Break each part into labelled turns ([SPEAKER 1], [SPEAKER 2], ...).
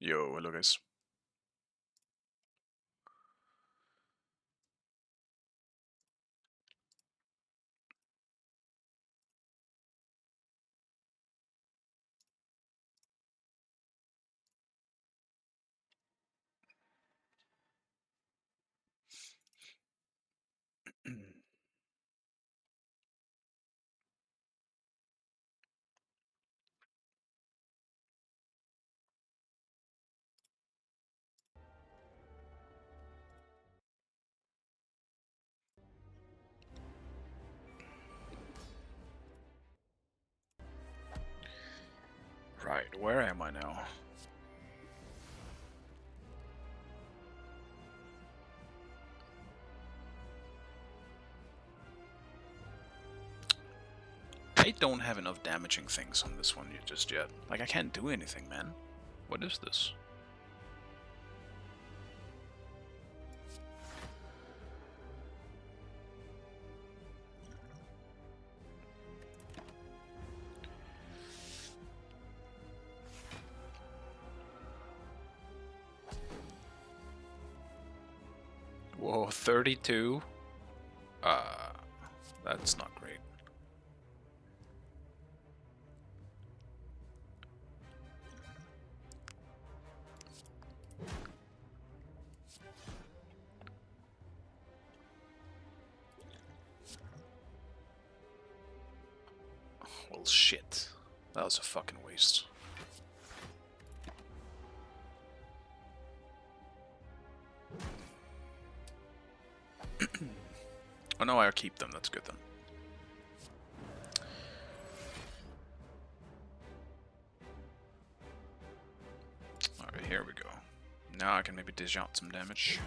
[SPEAKER 1] Yo, hello guys. Right, where am I now? I don't have enough damaging things on this one just yet. Like, I can't do anything, man. What is this? Whoa, 32? That's not great. Well, shit. That was a fucking waste. Oh no, I'll keep them, that's good then. Alright, here we go. Now I can maybe dish out some damage.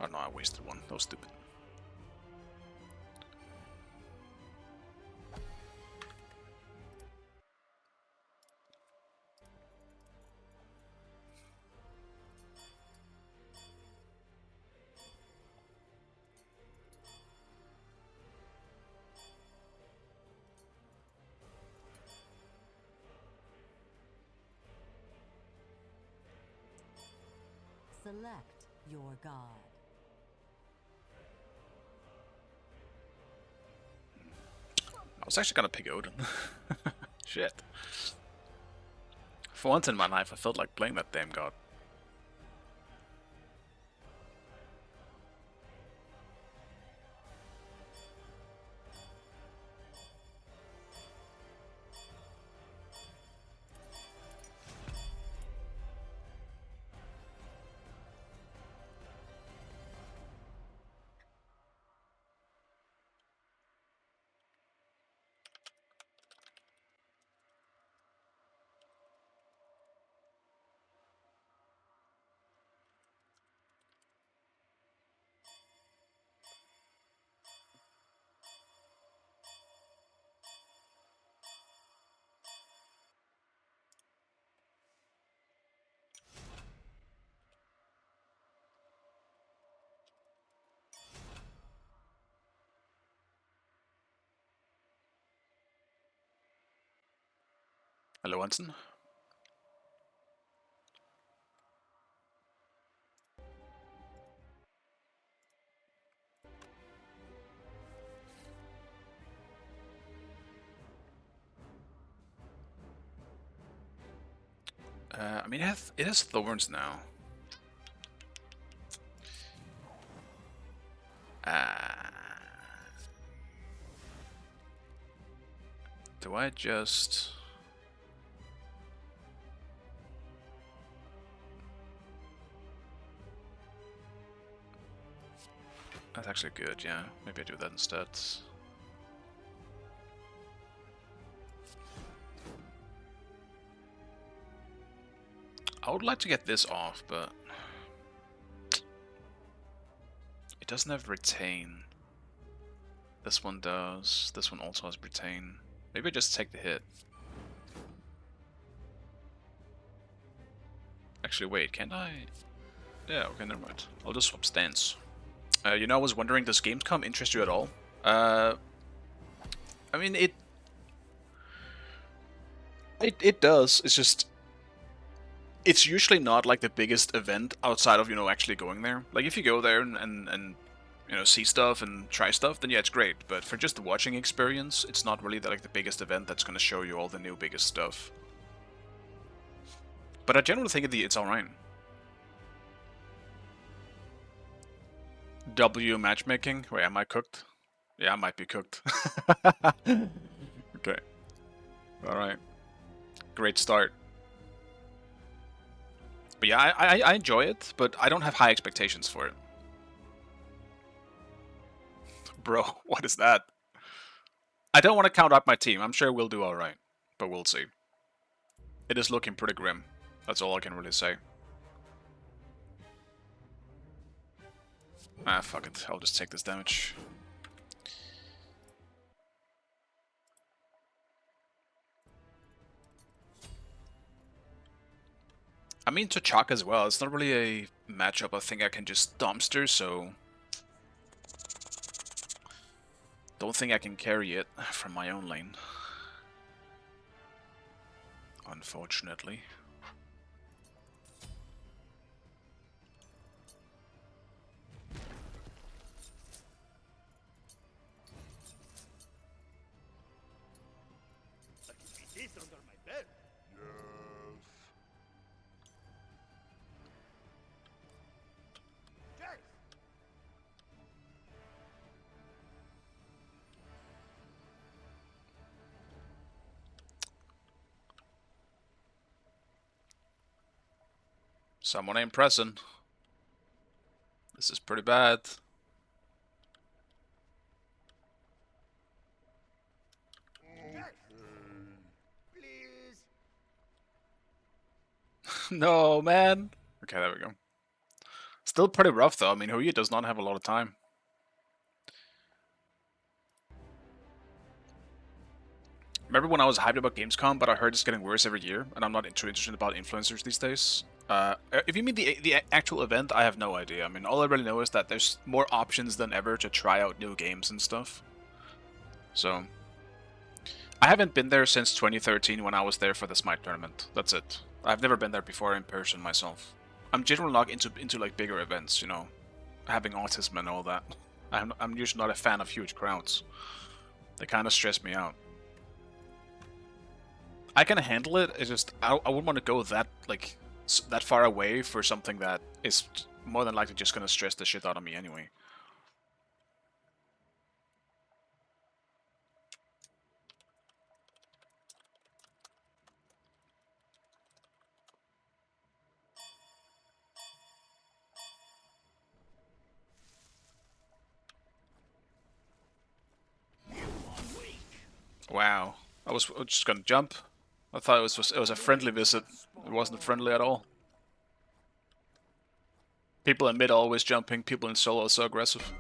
[SPEAKER 1] Oh no, I wasted one. That was stupid.
[SPEAKER 2] Select your god.
[SPEAKER 1] I was actually gonna pick Odin. Shit. For once in my life, I felt like playing that damn god. Hello, Anson. I mean, it has thorns now. Do I just... That's actually good, yeah. Maybe I do that instead. I would like to get this off, but... It doesn't have retain. This one does. This one also has retain. Maybe I just take the hit. Actually, wait, can't I? Yeah, okay, never mind. I'll just swap stance. You know, I was wondering, does Gamescom interest you at all? I mean, it does. It's just, it's usually not like the biggest event outside of, you know, actually going there. Like, if you go there and you know, see stuff and try stuff, then yeah, it's great. But for just the watching experience, it's not really like the biggest event that's going to show you all the new biggest stuff. But I generally think it's alright. W matchmaking? Wait, am I cooked? Yeah, I might be cooked. Okay. Alright. Great start. But yeah, I enjoy it, but I don't have high expectations for it. Bro, what is that? I don't want to count out my team. I'm sure we'll do alright. But we'll see. It is looking pretty grim. That's all I can really say. Ah, fuck it. I'll just take this damage. I mean, to Chaka as well. It's not really a matchup I think I can just dumpster, so... Don't think I can carry it from my own lane. Unfortunately.
[SPEAKER 3] Under my bed. Yes.
[SPEAKER 1] Someone ain't pressing. This is pretty bad.
[SPEAKER 3] Yes. Please.
[SPEAKER 1] No, man. Okay, there we go. Still pretty rough, though. I mean, Huya does not have a lot of time. Remember when I was hyped about Gamescom, but I heard it's getting worse every year, and I'm not too interested about influencers these days? If you mean the actual event, I have no idea. I mean, all I really know is that there's more options than ever to try out new games and stuff. So, I haven't been there since 2013 when I was there for the Smite tournament. That's it. I've never been there before in person myself. I'm generally not into like bigger events, you know, having autism and all that. I'm usually not a fan of huge crowds. They kind of stress me out. I can handle it. It's just I wouldn't want to go that like that far away for something that is more than likely just gonna stress the shit out of me anyway. Wow, I was just gonna jump. I thought it was a friendly visit. It wasn't friendly at all. People in mid always jumping. People in solo are so aggressive.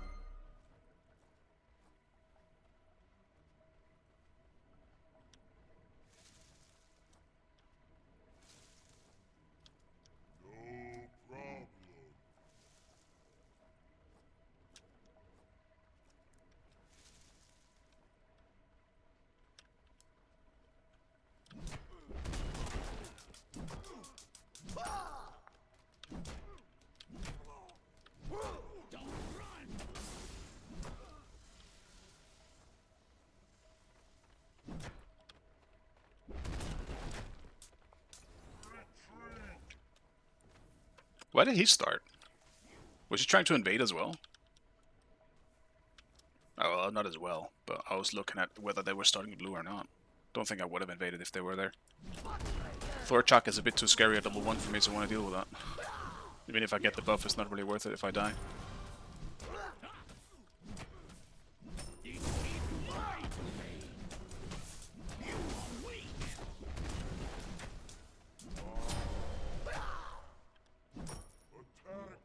[SPEAKER 1] Why did he start? Was he trying to invade as well? Oh, well, not as well, but I was looking at whether they were starting blue or not. Don't think I would have invaded if they were there. Thorchak is a bit too scary at level 1 for me to want to deal with that. Even if I get the buff, it's not really worth it if I die.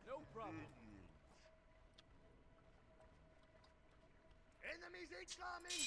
[SPEAKER 3] No problem. Enemies incoming.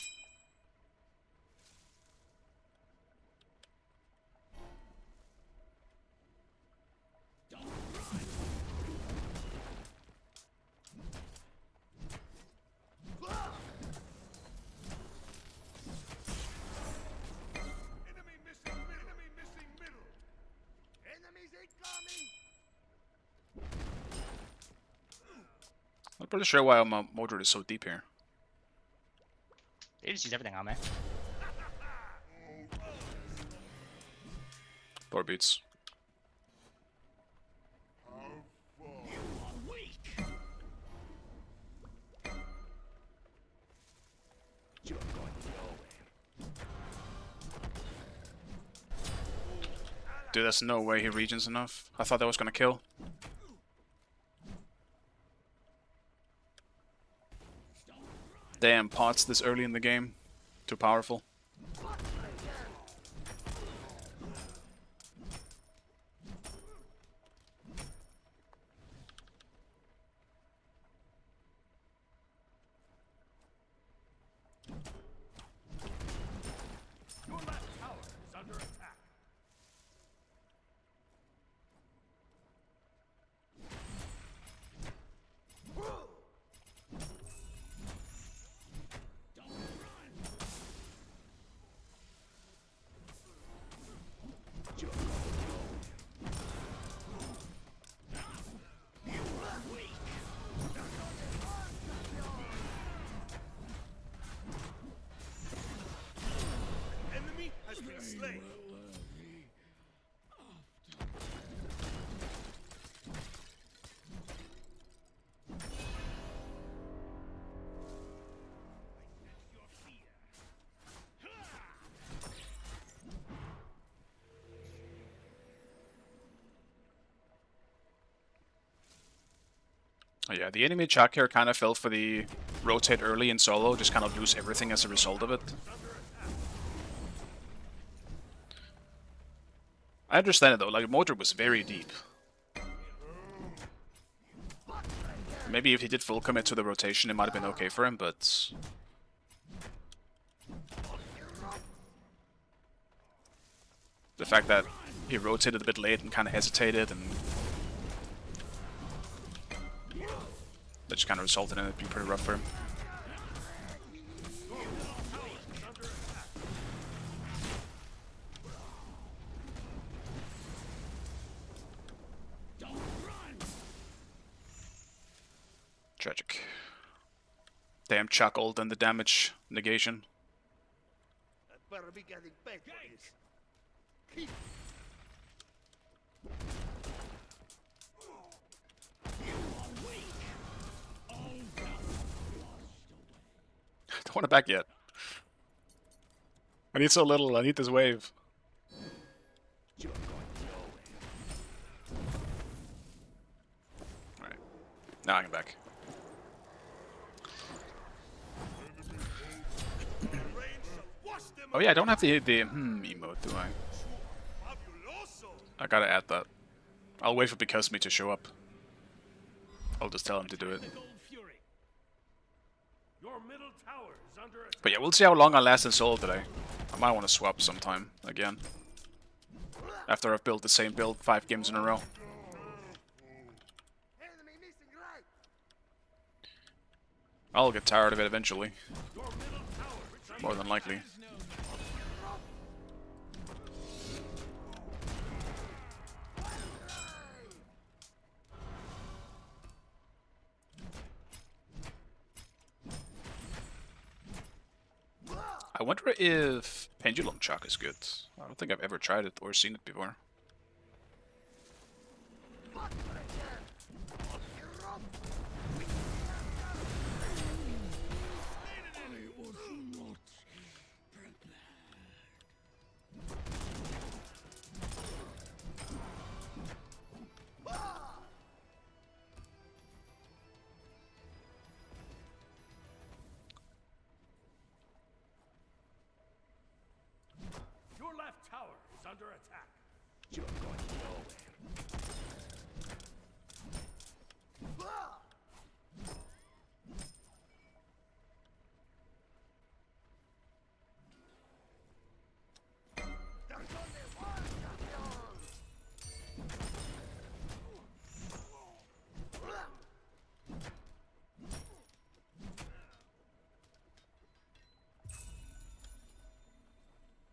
[SPEAKER 1] Not really sure why my Mordred is so deep here.
[SPEAKER 4] They just use everything on me.
[SPEAKER 1] Poor beats. Dude, there's no way he regens enough. I thought that was gonna kill. Damn, pots this early in the game. Too powerful.
[SPEAKER 3] Your left tower is under attack. Enemy has been slain.
[SPEAKER 1] Oh yeah, the enemy Chuck here kind of fell for the rotate early in solo, just kind of lose everything as a result of it. I understand it though, like Mordred was very deep. Maybe if he did full commit to the rotation it might have been okay for him, but... the fact that he rotated a bit late and kind of hesitated and... that just kind of resulted in it being pretty rough for him. Tragic. Damn Chuck ult and the damage negation.
[SPEAKER 3] I better be getting paid for this. Keep.
[SPEAKER 1] Don't want it back yet. I need so little, I need this wave. Alright. Now I can back. Oh yeah, I don't have to hit the emote, do I? I gotta add that. I'll wait for Because Me to show up. I'll just tell him to do it.
[SPEAKER 3] Your middle tower is under attack.
[SPEAKER 1] But yeah, we'll see how long I last in solo today. I might want to swap sometime again. After I've built the same build 5 games in a row.
[SPEAKER 3] Enemy missing right.
[SPEAKER 1] I'll get tired of it eventually.
[SPEAKER 3] Your middle tower is under
[SPEAKER 1] More than likely. I wonder if Pendulum Chuck is good. I don't think I've ever tried it or seen it before.
[SPEAKER 3] Your left tower is under attack. You're going nowhere. There's only one champion.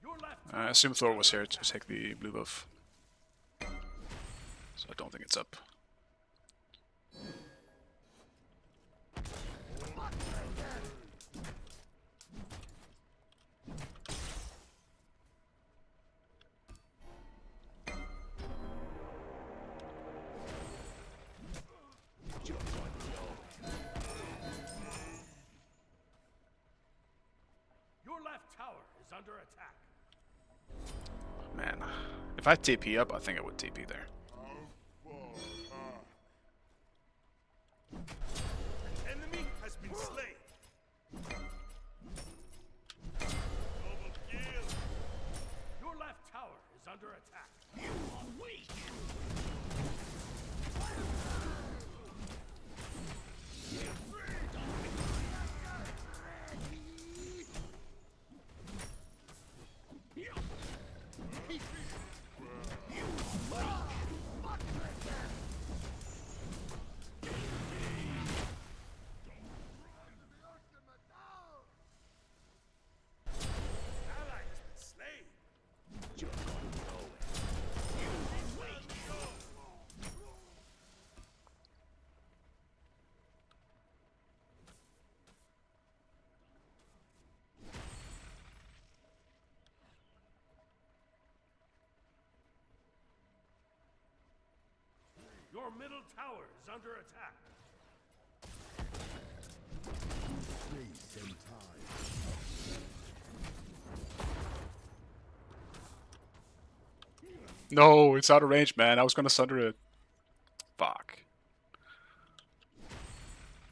[SPEAKER 3] Your left
[SPEAKER 1] I assume Thor was here to take the blue buff. So I don't think it's up. If I TP up, I think I would TP there.
[SPEAKER 3] An enemy has been slain. Double kill. Your left tower is under attack. You are weak. Ally has been slain. You're going nowhere. You are weak. Your middle tower is under attack.
[SPEAKER 4] Space and time.
[SPEAKER 1] No, it's out of range, man. I was gonna sunder it. Fuck.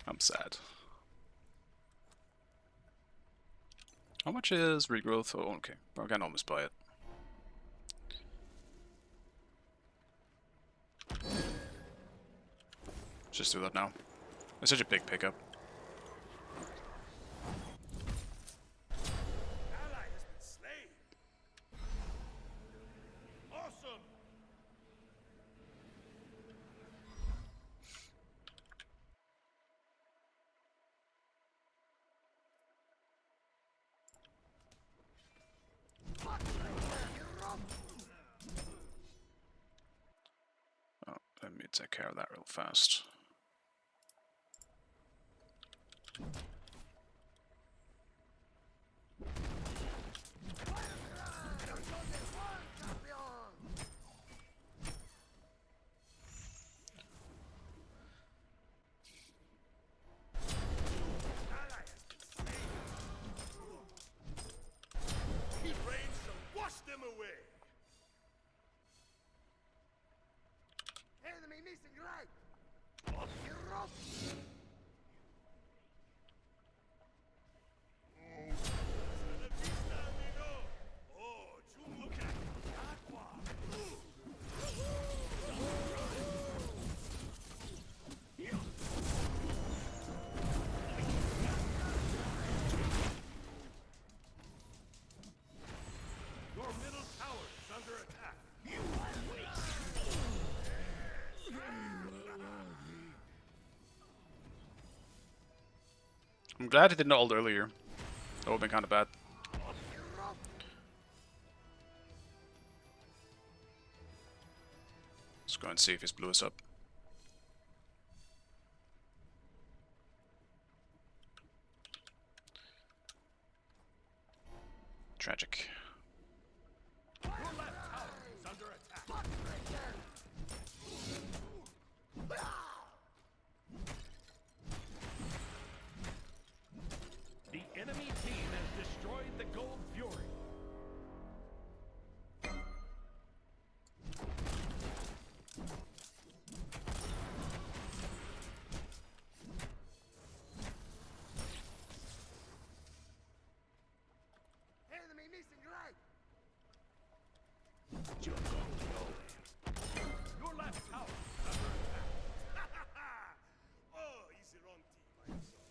[SPEAKER 1] I'm sad. How much is regrowth? Oh, okay. I can almost buy it. Just do that now. It's such a big pickup.
[SPEAKER 3] Ally has been slain. Awesome.
[SPEAKER 1] Oh, let me take care of that real fast.
[SPEAKER 3] Ally has been slain. His rain shall wash them away.
[SPEAKER 4] Enemy missing right.
[SPEAKER 3] Hasta la vista, amigo. Oh, Chumuka. Aqua. Your middle tower is under attack.
[SPEAKER 1] I'm glad he didn't ult earlier. That would've been kinda bad. Let's go and see if he's blew us up. Tragic.
[SPEAKER 3] Your left tower is under attack. The enemy team has destroyed the Gold Fury.
[SPEAKER 4] Enemy missing right.
[SPEAKER 3] You're going nowhere. Your left tower is under attack. Oh, he's the wrong team, I'm sorry.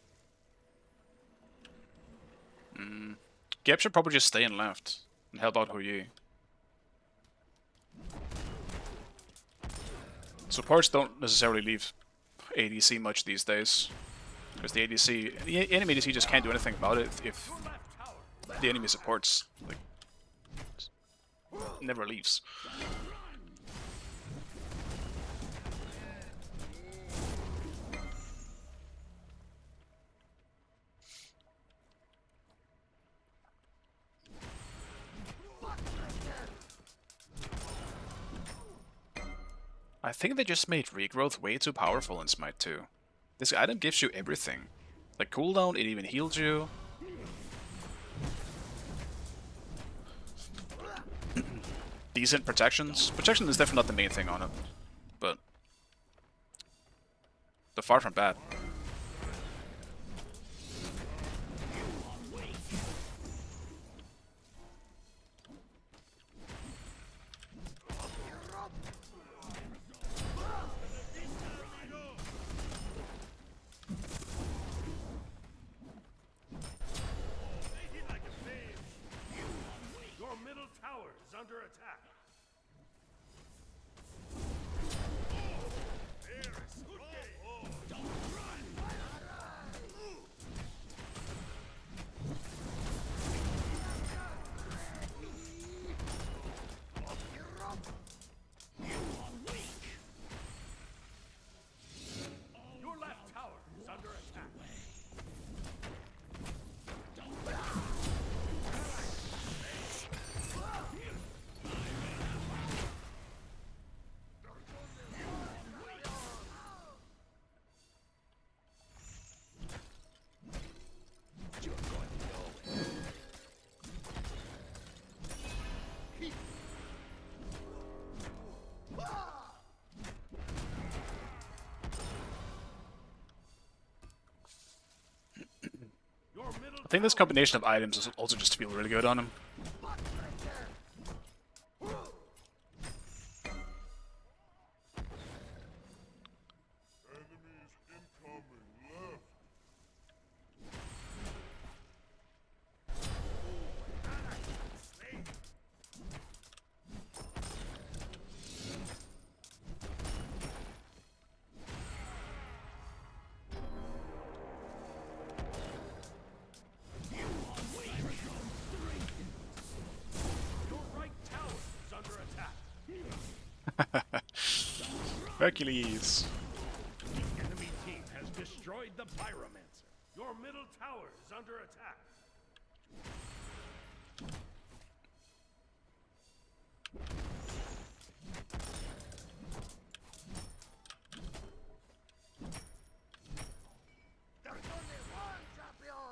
[SPEAKER 1] Gap should probably just stay in left and help out Huyi. Supports don't necessarily leave ADC much these days. Because the enemy ADC just can't do anything about it if
[SPEAKER 3] Your left tower.
[SPEAKER 1] the enemy supports. Like, never leaves. I think they just made regrowth way too powerful in Smite 2. This item gives you everything. Like cooldown, it even heals you. decent protections. Protection is definitely not the main thing on it, but they're far from bad.
[SPEAKER 3] Your middle tower is under attack. Your left tower is under attack. Your middle
[SPEAKER 1] I think this combination of items is also just feel really good on him.
[SPEAKER 4] Enemies incoming left.
[SPEAKER 3] Your right tower is under attack.
[SPEAKER 1] Hercules.
[SPEAKER 3] Enemy team has destroyed the Pyromancer. Your middle tower is under attack.
[SPEAKER 4] There's only one champion.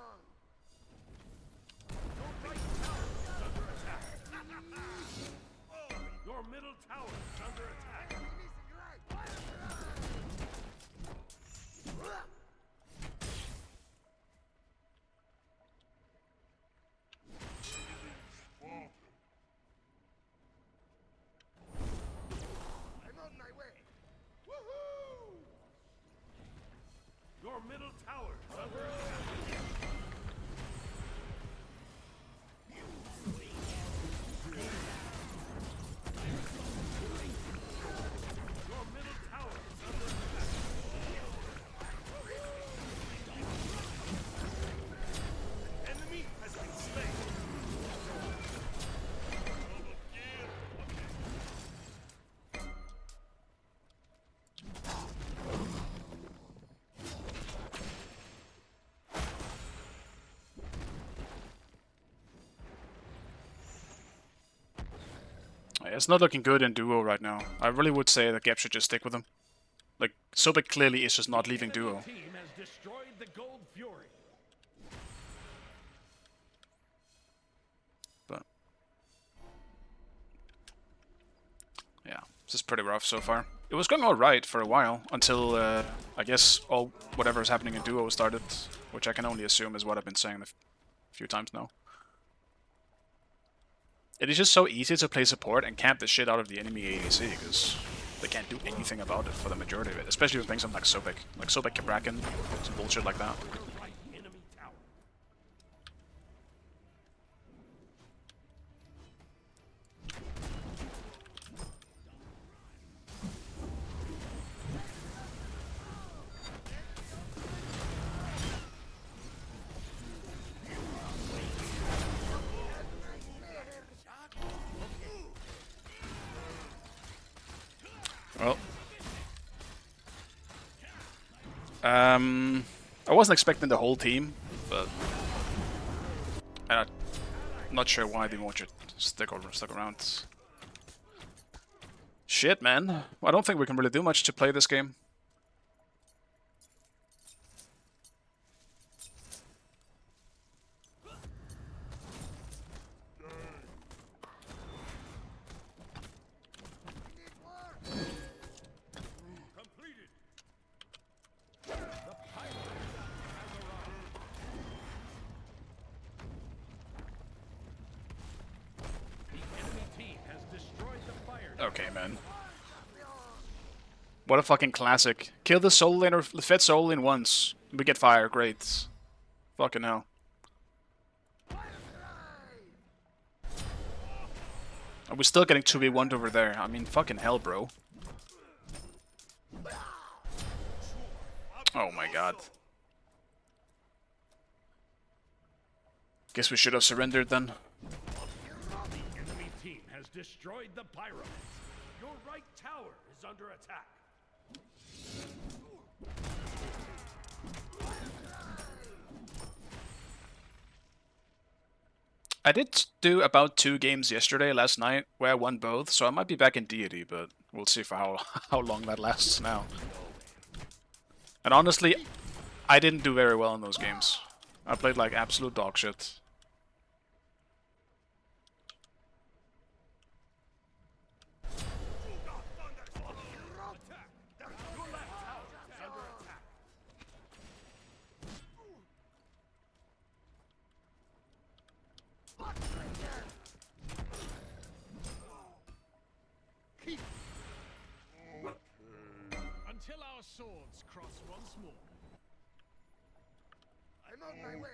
[SPEAKER 3] Your right tower is under attack. Your middle tower is under attack.
[SPEAKER 4] Missing right. I'm on my way. Woohoo!
[SPEAKER 3] Your middle tower is under attack. Your middle tower is under attack. Enemy has been slain.
[SPEAKER 1] Yeah, it's not looking good in duo right now. I really would say that Gap should just stick with him. Like, Sobek clearly is just not leaving duo.
[SPEAKER 3] Enemy team has destroyed the Gold Fury.
[SPEAKER 1] But yeah, this is pretty rough so far. It was going alright for a while, until I guess whatever is happening in duo started, which I can only assume is what I've been saying a few times now. It is just so easy to play support and camp the shit out of the enemy ADC, because they can't do anything about it for the majority of it, especially with things like Sobek. Like Sobek Kabrakan, some bullshit like that.
[SPEAKER 3] Right enemy tower.
[SPEAKER 1] Well, I wasn't expecting the whole team, but I'm not sure why they won't just stuck around. Shit, man. I don't think we can really do much to play this game. Okay, man. What a fucking classic. Kill the soul lane or the fed soul lane once. We get fire, great. Fucking hell. Are we still getting 2v1'd over there? I mean, fucking hell, bro. Oh my god. Guess we should have surrendered then.
[SPEAKER 3] The enemy team has destroyed the pyramid. Your right tower is under attack.
[SPEAKER 1] I did do about 2 games yesterday, last night, where I won both, so I might be back in deity, but we'll see for how long that lasts now. And honestly, I didn't do very well in those games. I played like absolute dog shit.
[SPEAKER 3] Until our swords cross once more.
[SPEAKER 4] I'm on my way.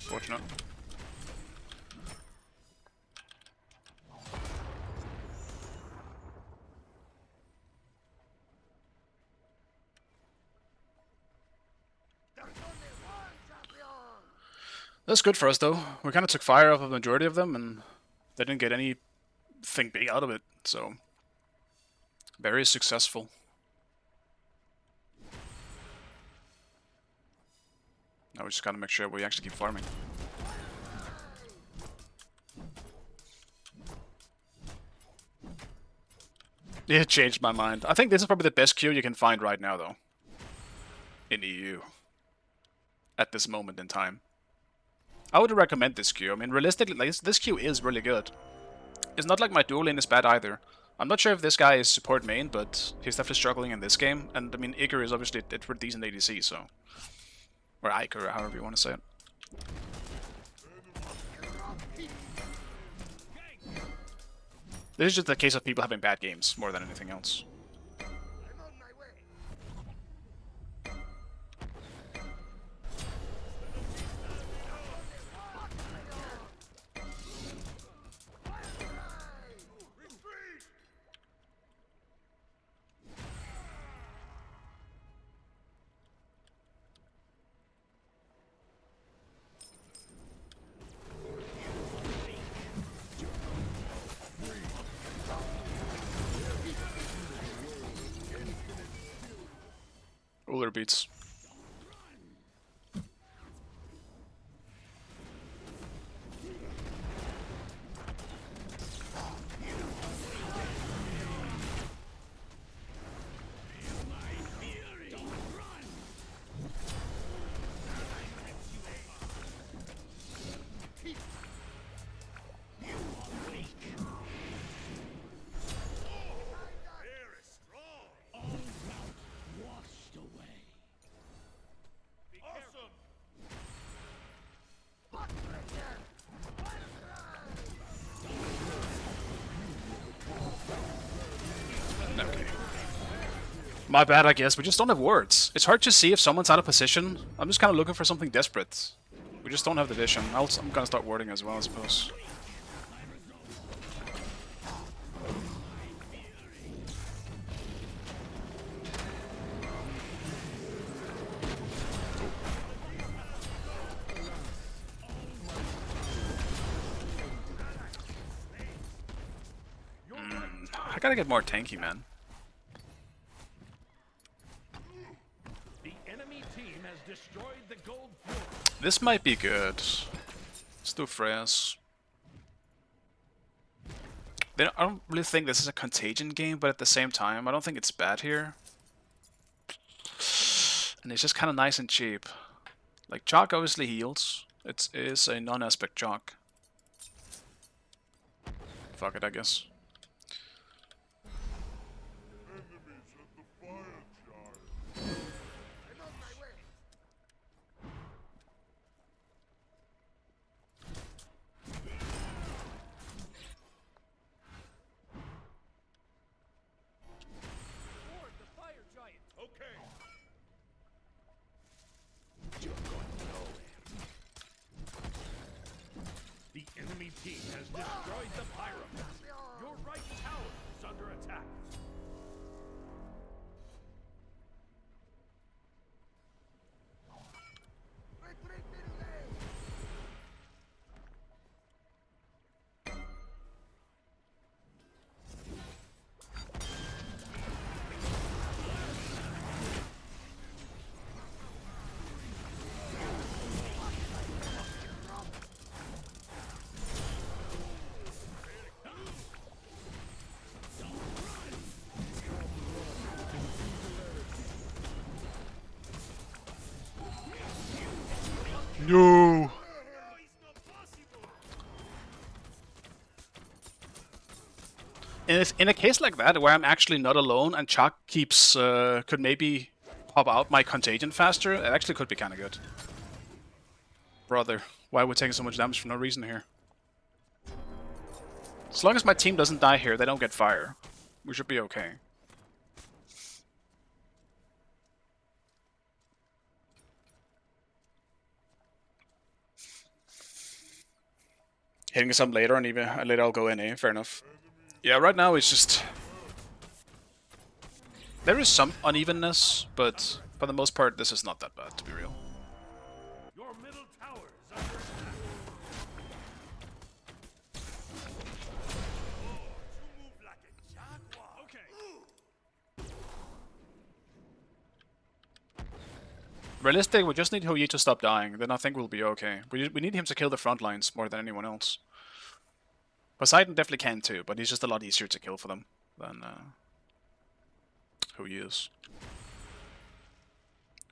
[SPEAKER 1] Fortunate.
[SPEAKER 4] There's only one champion.
[SPEAKER 1] That's good for us though. We kind of took fire off of the majority of them, and they didn't get anything big out of it, so very successful. Now we just gotta make sure we actually keep farming. It changed my mind. I think this is probably the best queue you can find right now, though. In EU. At this moment in time. I would recommend this queue. I mean, realistically, like, this queue is really good. It's not like my dual lane is bad either. I'm not sure if this guy is support main, but he's definitely struggling in this game. And, I mean, Iker is obviously a pretty decent ADC, so... Or Iker, however you want to say it. This is just a case of people having bad games, more than anything else.
[SPEAKER 4] I'm on my way.
[SPEAKER 3] Retreat!
[SPEAKER 1] Uller beats.
[SPEAKER 3] Very strong.
[SPEAKER 5] Washed away.
[SPEAKER 1] My bad, I guess. We just don't have words. It's hard to see if someone's out of position. I'm just kind of looking for something desperate. We just don't have the vision. I'm gonna start wording as well, I suppose. I gotta get more tanky, man.
[SPEAKER 3] The enemy team has destroyed the gold floor.
[SPEAKER 1] This might be good. Let's do Freya's. I don't really think this is a contagion game, but at the same time, I don't think it's bad here. And it's just kind of nice and cheap. Like, Jock obviously heals. It is a non-aspect Jock. Fuck it, I guess.
[SPEAKER 4] I'm on my way.
[SPEAKER 3] Toward the fire giant. Okay. The enemy team has destroyed the pyro. Your right tower is under attack.
[SPEAKER 4] Retreat delay.
[SPEAKER 1] No! In a case like that, where I'm actually not alone and Chuck keeps could maybe pop out my contagion faster, it actually could be kind of good. Brother, why are we taking so much damage for no reason here? As long as my team doesn't die here, they don't get fire. We should be okay. Hitting some later, and even later I'll go NA. Fair enough. Yeah, right now it's just there is some unevenness, but for the most part, this is not that bad, to be real.
[SPEAKER 3] Your middle tower is under attack. Oh, you move like a jaguar. Okay.
[SPEAKER 1] Realistic, we just need Houyi to stop dying, then I think we'll be okay. We need him to kill the front lines more than anyone else. Poseidon definitely can too, but he's just a lot easier to kill for them than Houyi is.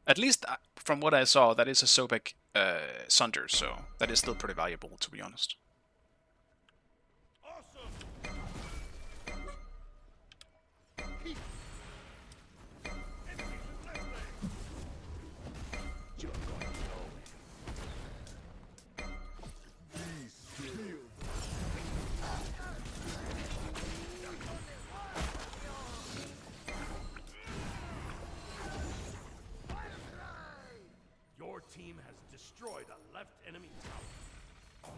[SPEAKER 1] At least from what I saw, that is a Sobek Sunder, so that is still pretty valuable, to be honest.
[SPEAKER 3] Awesome. Your team has destroyed a left enemy tower.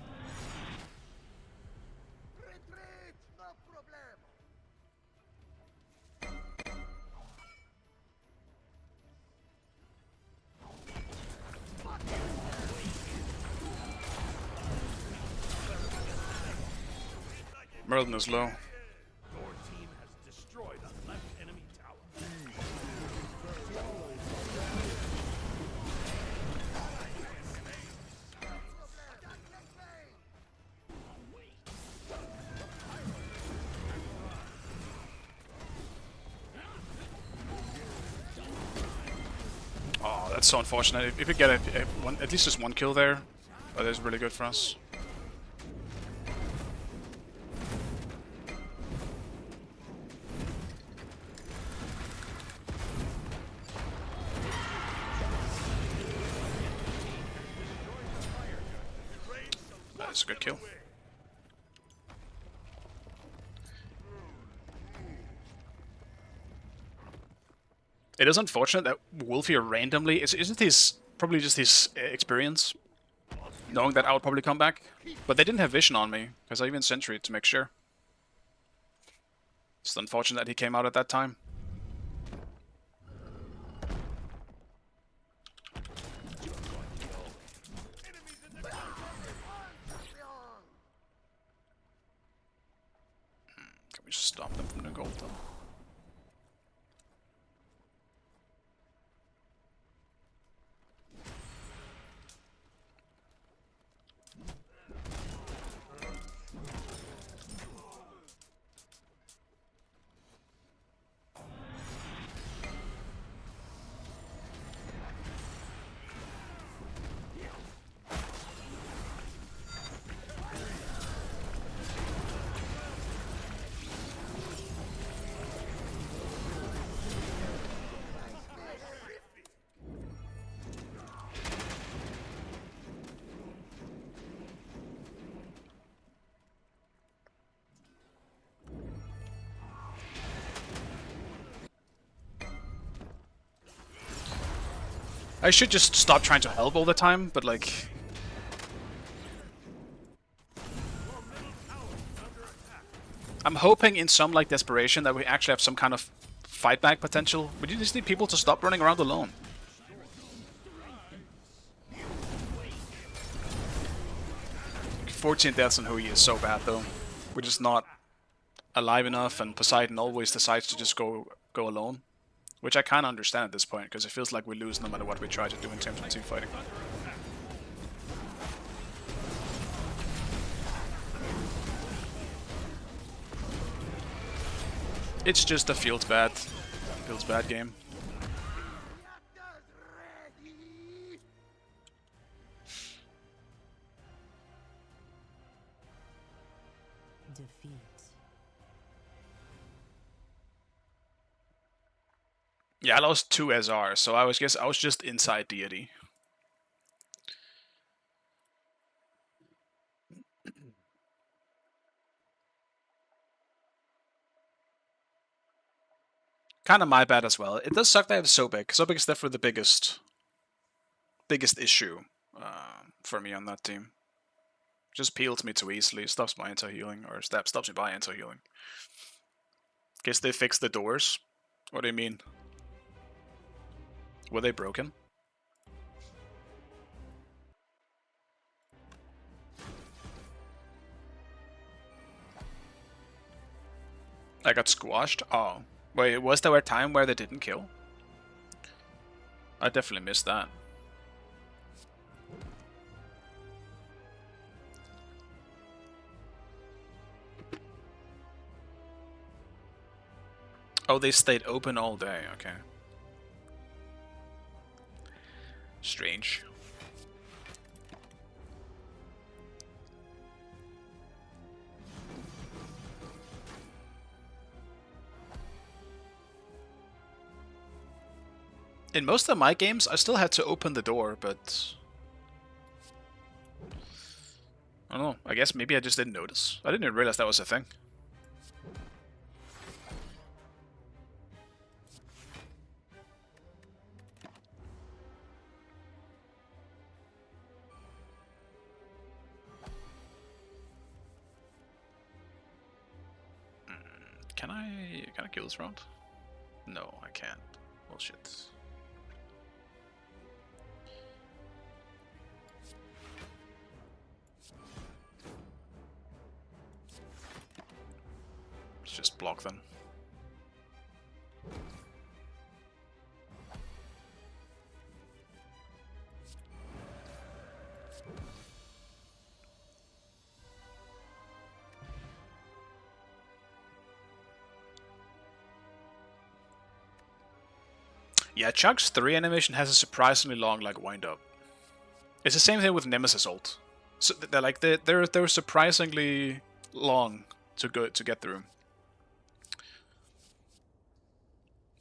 [SPEAKER 4] Retreat, no problem.
[SPEAKER 1] Merlin is low.
[SPEAKER 3] Your team has destroyed a left enemy tower.
[SPEAKER 1] Oh, that's so unfortunate. If we get at least just one kill there, that is really good for us. That's a good kill. It is unfortunate that Wolf here randomly isn't his probably just his experience, knowing that I would probably come back. But they didn't have vision on me because I even sentry to make sure. It's unfortunate that he came out at that time. Can we just stop them from the gold though? I should just stop trying to help all the time, but like... I'm hoping in some like desperation that we actually have some kind of fight back potential. We just need people to stop running around alone. "14 deaths on Hui is so bad though. We're just not alive enough, and Poseidon always decides to just go alone. Which I kind of understand at this point, because it feels like we lose no matter what we try to do in terms of team fighting. It's just a feels bad game.
[SPEAKER 2] Defeat.
[SPEAKER 1] Yeah, I lost 2 SR, so I was just inside deity. Kind of my bad as well. It does suck that I have Sobek. Sobek is definitely the biggest issue for me on that team. Just peels me too easily, stops my anti-healing, or stops me by anti-healing. Guess they fixed the doors. What do you mean? Were they broken? I got squashed? Oh. Wait, was there a time where they didn't kill? I definitely missed that. Oh, they stayed open all day, okay. Strange. In most of my games, I still had to open the door, but... I don't know, I guess maybe I just didn't notice. I didn't even realize that was a thing. Can I kill this round? No, I can't. Bullshit. Let's just block them. Yeah, Chuck's 3 animation has a surprisingly long like wind up. It's the same thing with Nemesis ult. So they're surprisingly long to get through.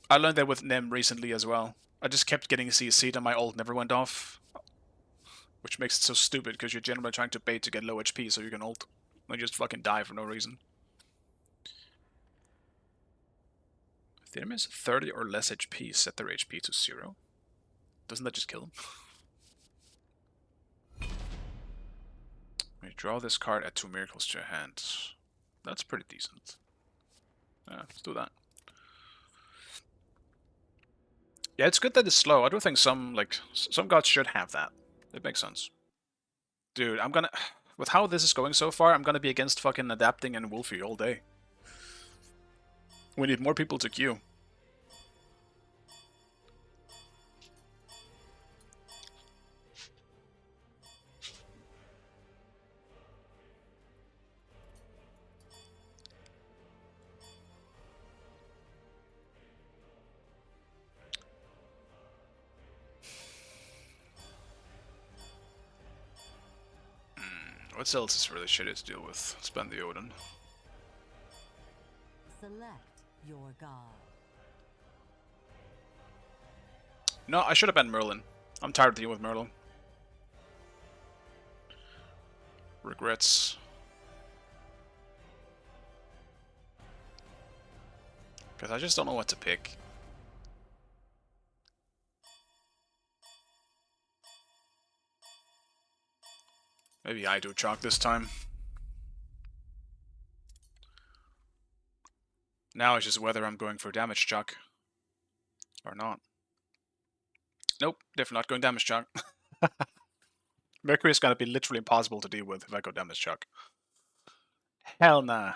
[SPEAKER 1] I learned that with Nem recently as well. I just kept getting CC'd and my ult never went off. Which makes it so stupid because you're generally trying to bait to get low HP so you can ult. And just fucking die for no reason. I The enemy has 30 or less HP, set their HP to 0. Doesn't that just kill them? When you draw this card, add 2 miracles to your hand. That's pretty decent. Yeah, let's do that. Yeah, it's good that it's slow. I do think some gods should have that. It makes sense. Dude, I'm gonna... With how this is going so far, I'm gonna be against fucking adapting and Wolfie all day. We need more people to queue. What else is really shitty to deal with? Spend the Odin.
[SPEAKER 2] Select your god.
[SPEAKER 1] No, I should have been Merlin. I'm tired of dealing with Merlin. Regrets. Because I just don't know what to pick. Maybe I do chalk this time. Now it's just whether I'm going for damage chalk or not. Nope, definitely not going damage chalk. Mercury is gonna be literally impossible to deal with if I go damage chalk. Hell nah.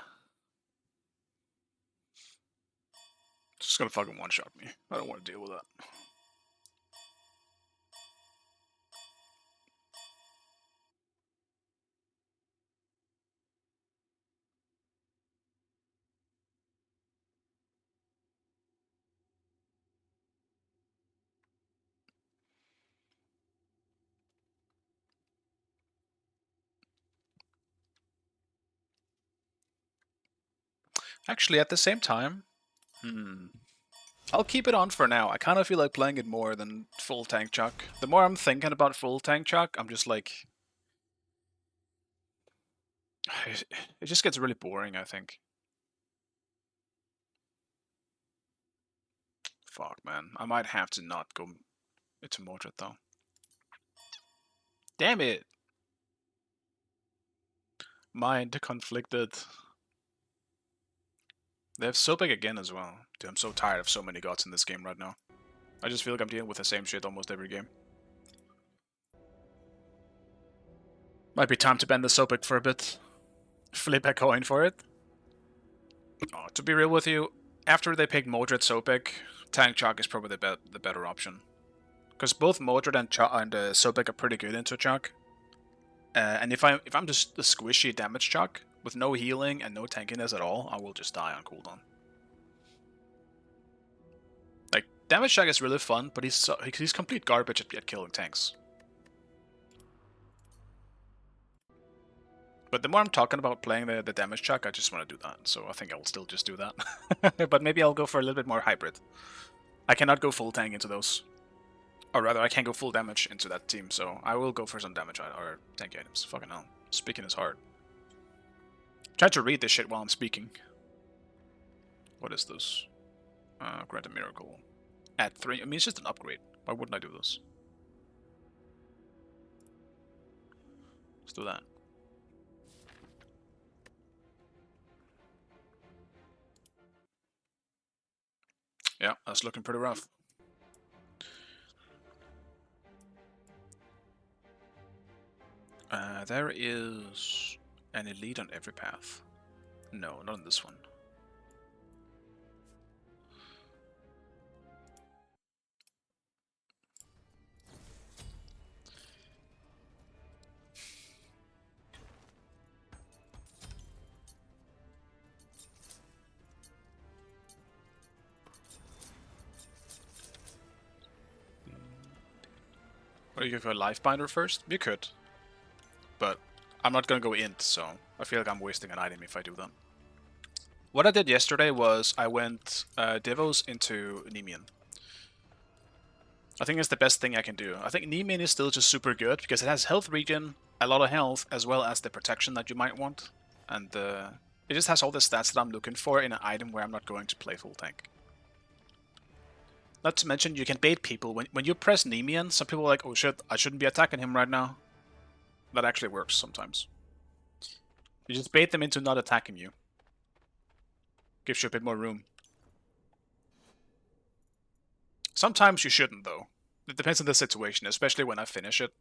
[SPEAKER 1] It's just gonna fucking one-shot me. I don't want to deal with that. Actually, at the same time, I'll keep it on for now. I kind of feel like playing it more than full tank chuck. The more I'm thinking about full tank chuck, I'm just like... It just gets really boring, I think. Fuck, man. I might have to not go into Mordred, though. Damn it! Mind conflicted. They have Sobek again as well. Dude, I'm so tired of so many gods in this game right now. I just feel like I'm dealing with the same shit almost every game. Might be time to bend the Sobek for a bit. Flip a coin for it. Oh, to be real with you, after they picked Mordred Sobek, Tank Chalk is probably the better option. Because both Mordred and Sobek are pretty good into Chalk. And if I'm just the squishy damage Chalk, with no healing and no tankiness at all, I will just die on cooldown. Like, damage Chalk is really fun, but he's complete garbage at killing tanks. But the more I'm talking about playing the damage chuck, I just want to do that. So I think I will still just do that. But maybe I'll go for a little bit more hybrid. I cannot go full tank into those. Or rather, I can't go full damage into that team. So I will go for some damage or tank items. Fucking hell. Speaking is hard. Try to read this shit while I'm speaking. What is this? Grant a miracle. Add 3. I mean, it's just an upgrade. Why wouldn't I do this? Let's do that. Yeah, that's looking pretty rough. There is an elite on every path. No, not on this one. Or you could go Lifebinder first? You could. But I'm not gonna go int, so I feel like I'm wasting an item if I do that. What I did yesterday was I went Devos into Nemean. I think it's the best thing I can do. I think Nemean is still just super good because it has health regen, a lot of health, as well as the protection that you might want. And it just has all the stats that I'm looking for in an item where I'm not going to play full tank. Not to mention, you can bait people. When you press Nemean, some people are like, oh shit, I shouldn't be attacking him right now. That actually works sometimes. You just bait them into not attacking you. Gives you a bit more room. Sometimes you shouldn't, though. It depends on the situation, especially when I finish it.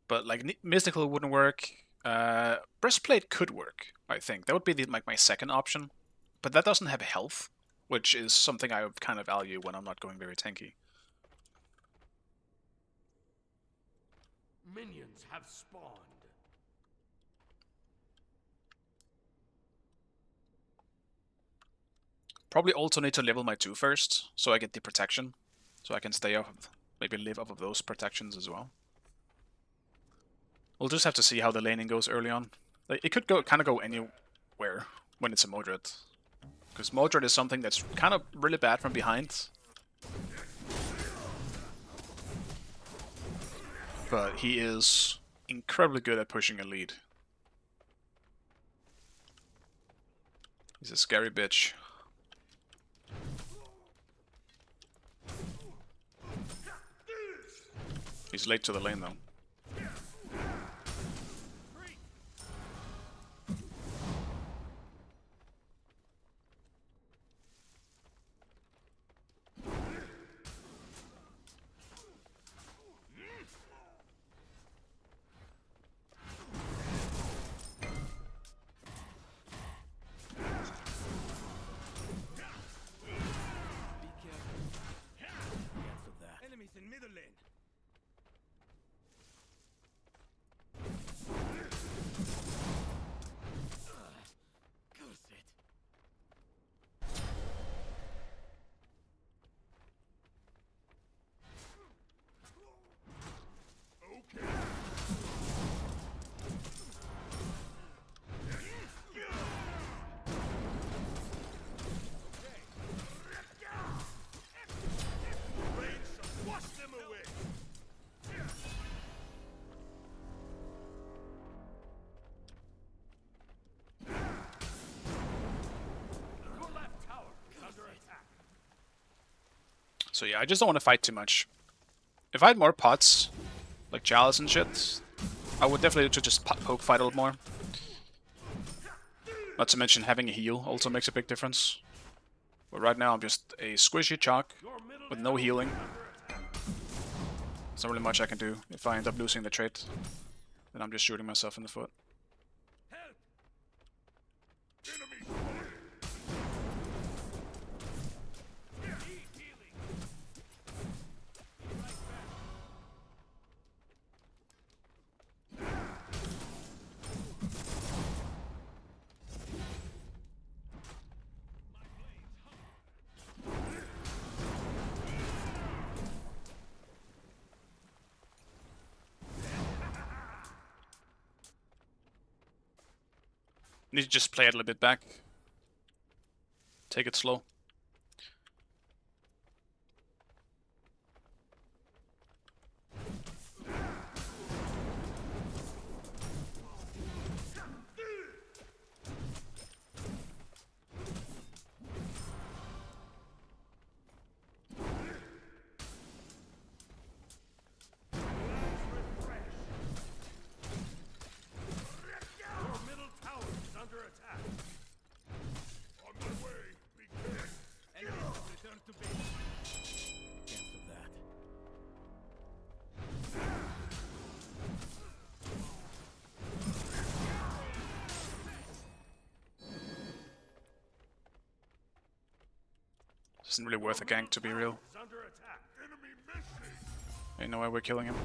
[SPEAKER 1] But, like, Mystical wouldn't work. Breastplate could work, I think. That would be like my second option. But that doesn't have health, which is something I kind of value when I'm not going very tanky.
[SPEAKER 3] Minions have spawned.
[SPEAKER 1] Probably also need to level my 2 first, so I get the protection. So I can stay off of, maybe live off of those protections as well. We'll just have to see how the laning goes early on. Like, it could go kind of go anywhere when it's a Modred. Because Modred is something that's kind of really bad from behind. But he is incredibly good at pushing a lead. He's a scary bitch. He's late to the lane though.
[SPEAKER 3] Enemies in middle lane. Curse it. Okay. Rain shall wash them away. Your left tower is under attack.
[SPEAKER 1] So yeah, I just don't want to fight too much. If I had more pots, like Chalice and shit, I would definitely just poke fight a little more. Not to mention having a heal also makes a big difference. But right now I'm just a squishy chalk with no healing. There's not really much I can do. If I end up losing the trait, then I'm just shooting myself in the foot.
[SPEAKER 3] Help! Enemy healing.
[SPEAKER 1] Need to just play it a little bit back. Take it slow.
[SPEAKER 3] Your middle tower is under attack. On my way. Begin. Enemies have returned to base. Cancel that.
[SPEAKER 1] Isn't really worth a gank, to be real.
[SPEAKER 3] Is under attack. Enemy missing.
[SPEAKER 1] Ain't no way we're killing him.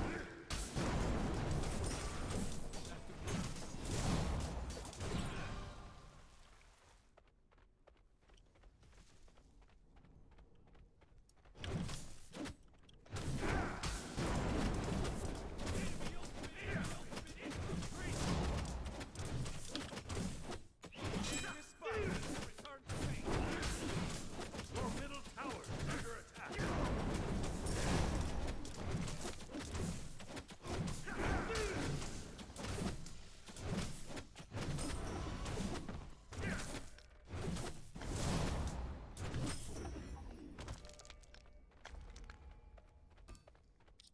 [SPEAKER 3] Your middle tower is under attack.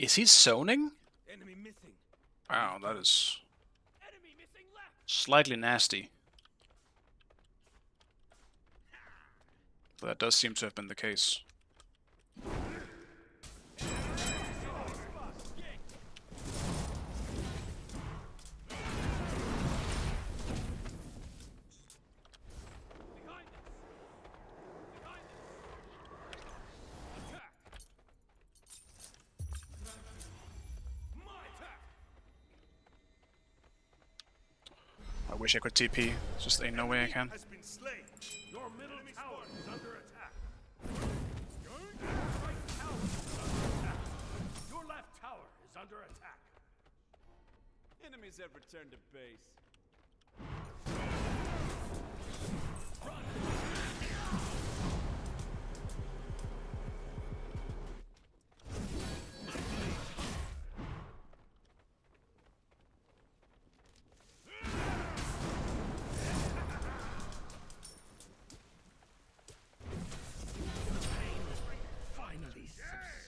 [SPEAKER 1] Is he zoning?
[SPEAKER 3] Enemy missing.
[SPEAKER 1] Wow, that is
[SPEAKER 3] Enemy missing left.
[SPEAKER 1] slightly nasty. But that does seem to have been the case.
[SPEAKER 3] Behind us. Behind us. Attack. My attack.
[SPEAKER 1] I wish I could TP. Just ain't no way I can.
[SPEAKER 3] Has been slain. Your middle tower is under attack. Your right tower is under attack. Your left tower is under attack.
[SPEAKER 5] Enemies have returned to base.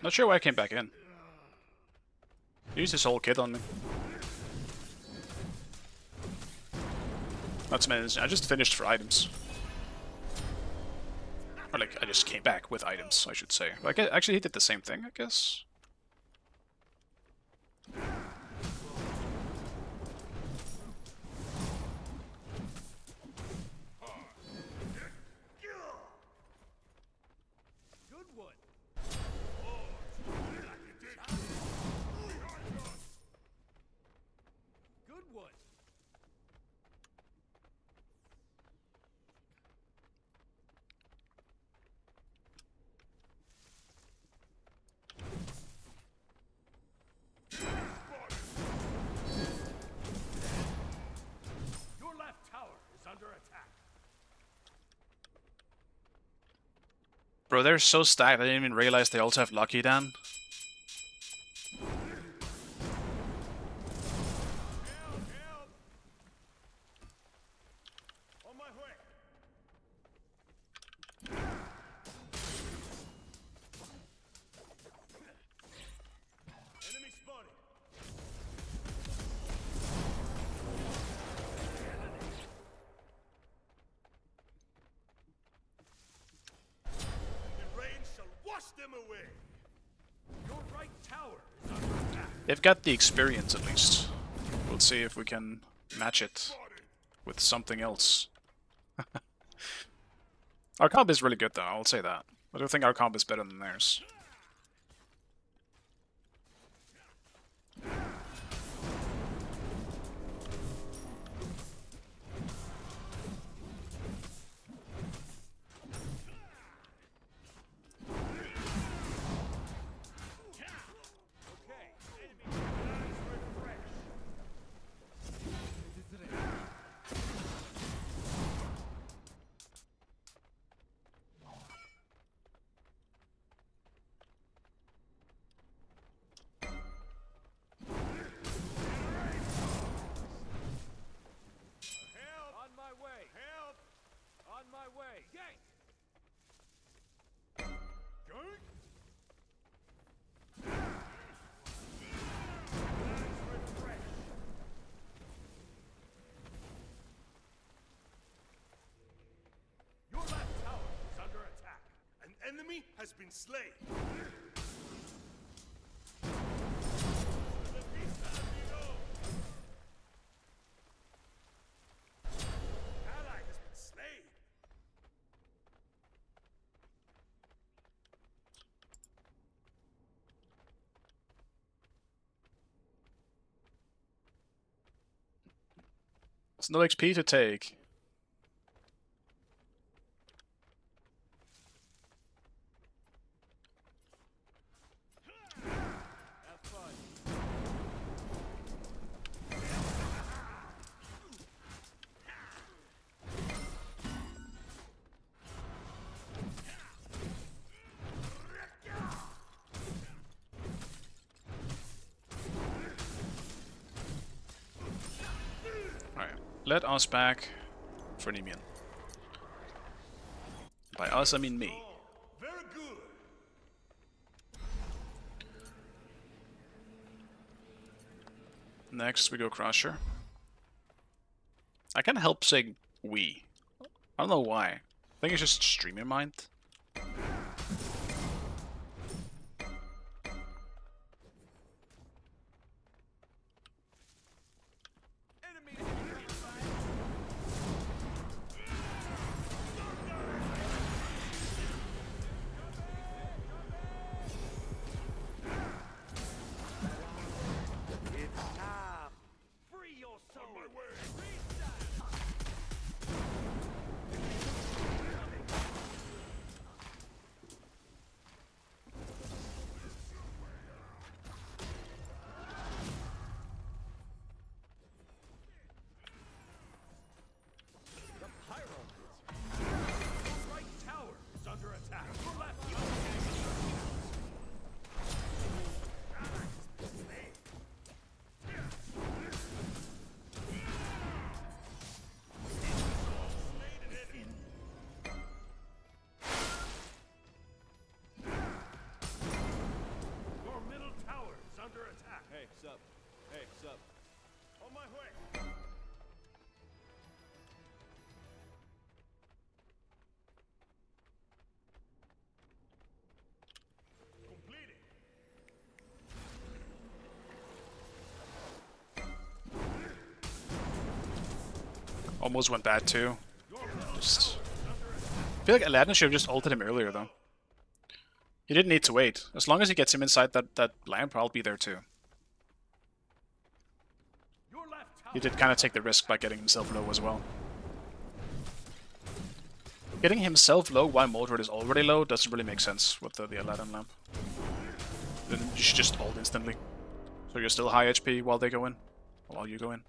[SPEAKER 1] Not sure why I came back in. Use his whole kit on me. Not to mention, I just finished for items. Or like, I just came back with items, I should say. Like, actually he did the same thing, I guess.
[SPEAKER 3] Good one. Good one. Your left tower is under attack.
[SPEAKER 1] Bro, they're so stacked, I didn't even realize they also have Lucky Dan.
[SPEAKER 3] Help, help. On my way. Enemy spotted. The rain shall wash them away. Your right tower is under attack.
[SPEAKER 1] They've got the experience at least. We'll see if we can match it with something else. Our comp is really good though, I'll say that. I don't think our comp is better than theirs.
[SPEAKER 3] Okay, enemy guys refresh. Help! On my way. Help! On my way. Gank! Gank! Guys refresh. Your left tower is under attack. An enemy has been slain. Ally has been slain.
[SPEAKER 1] There's no XP to take.
[SPEAKER 5] Have fun.
[SPEAKER 1] Alright, let us back for Nemean. By us, I mean me.
[SPEAKER 3] Very good.
[SPEAKER 1] Next we go Crusher. I can't help saying we. I don't know why. I think it's just streamer mind.
[SPEAKER 3] It's time. Free your soul. On my way. The pyro. Your right tower is under attack. Your left Your middle tower is under attack.
[SPEAKER 5] Hey, sup? Hey, sup?
[SPEAKER 3] On my way. Completed.
[SPEAKER 1] Almost went bad too. Just... I feel like Aladdin should have just ulted him earlier though. He didn't need to wait. As long as he gets him inside that lamp, I'll be there too.
[SPEAKER 3] Your left tower.
[SPEAKER 1] He did kind of take the risk by getting himself low as well. Getting himself low while Mordred is already low doesn't really make sense with the Aladdin lamp. Then you should just ult instantly. So you're still high HP while they go in. While you go in.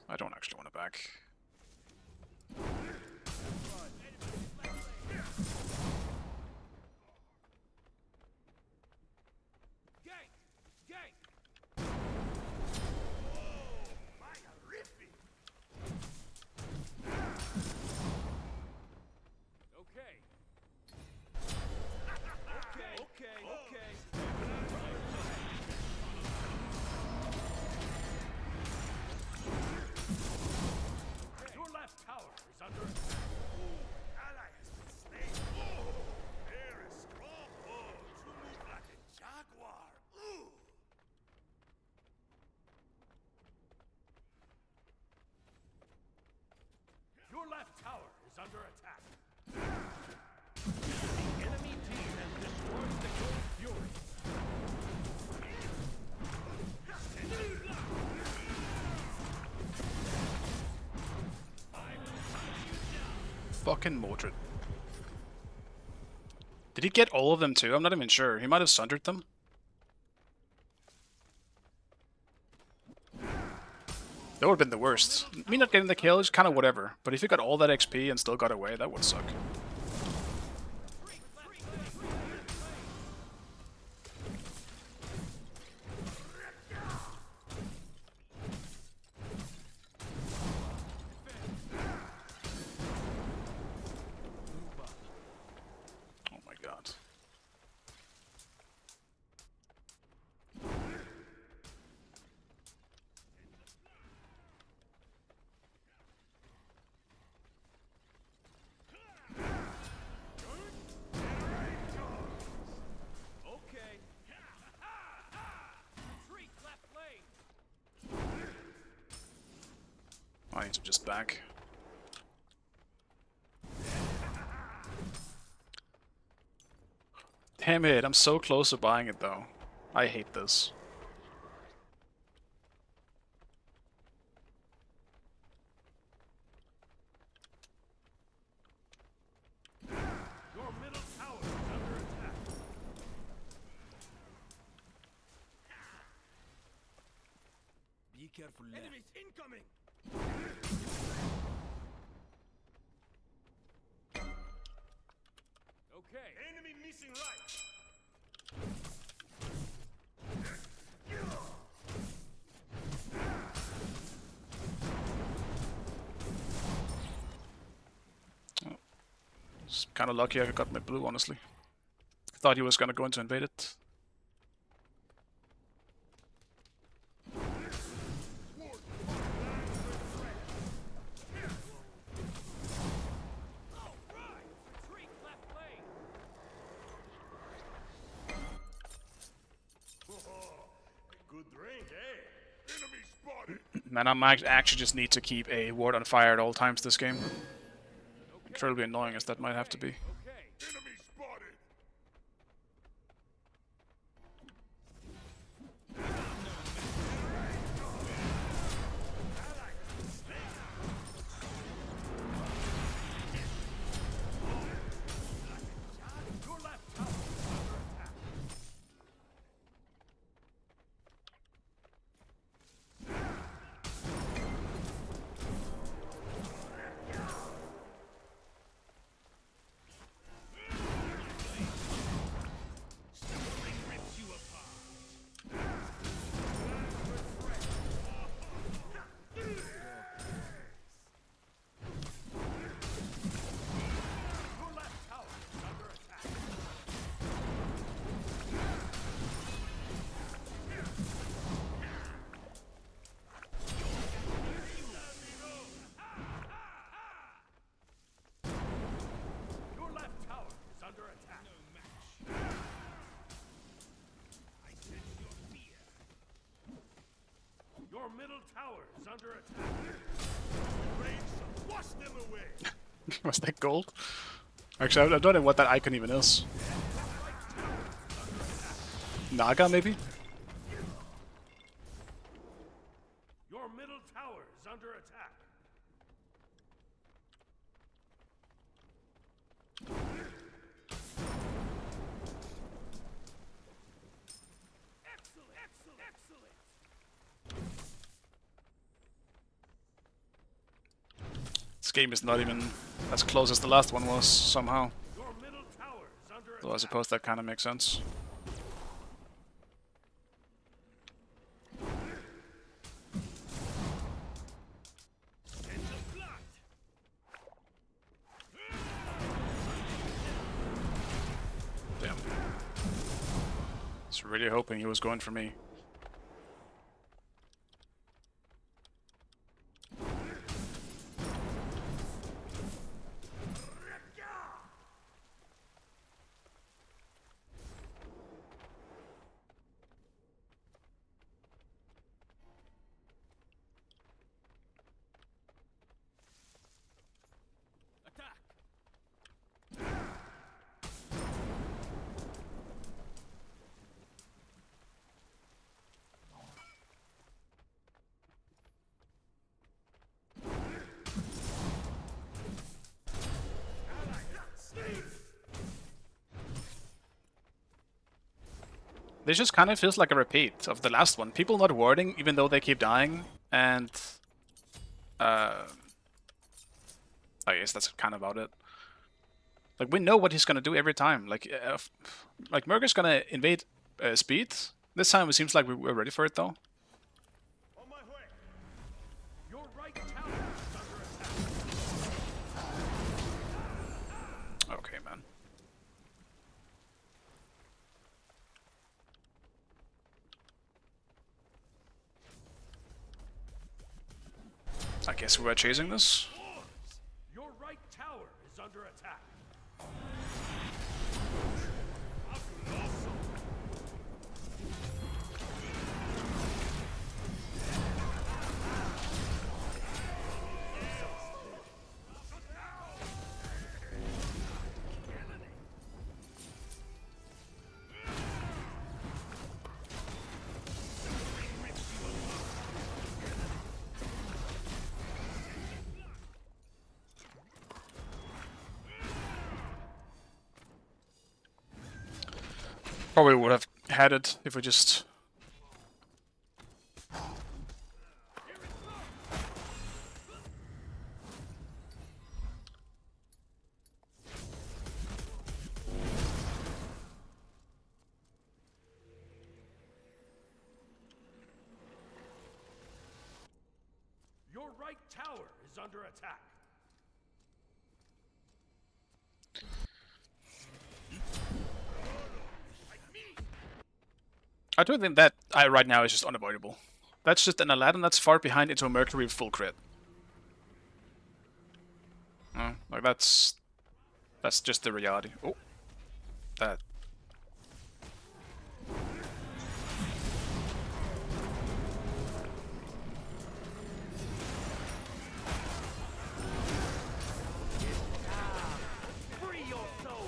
[SPEAKER 1] I don't actually want to back.
[SPEAKER 3] Gank! Gank!
[SPEAKER 5] Okay. Okay.
[SPEAKER 3] Your left tower is under attack. Ally has been slain. There is strongholds. You move like a jaguar. Your left tower is under attack. The enemy team has destroyed the Gold Fury.
[SPEAKER 1] Fucking Mordred. Did he get all of them too? I'm not even sure. He might have sundered them. That would have been the worst. Me not getting the kill is kind of whatever, but if he got all that XP and still got away, that would suck. Oh my god.
[SPEAKER 5] Okay. Retreat left lane.
[SPEAKER 1] I need to just back. Damn it, I'm so close to buying it though. I hate this.
[SPEAKER 3] Your middle tower is under attack.
[SPEAKER 5] Be careful left.
[SPEAKER 3] Enemies incoming!
[SPEAKER 5] Okay.
[SPEAKER 3] Enemy missing right!
[SPEAKER 1] It's kind of lucky I got my blue, honestly. Thought he was gonna go into invade it.
[SPEAKER 3] Good drink, eh? Enemy spotted.
[SPEAKER 1] Man, I might actually just need to keep a ward on fire at all times this game. Incredibly annoying as that might have to be.
[SPEAKER 3] Enemy spotted. Your left tower is under attack. Your left tower is under attack. Your left tower is under attack. No match. I sense your fear. Your middle tower is under attack. Rain shall wash them away.
[SPEAKER 1] Was that gold? Actually, I don't know what that icon even is. Naga, maybe?
[SPEAKER 3] Your middle tower is under attack. Excellent, excellent, excellent.
[SPEAKER 1] This game is not even as close as the last one was, somehow.
[SPEAKER 3] Your middle tower is under
[SPEAKER 1] Though I suppose that kind of makes sense. Damn. I was really hoping he was going for me.
[SPEAKER 5] Attack!
[SPEAKER 1] This just kind of feels like a repeat of the last one. People not warding even though they keep dying, and I guess that's kind of about it. Like, we know what he's gonna do every time. Like Murker's gonna invade speed. This time it seems like we're ready for it though.
[SPEAKER 3] On my way. Your right tower is under attack.
[SPEAKER 1] Okay, man. I guess we were chasing this.
[SPEAKER 3] Your right tower is under attack.
[SPEAKER 1] Probably would have had it if we just...
[SPEAKER 3] Your right tower is under attack.
[SPEAKER 1] I do think that right now is just unavoidable. That's just an Aladdin that's far behind into a Mercury full crit. Like that's just the reality. Oh, that.
[SPEAKER 3] Free your soul!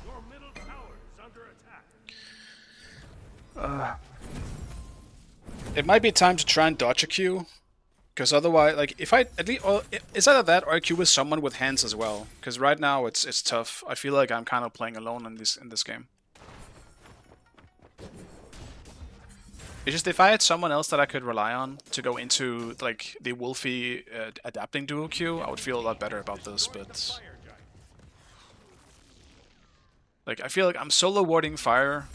[SPEAKER 3] Your middle tower is under attack.
[SPEAKER 1] It might be time to try and dodge a Q, because otherwise, like, if I at least, it's either that or I Q with someone with hands as well. Because right now it's tough. I feel like I'm kind of playing alone in this game. It's just if I had someone else that I could rely on to go into like the Wolfie adapting duo Q, I would feel a lot better about this. But like, I feel like I'm solo warding fire,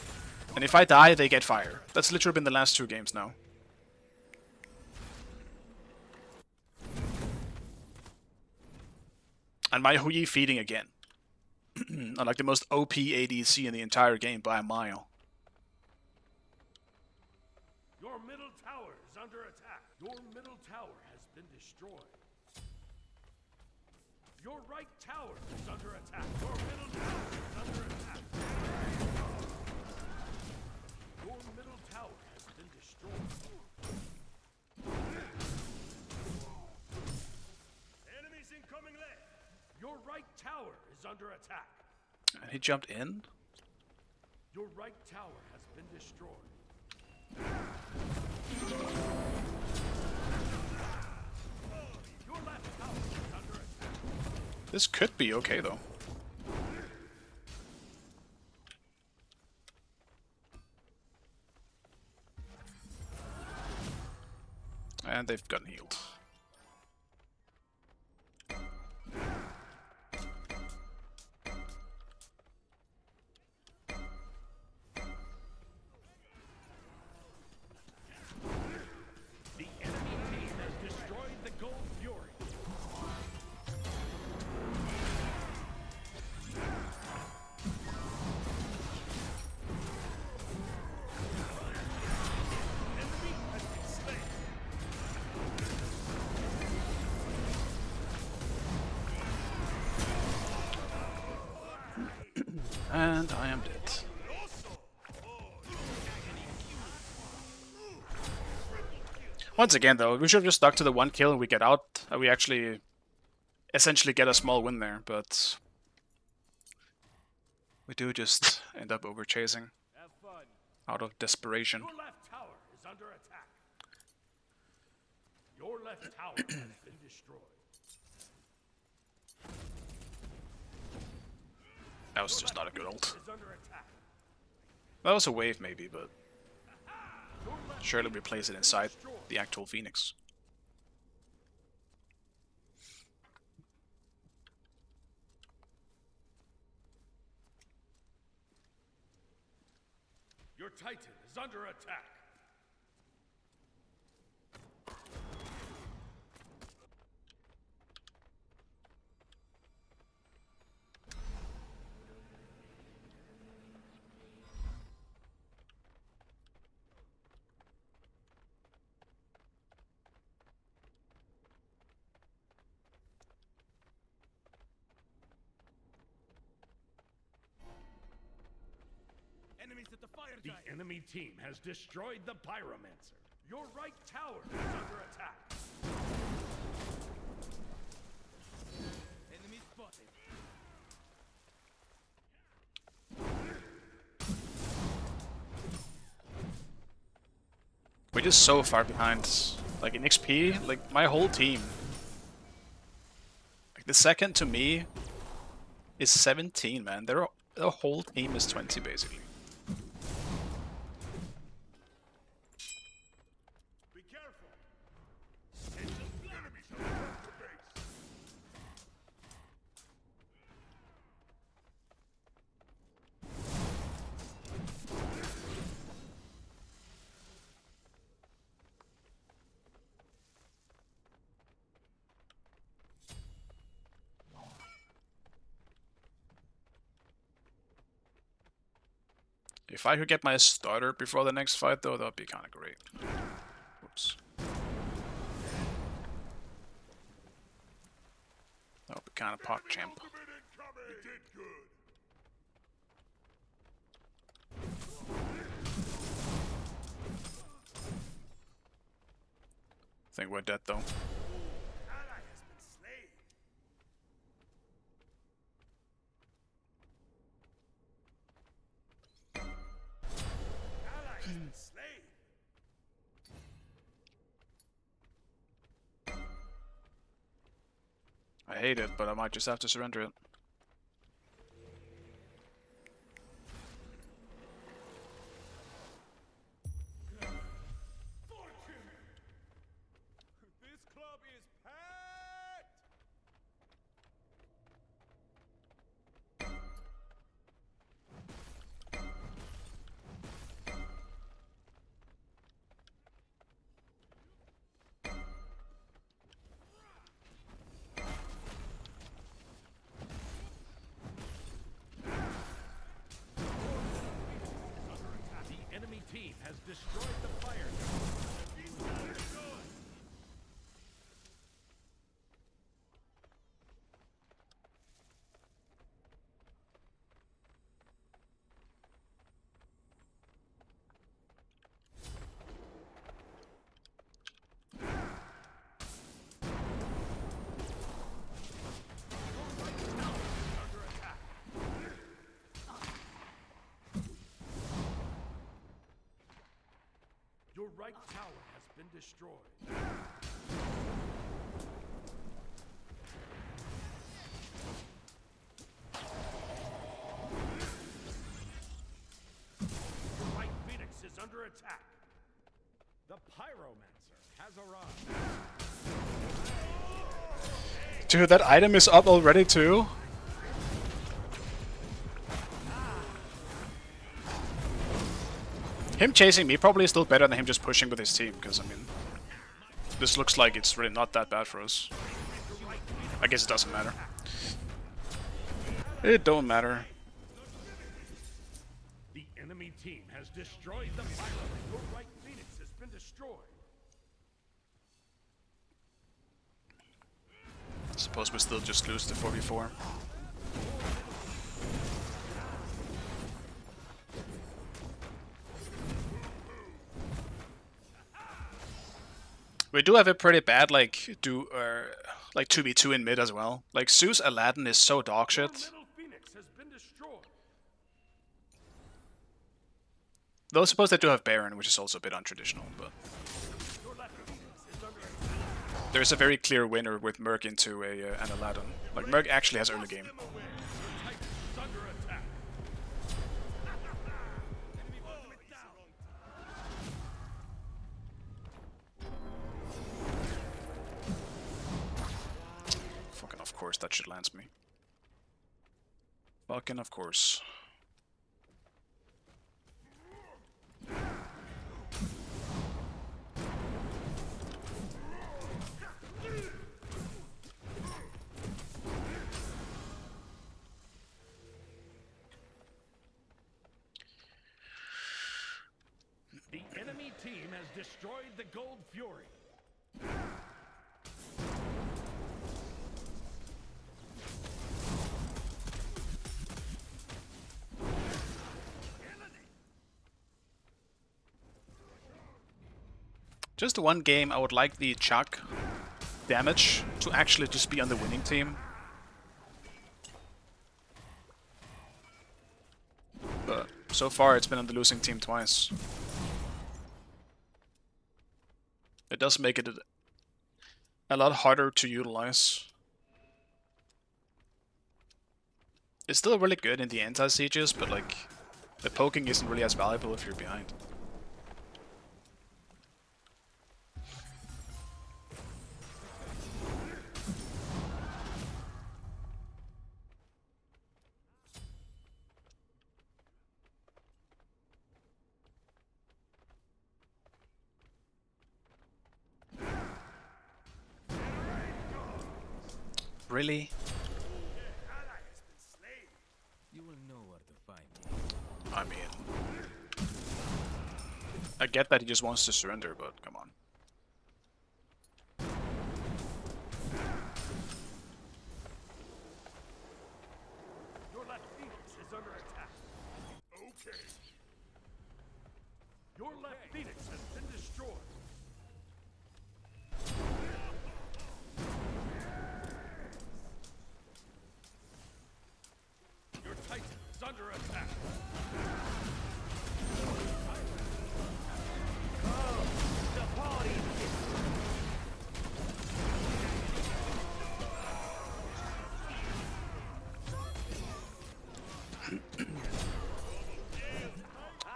[SPEAKER 1] and if I die, they get fire. That's literally been the last 2 games now. And my Hui feeding again. I'm like the most OP ADC in the entire game by a mile.
[SPEAKER 3] Your middle tower is under attack. Your middle tower has been destroyed. Your right tower is under attack. Your middle tower is under attack. Your middle tower has been destroyed. Enemies incoming left. Your right tower is under attack.
[SPEAKER 1] And he jumped in?
[SPEAKER 3] Your right tower has been destroyed. Your left tower is under attack.
[SPEAKER 1] This could be okay though. And they've gotten healed.
[SPEAKER 3] The enemy team has destroyed the Gold Fury. Enemy has been slain.
[SPEAKER 1] And I am dead. Once again though, we should have just stuck to the 1 kill and we get out. We actually essentially get a small win there, but we do just end up over chasing
[SPEAKER 5] Have fun.
[SPEAKER 1] out of desperation.
[SPEAKER 3] Your left tower is under attack. Your left tower has been destroyed.
[SPEAKER 1] That was just not a good ult.
[SPEAKER 3] Is under attack.
[SPEAKER 1] That was a wave maybe, but
[SPEAKER 3] Your left
[SPEAKER 1] surely replace it inside the actual Phoenix.
[SPEAKER 3] Your Titan is under attack.
[SPEAKER 5] Enemies at the fire
[SPEAKER 3] The
[SPEAKER 5] giant.
[SPEAKER 3] enemy team has destroyed the Pyromancer. Your right tower is under attack.
[SPEAKER 5] Enemy spotted.
[SPEAKER 1] We're just so far behind. Like in XP, like my whole team. Like the second to me is 17, man. The whole team is 20 basically.
[SPEAKER 3] Be careful. Enemies have attacked the base.
[SPEAKER 1] If I could get my starter before the next fight, though, that would be kind of great. Whoops. That would be kind of pop champ.
[SPEAKER 3] You did good.
[SPEAKER 1] I think we're dead, though.
[SPEAKER 3] Ally has been slain. Ally has been slain.
[SPEAKER 1] I hate it, but I might just have to surrender it.
[SPEAKER 5] This club is packed!
[SPEAKER 6] The enemy team has destroyed the fire. Your right tower has been destroyed. Your right Phoenix is under attack. The Pyromancer has arrived.
[SPEAKER 1] Dude, that item is up already, too? Him chasing me probably is still better than him just pushing with his team, because, I mean, this looks like it's really not that bad for us. I guess it doesn't matter. It don't matter.
[SPEAKER 6] The enemy team has destroyed the Pyromancer.
[SPEAKER 5] Your right Phoenix has been destroyed.
[SPEAKER 1] Suppose we still just lose the 4v4. We do have a pretty bad like 2v2 in mid as well. Like Zeus Aladdin is so dog shit.
[SPEAKER 5] Middle Phoenix has been destroyed.
[SPEAKER 1] Though I suppose they do have Baron, which is also a bit untraditional, but
[SPEAKER 5] Your left Phoenix is under attack.
[SPEAKER 1] there's a very clear winner with Merc into an Aladdin. Like Merc actually has early game.
[SPEAKER 5] Your Titan is under attack. Enemy ultimate down.
[SPEAKER 1] Fucking of course that shit lands me. Fucking of course.
[SPEAKER 6] The enemy team has destroyed the Gold Fury.
[SPEAKER 1] Just one game I would like the Chuck damage to actually just be on the winning team. But so far it's been on the losing team twice. It does make it a lot harder to utilize. It's still really good in the anti-sieges, but like the poking isn't really as valuable if you're behind. Really?
[SPEAKER 3] Ally has been slain.
[SPEAKER 6] You will know where to find me.
[SPEAKER 1] I mean, I get that he just wants to surrender, but come on.
[SPEAKER 3] Your left Phoenix is under attack. Okay. Your left Phoenix has been destroyed. Your Titan is under attack. The party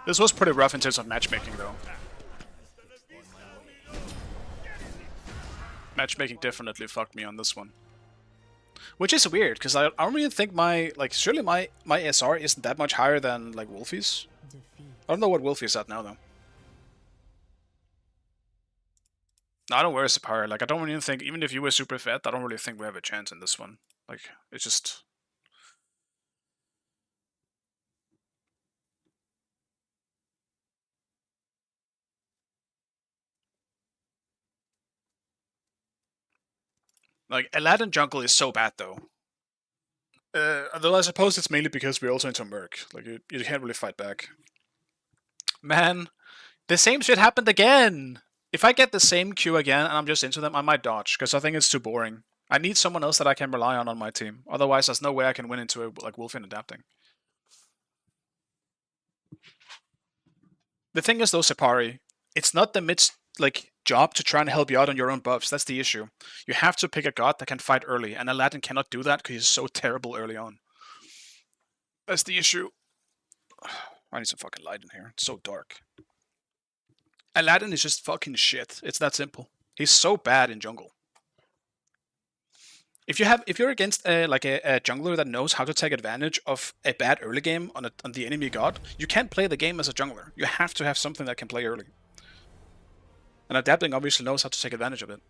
[SPEAKER 1] This was pretty rough in terms of matchmaking, though. Matchmaking definitely fucked me on this one. Which is weird, because I don't really think my, like, surely my SR isn't that much higher than, like, Wolfie's.
[SPEAKER 2] Defeat.
[SPEAKER 1] I don't know what Wolfie's at now, though. No, I don't wear a supplier. Like, I don't really think, even if you were super fat, I don't really think we have a chance in this one. Like, it's just... Like, Aladdin jungle is so bad, though. Though I suppose it's mainly because we're also into Merc. Like, you can't really fight back. Man, the same shit happened again! If I get the same queue again and I'm just into them, I might dodge, because I think it's too boring. I need someone else that I can rely on my team. Otherwise, there's no way I can win into a, like, Wolfin adapting. The thing is, though, Separi, it's not the mid's, like, job to try and help you out on your own buffs. That's the issue. You have to pick a god that can fight early, and Aladdin cannot do that because he's so terrible early on. That's the issue. I need some fucking light in here. It's so dark. Aladdin is just fucking shit. It's that simple. He's so bad in jungle. If you're against a jungler that knows how to take advantage of a bad early game on the enemy god, you can't play the game as a jungler. You have to have something that can play early. And adapting obviously knows how to take advantage of it.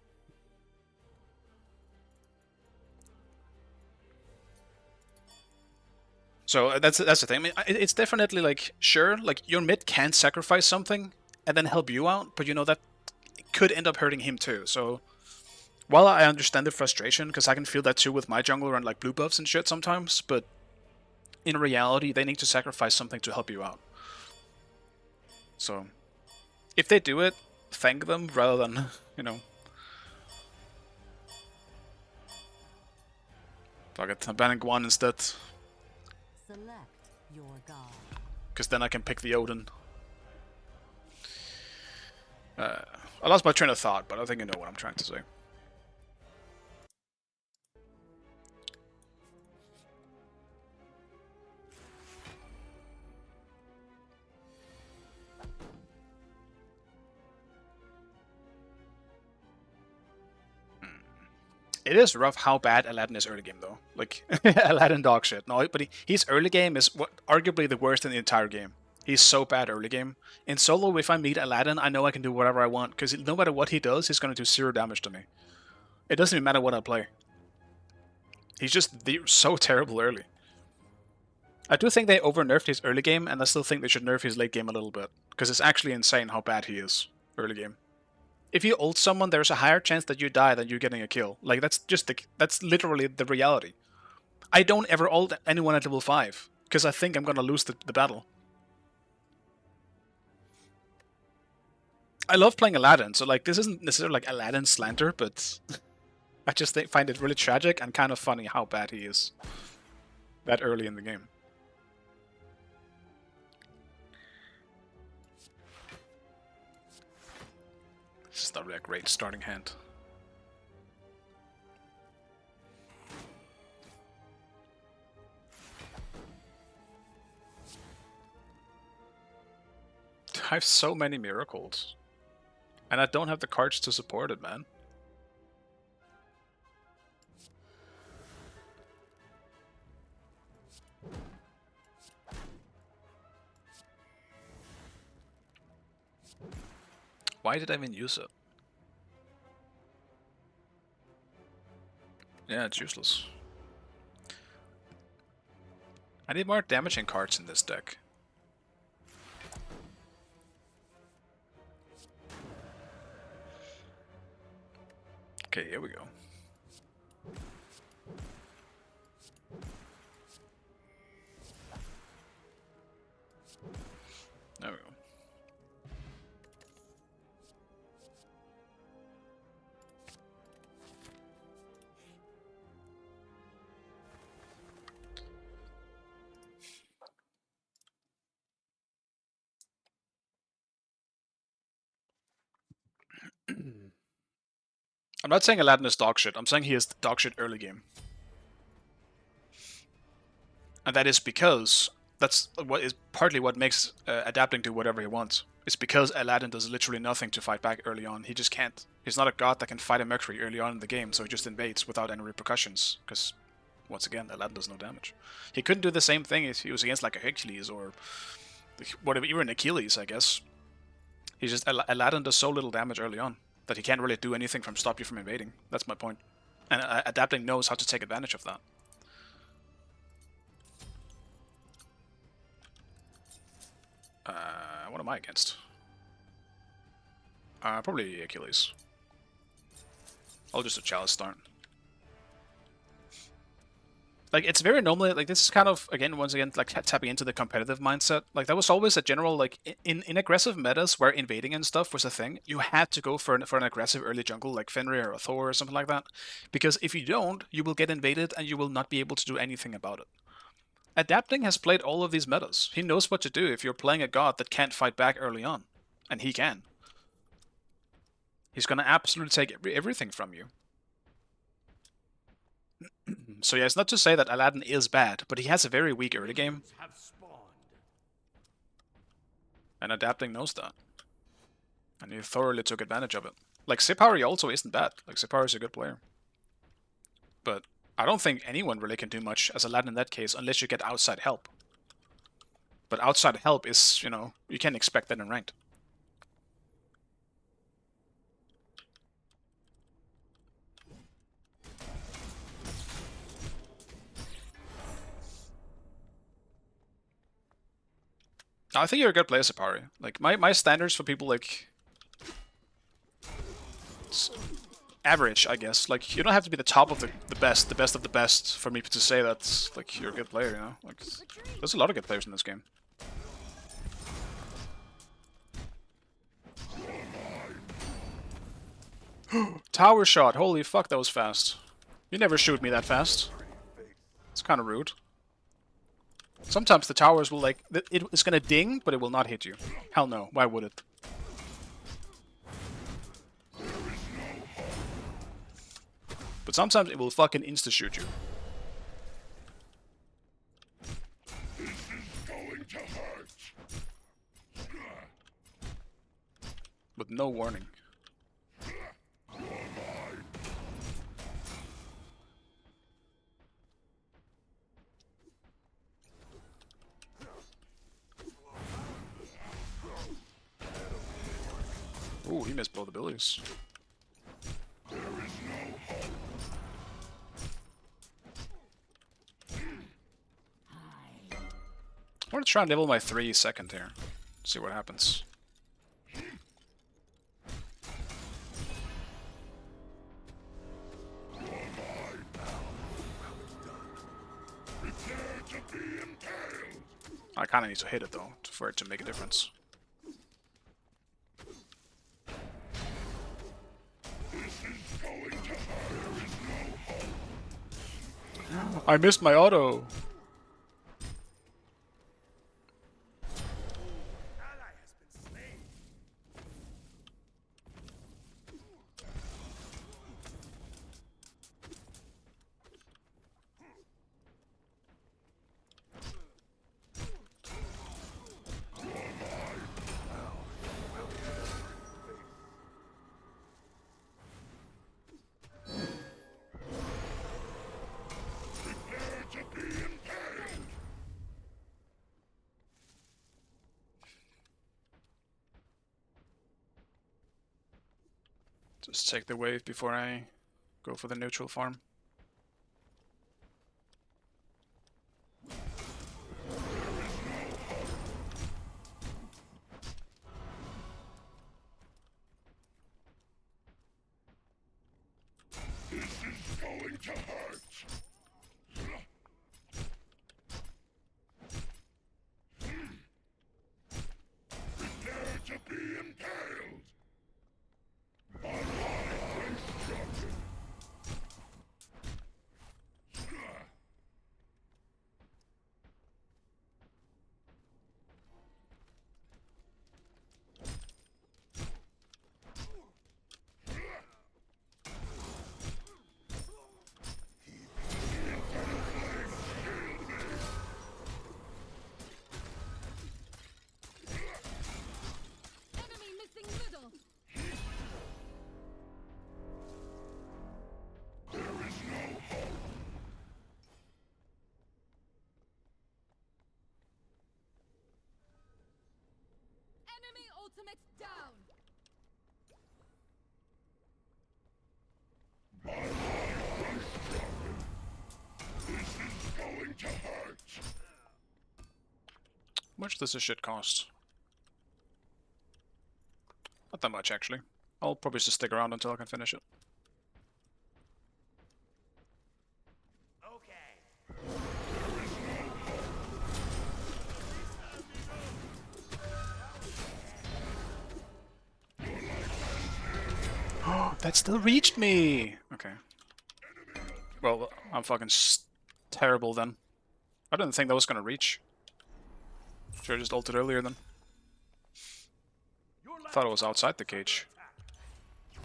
[SPEAKER 1] So that's the thing. I mean, it's definitely like, sure, like your mid can sacrifice something and then help you out, but you know that could end up hurting him too. So while I understand the frustration, because I can feel that too with my jungler and like blue buffs and shit sometimes, but in reality, they need to sacrifice something to help you out. So if they do it, thank them rather than, you know. Fuck it, I'm banning Guan instead.
[SPEAKER 2] Select your god.
[SPEAKER 1] Because then I can pick the Odin. I lost my train of thought, but I think you know what I'm trying to say. It is rough how bad Aladdin is early game, though. Like, Aladdin dog shit. No, but he's early game is arguably the worst in the entire game. He's so bad early game. In solo, if I meet Aladdin, I know I can do whatever I want, because no matter what he does, he's going to do 0 damage to me. It doesn't even matter what I play. He's just so terrible early. I do think they over-nerfed his early game, and I still think they should nerf his late game a little bit, because it's actually insane how bad he is early game. If you ult someone, there's a higher chance that you die than you getting a kill. Like, that's literally the reality. I don't ever ult anyone at level 5, because I think I'm gonna lose the battle. I love playing Aladdin, so like, this isn't necessarily like Aladdin slander, but I just find it really tragic and kind of funny how bad he is that early in the game. This is not really a great starting hand. I have so many miracles. And I don't have the cards to support it, man. Why did I even use it? Yeah, it's useless. I need more damaging cards in this deck. Okay, here we go. There we go. I'm not saying Aladdin is dog shit. I'm saying he is dog shit early game. And that is because that's what is partly what makes adapting to whatever he wants. It's because Aladdin does literally nothing to fight back early on. He just can't. He's not a god that can fight a Mercury early on in the game, so he just invades without any repercussions. Because, once again, Aladdin does no damage. He couldn't do the same thing if he was against like a Hercules or whatever, even Achilles, I guess. He's just Aladdin does so little damage early on that he can't really do anything from stop you from invading. That's my point. And adapting knows how to take advantage of that. What am I against? Probably Achilles. I'll just do Chalice start. Like, it's very normally, like, this is kind of, again, once again, like, tapping into the competitive mindset. Like, that was always a general, like, in aggressive metas where invading and stuff was a thing, you had to go for an aggressive early jungle, like Fenrir or Thor or something like that. Because if you don't, you will get invaded and you will not be able to do anything about it. Adapting has played all of these metas. He knows what to do if you're playing a god that can't fight back early on. And he can. He's gonna absolutely take everything from you. So yeah, it's not to say that Aladdin is bad, but he has a very weak early game.
[SPEAKER 6] Have spawned.
[SPEAKER 1] And adapting knows that. And he thoroughly took advantage of it. Like, Sipari also isn't bad. Like, Sipari is a good player. But I don't think anyone really can do much as Aladdin in that case, unless you get outside help. But outside help is, you know, you can't expect that in ranked. I think you're a good player, Sipari. Like, my standards for people, like, average, I guess. Like, you don't have to be the top of the best of the best for me to say that, like, you're a good player, you know? Like, there's a lot of good players in this game. Tower shot, holy fuck, that was fast. You never shoot me that fast. It's kind of rude. Sometimes the towers will, like, it's gonna ding, but it will not hit you. Hell no, why would it? But sometimes it will fucking insta-shoot you. With no warning. Ooh, he missed both abilities. I want to try and level my 3 second here. See what happens. I kind of need to hit it though, for it to make a difference. I missed my auto.
[SPEAKER 3] Ally has been slain.
[SPEAKER 1] Just take the wave before I go for the neutral farm.
[SPEAKER 7] ultimate down.
[SPEAKER 1] How much does this shit cost? Not that much, actually. I'll probably just stick around until I can finish it.
[SPEAKER 3] Okay.
[SPEAKER 1] Oh, that still reached me! Okay. Well, I'm fucking terrible then. I didn't think that was gonna reach. Should have just ulted earlier then. Thought it was outside the cage.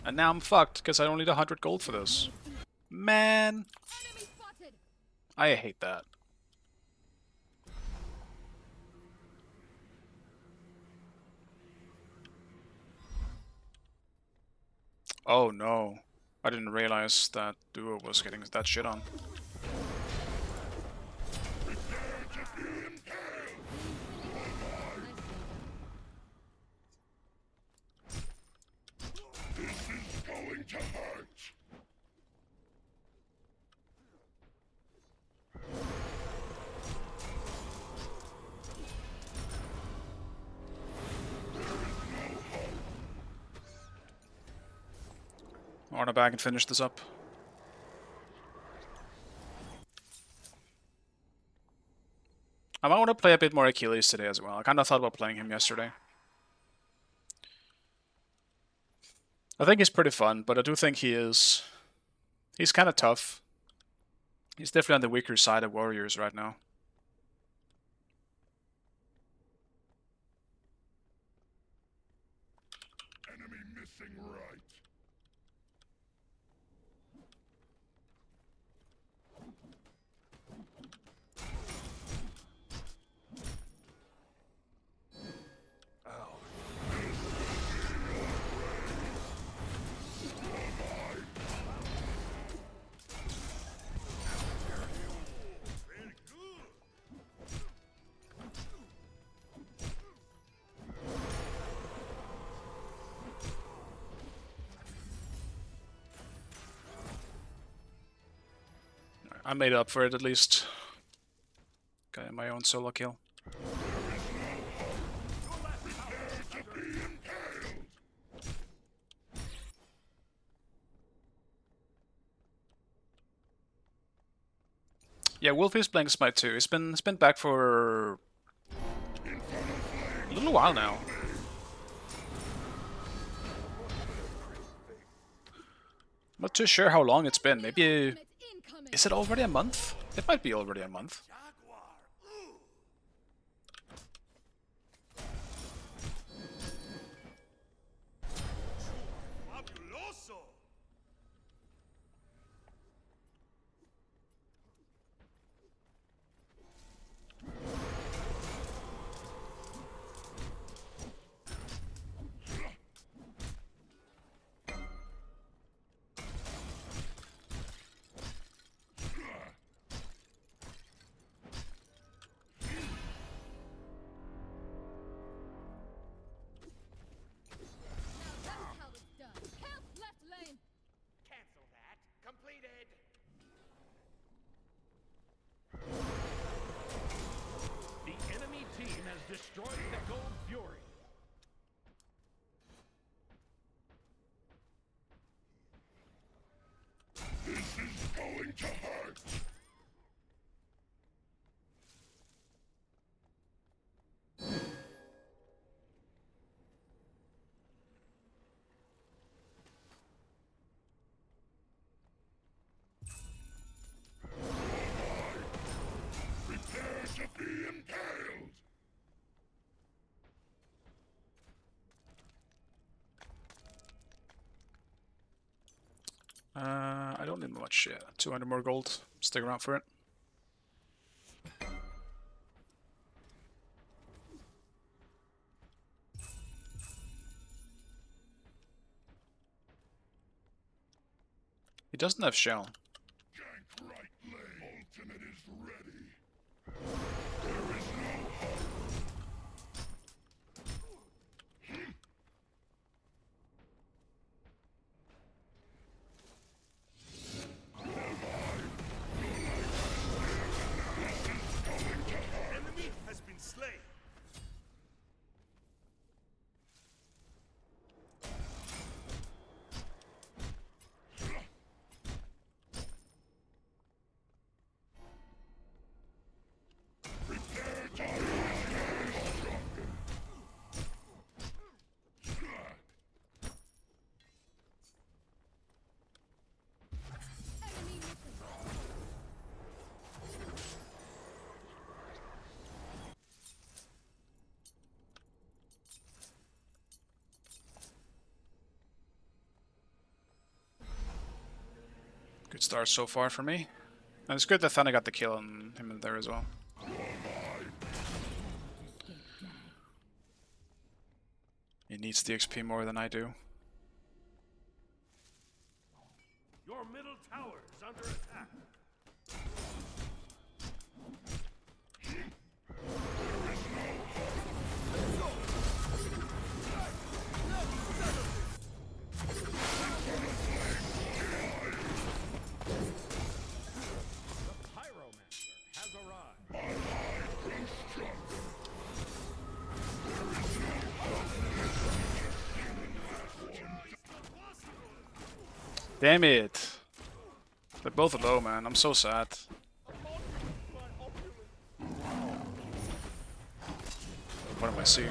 [SPEAKER 1] And now I'm fucked, because I don't need 100 gold for this. Man!
[SPEAKER 7] Enemy spotted.
[SPEAKER 1] I hate that. Oh no. I didn't realize that Duo was getting that shit on. I want to back and finish this up. I might want to play a bit more Achilles today as well. I kind of thought about playing him yesterday. I think he's pretty fun, but I do think he's kind of tough. He's definitely on the weaker side of warriors right now.
[SPEAKER 3] Enemy missing right.
[SPEAKER 1] I made up for it at least. Got my own solo kill. Yeah, Wolf is playing Smite too. He's been back for a little while now. Not too sure how long it's been. Maybe
[SPEAKER 7] Ultimate incoming.
[SPEAKER 1] is it already a month? It might be already a month.
[SPEAKER 3] Jaguar. Ooh. Fabuloso.
[SPEAKER 7] That's how it's done. Camp left lane.
[SPEAKER 3] Cancel that. Completed.
[SPEAKER 6] The enemy team has destroyed the Gold Fury.
[SPEAKER 3] Going to hurt. Prepare to be impaled.
[SPEAKER 1] I don't need much. Yeah, 200 more gold. Stick around for it. He doesn't have shell.
[SPEAKER 3] Gank right lane. Ultimate is ready. There is no hope.
[SPEAKER 1] Good start so far for me. And it's good that Thana got the kill on him in there as well. He needs the XP more than I do.
[SPEAKER 3] Your middle tower is under attack.
[SPEAKER 6] The Pyromancer has arrived.
[SPEAKER 1] Damn it! They're both low, man. I'm so sad. What am I seeing?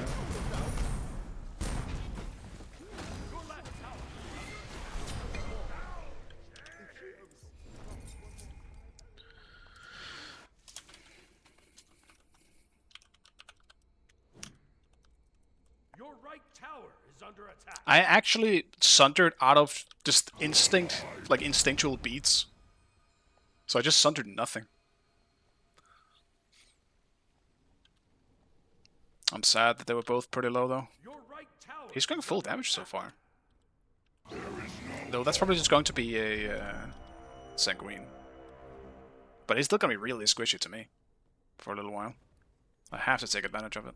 [SPEAKER 3] Your right tower is under attack.
[SPEAKER 1] I actually sundered out of just instinct, like instinctual beats. So I just sundered nothing. I'm sad that they were both pretty low though.
[SPEAKER 3] Your right tower.
[SPEAKER 1] He's going full damage so far. Though that's probably just going to be a Sanguine. But he's still going to be really squishy to me for a little while. I have to take advantage of it.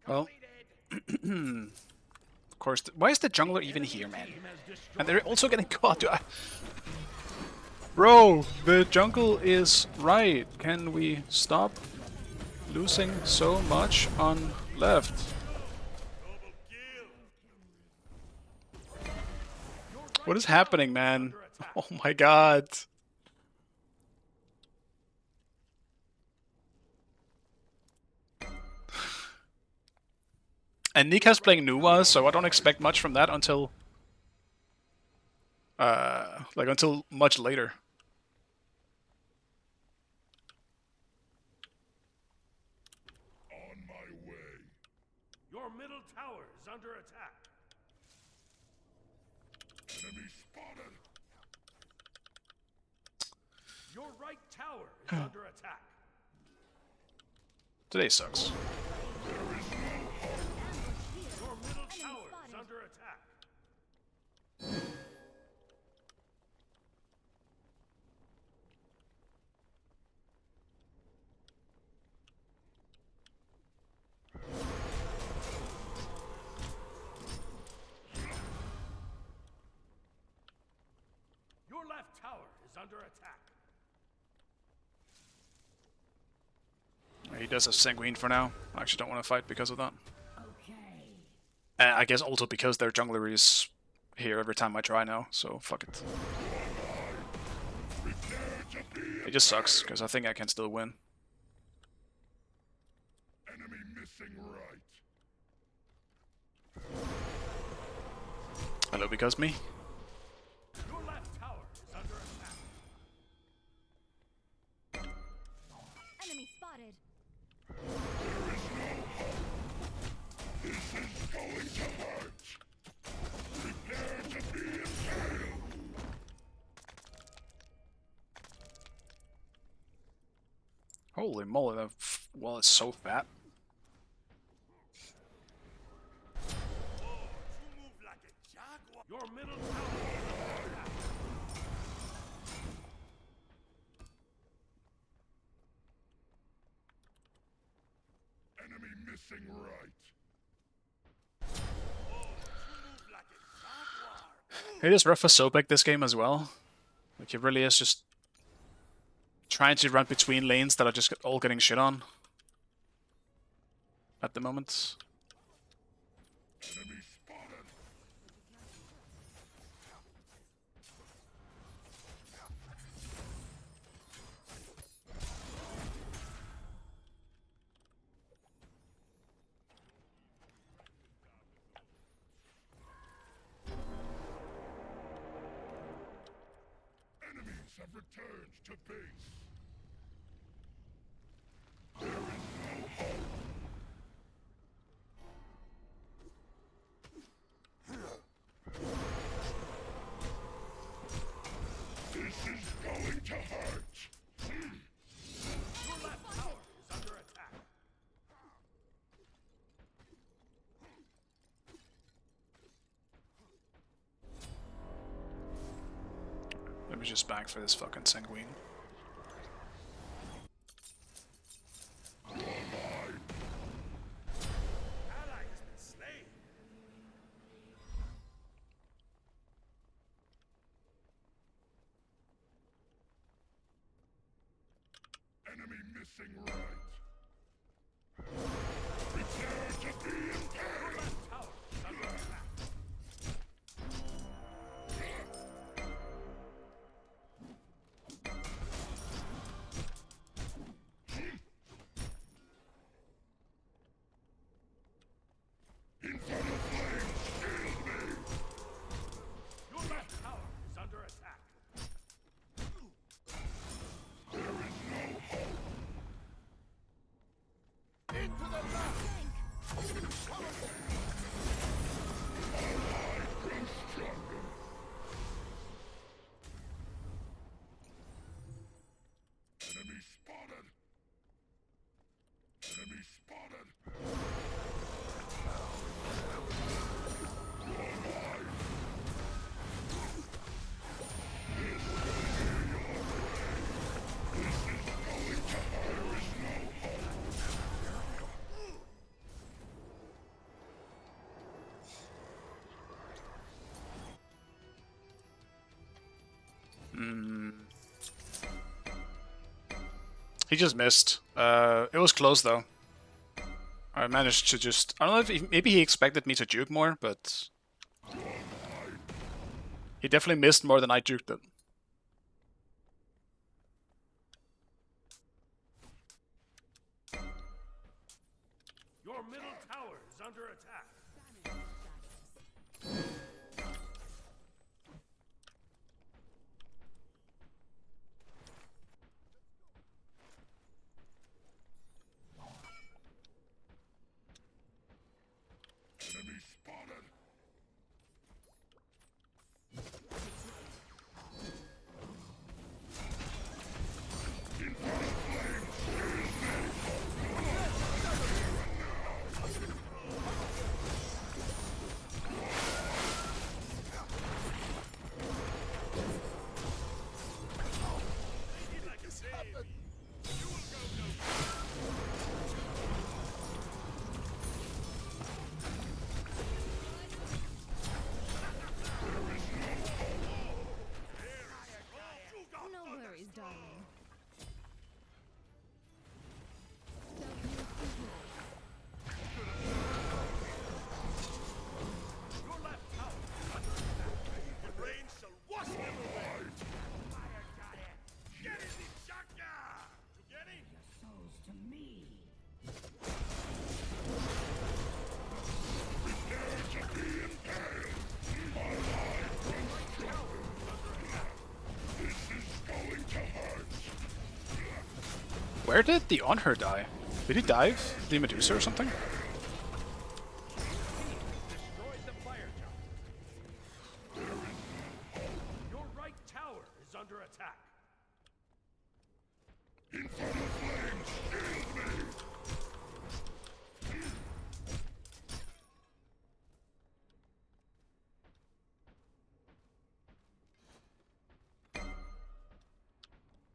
[SPEAKER 1] Well, of course, why is the jungler even here, man? And they're also getting caught. Bro, the jungle is right. Can we stop losing so much on left? What is happening, man? Oh my god. And Nika's playing Nuwa, so I don't expect much from that until until much later.
[SPEAKER 3] On my way. Your middle tower is under attack. Enemy spotted. Your right tower is under attack.
[SPEAKER 1] Today sucks.
[SPEAKER 3] Your middle tower is under attack. Your left tower is under attack.
[SPEAKER 1] He does have Sanguine for now. I actually don't want to fight because of that. And I guess also because their jungler is here every time I try now, so fuck it. It just sucks, because I think I can still win.
[SPEAKER 3] Enemy missing right.
[SPEAKER 1] Hello, because me?
[SPEAKER 3] Your left tower is under attack.
[SPEAKER 7] Enemy spotted.
[SPEAKER 1] Holy moly, that wall is so fat.
[SPEAKER 3] You move like a jaguar. Your middle tower is under attack. Enemy missing right. You move like a jaguar.
[SPEAKER 1] It is rough for Sobek this game as well. Like, he really is just trying to run between lanes that are just all getting shit on at the moment.
[SPEAKER 3] Enemies have returned to base. This is going to hurt.
[SPEAKER 6] Your left tower is under attack.
[SPEAKER 1] Let me just back for this fucking Sanguine.
[SPEAKER 3] Ally has been slain. Enemy missing right. Prepare to be impaled.
[SPEAKER 6] Tower is under attack.
[SPEAKER 3] Infernal flames, shield me.
[SPEAKER 6] Your left tower is under attack.
[SPEAKER 3] There is no hope.
[SPEAKER 4] Into the left!
[SPEAKER 3] Grow stronger. Enemy spotted. Enemy spotted.
[SPEAKER 1] He just missed. It was close though. I managed to just... I don't know if maybe he expected me to juke more, but... He definitely missed more than I juked it.
[SPEAKER 6] Your middle tower is under attack.
[SPEAKER 3] Enemy spotted.
[SPEAKER 7] No worries, darling.
[SPEAKER 6] Your left tower is under attack.
[SPEAKER 3] The rain shall wash them away. Fire got it. Get it, the shaka. You get it?
[SPEAKER 2] Souls to me.
[SPEAKER 3] Prepare to be impaled. My life runs stronger. This is going to hurt.
[SPEAKER 1] Where did the On Her die? Did he dive the Medusa or something?
[SPEAKER 6] Destroyed the fire giant. Your right tower is under attack.
[SPEAKER 3] Infernal flames, shield me.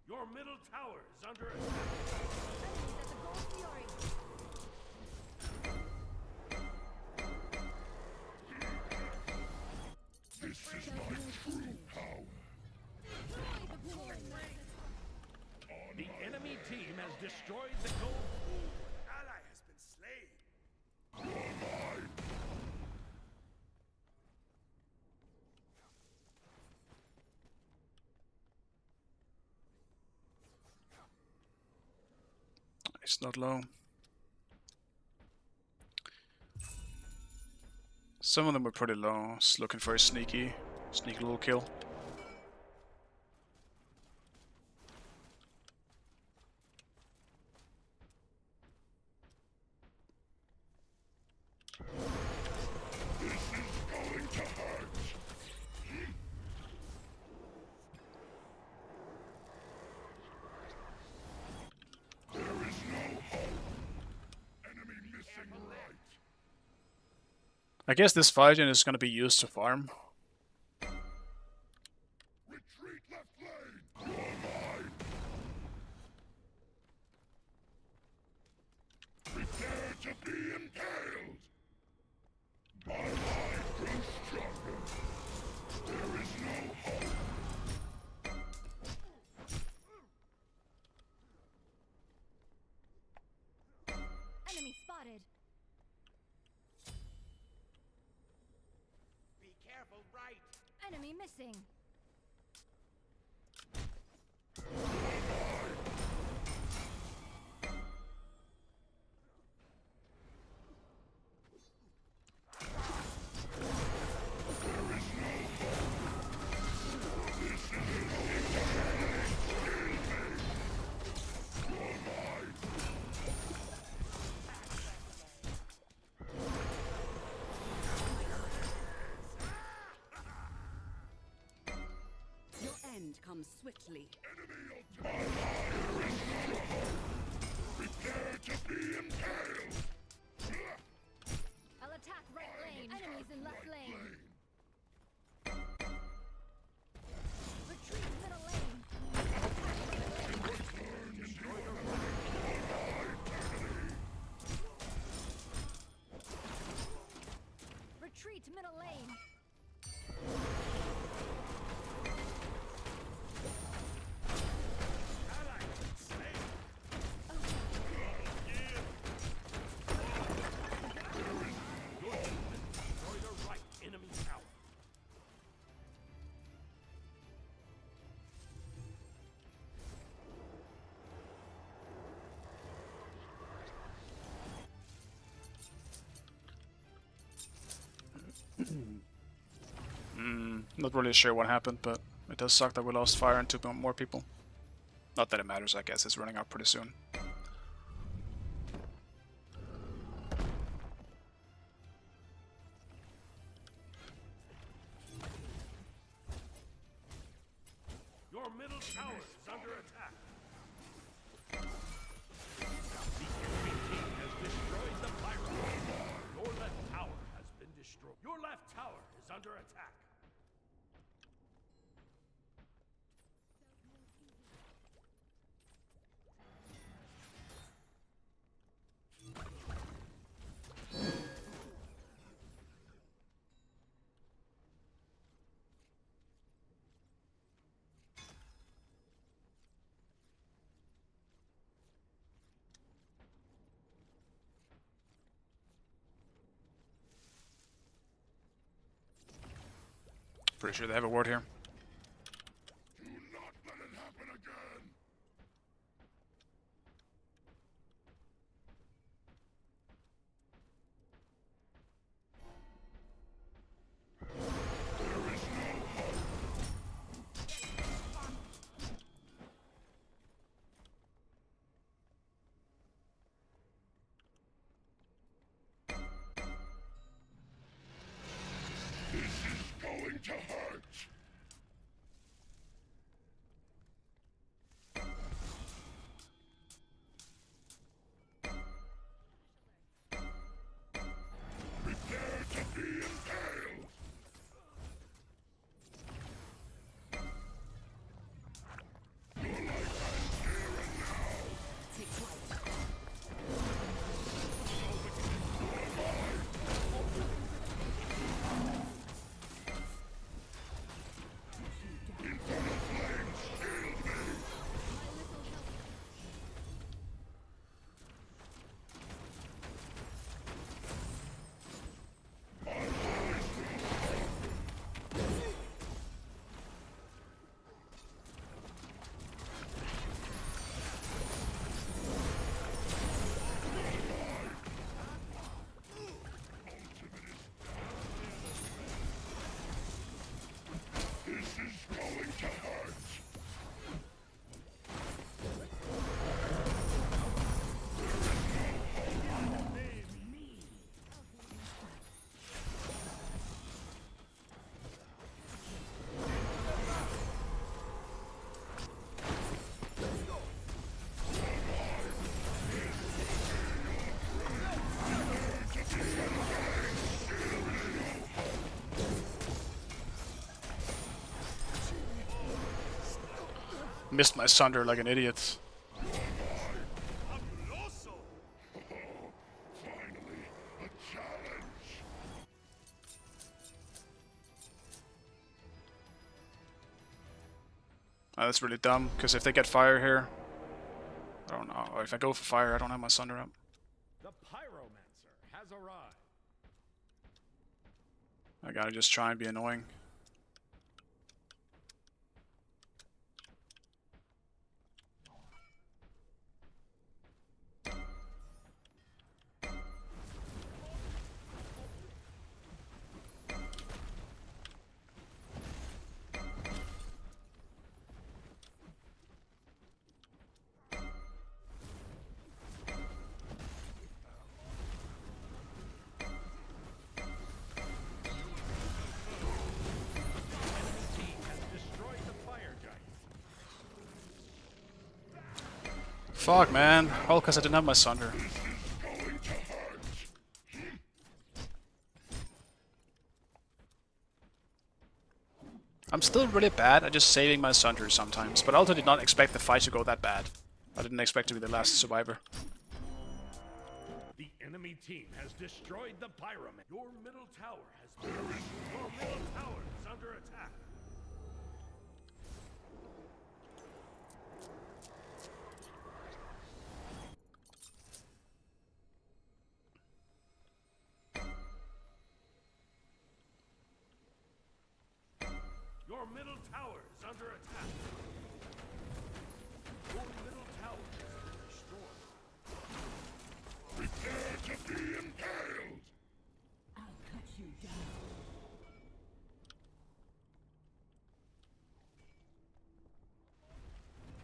[SPEAKER 6] Your middle tower is under attack.
[SPEAKER 3] This is my
[SPEAKER 6] destroyed the gold.
[SPEAKER 3] Ally has been slain.
[SPEAKER 1] It's not low. Some of them were pretty low. Just looking for a sneaky little kill. I guess this fighting is going to be used to farm.
[SPEAKER 3] Retreat left lane. You're mine. Prepare to be impaled. My mind grows stronger. There is no hope.
[SPEAKER 7] Enemy spotted.
[SPEAKER 3] Be careful, right?
[SPEAKER 7] Enemy missing.
[SPEAKER 2] Your end comes swiftly.
[SPEAKER 3] Prepare to be impaled.
[SPEAKER 7] I'll attack right lane. Enemies in left lane. Retreat middle lane. Retreat middle lane.
[SPEAKER 3] Ally has been slain.
[SPEAKER 6] Destroy the right enemy tower.
[SPEAKER 1] Not really sure what happened, but it does suck that we lost fire and 2 more people. Not that it matters, I guess. It's running out pretty soon.
[SPEAKER 6] Your middle tower is under attack. The enemy team has destroyed the pyro. Your left tower has been destroyed. Your left tower is under attack.
[SPEAKER 1] Pretty sure they have a ward here.
[SPEAKER 3] Do not let it happen again. This is going to hurt.
[SPEAKER 1] Missed my Sunder like an idiot.
[SPEAKER 3] Fabuloso!
[SPEAKER 1] Oh, that's really dumb, because if they get fire here... I don't know. If I go for fire, I don't have my Sunder up.
[SPEAKER 6] The Pyromancer has arrived.
[SPEAKER 1] I gotta just try and be annoying.
[SPEAKER 6] Team has destroyed the fire giant.
[SPEAKER 1] Fuck, man. All because I didn't have my Sunder. I'm still really bad at just saving my Sunder sometimes, but I also did not expect the fight to go that bad. I didn't expect to be the last survivor.
[SPEAKER 6] The enemy team has destroyed the Pyromancer.
[SPEAKER 3] Your middle tower has been... Your middle tower is under attack. Your middle tower is under attack. Your middle tower has been destroyed.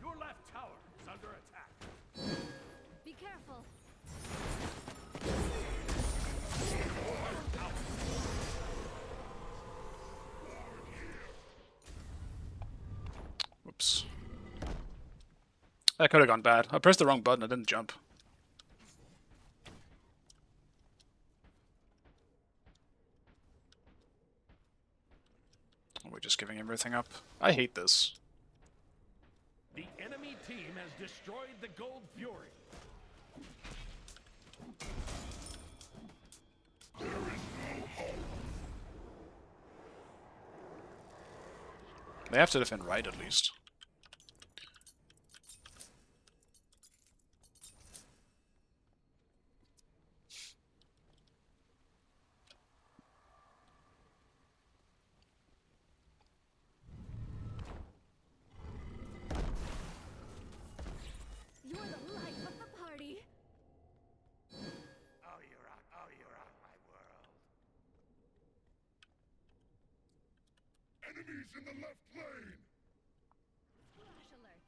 [SPEAKER 3] Your left tower is under attack.
[SPEAKER 7] Be careful.
[SPEAKER 1] Whoops. That could have gone bad. I pressed the wrong button, I didn't jump. We're just giving everything up. I hate this.
[SPEAKER 6] The enemy team has destroyed the Gold Fury.
[SPEAKER 1] They have to defend right at least.
[SPEAKER 7] You're the life of the party.
[SPEAKER 3] Oh, you're on my world.
[SPEAKER 4] Enemies in the left lane!
[SPEAKER 7] Flash alert.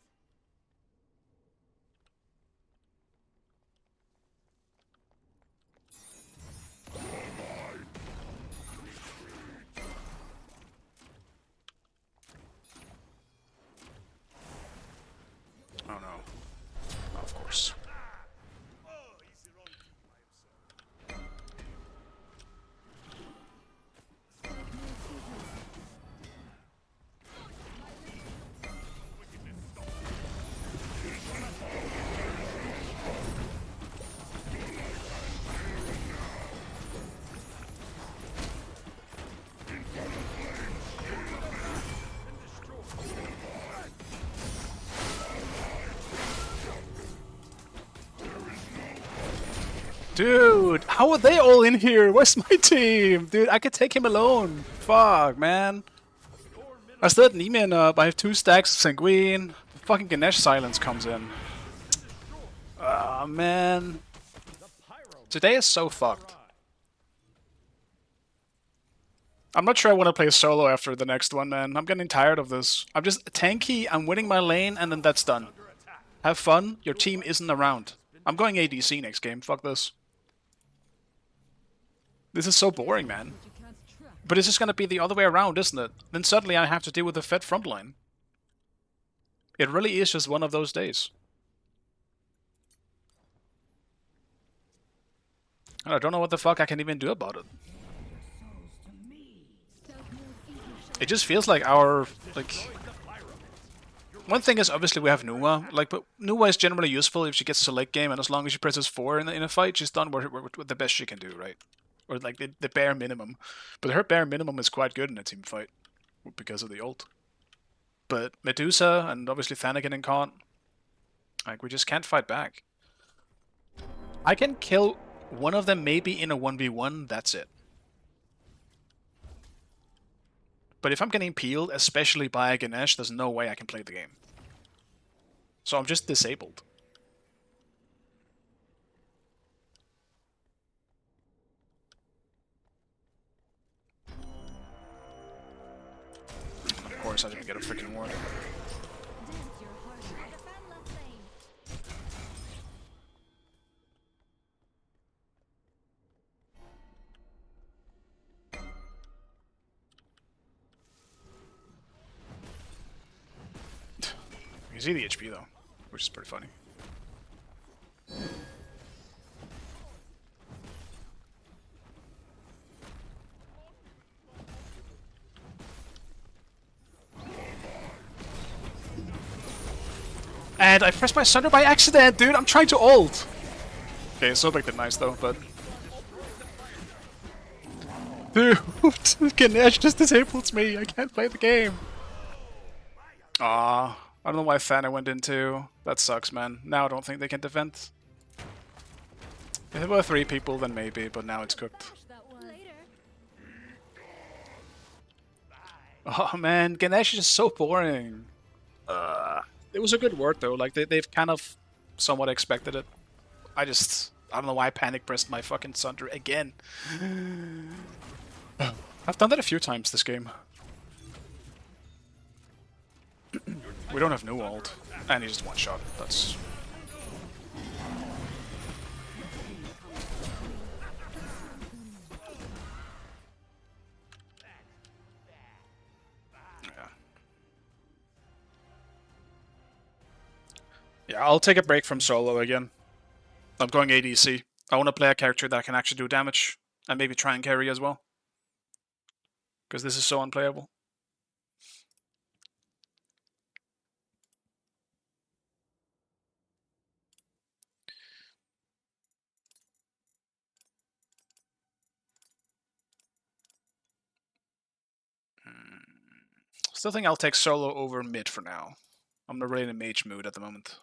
[SPEAKER 1] Oh no. Of course.
[SPEAKER 3] Oh, he's running by himself.
[SPEAKER 1] Dude, how are they all in here? Where's my team? Dude, I could take him alone. Fuck, man. I still had Neiman up. I have 2 stacks of Sanguine. Fucking Ganesh Silence comes in. Ah, man. Today is so fucked. I'm not sure I want to play solo after the next one, man. I'm getting tired of this. I'm just tanky, I'm winning my lane, and then that's done. Have fun, your team isn't around. I'm going ADC next game, fuck this. This is so boring, man. But it's just gonna be the other way around, isn't it? Then suddenly I have to deal with a fed front line. It really is just one of those days. And I don't know what the fuck I can even do about it. It just feels like our, like... One thing is, obviously, we have Nuwa. Like, but Nuwa is generally useful if she gets to late game, and as long as she presses 4 in a fight, she's done what the best she can do, right? Or, like, the bare minimum. But her bare minimum is quite good in a team fight, because of the ult. But Medusa, and obviously Thanagan and Kant, like, we just can't fight back. I can kill one of them maybe in a 1v1, that's it. But if I'm getting peeled, especially by a Ganesh, there's no way I can play the game. So I'm just disabled. Of course I didn't get a freaking ward.
[SPEAKER 7] Dance your heart out. Defend left lane.
[SPEAKER 1] You see the HP though, which is pretty funny. And I pressed my Sunder by accident, dude! I'm trying to ult! Okay, Sobek did nice though, but... Dude! Ganesh just disables me! I can't play the game! Ah, I don't know why Thana went into. That sucks, man. Now I don't think they can defend. If there were 3 people, then maybe, but now it's cooked.
[SPEAKER 7] That was. Later.
[SPEAKER 1] Oh man, Ganesh is just so boring. It was a good word though, like they've kind of somewhat expected it. I don't know why I panic pressed my fucking Sunder again. I've done that a few times this game. We don't have no ult, and he just one shot. That's... Yeah, I'll take a break from solo again. I'm going ADC. I want to play a character that can actually do damage, and maybe try and carry as well. Because this is so unplayable. Still think I'll take solo over mid for now. I'm not really in a mage mood at the moment.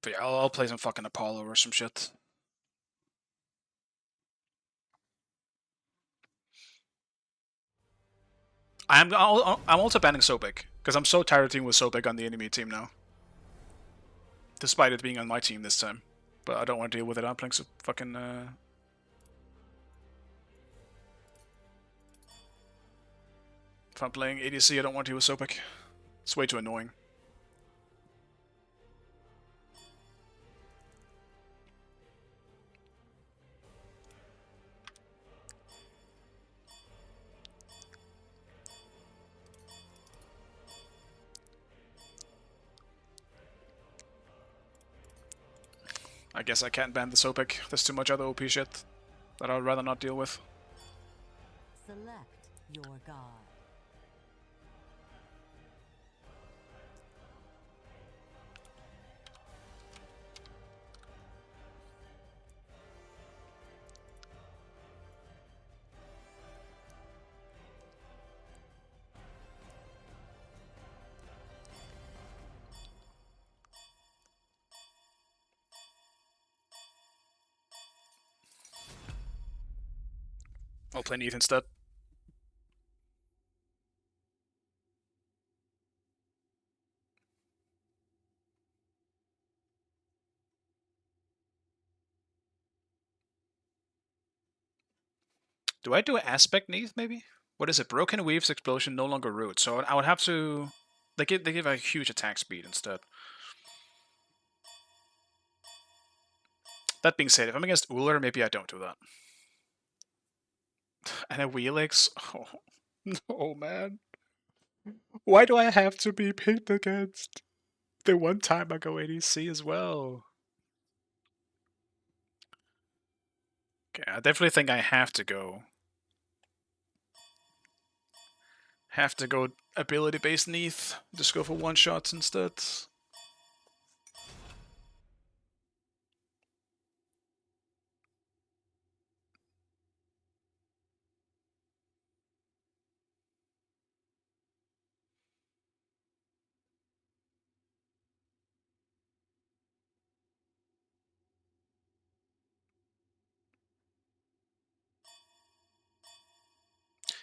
[SPEAKER 1] But yeah, I'll play some fucking Apollo or some shit. I'm also banning Sobek, because I'm so tired of teaming with Sobek on the enemy team now. Despite it being on my team this time. But I don't want to deal with it. I'm playing some fucking... If I'm playing ADC, I don't want to deal with Sobek. It's way too annoying. I guess I can't ban the Sobek. There's too much other OP shit that I'd rather not deal with.
[SPEAKER 2] Select your god.
[SPEAKER 1] I'll play Neath instead. Do I do an aspect Neath, maybe? What is it? Broken Weaves Explosion no longer root. So I would have to... They give a huge attack speed instead. That being said, if I'm against Uller, maybe I don't do that. And a Wheelix? Oh, no, man. Why do I have to be picked against the one time I go ADC as well? Okay, I definitely think I have to go. Have to go ability-based Neath. Just go for one-shots instead.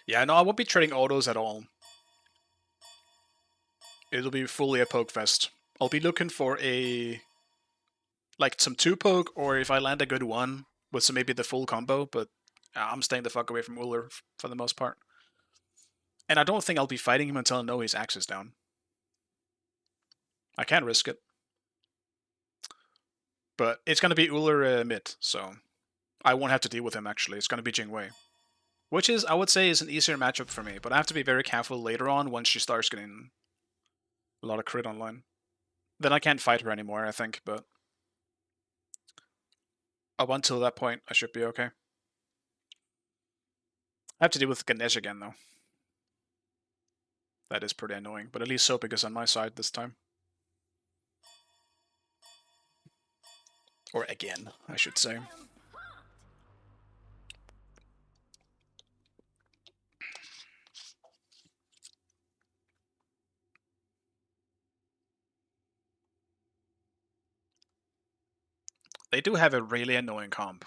[SPEAKER 1] Yeah, no, I won't be trading autos at all. It'll be fully a poke fest. I'll be looking for a like some 2-poke, or if I land a good one with some maybe the full combo, but I'm staying the fuck away from Uller for the most part. And I don't think I'll be fighting him until I know his axe is down. I can't risk it. But it's gonna be Uller mid, so I won't have to deal with him actually. It's gonna be Jingwei. Which is, I would say, is an easier matchup for me, but I have to be very careful later on once she starts getting a lot of crit online. Then I can't fight her anymore, I think, but up until that point, I should be okay. I have to deal with Ganesh again, though. That is pretty annoying, but at least Sopik is on my side this time. Or again, I should say. They do have a really annoying comp.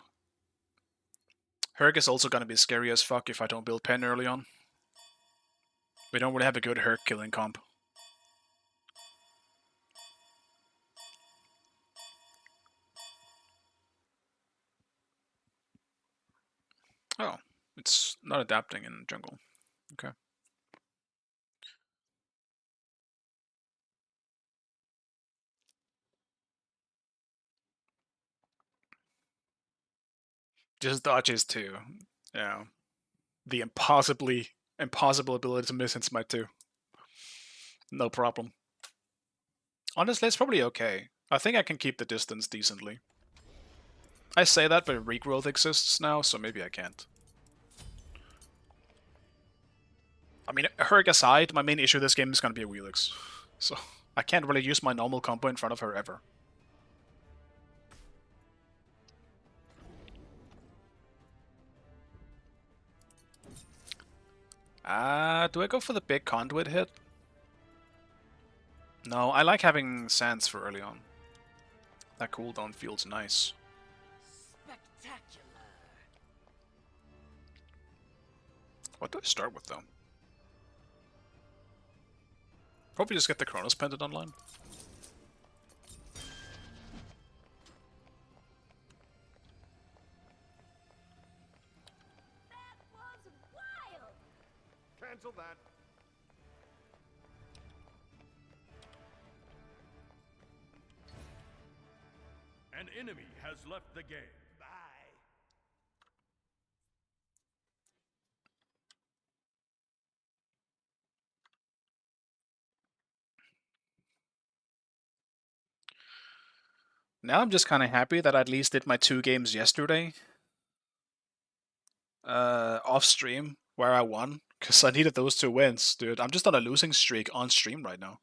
[SPEAKER 1] Herc is also gonna be scary as fuck if I don't build Pen early on. We don't really have a good Herc killing comp. Oh, it's not adapting in jungle. Okay. Just dodges too. Yeah. The impossible ability to miss in Smite 2. No problem. Honestly, it's probably okay. I think I can keep the distance decently. I say that, but regrowth exists now, so maybe I can't. I mean, Herc aside, my main issue this game is gonna be a Wheelix. So, I can't really use my normal combo in front of her ever. Do I go for the big conduit hit? No, I like having Sands for early on. That cooldown feels nice.
[SPEAKER 5] Spectacular.
[SPEAKER 1] What do I start with, though? Probably just get the Chronos Pendant online.
[SPEAKER 7] That was wild.
[SPEAKER 6] Cancel that. An enemy has left the game. Bye.
[SPEAKER 1] Now I'm just kind of happy that I at least did my 2 games yesterday. Off stream, where I won. Because I needed those 2 wins, dude. I'm just on a losing streak on stream right now.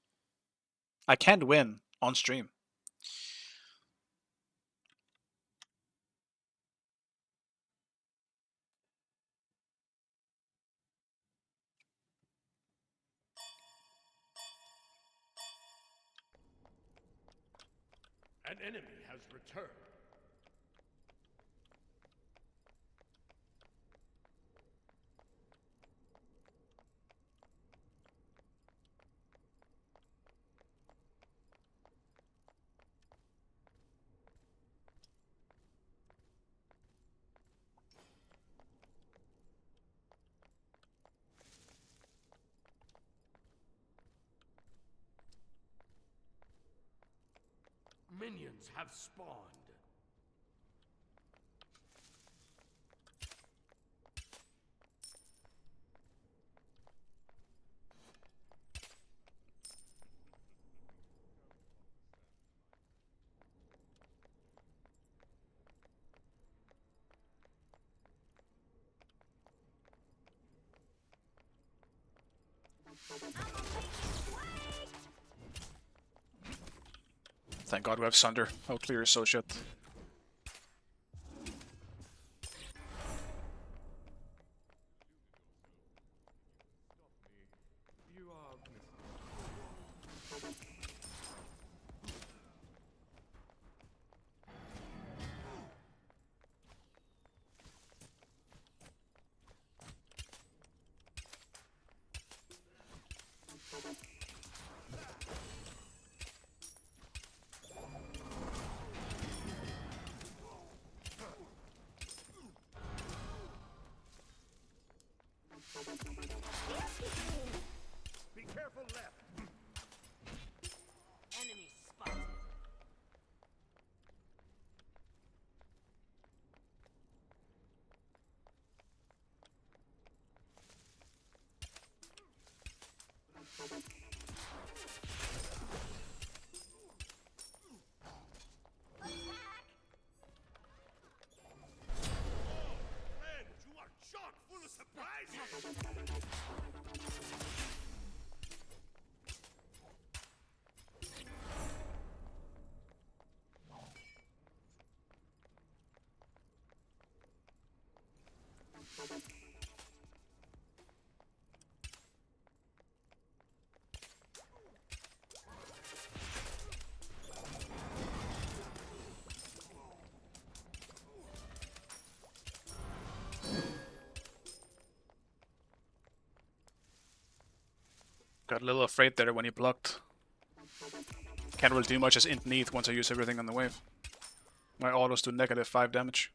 [SPEAKER 1] I can't win on stream.
[SPEAKER 6] An enemy has returned. Minions have spawned.
[SPEAKER 1] Thank God we have Sunder. How clear is so shit.
[SPEAKER 5] You are missing.
[SPEAKER 3] Be careful left.
[SPEAKER 8] Enemy spotted.
[SPEAKER 3] Friend, you are chock full of surprises.
[SPEAKER 1] Got a little afraid there when he blocked. Can't really do much as int neath once I use everything on the wave. My autos do -5 damage.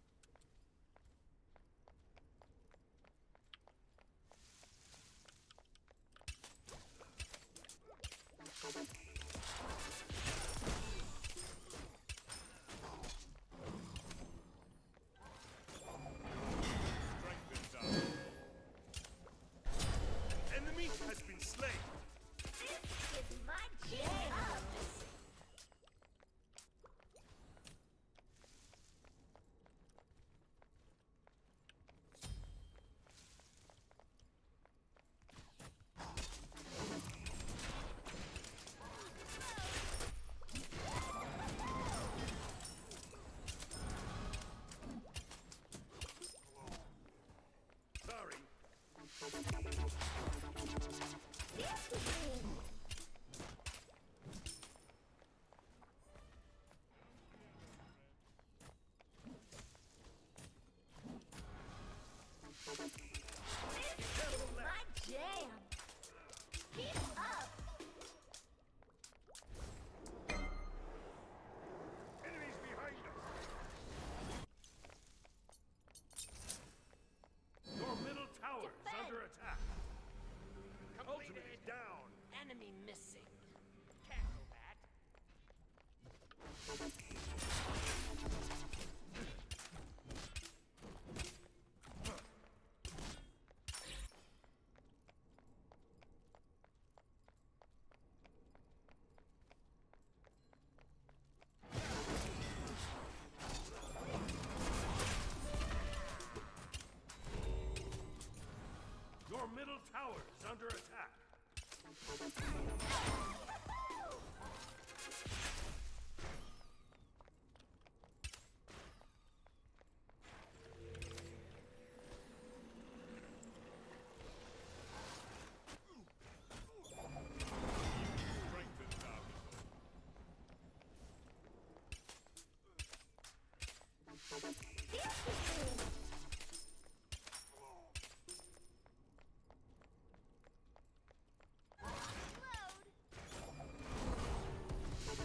[SPEAKER 3] Enemy has been slain. Sorry. Enemies behind us. Your middle tower is under attack. Ultimate is down.
[SPEAKER 8] Enemy missing.
[SPEAKER 3] Your middle tower is under attack.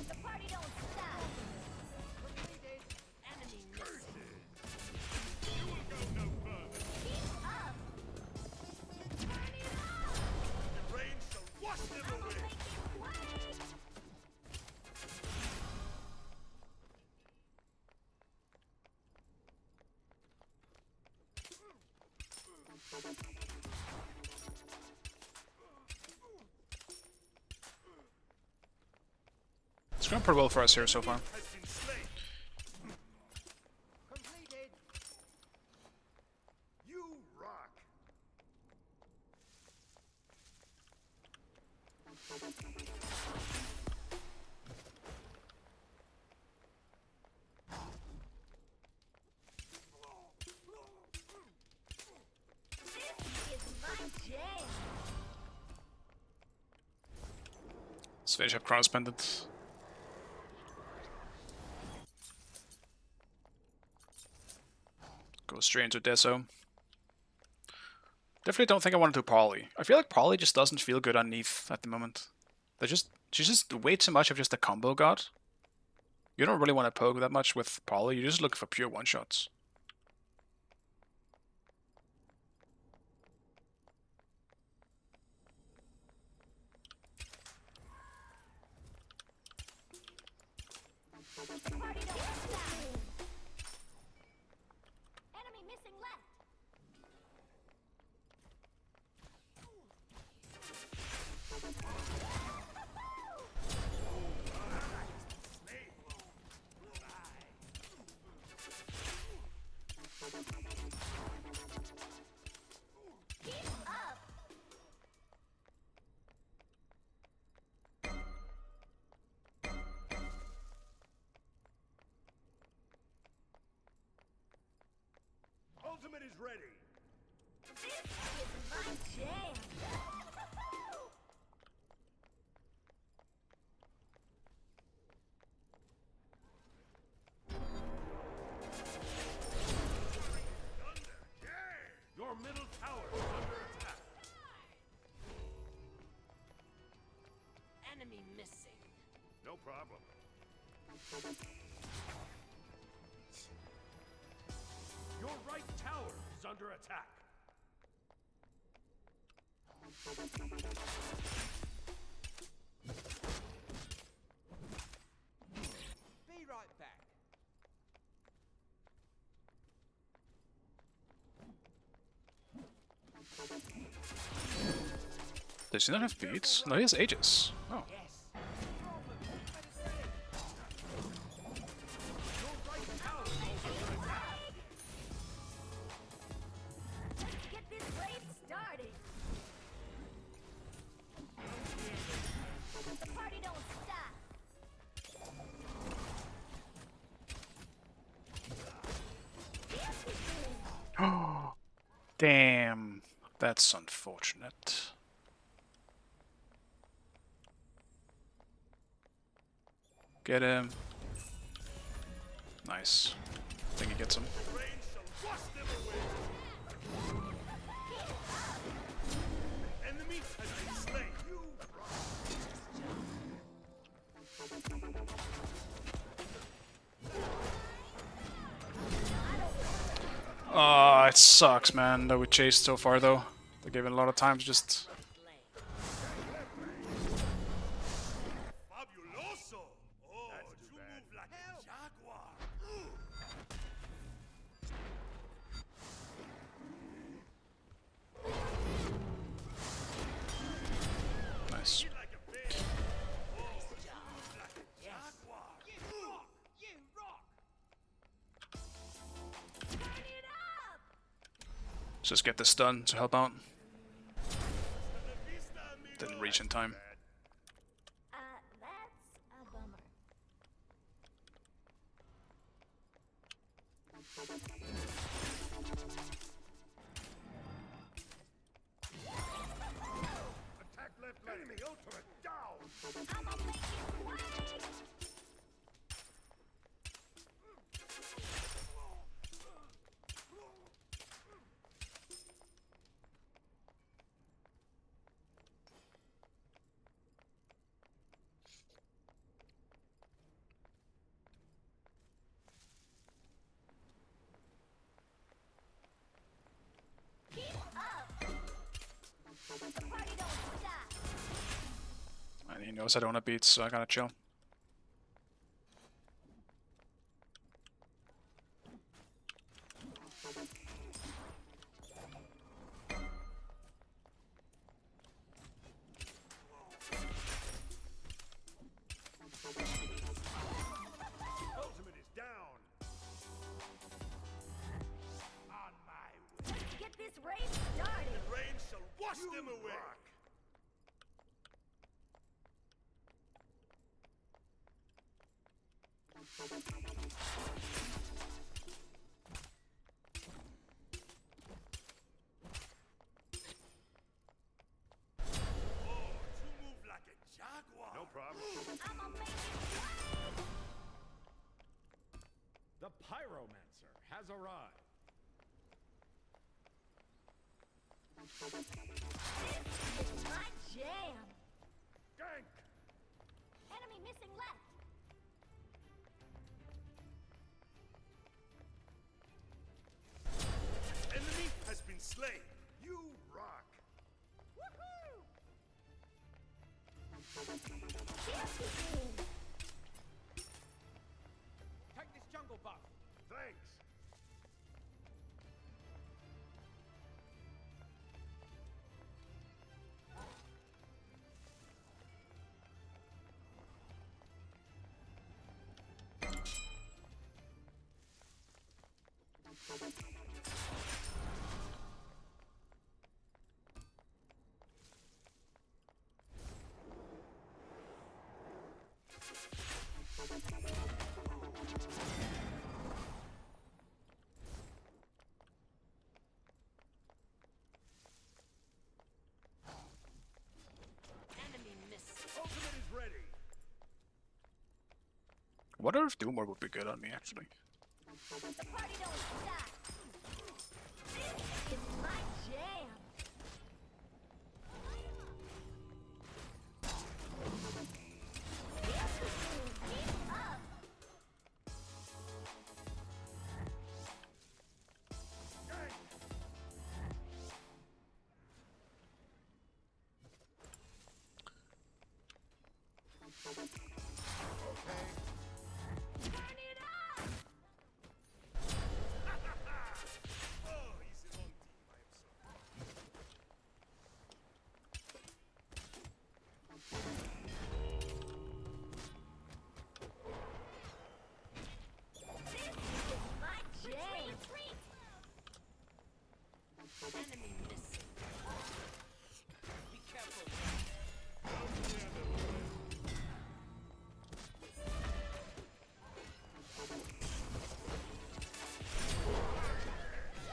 [SPEAKER 7] The party don't stop.
[SPEAKER 8] Enemy missing.
[SPEAKER 3] You will go no further.
[SPEAKER 7] Keep up. Turn it up.
[SPEAKER 3] The rain shall wash them away.
[SPEAKER 7] Make it work.
[SPEAKER 1] It's going pretty well for us here so far.
[SPEAKER 3] Has been slain.
[SPEAKER 4] Completed.
[SPEAKER 3] You rock.
[SPEAKER 1] finish up Chronos Pendant. Go straight into Deso. Definitely don't think I want to do Polly. I feel like Polly just doesn't feel good on Neith at the moment. She's just way too much of just a combo god. You don't really want to poke that much with Polly, you're just looking for pure one-shots.
[SPEAKER 7] Party don't stop. Enemy missing left. Keep up.
[SPEAKER 6] Ultimate is ready.
[SPEAKER 7] This is my jam.
[SPEAKER 6] Your middle tower is under attack.
[SPEAKER 8] Enemy missing.
[SPEAKER 6] No problem. Your right tower is under attack.
[SPEAKER 5] Be right back.
[SPEAKER 1] Does he not have beats? No, he has Aegis. Oh.
[SPEAKER 7] Let's get this raid started. The party don't stop.
[SPEAKER 1] Damn. That's unfortunate. Get him. Nice. I think he gets him.
[SPEAKER 6] Rain shall wash them away. Enemy has been slain. You
[SPEAKER 1] Oh, it sucks, man, that we chased so far, though. They gave it a lot of time to just...
[SPEAKER 3] Fabuloso! Oh, you move like a jaguar.
[SPEAKER 1] Nice.
[SPEAKER 3] Like a bear. Oh, you move like a jaguar.
[SPEAKER 5] You rock!
[SPEAKER 7] Turn it up.
[SPEAKER 1] Let's just get this done to help out. Didn't reach in time.
[SPEAKER 7] That's a bummer.
[SPEAKER 6] attack left lane. Enemy ultimate down.
[SPEAKER 7] I'ma make it rain. Keep up. The party don't stop.
[SPEAKER 1] And he knows I don't want to beat, so I gotta chill.
[SPEAKER 6] Ultimate is down. On my way.
[SPEAKER 7] Let's get this raid started.
[SPEAKER 3] Rain shall wash them away. Oh, you move like a jaguar.
[SPEAKER 6] No problem. The Pyromancer has arrived.
[SPEAKER 7] It's my jam.
[SPEAKER 6] Gank!
[SPEAKER 7] Enemy missing left.
[SPEAKER 3] Enemy has been slain.
[SPEAKER 6] You rock!
[SPEAKER 7] Woohoo!
[SPEAKER 5] Take this jungle buff.
[SPEAKER 6] Thanks!
[SPEAKER 8] Enemy missing.
[SPEAKER 6] Ultimate is ready!
[SPEAKER 1] Wonder if Doomor would be good on me, actually.
[SPEAKER 7] The party don't stop. This is my jam. Keep up. Turn it up.
[SPEAKER 3] Oh, he's a long team, I am sorry.
[SPEAKER 7] My jam.
[SPEAKER 8] Enemy missing. Be careful.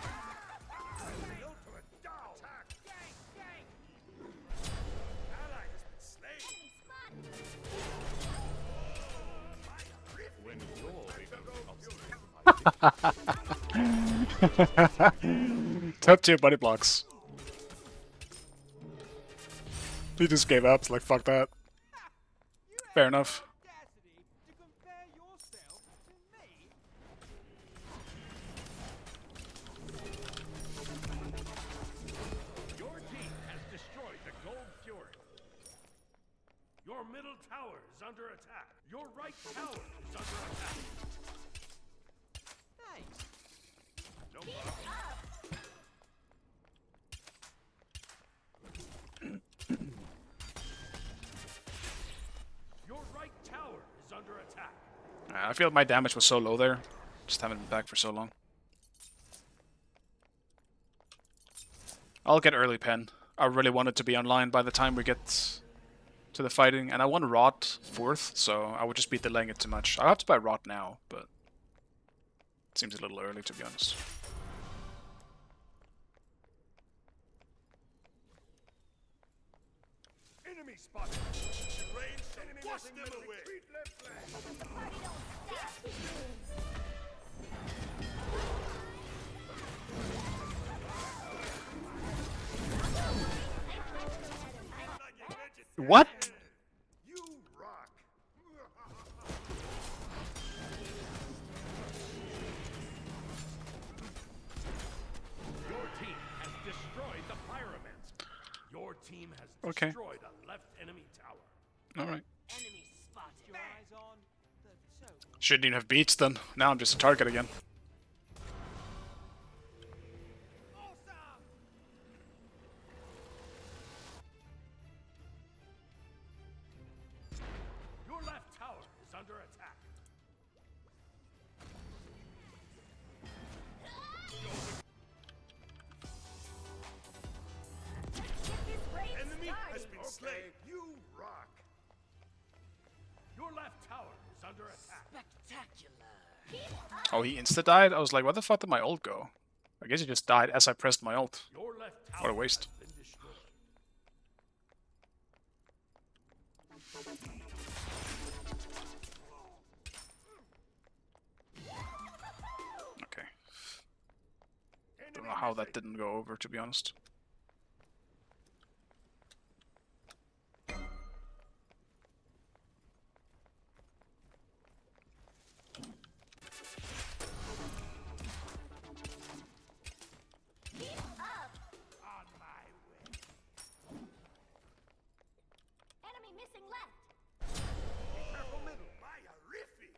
[SPEAKER 6] The ultimate down! Attack!
[SPEAKER 3] Ally has been slain.
[SPEAKER 6] When you're
[SPEAKER 1] Top tier buddy blocks. He just gave up. It's like, fuck that. Fair enough.
[SPEAKER 5] Audacity to compare yourself to me?
[SPEAKER 6] Your team has destroyed the Gold Fury. Your middle tower is under attack. Your right tower is under attack.
[SPEAKER 5] Thanks.
[SPEAKER 6] No problem. Your right tower is under attack.
[SPEAKER 1] I feel my damage was so low there. Just haven't been back for so long. I'll get early pen. I really wanted to be online by the time we get to the fighting, and I want Rot 4th, so I would just be delaying it too much. I'll have to buy Rot now, but it seems a little early, to be honest.
[SPEAKER 6] Enemy spotted.
[SPEAKER 3] The range shall
[SPEAKER 6] Enemy
[SPEAKER 3] wash
[SPEAKER 6] missing
[SPEAKER 3] them
[SPEAKER 6] middle.
[SPEAKER 3] away.
[SPEAKER 6] Retreat left flank.
[SPEAKER 7] The party don't stop.
[SPEAKER 1] What?
[SPEAKER 6] You rock. Your team has destroyed the Pyromancer. Your team has
[SPEAKER 1] Okay.
[SPEAKER 6] destroyed a left enemy tower.
[SPEAKER 1] Alright.
[SPEAKER 8] Enemy spotted.
[SPEAKER 5] Your eyes on the soap.
[SPEAKER 1] Shouldn't even have beats then. Now I'm just a target again.
[SPEAKER 5] Awesome!
[SPEAKER 6] Your left tower is under attack.
[SPEAKER 3] Enemy has been slain.
[SPEAKER 6] You rock. Your left tower is under attack.
[SPEAKER 8] Spectacular.
[SPEAKER 1] Oh, he insta-died? I was like, where the fuck did my ult go? I guess he just died as I pressed my ult.
[SPEAKER 6] Your left tower
[SPEAKER 1] What a waste.
[SPEAKER 6] has been destroyed.
[SPEAKER 1] how that didn't go over, to be honest.
[SPEAKER 3] On my way.
[SPEAKER 7] Enemy missing left.
[SPEAKER 3] Careful middle. My horrific.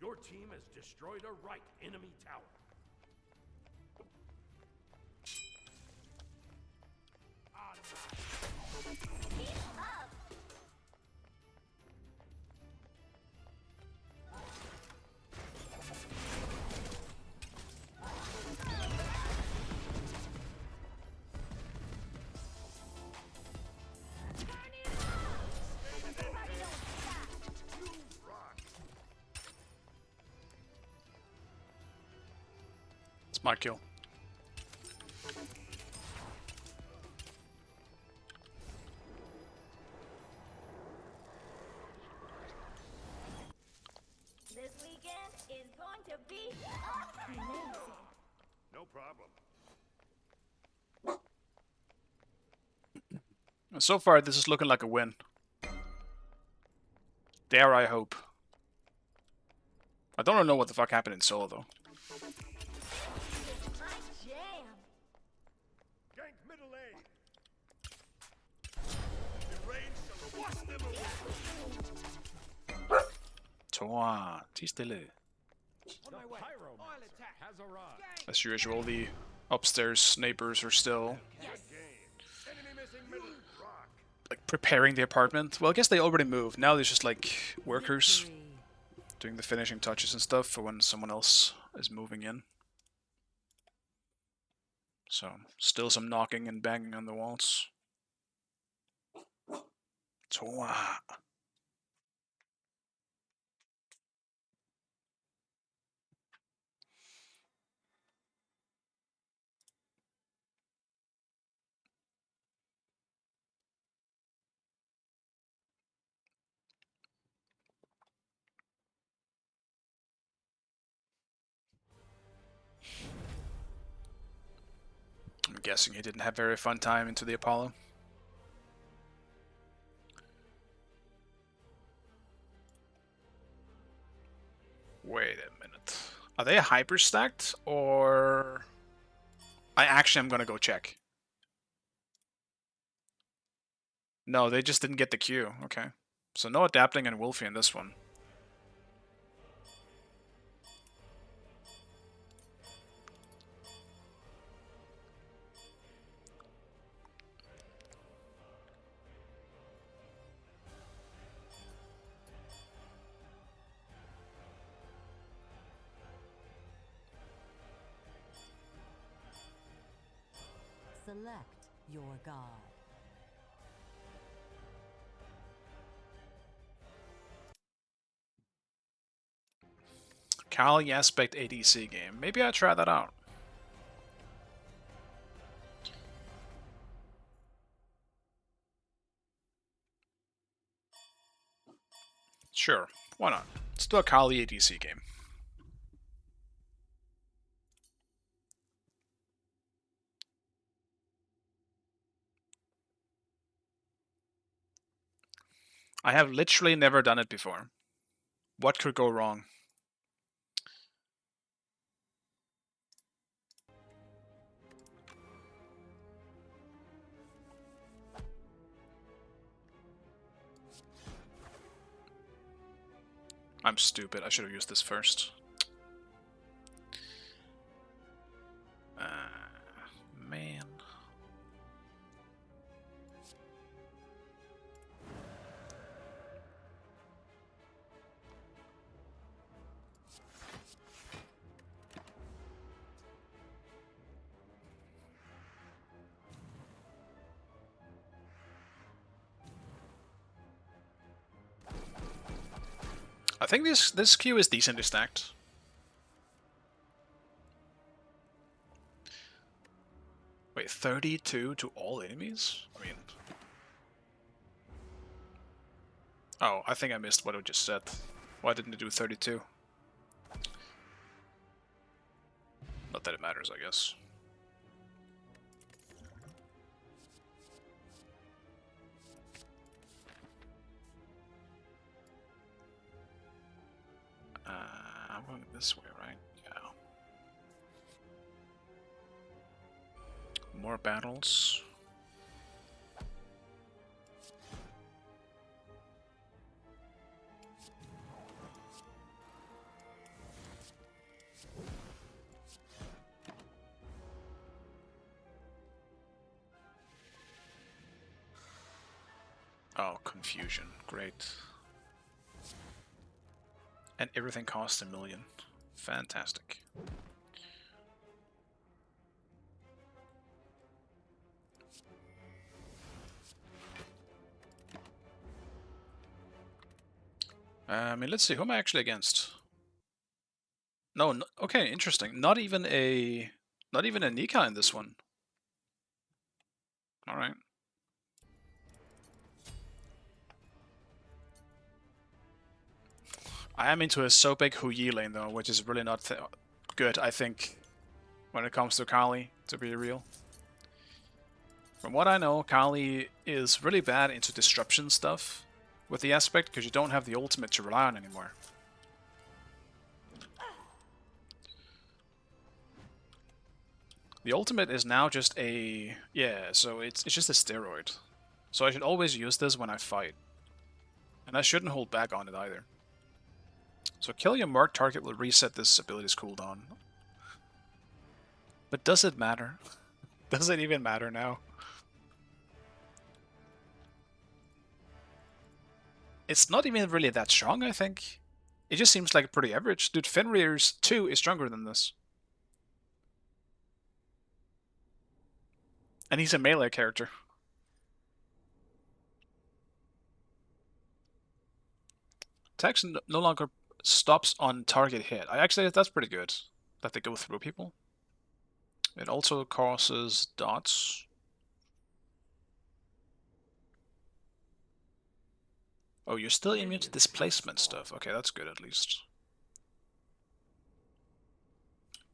[SPEAKER 6] Your team has destroyed a right enemy tower.
[SPEAKER 3] On my
[SPEAKER 7] Keep up. Turn it up. Everybody don't stop.
[SPEAKER 3] rock.
[SPEAKER 1] It's my kill.
[SPEAKER 7] This weekend is going to be amazing.
[SPEAKER 6] No problem.
[SPEAKER 1] And so far, this is looking like a win. Dare I hope. I don't know what the fuck happened in solo, though.
[SPEAKER 7] My jam.
[SPEAKER 6] Gank middle lane.
[SPEAKER 3] The rain shall wash them away.
[SPEAKER 1] Toi, ti stille.
[SPEAKER 5] The pyromancer has arrived.
[SPEAKER 1] As usual, the upstairs neighbors are still
[SPEAKER 6] Enemy missing middle. Rock.
[SPEAKER 1] like preparing the apartment. Well, I guess they already moved. Now there's just like workers
[SPEAKER 2] Victory.
[SPEAKER 1] doing the finishing touches and stuff for when someone else is moving in. So, still some knocking and banging on the walls. Toi. I'm guessing he didn't have very fun time into the Apollo. Wait a minute. Are they hyper stacked or I actually am gonna go check. No, they just didn't get the Q. Okay. So no adapting and Wolfie in this one.
[SPEAKER 2] Select your god.
[SPEAKER 1] Kali Aspect ADC game. Maybe I try that out. Sure, why not? Let's do a Kali ADC game. I have literally never done it before. What could go wrong? I'm stupid. I should have used this first. Man. I think this queue is decently stacked. Wait, 32 to all enemies? I mean... Oh, I think I missed what I just said. Why didn't it do 32? Not that it matters, I guess. I'm going this way, right? Yeah. More battles. Oh, confusion. Great. And everything costs 1 million. Fantastic. I mean, let's see. Who am I actually against? No, okay, interesting. Not even a Nika in this one. All right. I am into a so big Hu Yi lane though, which is really not good, I think, when it comes to Kali, to be real. From what I know, Kali is really bad into disruption stuff with the aspect, because you don't have the ultimate to rely on anymore. The ultimate is now just a... yeah, so it's just a steroid. So I should always use this when I fight. And I shouldn't hold back on it either. So killing a marked target will reset this ability's cooldown. But does it matter? Does it even matter now? It's not even really that strong, I think. It just seems like pretty average. Dude, Fenrir's 2 is stronger than this. And he's a melee character. Attacks no longer stops on target hit. That's pretty good. That they go through people. It also causes dots. Oh, you're still immune to displacement stuff. Okay, that's good at least.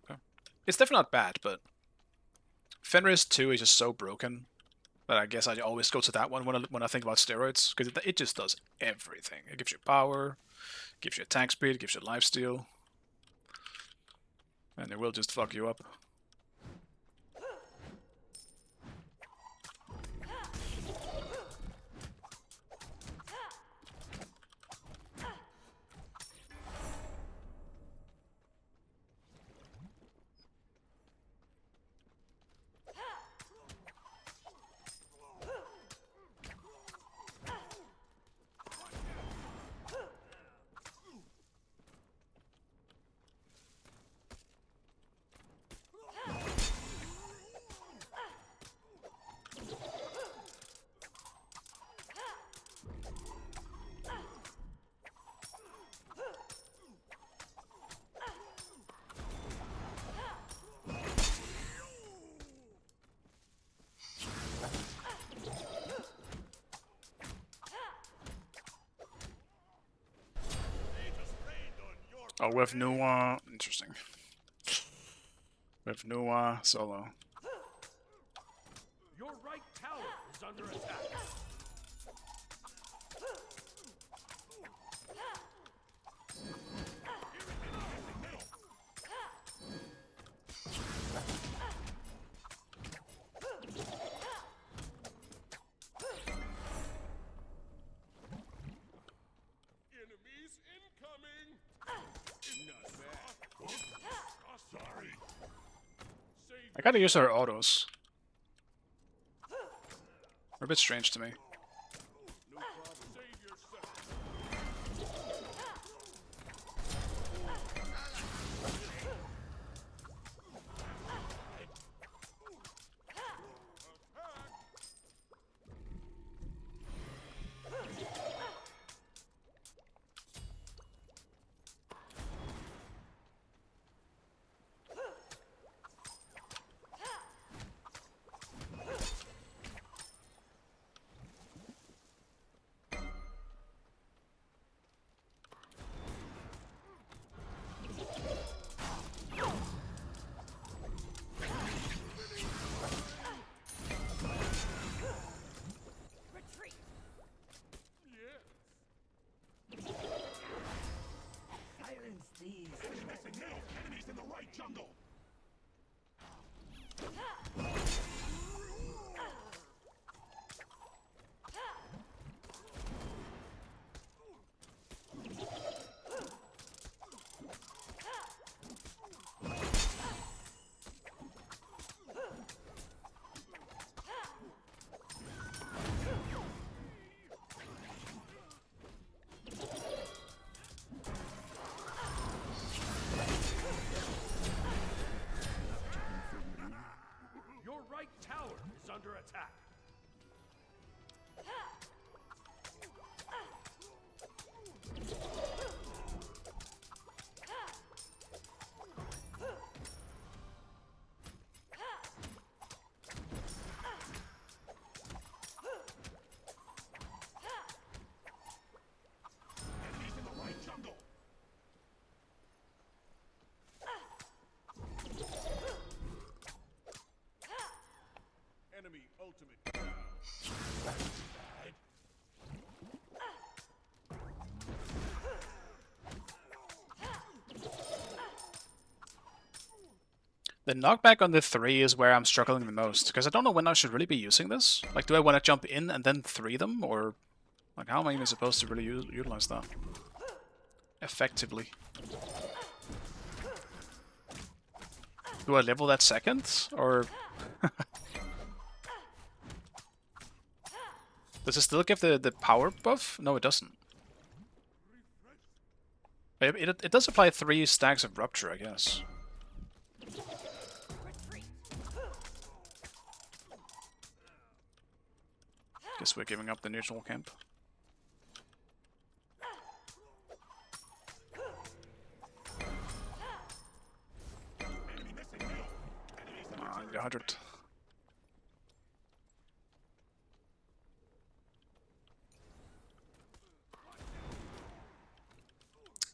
[SPEAKER 1] Okay. It's definitely not bad, but Fenris 2 is just so broken that I guess I always go to that one when I think about steroids, because it just does everything. It gives you power, gives you attack speed, gives you lifesteal, and it will just fuck you up. Oh, with Nuwa, interesting. With Nuwa solo.
[SPEAKER 6] Your right tower is under attack. Enemies incoming. Not bad. Oh, sorry.
[SPEAKER 1] I gotta use her autos. They're a bit strange to me.
[SPEAKER 6] No problem. Save yourself.
[SPEAKER 3] right jungle.
[SPEAKER 6] Your right tower is under attack.
[SPEAKER 3] Enemies in the right jungle.
[SPEAKER 6] Enemy ultimate down.
[SPEAKER 1] The knockback on the 3 is where I'm struggling the most, because I don't know when I should really be using this. Like, do I want to jump in and then 3 them, or like how am I even supposed to really utilize that effectively? Do I level that second, or does it still give the power buff? No, it doesn't. It does apply 3 stacks of rupture, I guess. Guess we're giving up the neutral camp.
[SPEAKER 3] Enemy missing middle. Enemies in the
[SPEAKER 1] 100.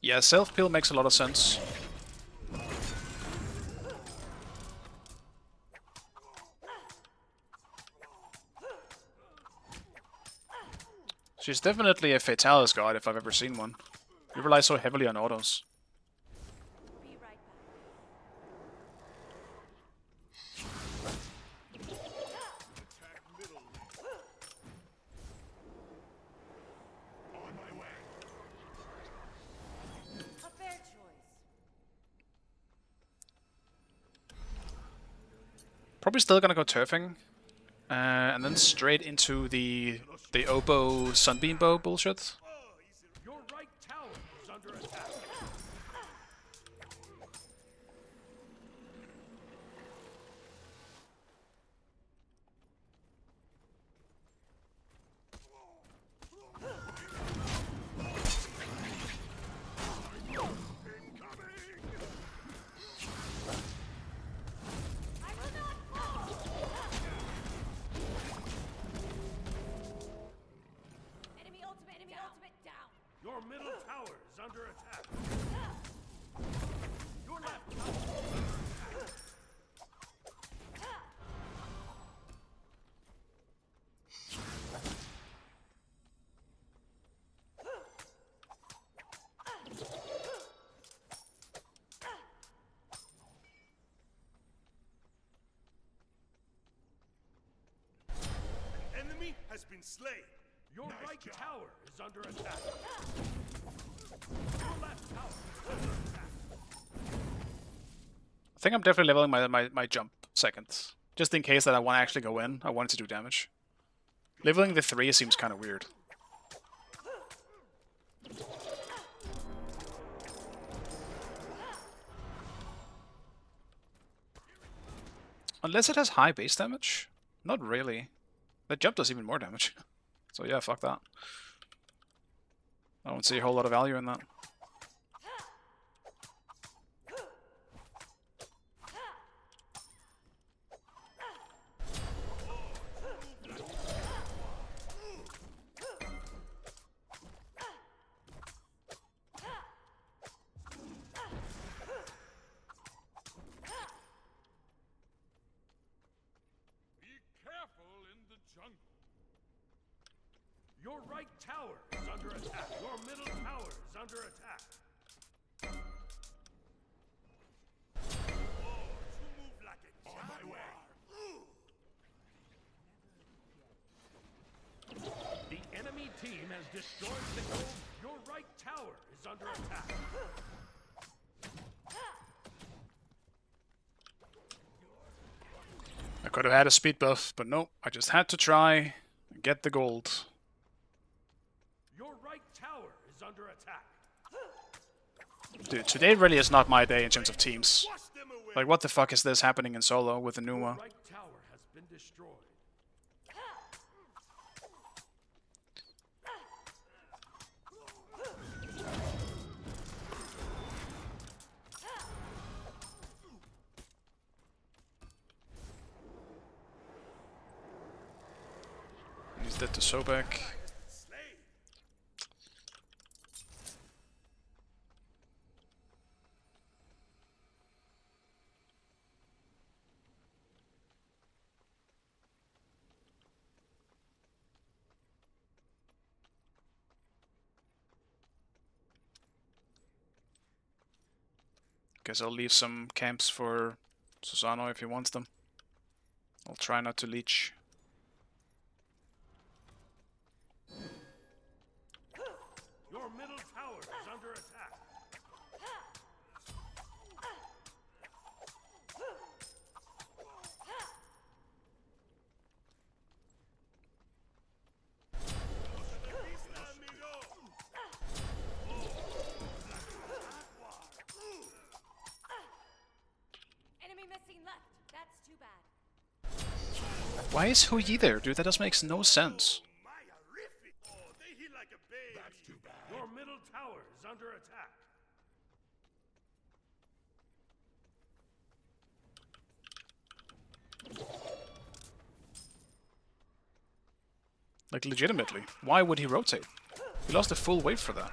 [SPEAKER 1] Yeah, self-peel makes a lot of sense. She's definitely a Fatalis god if I've ever seen one. You rely so heavily on autos.
[SPEAKER 7] Be right back.
[SPEAKER 6] Attack middle lane.
[SPEAKER 3] on my way.
[SPEAKER 2] A fair choice.
[SPEAKER 1] Probably still gonna go turfing. And then straight into the oboe sunbeam bow bullshit.
[SPEAKER 6] Your right tower is under attack.
[SPEAKER 7] Enemy ultimate down.
[SPEAKER 6] Your middle tower is under attack. Your left tower is under attack.
[SPEAKER 3] An enemy has been slain.
[SPEAKER 6] Your
[SPEAKER 3] Nice
[SPEAKER 6] right
[SPEAKER 3] job.
[SPEAKER 6] tower is under attack. Your left tower is under attack.
[SPEAKER 1] I think I'm definitely leveling my jump second. Just in case that I want to actually go in, I want it to do damage. Leveling the 3 seems kind of weird. Unless it has high base damage? Not really. That jump does even more damage. So yeah, fuck that. I don't see a whole lot of value in that.
[SPEAKER 6] Be careful in the jungle. Your right tower is under attack. Your middle tower is under attack. destroyed the gold. Your right tower is under attack.
[SPEAKER 1] I could have had a speed buff, but nope. I just had to try and get the gold.
[SPEAKER 6] Your right tower is under attack.
[SPEAKER 1] Dude, today really is not my day in terms of teams.
[SPEAKER 3] Wash them away.
[SPEAKER 1] Like, what the fuck is this happening in solo with the
[SPEAKER 6] Your
[SPEAKER 1] Numa?
[SPEAKER 6] right tower has been destroyed.
[SPEAKER 1] He's dead to Sobek.
[SPEAKER 3] Slay.
[SPEAKER 1] Guess I'll leave some camps for Susano if he wants them. I'll try not to leech.
[SPEAKER 6] Your middle tower is under attack.
[SPEAKER 7] Enemy missing left. That's too bad.
[SPEAKER 1] Why is Hu Yi there, dude? That just makes no sense.
[SPEAKER 3] My horrific. Oh, they hit like a baby. That's too bad.
[SPEAKER 6] Your middle tower is under attack.
[SPEAKER 1] Like, legitimately. Why would he rotate? He lost a full wave for that.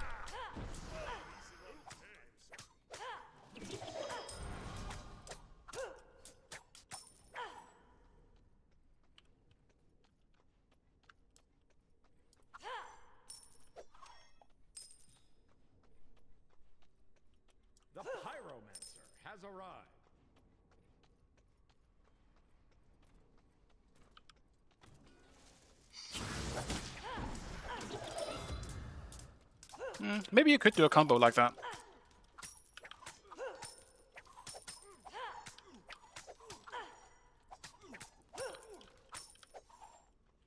[SPEAKER 6] The Pyromancer has arrived.
[SPEAKER 1] Maybe you could do a combo like that.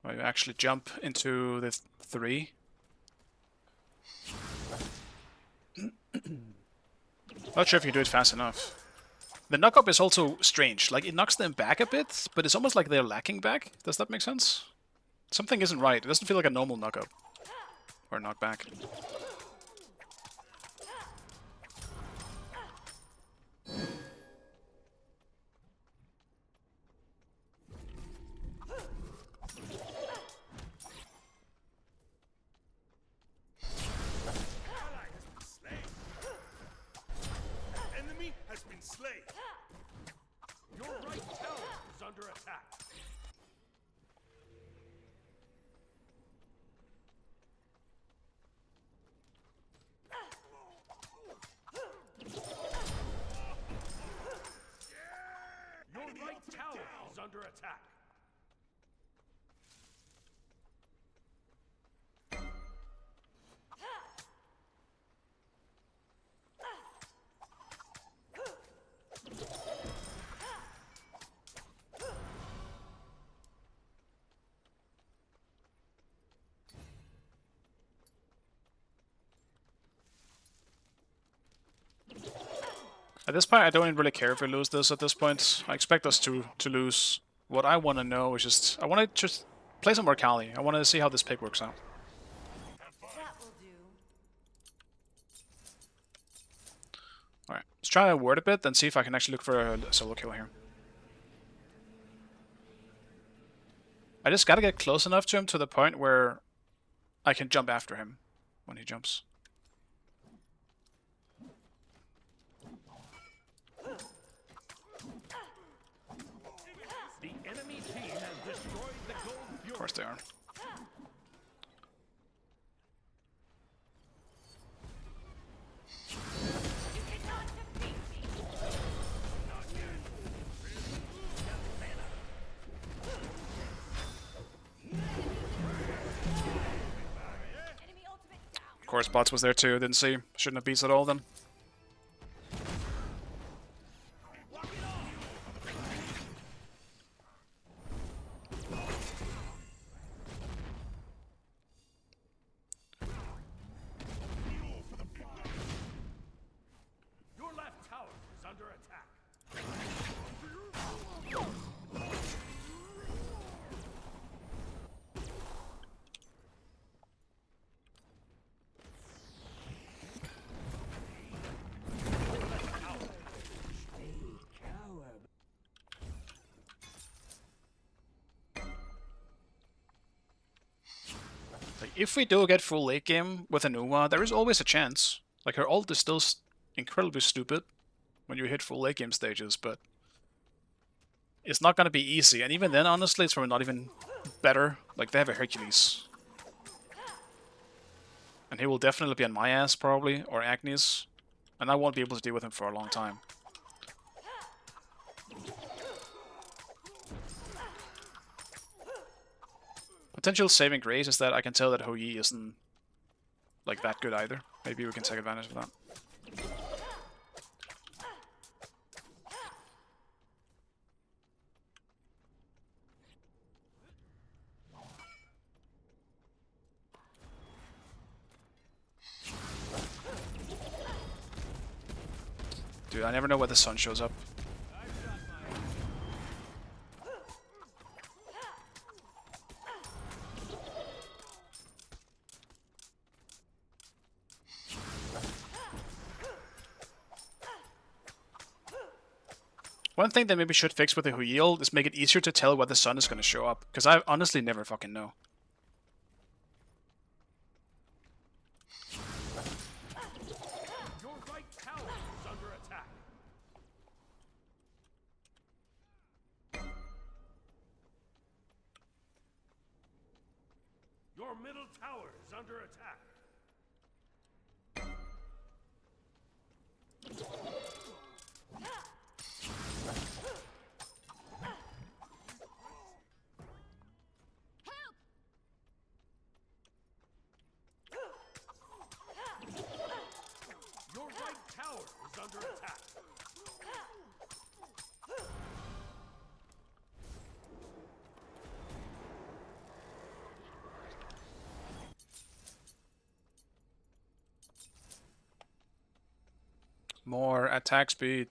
[SPEAKER 1] Where you actually jump into the 3. Not sure if you do it fast enough. The knock-up is also strange. Like, it knocks them back a bit, but it's almost like they're lacking back. Does that make sense? Something isn't right. It doesn't feel like a normal knock-up. Or knockback.
[SPEAKER 3] Ally has been slain. Enemy has been slain.
[SPEAKER 6] Your right tower is under attack. Your right tower is under attack.
[SPEAKER 1] At this point, I don't even really care if we lose this at this point. I expect us to lose. What I want to know is just... I want to just play some more Kali. I want to see how this pick works out.
[SPEAKER 2] That will do.
[SPEAKER 1] Alright, let's try to ward a bit and see if I can actually look for a solo kill here. I just gotta get close enough to him to the point where I can jump after him when he jumps.
[SPEAKER 6] The enemy team has destroyed the gold
[SPEAKER 1] Of course they are.
[SPEAKER 7] Enemy
[SPEAKER 1] course, bots was there too. Didn't see. Shouldn't have beats at all then.
[SPEAKER 6] Your left tower is under attack.
[SPEAKER 1] Like, if we do get full late game with Anuma, there is always a chance. Like, her ult is still incredibly stupid when you hit full late game stages, but it's not gonna be easy. And even then, honestly, it's probably not even better. Like, they have a Hercules. And he will definitely be on my ass, probably, or Agnes. And I won't be able to deal with him for a long time. Potential saving grace is that I can tell that Hou Yi isn't like that good either. Maybe we can take advantage of that. Dude, I never know where the sun shows up. One thing that maybe should fix with the Hou Yi ult is make it easier to tell where the sun is going to show up, because I honestly never fucking know.
[SPEAKER 6] Your right tower is under attack. Your middle tower is under attack. Your right tower is under attack.
[SPEAKER 1] More attack speed.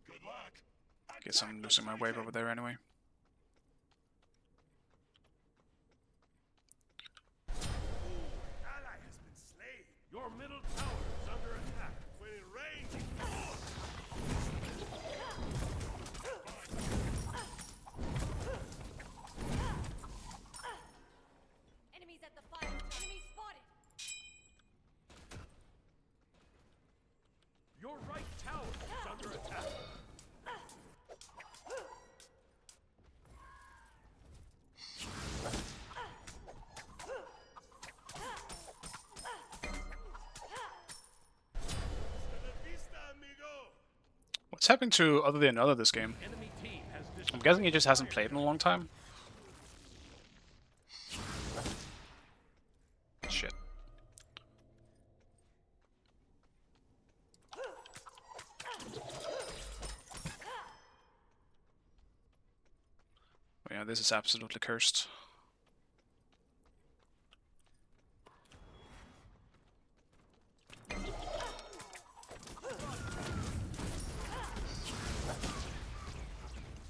[SPEAKER 3] Good luck.
[SPEAKER 1] Guess I'm losing my wave over there anyway.
[SPEAKER 3] Ally has been slain.
[SPEAKER 6] Your middle tower is under attack.
[SPEAKER 3] When in range,
[SPEAKER 2] Enemies at the fire. Enemy spotted.
[SPEAKER 6] Your right tower is under attack.
[SPEAKER 3] vista, amigo.
[SPEAKER 1] What's happening to other than other this game?
[SPEAKER 6] Enemy team has
[SPEAKER 1] I'm
[SPEAKER 6] destroyed.
[SPEAKER 1] guessing he just hasn't played in a long time. Shit. Yeah, this is absolutely cursed.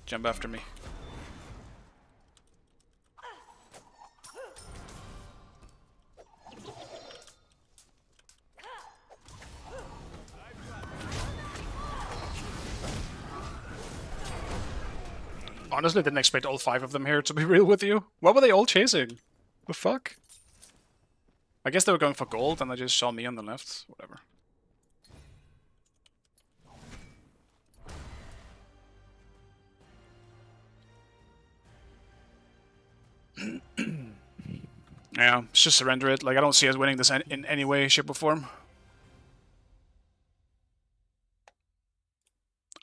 [SPEAKER 1] Jump after me. Honestly, didn't expect all 5 of them here, to be real with you. What were they all chasing? The fuck? I guess they were going for gold and they just saw me on the left. Whatever. Yeah, let's just surrender it. Like, I don't see us winning this in any way, shape, or form.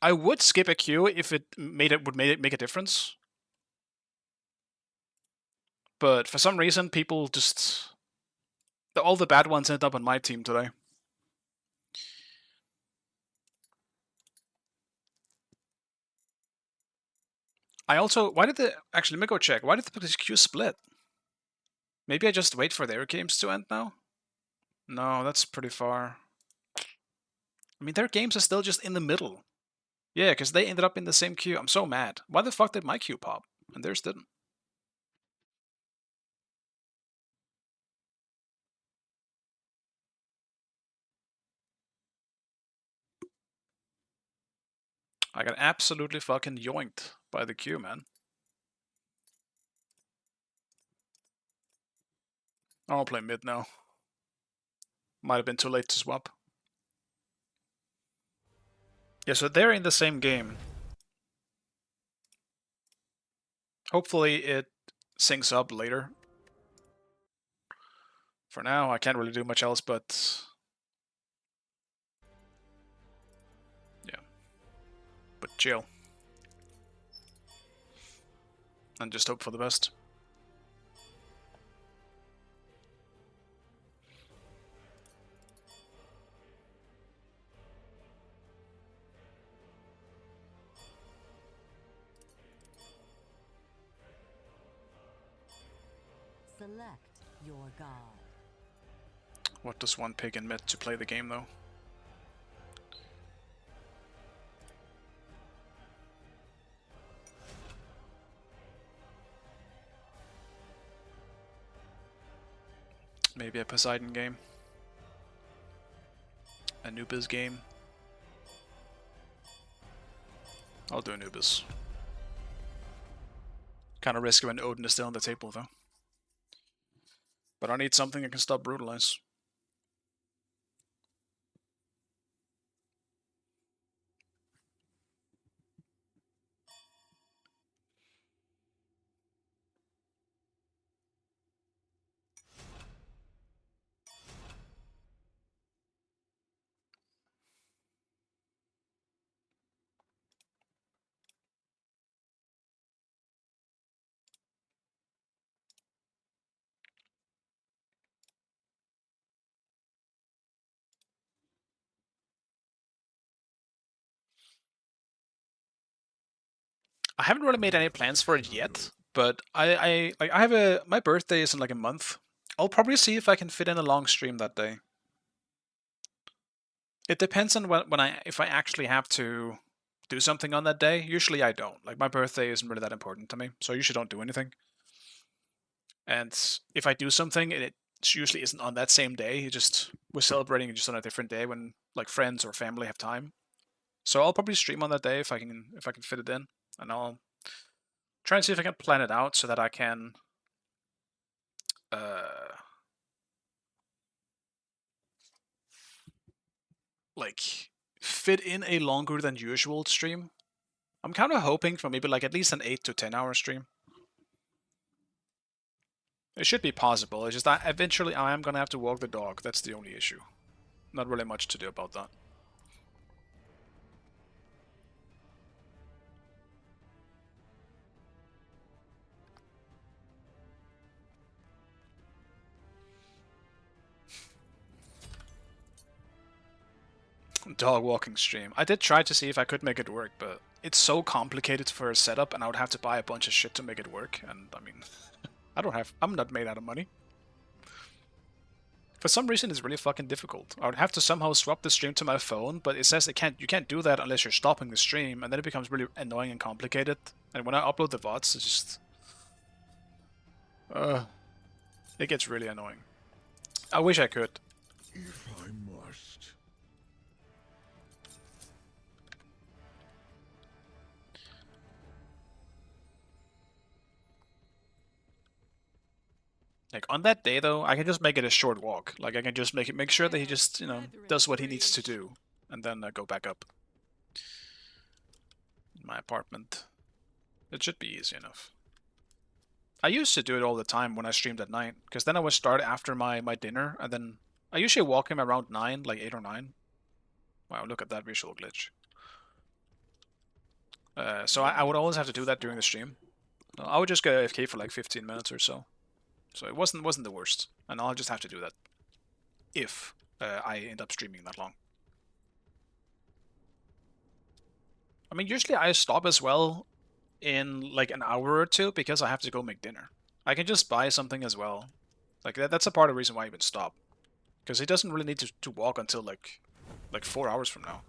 [SPEAKER 1] I would skip a queue if it would make a difference. But for some reason, people just all the bad ones ended up on my team today. I also actually let me go check. Why did the queue split? Maybe I just wait for their games to end now? No, that's pretty far. I mean, their games are still just in the middle. Yeah, because they ended up in the same queue. I'm so mad. Why the fuck did my queue pop? And theirs didn't. I got absolutely fucking yoinked by the queue, man. I'll play mid now. Might have been too late to swap. Yeah, so they're in the same game. Hopefully it syncs up later. For now, I can't really do much else, but... yeah. But chill. And just hope for the best.
[SPEAKER 9] Select your god.
[SPEAKER 1] What does one pick in mid to play the game, though? Maybe a Poseidon game. Anubis game. I'll do Anubis. Kind of risky when Odin is still on the table, though. But I need something that can stop Brutalize. I haven't really made any plans for it yet, but I have my birthday is in like a month. I'll probably see if I can fit in a long stream that day. It depends on if I actually have to do something on that day. Usually I don't. Like my birthday isn't really that important to me, so I usually don't do anything. And if I do something, it usually isn't on that same day. We're celebrating just on a different day when like friends or family have time. So I'll probably stream on that day if I can fit it in, and I'll try and see if I can plan it out so that I can like fit in a longer than usual stream. I'm kind of hoping for maybe like at least an 8 to 10 hour stream. It should be possible. It's just that eventually I am gonna have to walk the dog. That's the only issue. Not really much to do about that. Dog walking stream. I did try to see if I could make it work, but it's so complicated for a setup, and I would have to buy a bunch of shit to make it work. And I mean, I'm not made out of money. For some reason, it's really fucking difficult. I would have to somehow swap the stream to my phone, but it says you can't do that unless you're stopping the stream, and then it becomes really annoying and complicated. And when I upload the VODs, it's just it gets really annoying. I wish I could.
[SPEAKER 6] If I must.
[SPEAKER 1] Like on that day though, I can just make it a short walk. Like I can just make sure that he just does what he needs to do, and then go back up. In my apartment. It should be easy enough. I used to do it all the time when I streamed at night, because then I would start after my dinner, and then I usually walk him around 9, like 8 or 9. Wow, look at that visual glitch. So I would always have to do that during the stream. I would just go AFK for like 15 minutes or so. So it wasn't the worst, and I'll just have to do that if I end up streaming that long. I mean, usually I stop as well in like an hour or two because I have to go make dinner. I can just buy something as well. Like that's a part of the reason why I even stop, because he doesn't really need to walk until like 4 hours from now.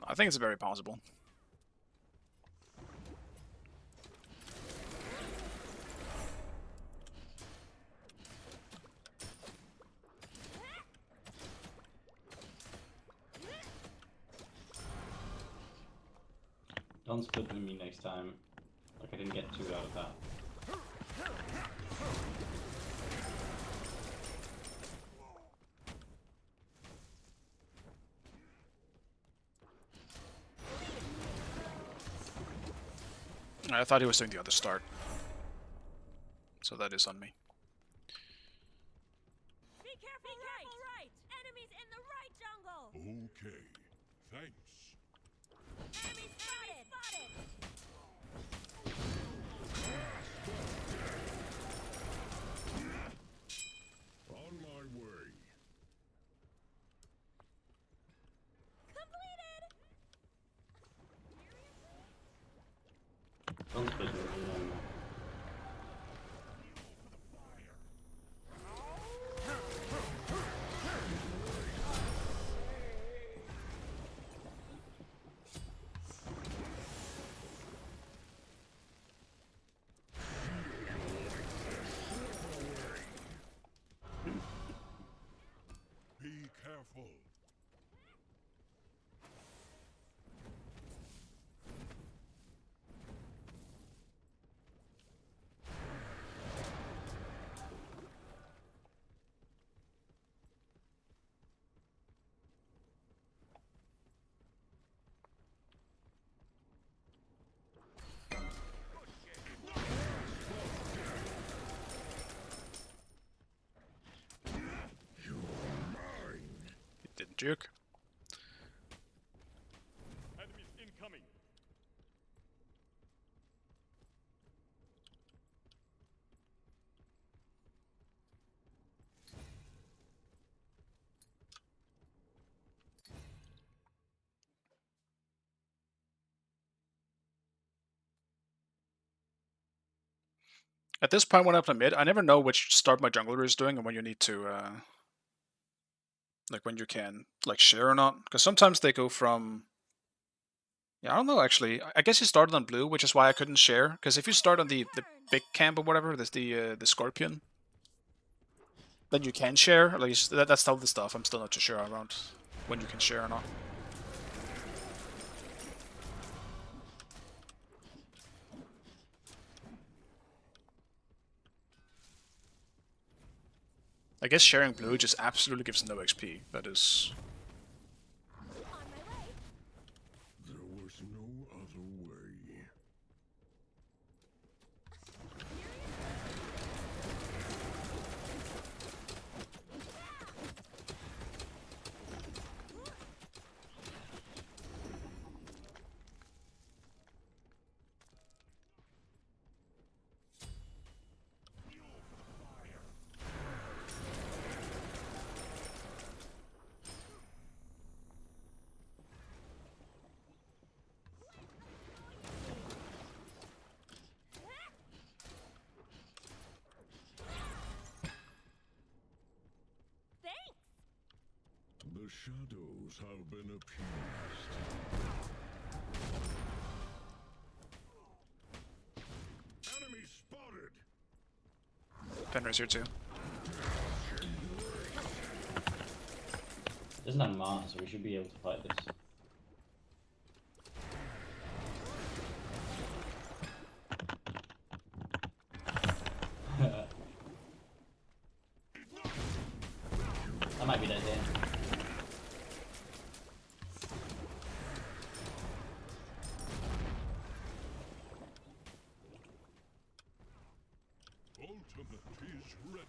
[SPEAKER 1] I think it's very possible.
[SPEAKER 10] Don't split with me next time. Like I didn't get 2 out of that.
[SPEAKER 1] I thought he was doing the other start. So that is on me.
[SPEAKER 2] Be careful right! Enemies in the right jungle!
[SPEAKER 6] Okay, thanks.
[SPEAKER 2] Enemy spotted!
[SPEAKER 6] On my way.
[SPEAKER 2] Completed!
[SPEAKER 10] Don't split with me anymore.
[SPEAKER 6] Be careful.
[SPEAKER 1] He didn't juke.
[SPEAKER 6] Enemies incoming.
[SPEAKER 1] At this point, when I play mid, I never know which start my jungler is doing and when you need to, like when you can like share or not. Because sometimes they go from, yeah, I don't know actually. I guess he started on blue, which is why I couldn't share. Because if you start on the big camp or whatever, there's the scorpion, then you can share. At least that's still the stuff. I'm still not too sure around when you can share or not. I guess sharing blue just absolutely gives no XP. That is.
[SPEAKER 2] On my way!
[SPEAKER 6] There was no other way.
[SPEAKER 2] Thanks!
[SPEAKER 6] The shadows have been appeased. Enemy spotted.
[SPEAKER 1] Fenrir's here too.
[SPEAKER 10] Doesn't have Mart, so we should be able to fight this. I might be dead here.
[SPEAKER 6] ultimate is ready.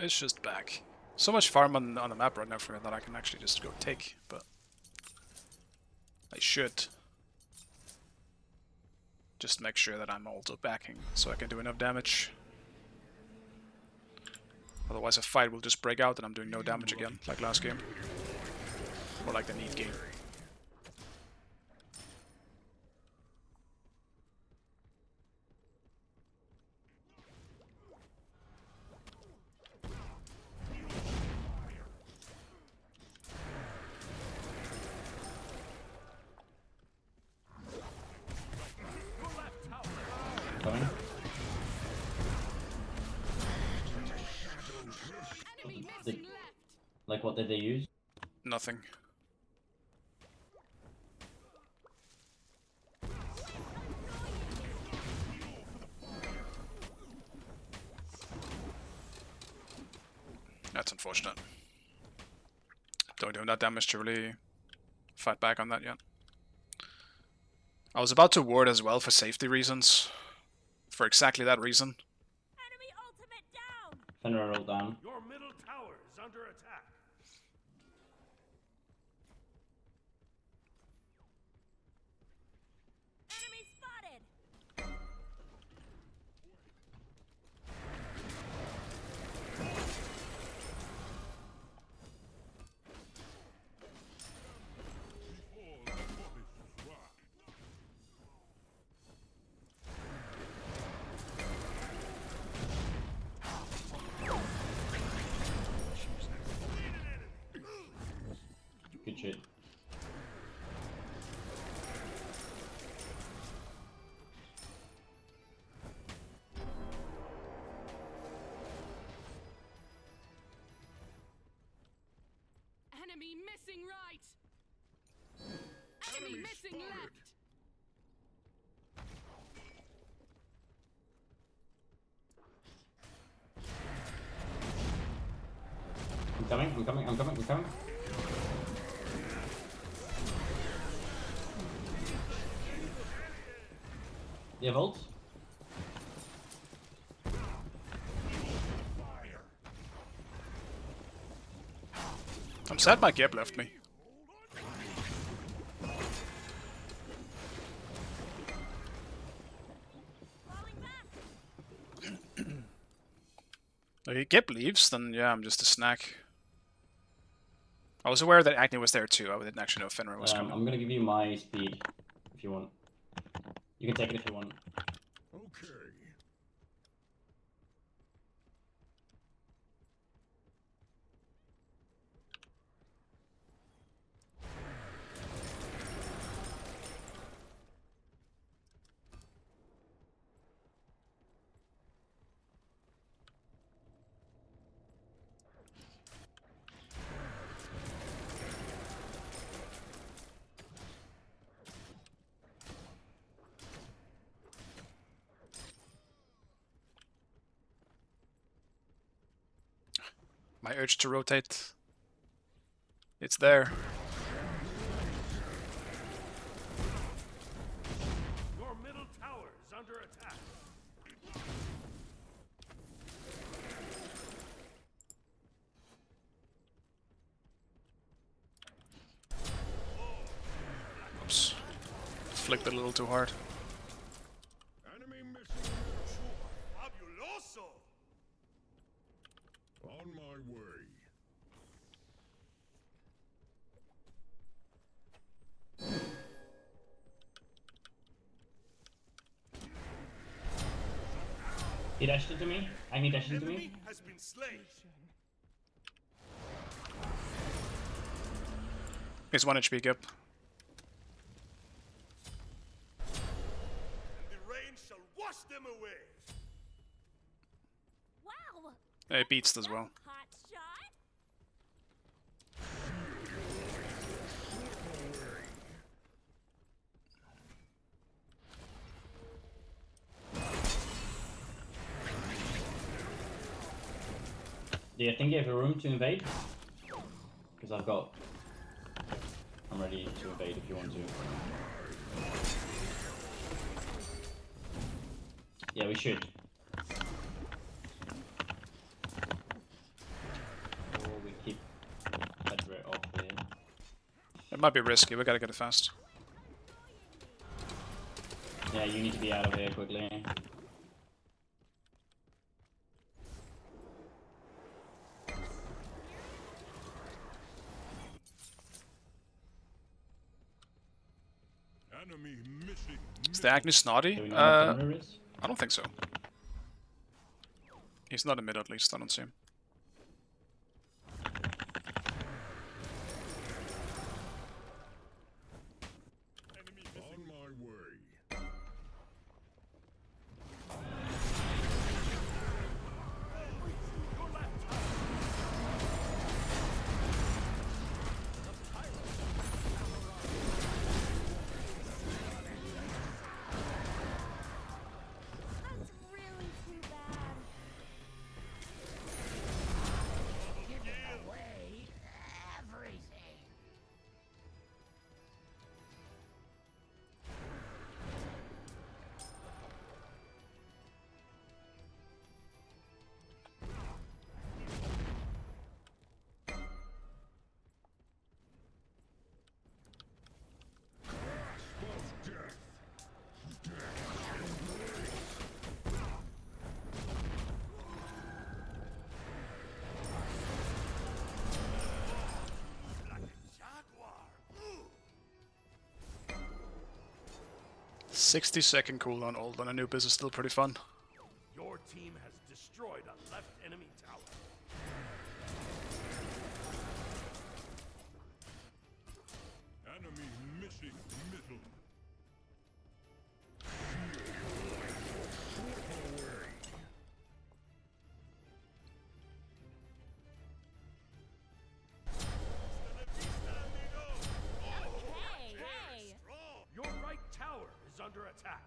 [SPEAKER 1] It's just back. So much farm on the map right now for me that I can actually just go take, but I should just make sure that I'm also backing so I can do enough damage. Otherwise a fight will just break out and I'm doing no damage again, like last game. Or like the Need game.
[SPEAKER 10] Coming. Like, what did they use?
[SPEAKER 1] Nothing. That's unfortunate. Don't do enough damage to really fight back on that yet. I was about to ward as well for safety reasons. For exactly that reason.
[SPEAKER 2] Enemy ultimate down.
[SPEAKER 10] Fenrir rolled down.
[SPEAKER 6] Your middle tower is under attack.
[SPEAKER 2] Enemy spotted.
[SPEAKER 10] Good shit.
[SPEAKER 8] Enemy missing right. Enemy missing left.
[SPEAKER 10] I'm coming. You have ult?
[SPEAKER 1] I'm sad my Geb left me.
[SPEAKER 2] Falling back.
[SPEAKER 1] If Geb leaves, then yeah, I'm just a snack. I was aware that Acne was there too. I didn't actually know Fenrir was coming.
[SPEAKER 10] I'm gonna give you my speed if you want. You can take it if you want.
[SPEAKER 6] Okay.
[SPEAKER 1] My urge to rotate. It's there.
[SPEAKER 6] Your middle tower is under attack.
[SPEAKER 1] Oops. Flicked it a little too hard.
[SPEAKER 6] Enemy missing.
[SPEAKER 3] Fabuloso!
[SPEAKER 6] On my way.
[SPEAKER 10] He dashed it to me. I need dashed it to me.
[SPEAKER 3] Enemy has been slain.
[SPEAKER 1] He's 1 HP Geb.
[SPEAKER 3] And the rain shall wash them away.
[SPEAKER 2] Wow.
[SPEAKER 1] Yeah, he beats as well.
[SPEAKER 2] Hot shot.
[SPEAKER 10] Do you think you have room to invade? Because I'm ready to invade if you want to. Yeah, we should. Or we keep Federate off here.
[SPEAKER 1] It might be risky, we gotta get it fast.
[SPEAKER 10] Yeah, you need to be out of here quickly.
[SPEAKER 6] Enemy missing.
[SPEAKER 1] Is the Agni snotty?
[SPEAKER 10] Do we know what Fenrir is?
[SPEAKER 1] I don't think so. He's not in mid at least, I don't see him.
[SPEAKER 6] On my way.
[SPEAKER 2] That's really too bad.
[SPEAKER 3] Jaguar. Ooh.
[SPEAKER 1] 60-second cooldown ult on Anubis is still pretty fun.
[SPEAKER 6] Your team has destroyed a left enemy tower. Enemy missing middle.
[SPEAKER 2] Hey, hey.
[SPEAKER 6] Your right tower is under attack.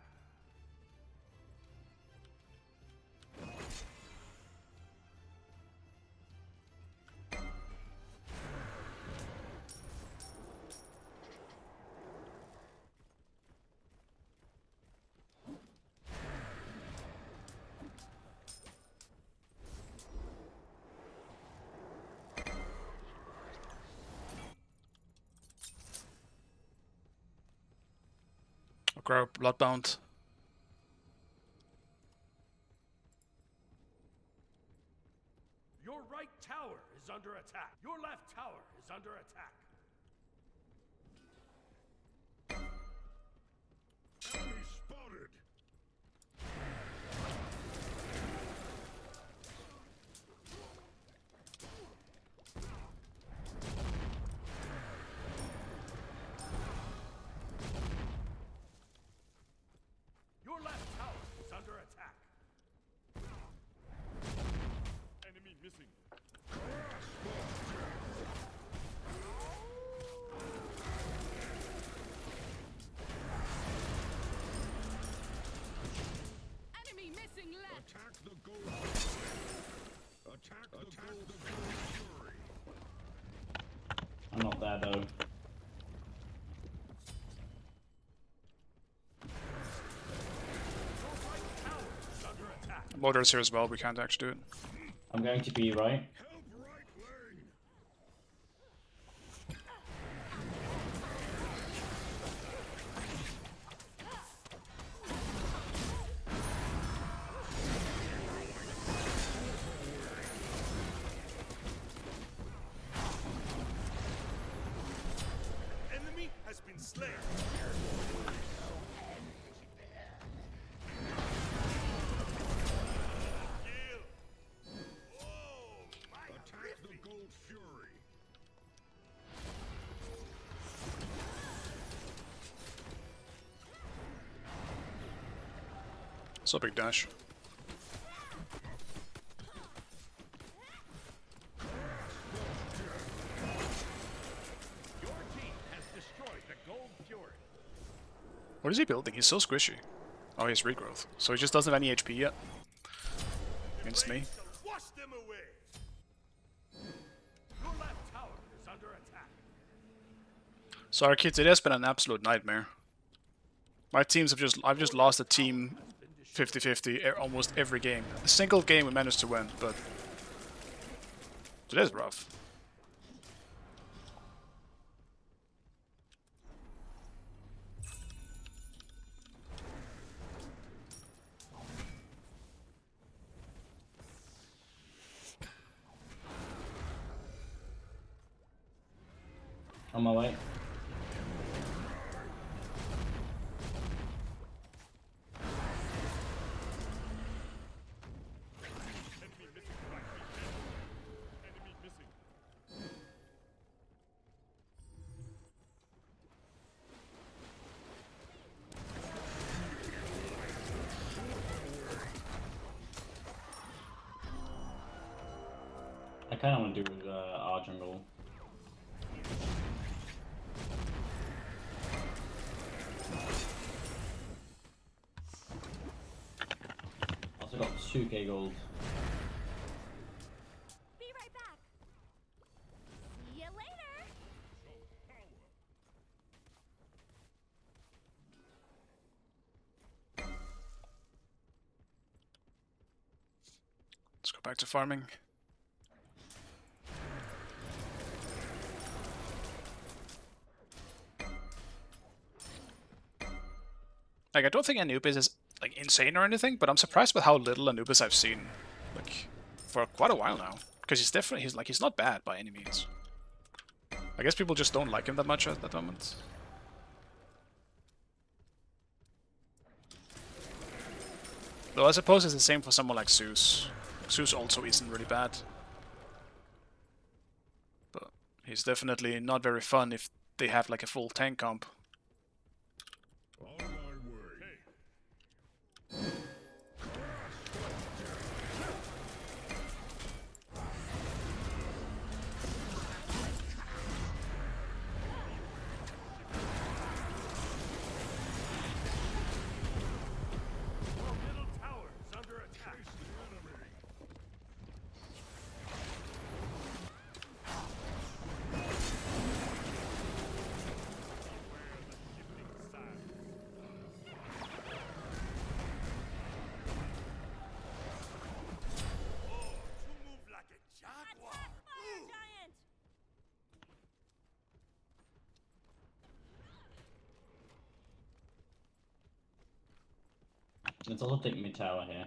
[SPEAKER 1] I'll grab Bloodbound.
[SPEAKER 6] Your right tower is under attack. Your left tower is under attack. Enemy spotted. Your left tower is under attack. Enemy missing.
[SPEAKER 8] Enemy missing left.
[SPEAKER 6] Attack the gold. Attack the gold fury.
[SPEAKER 10] I'm not there though.
[SPEAKER 1] Motor's here as well, we can't actually do it.
[SPEAKER 10] I'm going to be right.
[SPEAKER 6] Help right lane. Enemy has been slain. Attack the gold fury.
[SPEAKER 1] So big dash.
[SPEAKER 6] Your team has destroyed the gold fury.
[SPEAKER 1] What is he building? He's so squishy. Oh, he has regrowth. So he just doesn't have any HP yet. Against me.
[SPEAKER 3] Wash them away.
[SPEAKER 1] Sorry kids, it has been an absolute nightmare. My teams have I've just lost a team 50-50 almost every game. A single game we managed to win, but it is rough.
[SPEAKER 10] On my way. I kind of want to do our jungle. Also got 2k gold.
[SPEAKER 2] Be right back. See you later.
[SPEAKER 1] Let's go back to farming. Like, I don't think Anubis is like insane or anything, but I'm surprised with how little Anubis I've seen, like, for quite a while now. Because he's not bad by any means. I guess people just don't like him that much at that moment. Though I suppose it's the same for someone like Zeus. Zeus also isn't really bad. But he's definitely not very fun if they have like a full tank comp.
[SPEAKER 10] Let's also take mid tower here.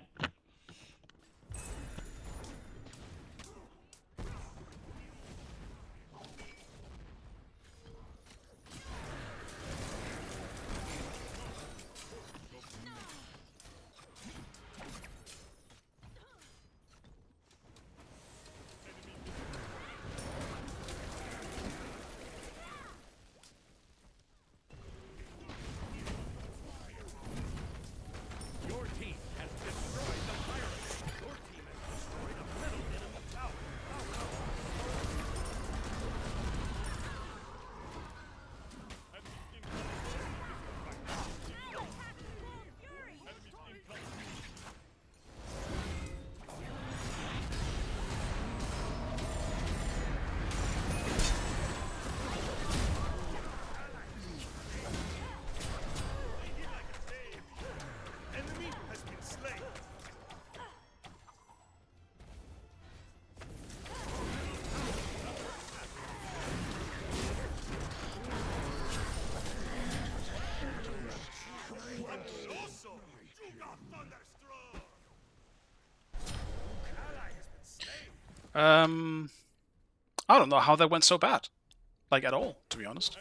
[SPEAKER 1] I don't know how that went so bad. Like, at all, to be honest.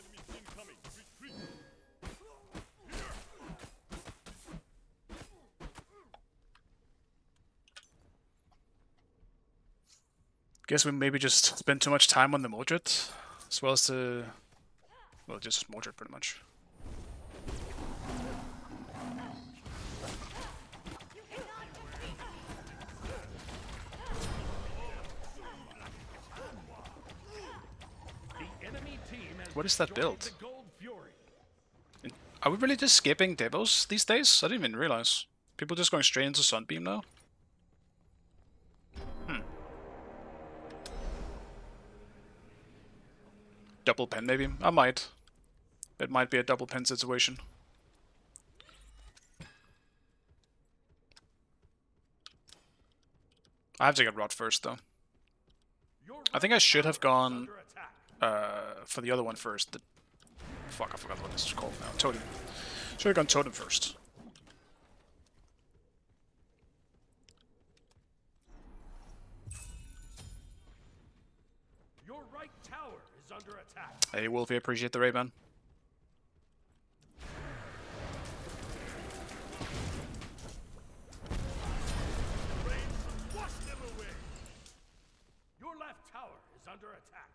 [SPEAKER 1] Guess we maybe just spent too much time on the Mordred, as well as the... well, just Mordred, pretty much. What is that build? Are we really just skipping Devos these days? I didn't even realize. People just going straight into Sunbeam now? Double pen maybe? I might. It might be a double pin situation. I have to get Rod first, though. I think I should have gone for the other one first. Fuck, I forgot what this is called now. Totem. Should have gone Totem first.
[SPEAKER 6] Your right tower is under attack.
[SPEAKER 1] Hey, Wolfie, appreciate the Ray-Ban.
[SPEAKER 6] Wash them away. Your left tower is under attack.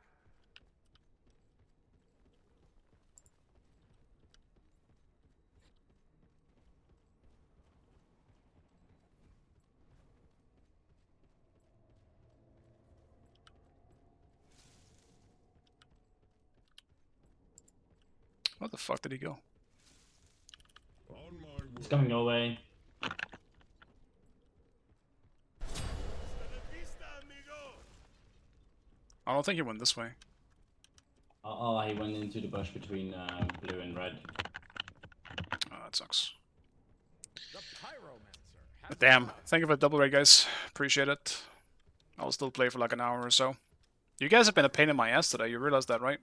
[SPEAKER 1] What the fuck did he go?
[SPEAKER 10] It's coming your way.
[SPEAKER 1] I don't think he went this way.
[SPEAKER 10] Oh, he went into the bush between blue and red.
[SPEAKER 1] Oh, that sucks.
[SPEAKER 5] The pyromancer has
[SPEAKER 1] Damn. Thank you for the double raid, guys. Appreciate it. I'll still play for like an hour or so. You guys have been a pain in my ass today. You realize that, right?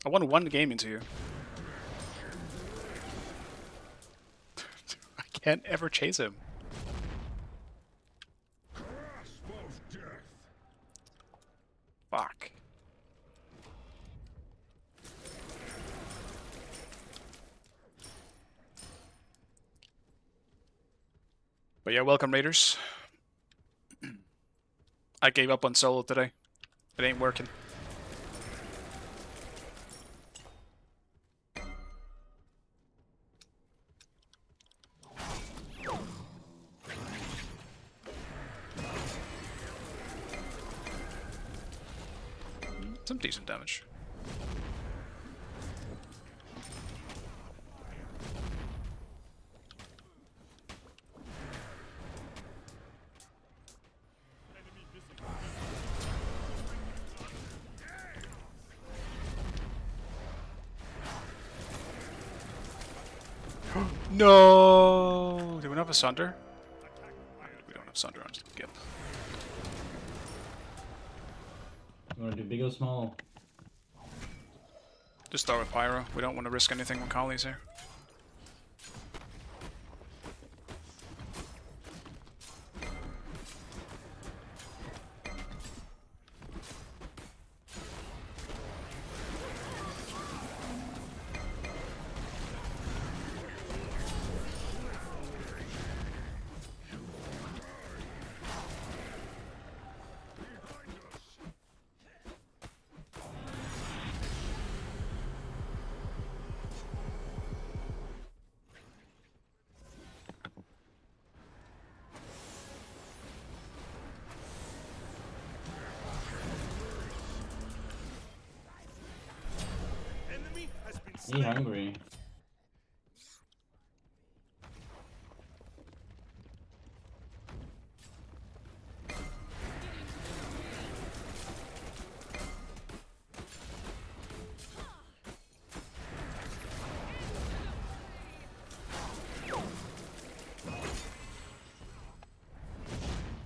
[SPEAKER 1] I won one game into you. I can't ever chase him. Fuck. But yeah, welcome Raiders. I gave up on solo today. It ain't working. Some decent damage. No! Do we not have a Sunder? We don't have Sunder on Gip.
[SPEAKER 10] You wanna do big or small?
[SPEAKER 1] Just start with Pyro. We don't want to risk anything when Kali's here.
[SPEAKER 3] Enemy has been
[SPEAKER 10] He
[SPEAKER 3] slain.
[SPEAKER 10] hungry.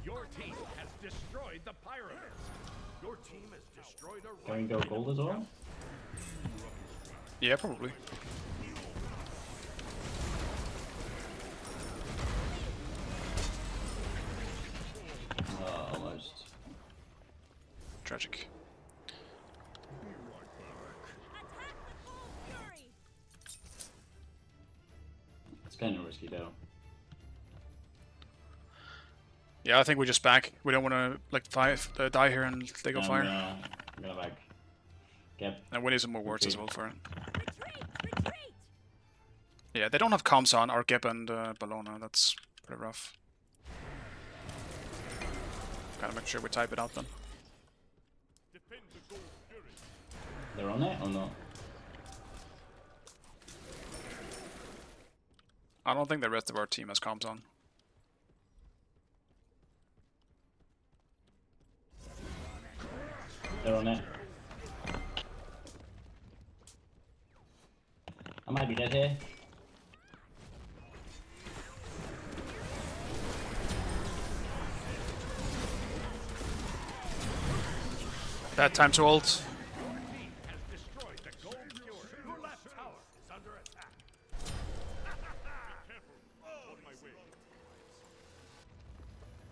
[SPEAKER 6] Your team has destroyed the pyromancer. Your team has destroyed a
[SPEAKER 10] Can we
[SPEAKER 6] right
[SPEAKER 10] go gold as well?
[SPEAKER 1] Yeah, probably.
[SPEAKER 10] Almost.
[SPEAKER 1] Tragic.
[SPEAKER 2] Attack the full fury.
[SPEAKER 10] It's kind of risky though.
[SPEAKER 1] Yeah, I think we're just back. We don't want to like die here and they go fire.
[SPEAKER 10] I'm gonna back. Yep.
[SPEAKER 1] And we need some more wards as well for it.
[SPEAKER 2] Retreat! Retreat!
[SPEAKER 1] Yeah, they don't have comms on our Gip and Bellona. That's pretty rough. Gotta make sure we type it out then.
[SPEAKER 6] Defend the gold fury.
[SPEAKER 10] They're on it or not?
[SPEAKER 1] I don't think the rest of our team has comms on.
[SPEAKER 10] They're on it. I might be dead here.
[SPEAKER 1] Bad time to ult.
[SPEAKER 6] Has destroyed the gold fury. Your left tower is under attack. Be careful. On my way.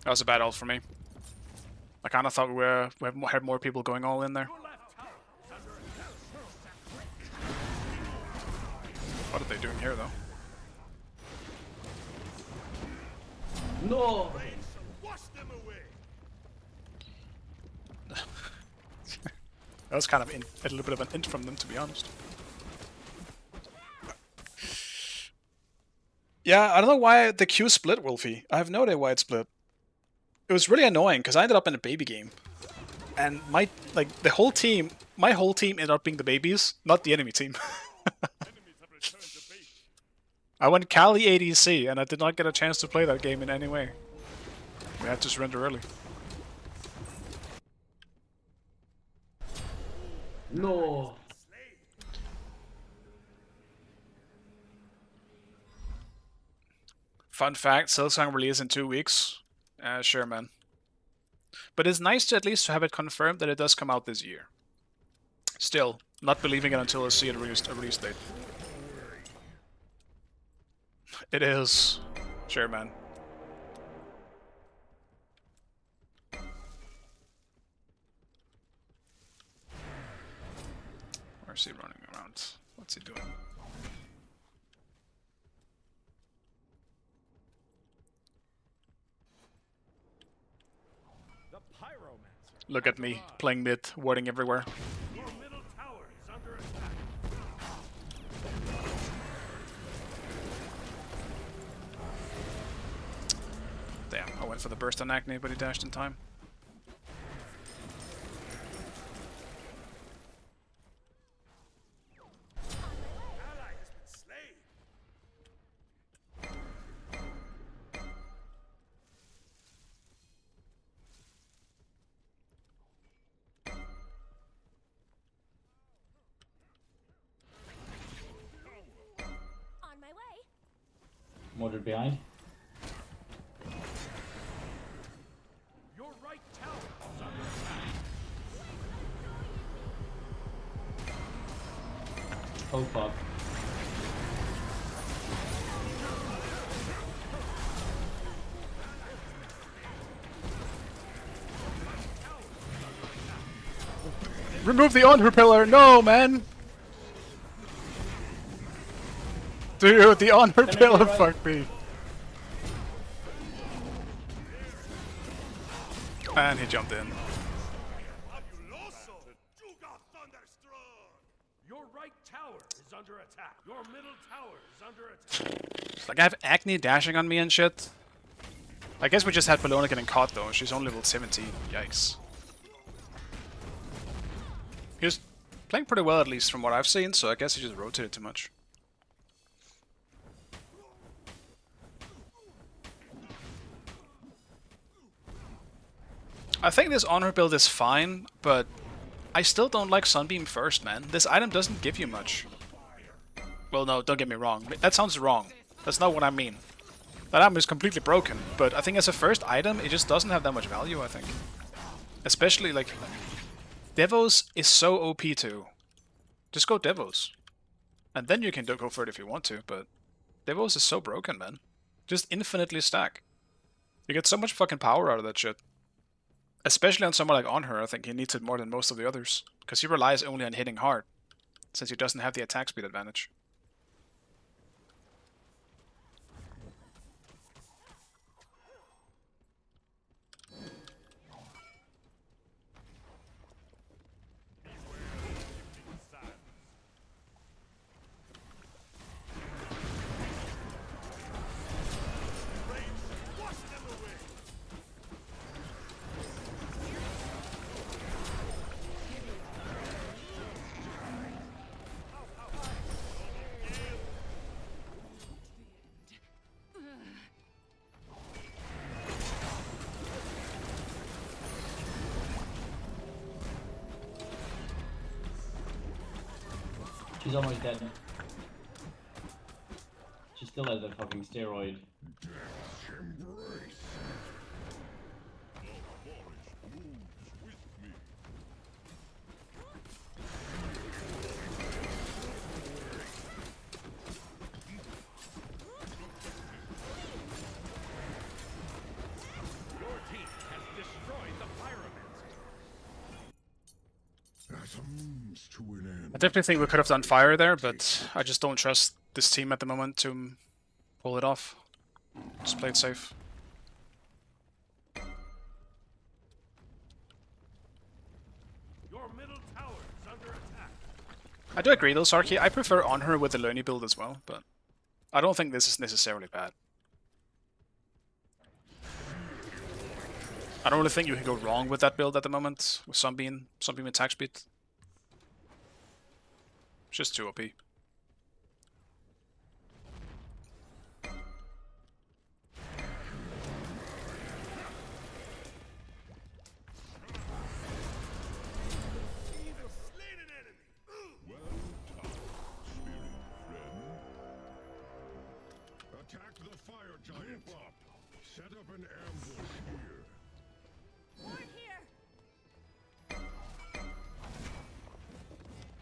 [SPEAKER 1] That was a bad ult for me. I kind of thought we had more people going all in there.
[SPEAKER 6] Your left tower is under attack.
[SPEAKER 1] What are they doing here, though?
[SPEAKER 10] No!
[SPEAKER 3] Wash them away.
[SPEAKER 1] That was kind of a little bit of an int from them, to be honest. Yeah, I don't know why the queue split, Wolfie. I have no idea why it split. It was really annoying because I ended up in a baby game, and my whole team ended up being the babies, not the enemy team.
[SPEAKER 6] Enemies have returned to base.
[SPEAKER 1] I went Kali ADC, and I did not get a chance to play that game in any way. We had to surrender early.
[SPEAKER 10] No!
[SPEAKER 1] Fun fact, Silksong release in 2 weeks. Sure, man. But it's nice to at least have it confirmed that it does come out this year. Still, not believing it until I see a release date. It is. Sure, man. Where's he running around? What's he doing?
[SPEAKER 6] The pyromancer.
[SPEAKER 1] Look at me, playing mid, warding everywhere.
[SPEAKER 6] Your middle tower is under attack.
[SPEAKER 1] Damn, I went for the burst on Acne, but he dashed in time.
[SPEAKER 3] Ally has been slain.
[SPEAKER 7] On my way.
[SPEAKER 10] Mordred behind.
[SPEAKER 6] Your right tower is under attack.
[SPEAKER 10] Oh fuck.
[SPEAKER 1] Remove the on pillar! No, man! Dude, the on pillar
[SPEAKER 10] right.
[SPEAKER 1] fucked me. And he jumped in.
[SPEAKER 3] Fabuloso. Juga Thunderstruck.
[SPEAKER 6] Your right tower is under attack. Your middle tower is under attack.
[SPEAKER 1] Like, I have Acne dashing on me and shit. I guess we just had Bellona getting caught, though. She's only level 17. Yikes. He was playing pretty well, at least from what I've seen, so I guess he just rotated too much. I think this honor build is fine, but I still don't like Sunbeam first, man. This item doesn't give you much. Well, no, don't get me wrong. That sounds wrong. That's not what I mean. That item is completely broken, but I think as a first item, it just doesn't have that much value, I think. Especially, like, Devos is so OP too. Just go Devos. And then you can go for it if you want to, but Devos is so broken, man. Just infinitely stack. You get so much fucking power out of that shit. Especially on someone like Onher, I think he needs it more than most of the others. Because he relies only on hitting hard, since he doesn't have the attack speed advantage.
[SPEAKER 3] Wash them away.
[SPEAKER 10] She's almost dead. still has a fucking steroid.
[SPEAKER 6] Your team has destroyed the pyramid.
[SPEAKER 1] I definitely think we could have done fire there, but I just don't trust this team at the moment to pull it off. Just play it safe.
[SPEAKER 6] Your middle tower is under attack.
[SPEAKER 1] I do agree though, Sarky. I prefer on her with the Lerny build as well, but I don't think this is necessarily bad. I don't really think you can go wrong with that build at the moment, with Sunbeam attack speed. It's just too OP.
[SPEAKER 3] Slain an enemy.
[SPEAKER 6] Attack the fire giant. Set up an ambush here.
[SPEAKER 2] Ward here.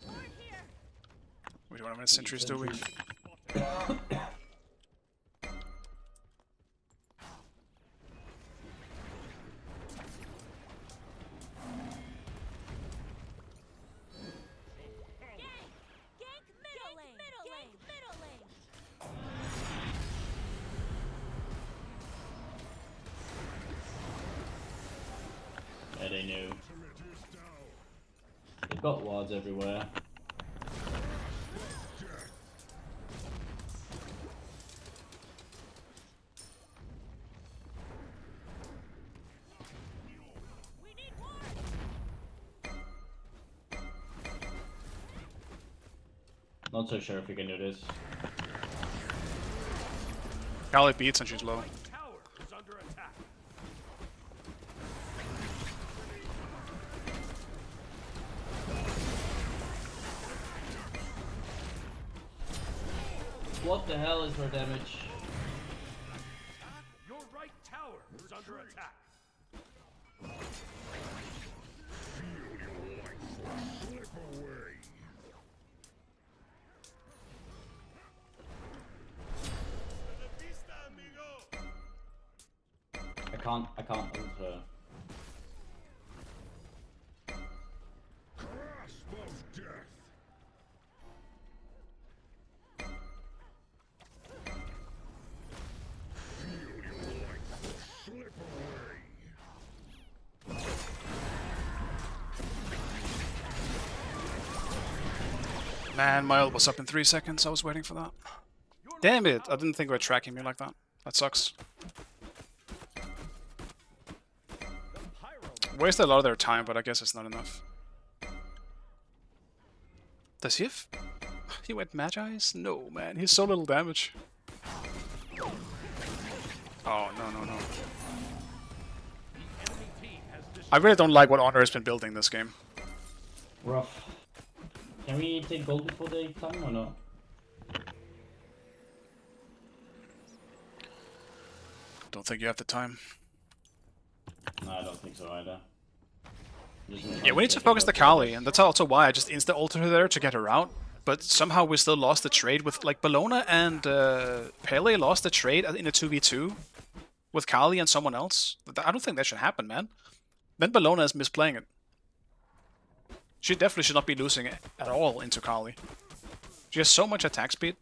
[SPEAKER 2] Ward here.
[SPEAKER 1] We don't have any sentries, do we?
[SPEAKER 2] Gank middle lane. Gank middle lane.
[SPEAKER 10] Yeah, they knew. They've got wards everywhere.
[SPEAKER 2] We need ward.
[SPEAKER 10] Not so sure if we can do this.
[SPEAKER 1] Kali beats and she's low.
[SPEAKER 6] Tower is under attack.
[SPEAKER 10] What the hell is her damage?
[SPEAKER 6] Your right tower is under attack. Slip away.
[SPEAKER 3] La vista, amigo.
[SPEAKER 10] I can't ult her.
[SPEAKER 6] Grasp of death. Slip away.
[SPEAKER 1] Man, my ult was up in 3 seconds. I was waiting for that. Damn it! I didn't think we were tracking me like that. That sucks. Wasted a lot of their time, but I guess it's not enough. Does he have... He went Magi's? No, man. He's so little damage. Oh, no, no, no. I really don't like what Honor has been building this game.
[SPEAKER 10] Rough. Can we take gold before they come or not?
[SPEAKER 1] Don't think you have the time.
[SPEAKER 10] No, I don't think so either.
[SPEAKER 1] Yeah, we need to focus the Kali, and that's also why I just insta-ulted her there to get her out. But somehow we still lost the trade with, like, Bellona and Pele lost the trade in a 2v2 with Kali and someone else. I don't think that should happen, man. Then Bellona is misplaying it. She definitely should not be losing it at all into Kali. She has so much attack speed.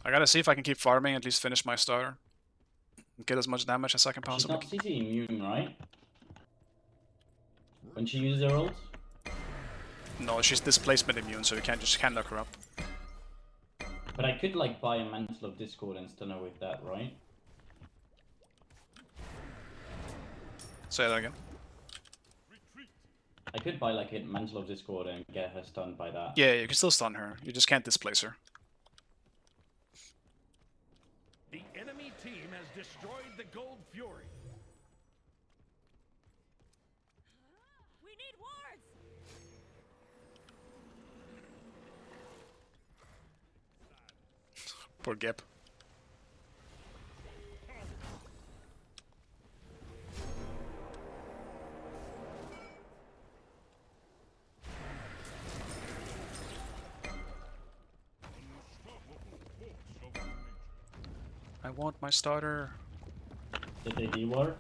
[SPEAKER 1] I gotta see if I can keep farming, at least finish my star. Get as much damage as I can
[SPEAKER 10] She's
[SPEAKER 1] possibly.
[SPEAKER 10] not CC immune, right? When she uses her ult?
[SPEAKER 1] No, she's displacement immune, so you can't lock her up.
[SPEAKER 10] But I could like buy a Mantle of Discord and stun her with that, right?
[SPEAKER 1] Say that again.
[SPEAKER 10] I could buy like a Mantle of Discord and get her stunned by that.
[SPEAKER 1] Yeah, you can still stun her. You just can't displace her.
[SPEAKER 6] The enemy team has destroyed the Gold Fury.
[SPEAKER 2] We
[SPEAKER 1] Poor Gip. I want my starter.
[SPEAKER 10] Did they de-ward?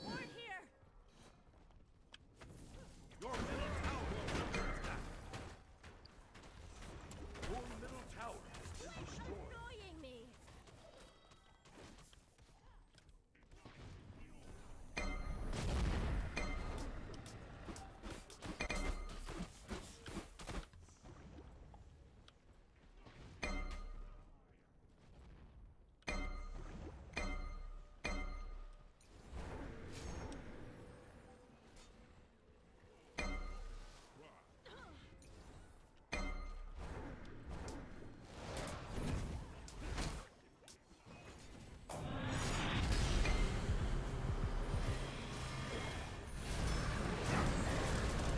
[SPEAKER 2] We're here.
[SPEAKER 3] Your middle tower is under attack. Your middle tower has been destroyed.
[SPEAKER 2] Annoying me.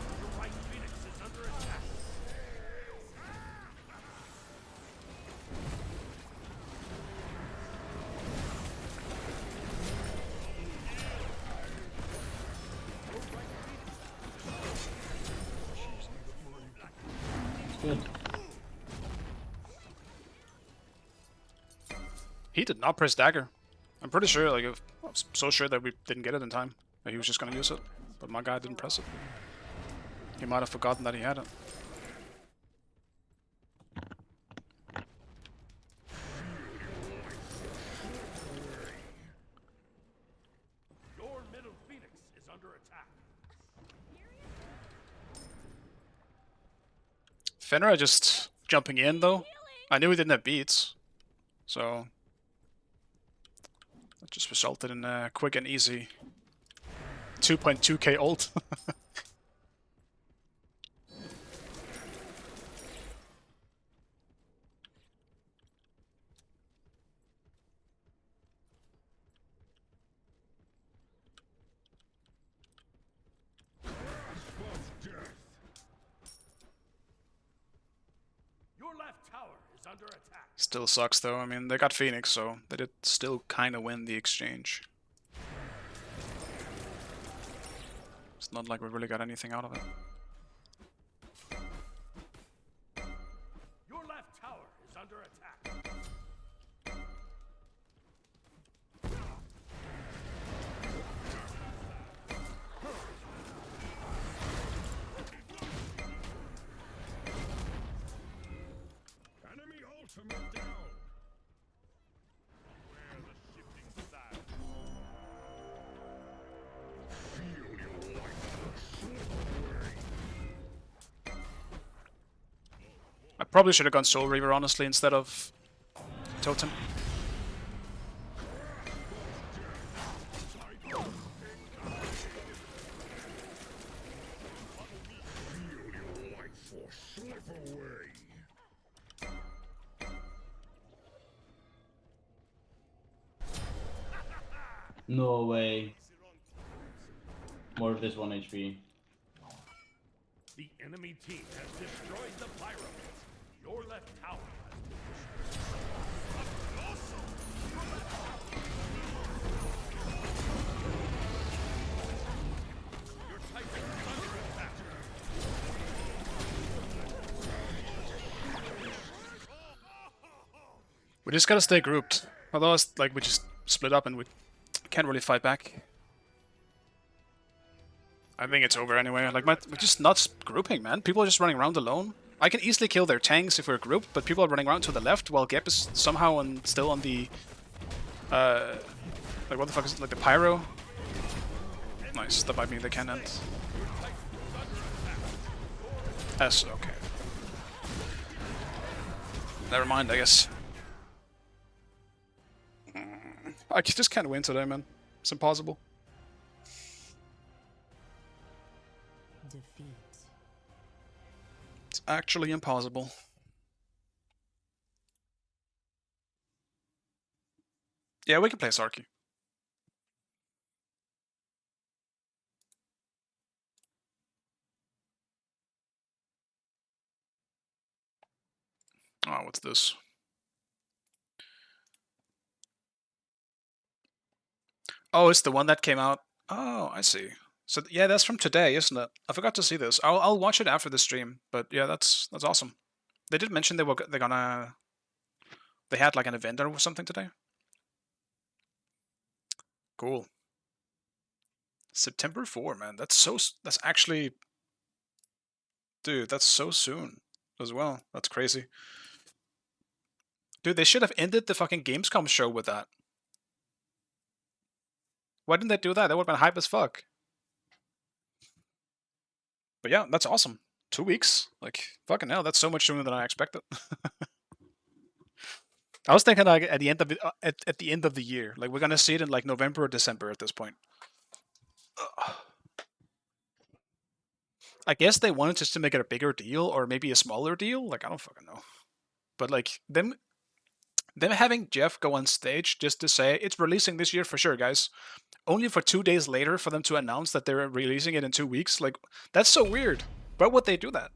[SPEAKER 3] Your right Phoenix is under attack.
[SPEAKER 10] It's good.
[SPEAKER 1] He did not press dagger. I'm pretty sure, like, I'm so sure that we didn't get it in time. That he was just gonna use it. But my guy didn't press it. He might have forgotten that he had it.
[SPEAKER 3] Your middle Phoenix is under attack.
[SPEAKER 1] Fenrir just jumping in though. I knew he didn't have beats. So that just resulted in a quick and easy 2.2k ult.
[SPEAKER 3] Your left tower is under attack.
[SPEAKER 1] Still sucks though. I mean, they got Phoenix, so they did still kind of win the exchange. It's not like we really got anything out of it.
[SPEAKER 3] Your left tower is under attack.
[SPEAKER 6] Enemy ultimate down.
[SPEAKER 3] Where the shifting side.
[SPEAKER 6] Feel your life slip away.
[SPEAKER 1] I probably should have gone Soul Reaver honestly instead of Totem.
[SPEAKER 6] Feel your life force slip away.
[SPEAKER 10] No way. More of this 1 HP.
[SPEAKER 3] The enemy team has destroyed the pyramid. Your left tower has been destroyed. Also, your Titan is under attack.
[SPEAKER 1] We just gotta stay grouped. Otherwise, like, we just split up and we can't really fight back. I think it's over anyway. Like, we're just not grouping, man. People are just running around alone. I can easily kill their tanks if we're grouped, but people are running around to the left while Gep is somehow still on the... like, what the fuck is it? Like, the pyro? Nice, that might mean they can end. S, okay. Never mind, I guess. I just can't win today, man. It's impossible.
[SPEAKER 9] Defeat.
[SPEAKER 1] It's actually impossible. Yeah, we can play Sarky. Oh, what's this? Oh, it's the one that came out. Oh, I see. So yeah, that's from today, isn't it? I forgot to see this. I'll watch it after the stream. But yeah, that's awesome. They did mention they had like an event or something today. Cool. September 4, man. That's actually, dude, that's so soon as well. That's crazy. Dude, they should have ended the fucking Gamescom show with that. Why didn't they do that? That would have been hype as fuck. But yeah, that's awesome. 2 weeks? Like, fucking hell, that's so much sooner than I expected. I was thinking like at the end of at the end of the year. Like we're gonna see it in like November or December at this point. Ugh. I guess they wanted just to make it a bigger deal or maybe a smaller deal. Like I don't fucking know. But like them having Jeff go on stage just to say it's releasing this year for sure, guys. Only for 2 days later for them to announce that they're releasing it in 2 weeks. Like that's so weird. Why would they do that?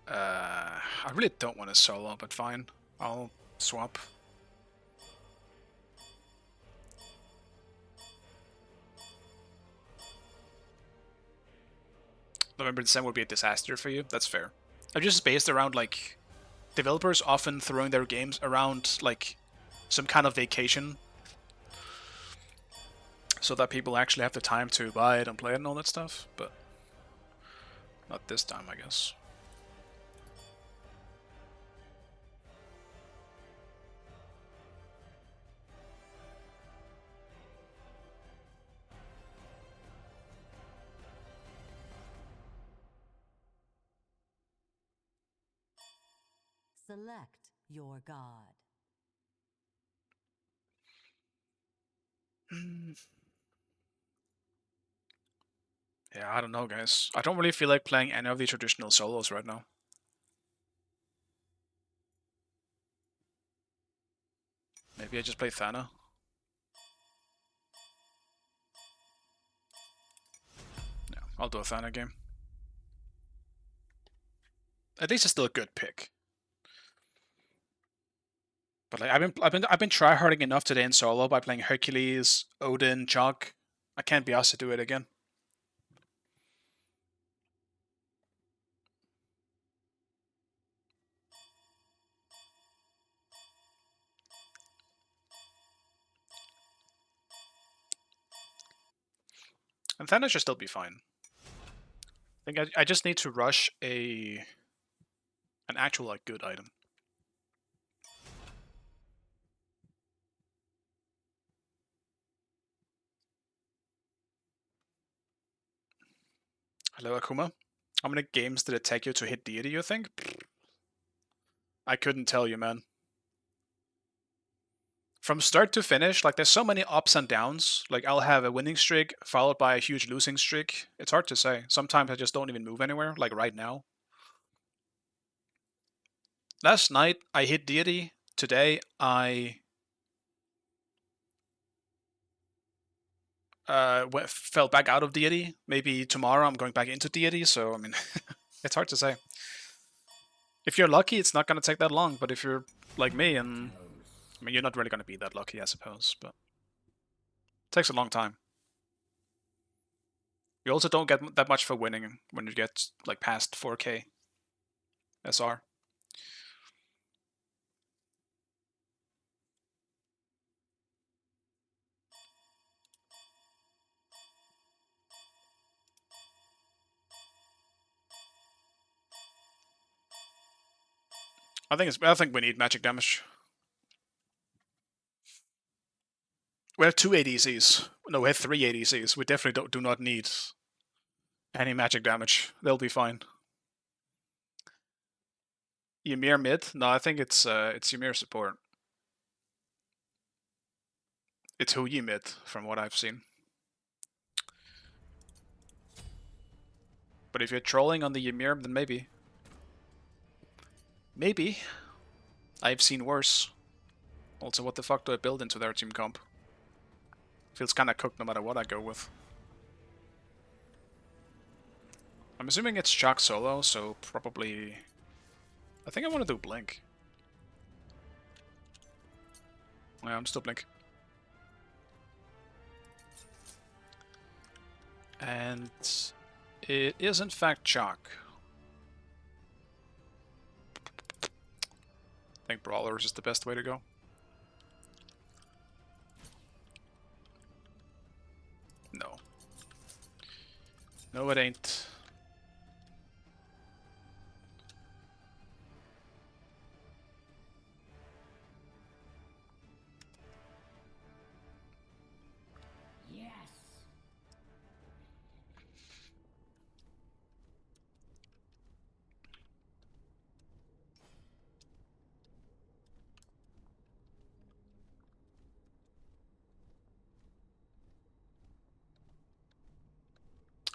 [SPEAKER 1] I really don't want to solo, but fine. I'll swap. November, December would be a disaster for you. That's fair. I'm just based around like developers often throwing their games around like some kind of vacation so that people actually have the time to buy it and play it and all that stuff, but not this time, I guess.
[SPEAKER 9] Select your god.
[SPEAKER 1] Yeah, I don't know, guys. I don't really feel like playing any of the traditional solos right now. Maybe I just play Thana. Yeah, I'll do a Thana game. At least it's still a good pick. But like I've been tryharding enough today in solo by playing Hercules, Odin, Jog. I can't be asked to do it again. And Thana should still be fine. I think I just need to rush an actual like good item. Hello, Akuma. How many games did it take you to hit deity, you think? I couldn't tell you, man. From start to finish, like there's so many ups and downs. Like I'll have a winning streak followed by a huge losing streak. It's hard to say. Sometimes I just don't even move anywhere, like right now. Last night I hit deity. Today I fell back out of deity. Maybe tomorrow I'm going back into deity, so I mean it's hard to say. If you're lucky, it's not gonna take that long, but if you're like me and I mean, you're not really going to be that lucky, I suppose, but it takes a long time. You also don't get that much for winning when you get like past 4K SR. I think we need magic damage. We have 2 ADCs. No, we have 3 ADCs. We definitely do not need any magic damage. They'll be fine. Ymir mid? No, I think it's Ymir support. It's who you met, from what I've seen. But if you're trolling on the Ymir, then maybe. Maybe. I've seen worse. Also, what the fuck do I build into their team comp? Feels kinda cooked no matter what I go with. I'm assuming it's Shock solo, so probably... I think I want to do Blink. Yeah, I'm still Blink. And it is in fact Chalk. I think Brawlers is the best way to go. No. No, it ain't.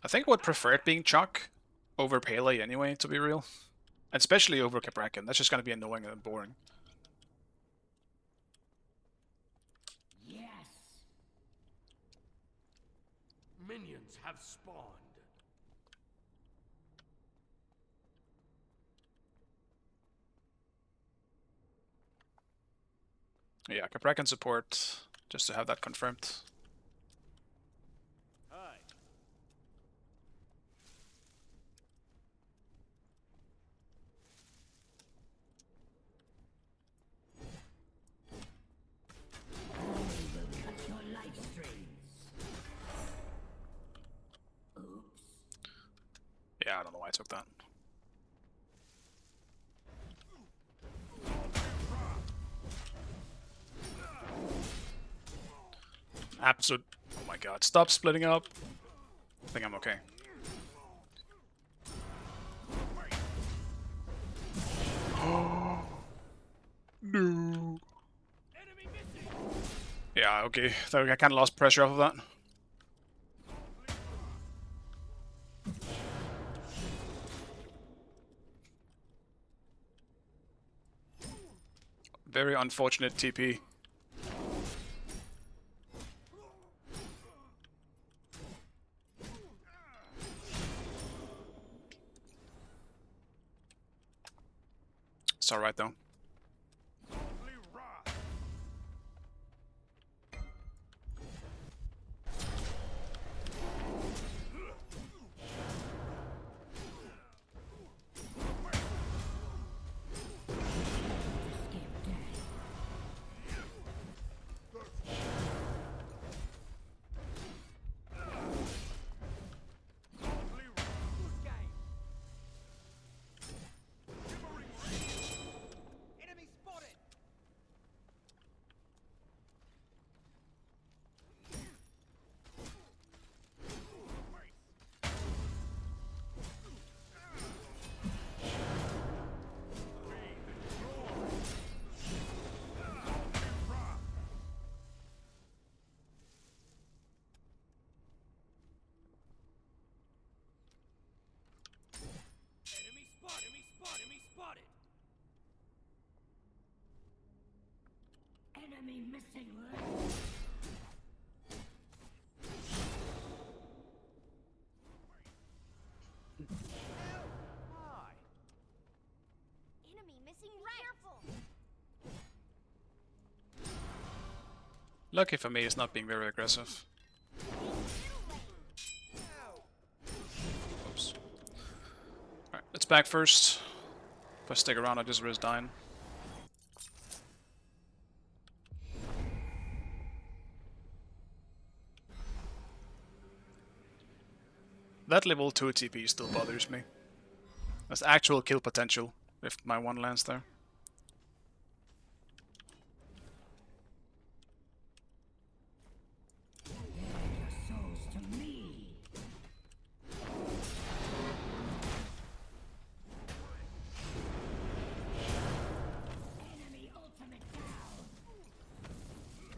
[SPEAKER 1] I think I would prefer it being Chuck over Pele anyway, to be real. Especially over Caprakan. That's just gonna be annoying and boring.
[SPEAKER 6] Minions have spawned.
[SPEAKER 1] Yeah, Caprakan support, just to have that confirmed.
[SPEAKER 5] Hi.
[SPEAKER 1] Yeah, I don't know why I took that. Absolute... Oh my god, stop splitting up! I think I'm okay. No. Yeah, okay. So I kind of lost pressure off of that. Very unfortunate TP. It's alright though.
[SPEAKER 7] Enemy missing leg. Enemy missing right.
[SPEAKER 1] Lucky for me, it's not being very aggressive. Oops. Alright, let's back first. If I stick around, I just risk dying. That level 2 TP still bothers me. That's actual kill potential if my one lands there.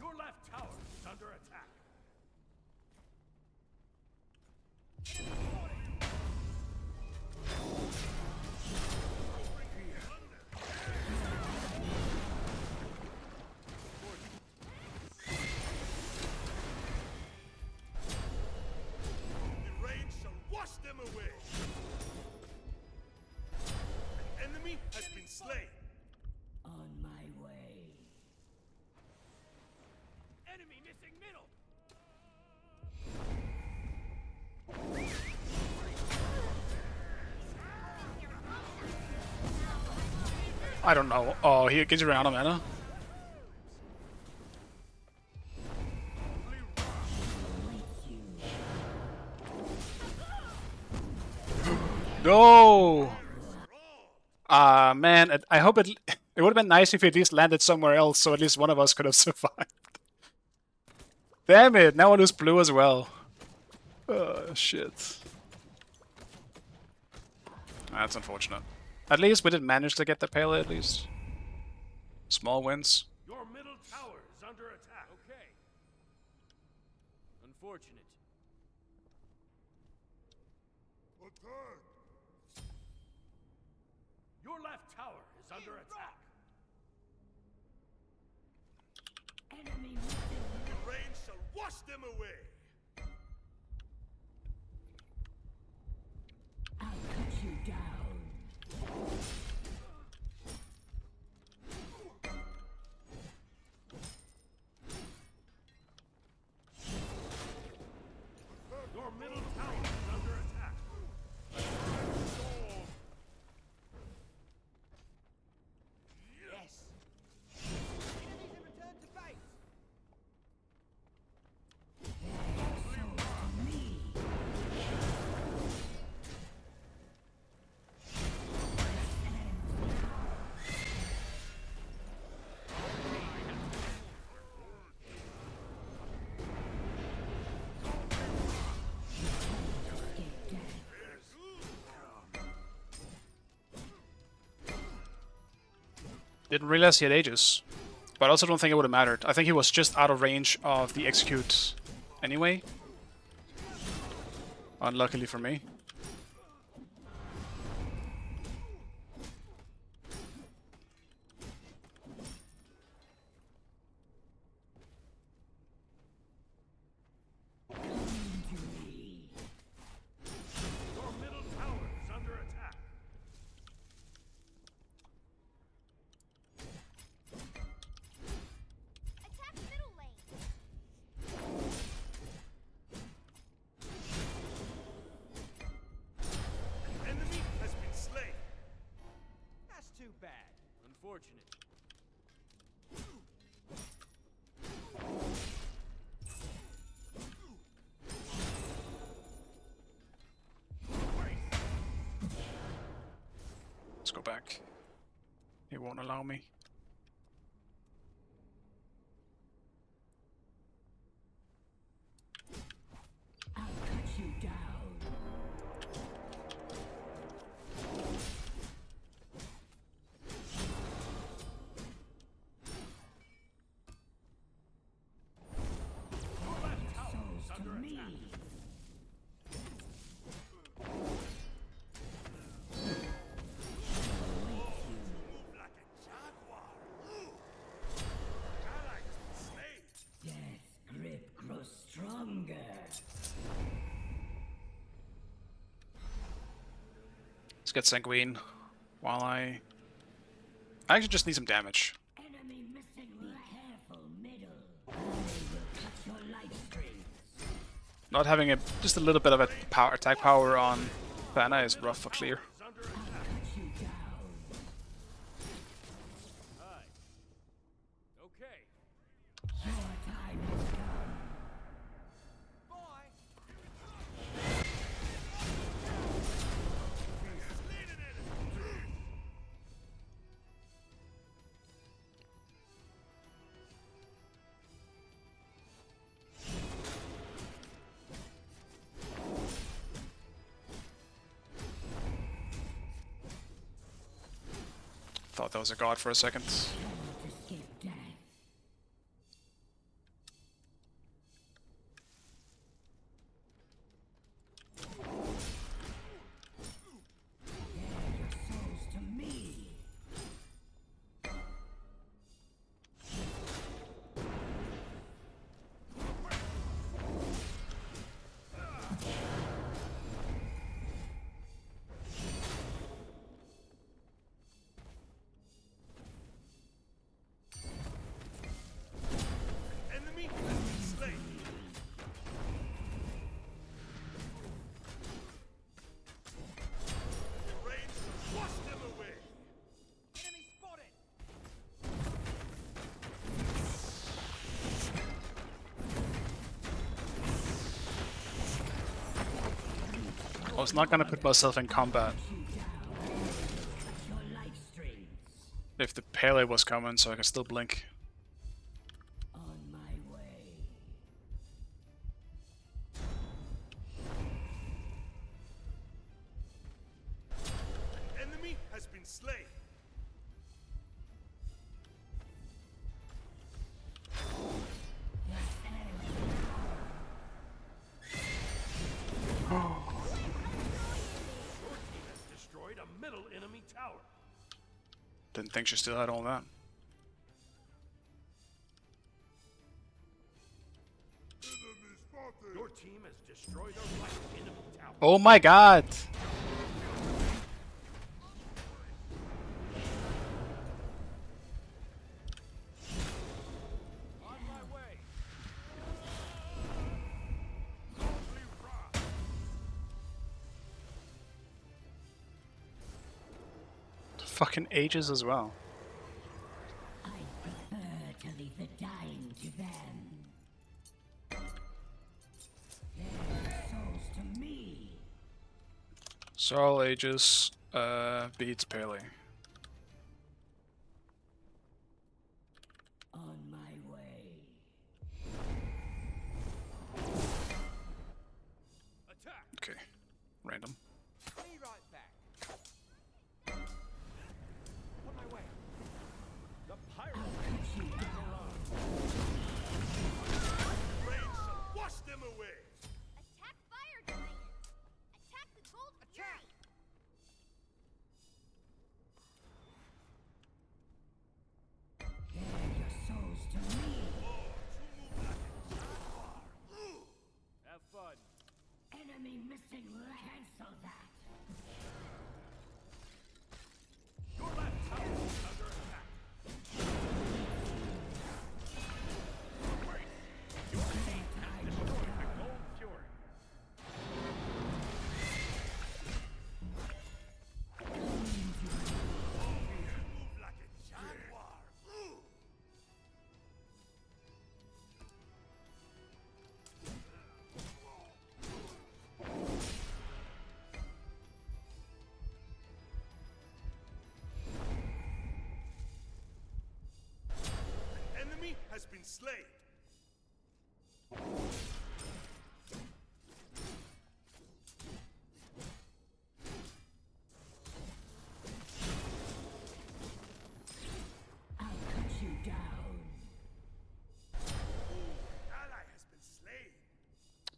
[SPEAKER 6] Your left tower is under
[SPEAKER 3] slain.
[SPEAKER 4] On my way.
[SPEAKER 6] Enemy missing middle.
[SPEAKER 1] I don't know. Oh, he gets around him, Anna. No! Man, I hope it would have been nice if he at least landed somewhere else, so at least one of us could have survived. Damn it! Now I lose blue as well. Shit. That's unfortunate. At least we did manage to get the pale at least. Small wins.
[SPEAKER 6] Your middle tower is under attack. Okay. Unfortunate. Your left tower is under attack.
[SPEAKER 4] Enemy
[SPEAKER 3] The rain shall wash them away.
[SPEAKER 4] I'll cut you down.
[SPEAKER 6] Your middle tower is under attack. Yes. Enemies have returned to base.
[SPEAKER 1] Didn't realize he had Aegis. But I also don't think it would have mattered. I think he was just out of range of the execute anyway. Unluckily for me.
[SPEAKER 6] Your middle tower is under attack.
[SPEAKER 7] Attack middle lane.
[SPEAKER 3] Enemy has been slain.
[SPEAKER 6] That's too bad. Unfortunate.
[SPEAKER 1] Let's go back. He won't allow me.
[SPEAKER 4] I'll cut you down.
[SPEAKER 6] Your left tower is
[SPEAKER 4] To
[SPEAKER 6] under
[SPEAKER 4] me.
[SPEAKER 6] attack.
[SPEAKER 3] Move like a jaguar. Ally has been slain.
[SPEAKER 4] Death grip grows stronger.
[SPEAKER 1] Let's get Sanguine while I actually just need some damage.
[SPEAKER 4] Enemy missing. Be careful, middle. I will cut your life strings.
[SPEAKER 1] Not having just a little bit of a attack power on Banner is rough for clear.
[SPEAKER 6] Is under attack.
[SPEAKER 4] Cut you down.
[SPEAKER 6] Aye. Okay.
[SPEAKER 4] Your time has come.
[SPEAKER 6] Bye.
[SPEAKER 1] Thought that was a god for a second.
[SPEAKER 4] Escape death. Bear your souls to me.
[SPEAKER 1] was not gonna put myself in combat if the Pele was coming, so I could still blink.
[SPEAKER 4] On my way.
[SPEAKER 3] Enemy has been slain.
[SPEAKER 6] Destroyed a middle enemy tower.
[SPEAKER 1] Didn't think she still had all that.
[SPEAKER 6] Your team has destroyed a right enemy tower.
[SPEAKER 1] Oh my god!
[SPEAKER 6] On my way.
[SPEAKER 1] Fucking ages as well.
[SPEAKER 4] I prefer to leave the dying to them. Their souls to me.
[SPEAKER 1] So all ages beats Pele.
[SPEAKER 4] On my way.
[SPEAKER 6] Attack.
[SPEAKER 1] Okay, random.
[SPEAKER 5] Be right back. On my way.
[SPEAKER 6] The pirate.
[SPEAKER 3] Rain shall wash them away.
[SPEAKER 7] Attack fire giants. Attack the gold fury.
[SPEAKER 4] Bear your souls to me.
[SPEAKER 6] Have fun.
[SPEAKER 4] Enemy missing. Cancel that.
[SPEAKER 6] Your left tower is under attack. Your team has destroyed the gold fury.
[SPEAKER 3] Move like a jaguar. Enemy has been slain.
[SPEAKER 4] I'll cut you down.
[SPEAKER 3] Ally has been slain.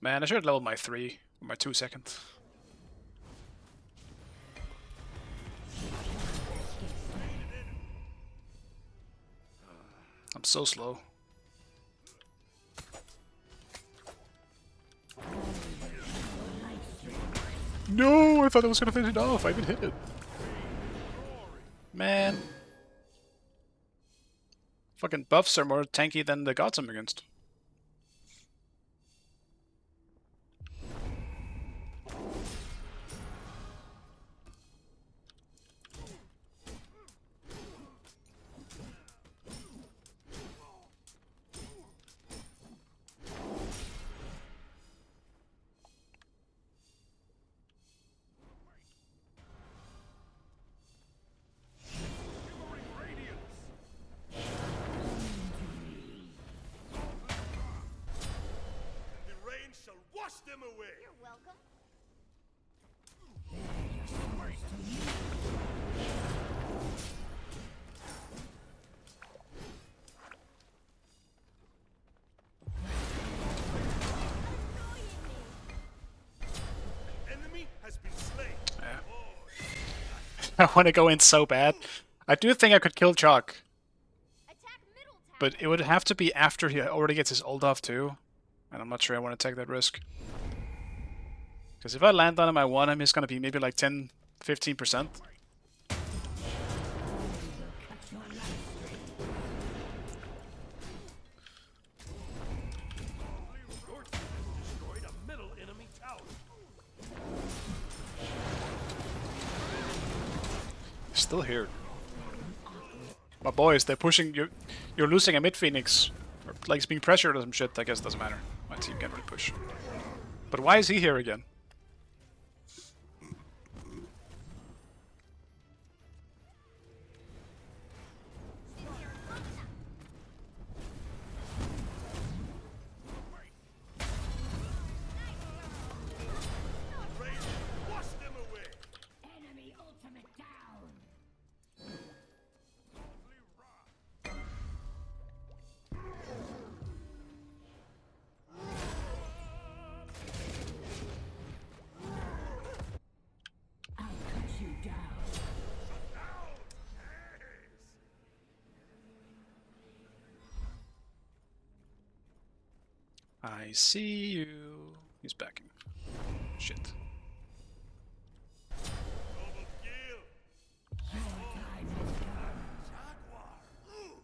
[SPEAKER 1] Man, I should have leveled my 3 or my 2 seconds. I'm so slow. No, I thought I was gonna finish it off. I even hit it. Man. Fucking buffs are more tanky than the gods I'm against.
[SPEAKER 3] The rain shall wash them away.
[SPEAKER 7] You're welcome.
[SPEAKER 3] Enemy has been slain.
[SPEAKER 1] I want to go in so bad. I do think I could kill Chalk,
[SPEAKER 7] Attack middle tower.
[SPEAKER 1] but it would have to be after he already gets his ult off too. And I'm not sure I want to take that risk. Because if I land on him, I want him, he's going to be maybe like 10-15%.
[SPEAKER 6] Your team has destroyed a middle enemy tower.
[SPEAKER 1] Still here. My boys, they're pushing you. You're losing a mid Phoenix. Or like he's being pressured or some shit. I guess it doesn't matter. My team can't really push. But why is he here again? I see you. He's backing. Shit.
[SPEAKER 3] Double kill. Jaguar. Ooh.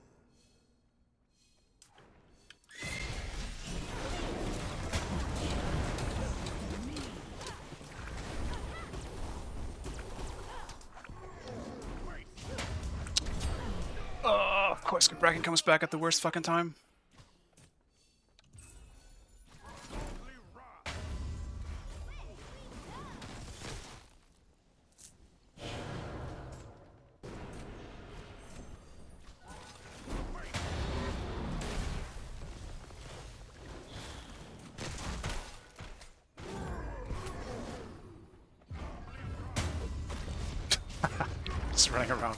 [SPEAKER 1] Oh, of course, Bracken comes back at the worst fucking time. Just running around.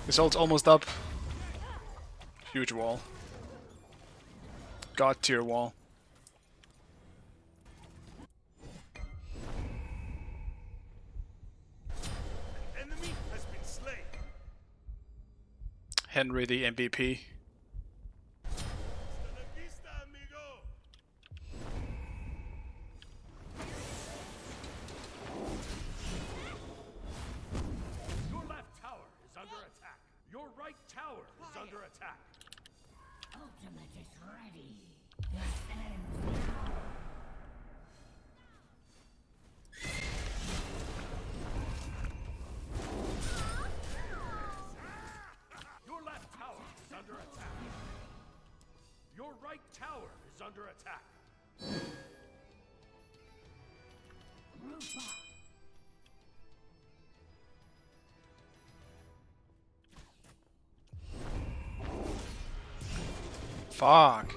[SPEAKER 1] His ult's almost up. Huge wall. God tier wall.
[SPEAKER 3] Enemy has been slain.
[SPEAKER 1] Henry the MVP.
[SPEAKER 3] Hasta la vista, amigo.
[SPEAKER 6] Your left tower is under attack. Your right tower is under attack.
[SPEAKER 4] Ultimate is ready. Your end now.
[SPEAKER 6] Your left tower is under attack. Your right tower is under attack.
[SPEAKER 4] Rupa.
[SPEAKER 1] Fuck.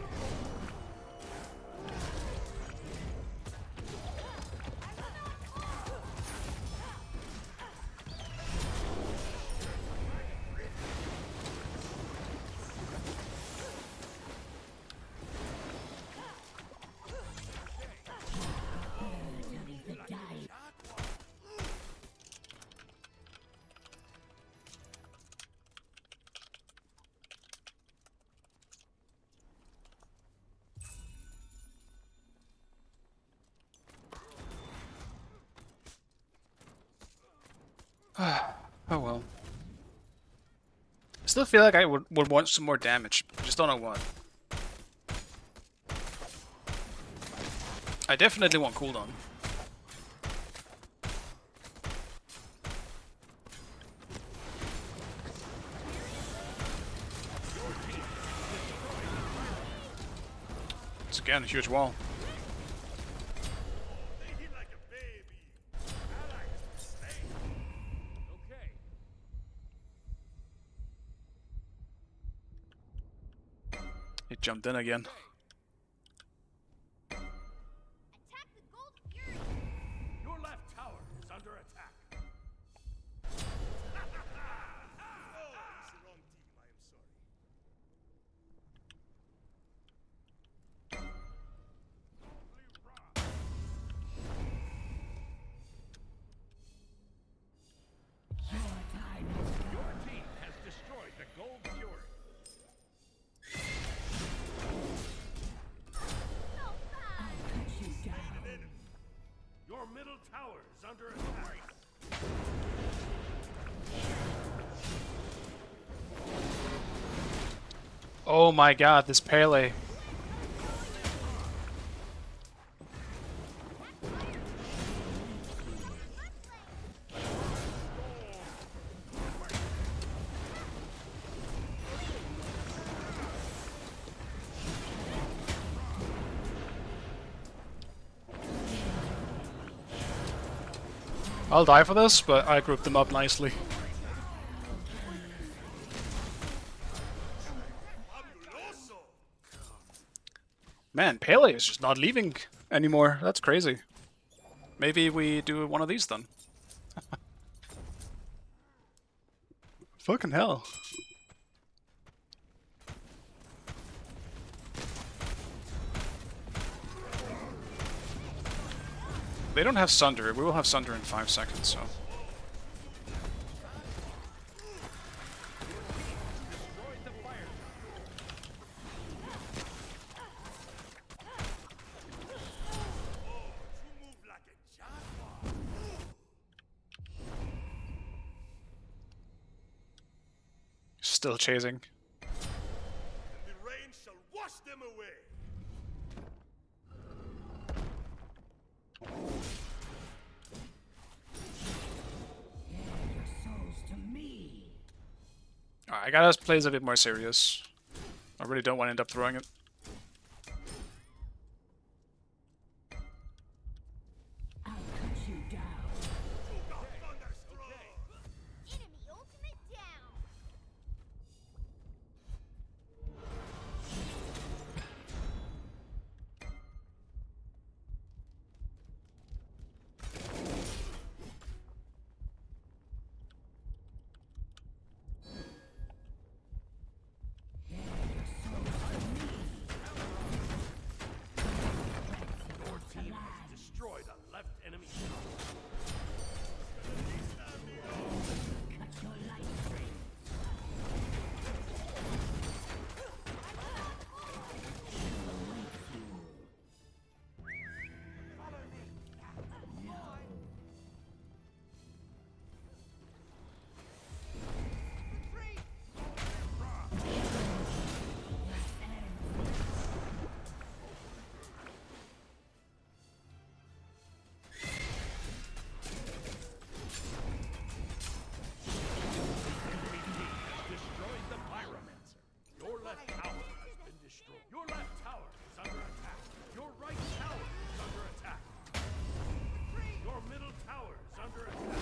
[SPEAKER 4] Underneath the dive.
[SPEAKER 1] Oh well. I still feel like I would want some more damage. I just don't know what. I definitely want cooldown. It's again a huge wall.
[SPEAKER 3] They hit like a baby. Ally has been slain.
[SPEAKER 5] Okay.
[SPEAKER 1] He jumped in again.
[SPEAKER 2] Attack the Gold Fury!
[SPEAKER 6] Your left tower is under attack.
[SPEAKER 3] Oh, it's the wrong team. I am sorry.
[SPEAKER 6] Your team has destroyed the Gold Fury.
[SPEAKER 4] Cut you down.
[SPEAKER 6] Your middle tower is under attack.
[SPEAKER 1] Oh my god, this Pele. I'll die for this, but I grouped them up nicely.
[SPEAKER 3] Fabuloso.
[SPEAKER 1] Man, Pele is just not leaving anymore. That's crazy. Maybe we do one of these then. Fucking hell. They don't have Sunder. We will have Sunder in 5 seconds, so.
[SPEAKER 6] Destroyed the fire tower.
[SPEAKER 1] still chasing.
[SPEAKER 3] The rain shall wash them away.
[SPEAKER 4] Your souls to me.
[SPEAKER 1] Alright, I gotta play this a bit more serious. I really don't want to end up throwing it.
[SPEAKER 4] I'll cut you down.
[SPEAKER 7] Enemy ultimate down.
[SPEAKER 6] Your team has destroyed a left enemy tower.
[SPEAKER 4] Cut your life string.
[SPEAKER 6] Destroyed the pyromancer. Your left tower has been destroyed. Your left tower is under attack. Your right tower is under attack. Your middle tower is under attack.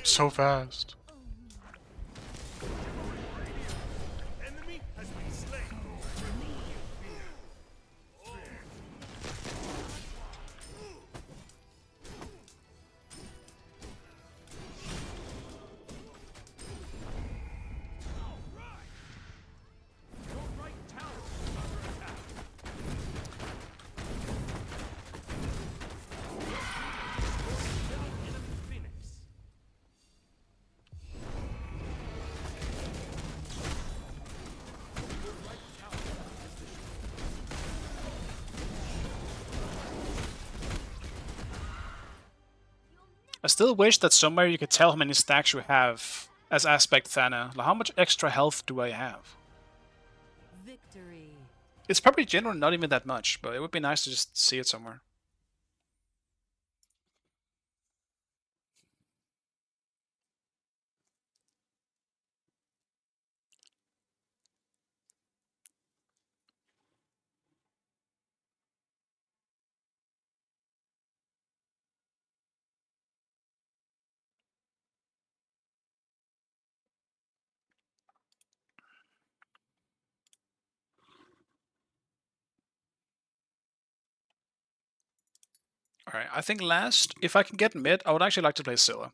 [SPEAKER 1] So fast.
[SPEAKER 3] Enemy has been slain.
[SPEAKER 6] Your right tower is under attack. Middle enemy Phoenix. Your right tower is destroyed.
[SPEAKER 1] I still wish that somewhere you could tell how many stacks you have as Aspect Thana. Like, how much extra health do I have?
[SPEAKER 9] Victory.
[SPEAKER 1] It's probably generally not even that much, but it would be nice to just see it somewhere. Alright, I think last, if I can get mid, I would actually like to play Scylla.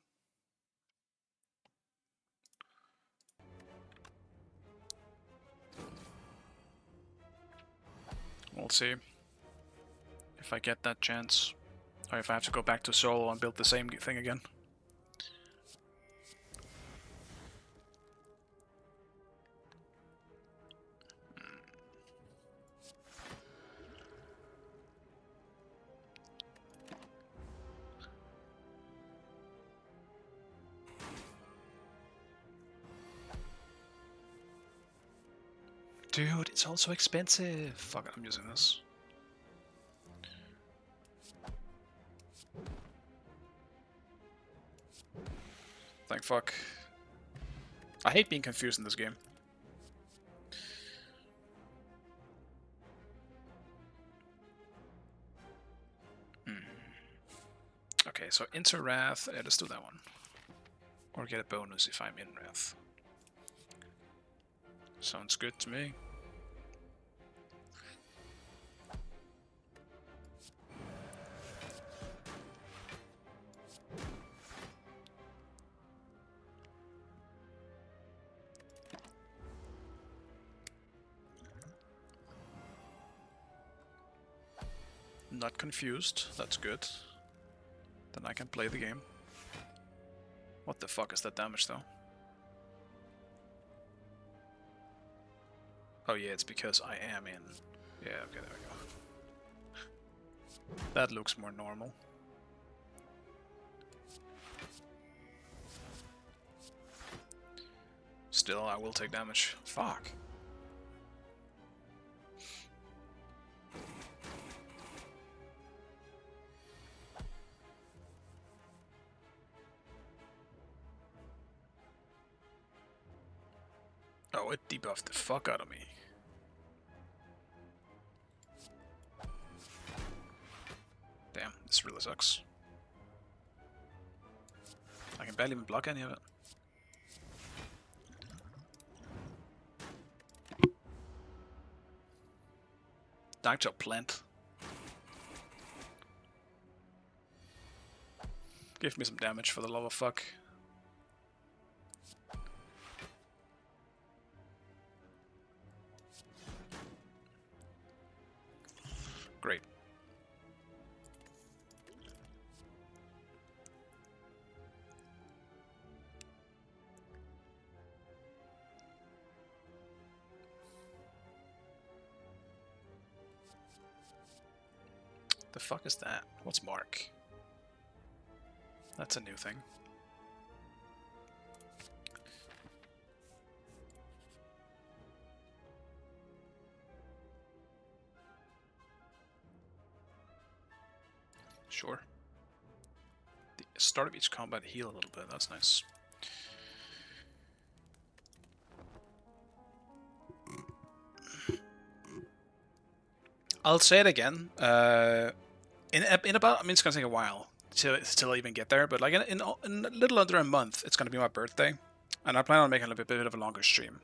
[SPEAKER 1] We'll see if I get that chance, or if I have to go back to solo and build the same thing again. Dude, it's also expensive. Fuck it, I'm using this. Thank fuck. I hate being confused in this game. Okay, so into Wrath, yeah, let's do that one. Or get a bonus if I'm in Wrath. Sounds good to me. Not confused, that's good. Then I can play the game. What the fuck is that damage though? Oh yeah, it's because I am in. Yeah, okay, there we go. That looks more normal. Still, I will take damage. Fuck. Oh, it debuffed the fuck out of me. Damn, this really sucks. I can barely even block any of it. Dr. Plant. Give me some damage for the love of fuck. Great. The fuck is that? What's Mark? That's a new thing. Sure. The start of each combat heal a little bit, that's nice. I'll say it again. In about, I mean, it's gonna take a while till I even get there, but like in a little under a month, it's gonna be my birthday, and I plan on making a bit of a longer stream.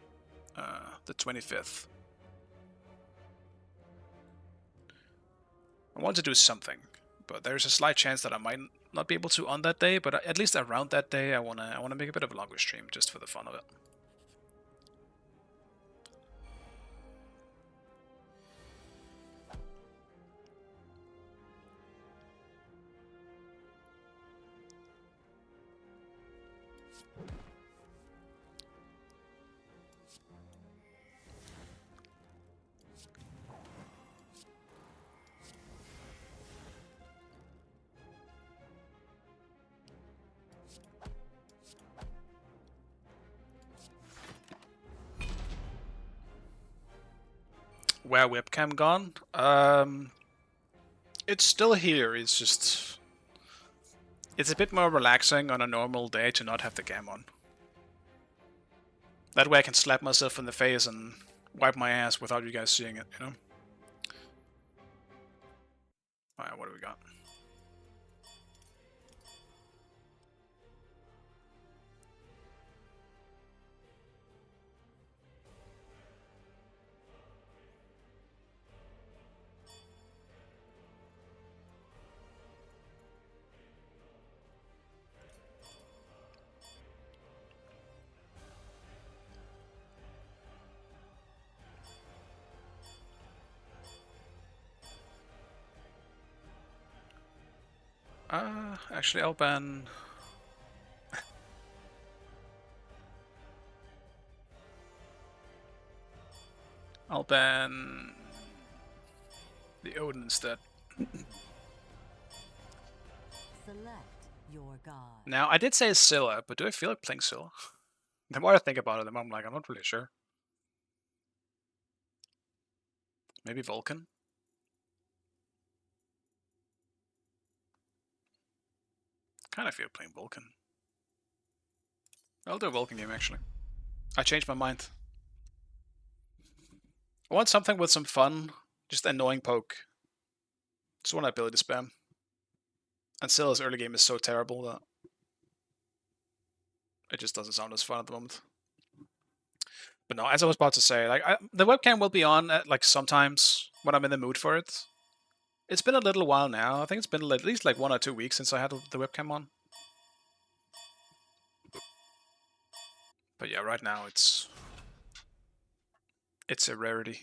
[SPEAKER 1] The 25th. I want to do something, but there's a slight chance that I might not be able to on that day. But at least around that day, I wanna make a bit of a longer stream just for the fun of it. Where webcam gone? It's still here. It's just it's a bit more relaxing on a normal day to not have the cam on. That way I can slap myself in the face and wipe my ass without you guys seeing it, you know? Alright, what do we got? Actually, I'll ban... I'll ban... the Odin instead.
[SPEAKER 9] Select your god.
[SPEAKER 1] Now, I did say Scylla, but do I feel like playing Scylla? The more I think about it, the more I'm like, I'm not really sure. Maybe Vulcan? Kinda feel playing Vulcan. I'll do a Vulcan game, actually. I changed my mind. I want something with some fun, just annoying poke. Just want ability spam. And Scylla's early game is so terrible that it just doesn't sound as fun at the moment. But no, as I was about to say, like the webcam will be on at, like sometimes when I'm in the mood for it. It's been a little while now. I think it's been at least like 1 or 2 weeks since I had the webcam on. But yeah, right now it's a rarity.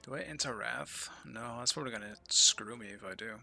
[SPEAKER 1] Do I enter Wrath? No, that's probably gonna screw me if I do.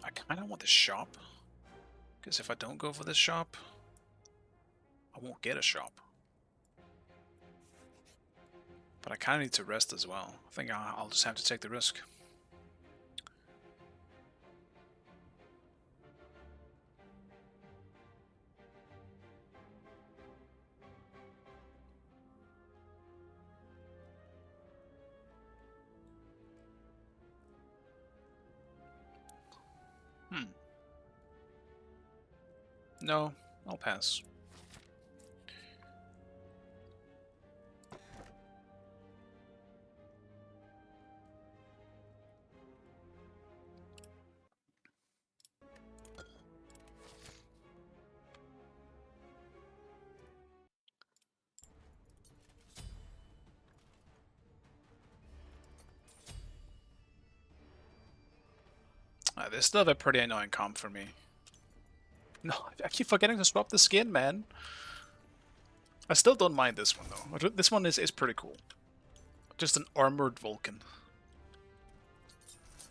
[SPEAKER 1] I kind of want the shop, because if I don't go for this shop, I won't get a shop. But I kind of need to rest as well. I think I'll just have to take the risk. No, I'll pass. This still a pretty annoying comp for me. No, I keep forgetting to swap the skin, man. I still don't mind this one, though. This one is pretty cool. Just an armored Vulcan.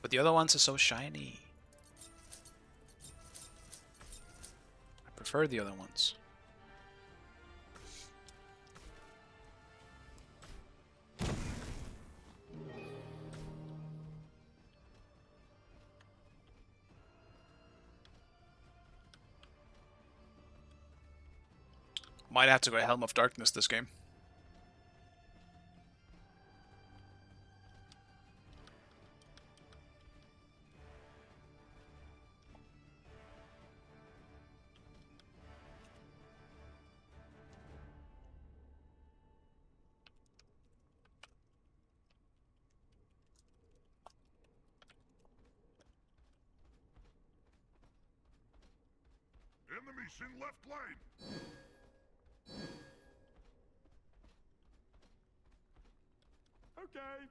[SPEAKER 1] But the other ones are so shiny. I prefer the other ones. Might have to go Helm of Darkness this game.
[SPEAKER 3] Enemies in left lane.
[SPEAKER 6] Okay.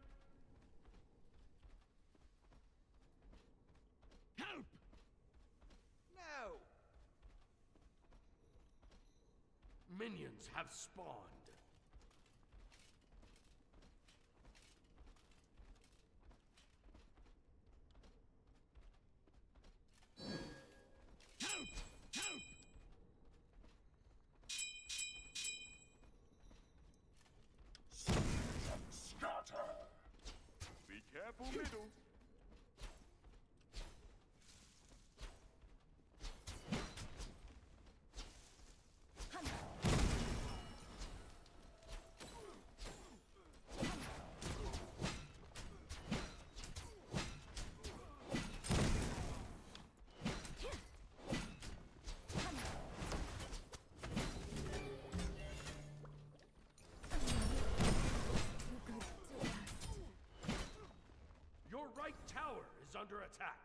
[SPEAKER 6] Help! No!
[SPEAKER 3] Minions have spawned.
[SPEAKER 6] Help! Help!
[SPEAKER 3] Scatter.
[SPEAKER 6] Be careful, middle.
[SPEAKER 3] Your right tower is under attack.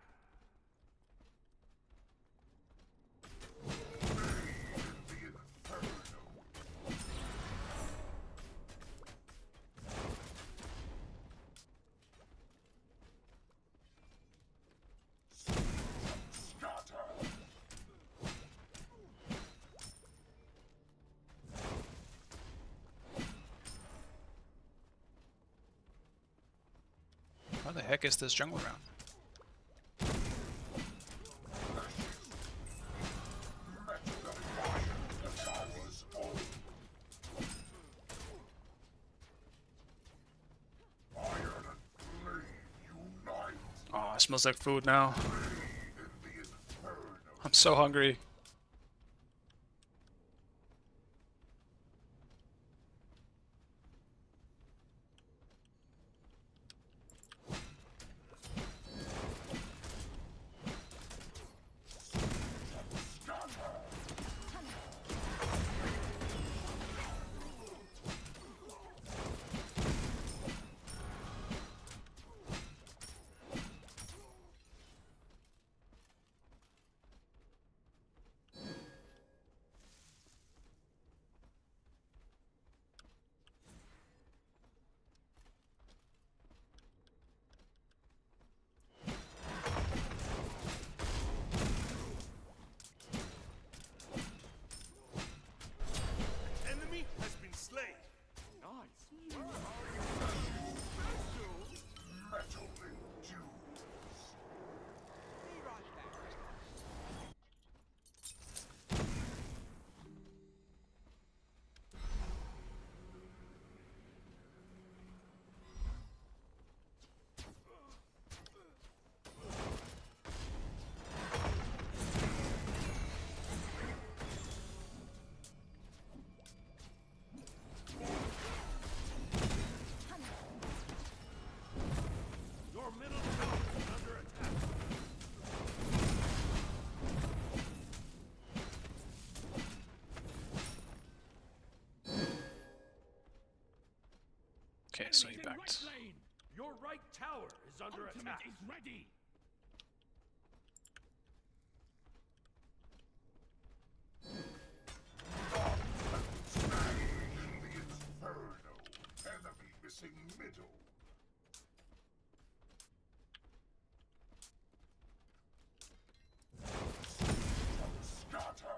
[SPEAKER 1] How the heck is this jungle round? Oh, smells like food now. I'm so hungry.
[SPEAKER 3] Enemy has been slain.
[SPEAKER 6] Nice. Where are you? Special.
[SPEAKER 3] Metal endues.
[SPEAKER 6] Be right back.
[SPEAKER 3] Your middle tower is under attack.
[SPEAKER 1] Okay, so he
[SPEAKER 6] Enemies in right
[SPEAKER 1] backed.
[SPEAKER 6] lane. Your right tower is under attack. Is ready.
[SPEAKER 3] The Inferno. Enemy missing middle. Scatter.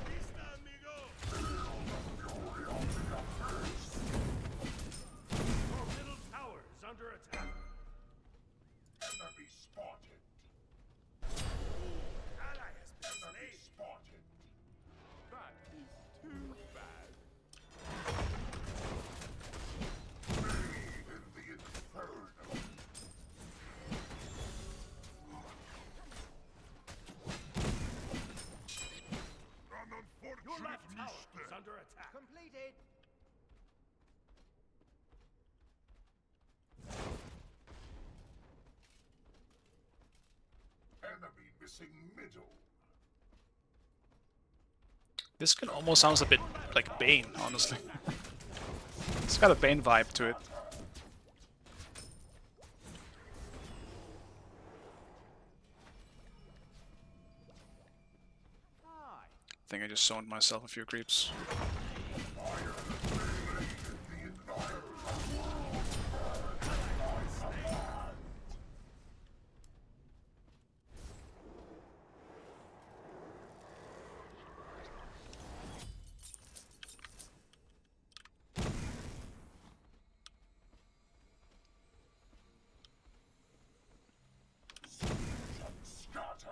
[SPEAKER 3] Vista, amigo.
[SPEAKER 6] Your middle tower is under attack.
[SPEAKER 3] Enemy spotted. Ally has been slain. Spotted.
[SPEAKER 6] That is too bad.
[SPEAKER 3] In the Inferno. An
[SPEAKER 6] Your
[SPEAKER 3] unfortunate
[SPEAKER 6] left tower is
[SPEAKER 3] mistake.
[SPEAKER 6] under attack. Completed.
[SPEAKER 3] Enemy missing middle.
[SPEAKER 1] This skin almost sounds a bit like Bane, honestly. It's got a Bane vibe to it.
[SPEAKER 6] Hi.
[SPEAKER 1] I think I just zoned myself a few creeps.
[SPEAKER 3] Scatter.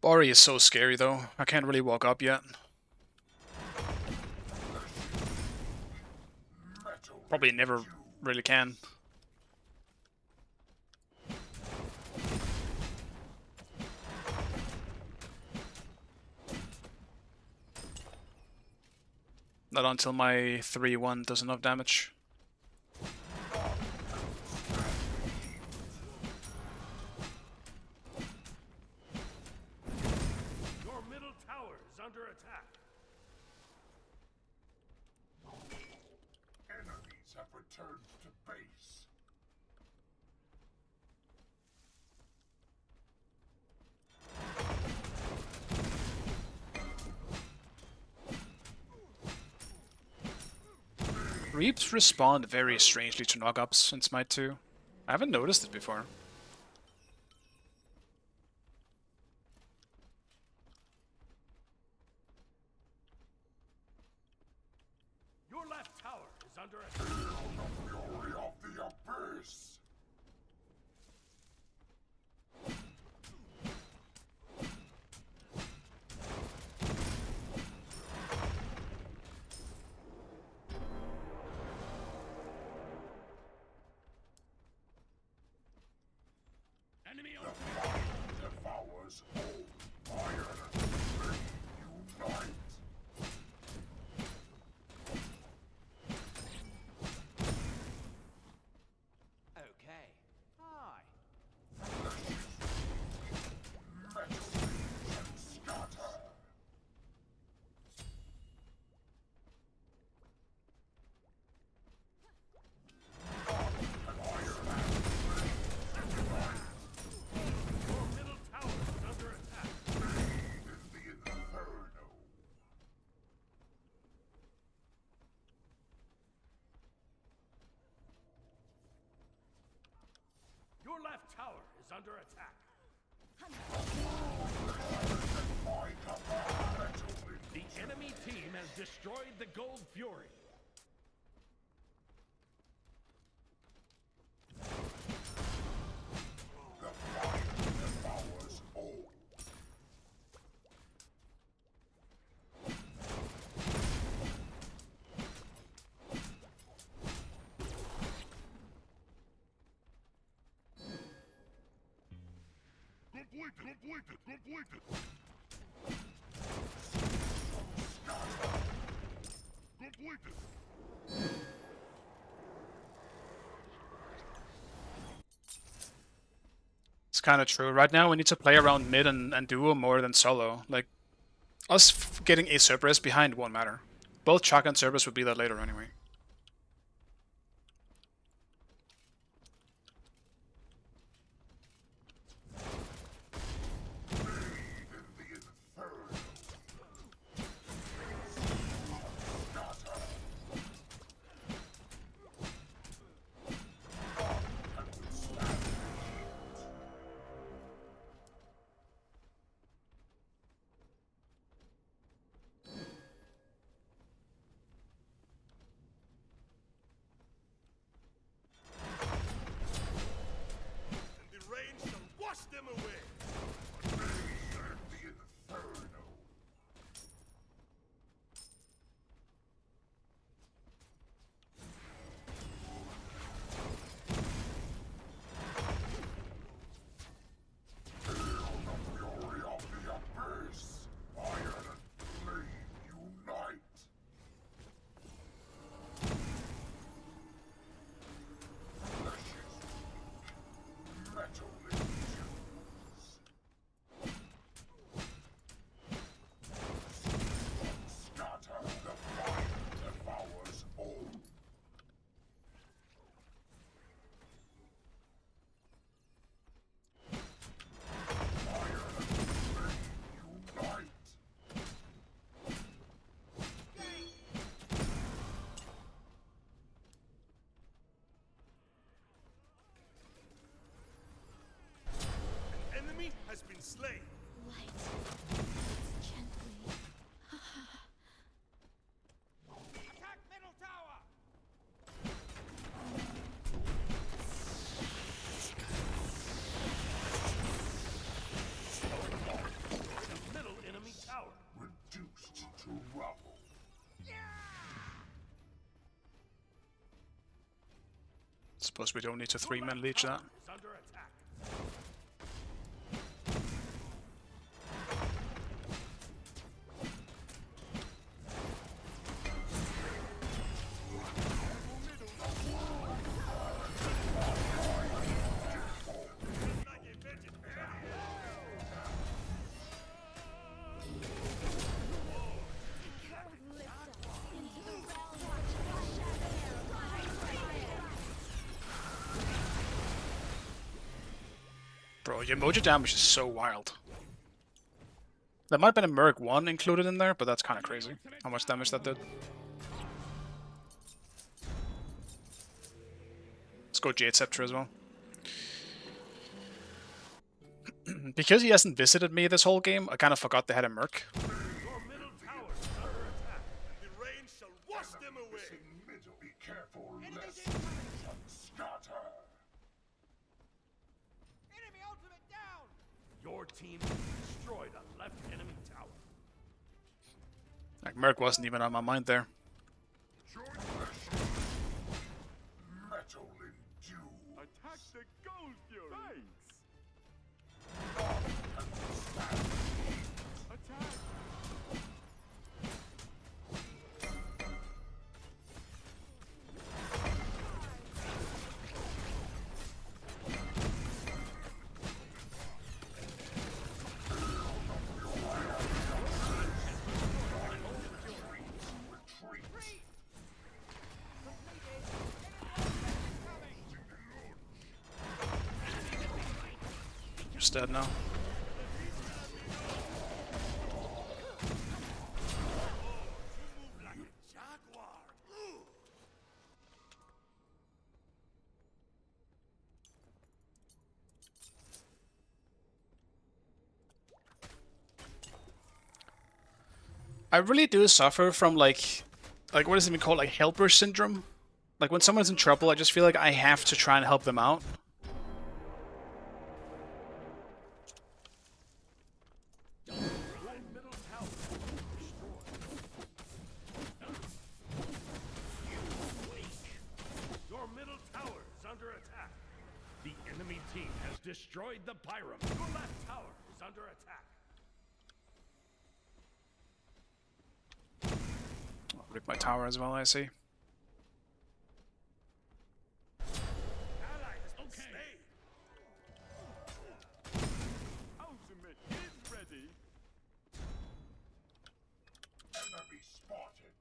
[SPEAKER 1] Bari is so scary though. I can't really walk up yet.
[SPEAKER 3] Metal
[SPEAKER 1] Probably never really can. Not until my 3-1 does enough damage.
[SPEAKER 6] Your middle tower is under attack.
[SPEAKER 3] enemies have returned to base.
[SPEAKER 1] Reaps respond very strangely to knock-ups in Smite 2. I haven't noticed it before.
[SPEAKER 3] is under attack. Fury of the abyss.
[SPEAKER 6] Enemy
[SPEAKER 3] The
[SPEAKER 6] on
[SPEAKER 3] fire devours all. Iron and flame unite.
[SPEAKER 5] Okay. Hi.
[SPEAKER 3] Metal and scatter.
[SPEAKER 6] Your middle tower is under attack.
[SPEAKER 3] In the inferno.
[SPEAKER 6] Your left tower is under attack.
[SPEAKER 3] My command. Metal
[SPEAKER 6] The enemy team has destroyed the Gold Fury.
[SPEAKER 3] The fire devours all. Completed. Completed.
[SPEAKER 1] It's kind of true. Right now we need to play around mid and duo more than solo. Like, us getting a Cerberus behind won't matter. Both Chaka and Cerberus would be there later anyway.
[SPEAKER 3] In the inferno. Scatter. None can withstand the heat. And the rain shall wash them away. And the inferno. Feel the fury of the abyss. Iron and flame unite. Flesh is weak. Metal endures. Scatter. The fire devours all. Fire and flame unite. An enemy has been slain.
[SPEAKER 2] Light. Gently.
[SPEAKER 3] Attack middle tower.
[SPEAKER 6] The middle enemy tower.
[SPEAKER 3] Reduced to rubble.
[SPEAKER 1] Suppose we don't need to 3-man leech that.
[SPEAKER 6] Is under attack.
[SPEAKER 1] Bro, your Mojo damage is so wild. There might have been a Merc 1 included in there, but that's kind of crazy. How much damage that did. Let's go Jade Scepter as well. Because he hasn't visited me this whole game, I kind of forgot they had a Merc.
[SPEAKER 6] Your middle tower is under attack.
[SPEAKER 3] The rain shall wash them away. Middle be Enemy ultimate down!
[SPEAKER 6] Your team has destroyed a left enemy tower.
[SPEAKER 1] Like, Merc wasn't even on my mind there.
[SPEAKER 3] Metal endure.
[SPEAKER 6] Attack the gold fury. Attack.
[SPEAKER 1] Just dead now. I really do suffer from like what is it even called, like helper syndrome? Like when someone's in trouble, I just feel like I have to try and help them out.
[SPEAKER 6] Your middle tower is under attack. The enemy team has destroyed the pyramid. Your left tower is under attack.
[SPEAKER 1] I'll rip my tower as well, I see.
[SPEAKER 3] Ally has been slain.
[SPEAKER 6] Ultimate is ready.
[SPEAKER 3] Enemy spotted.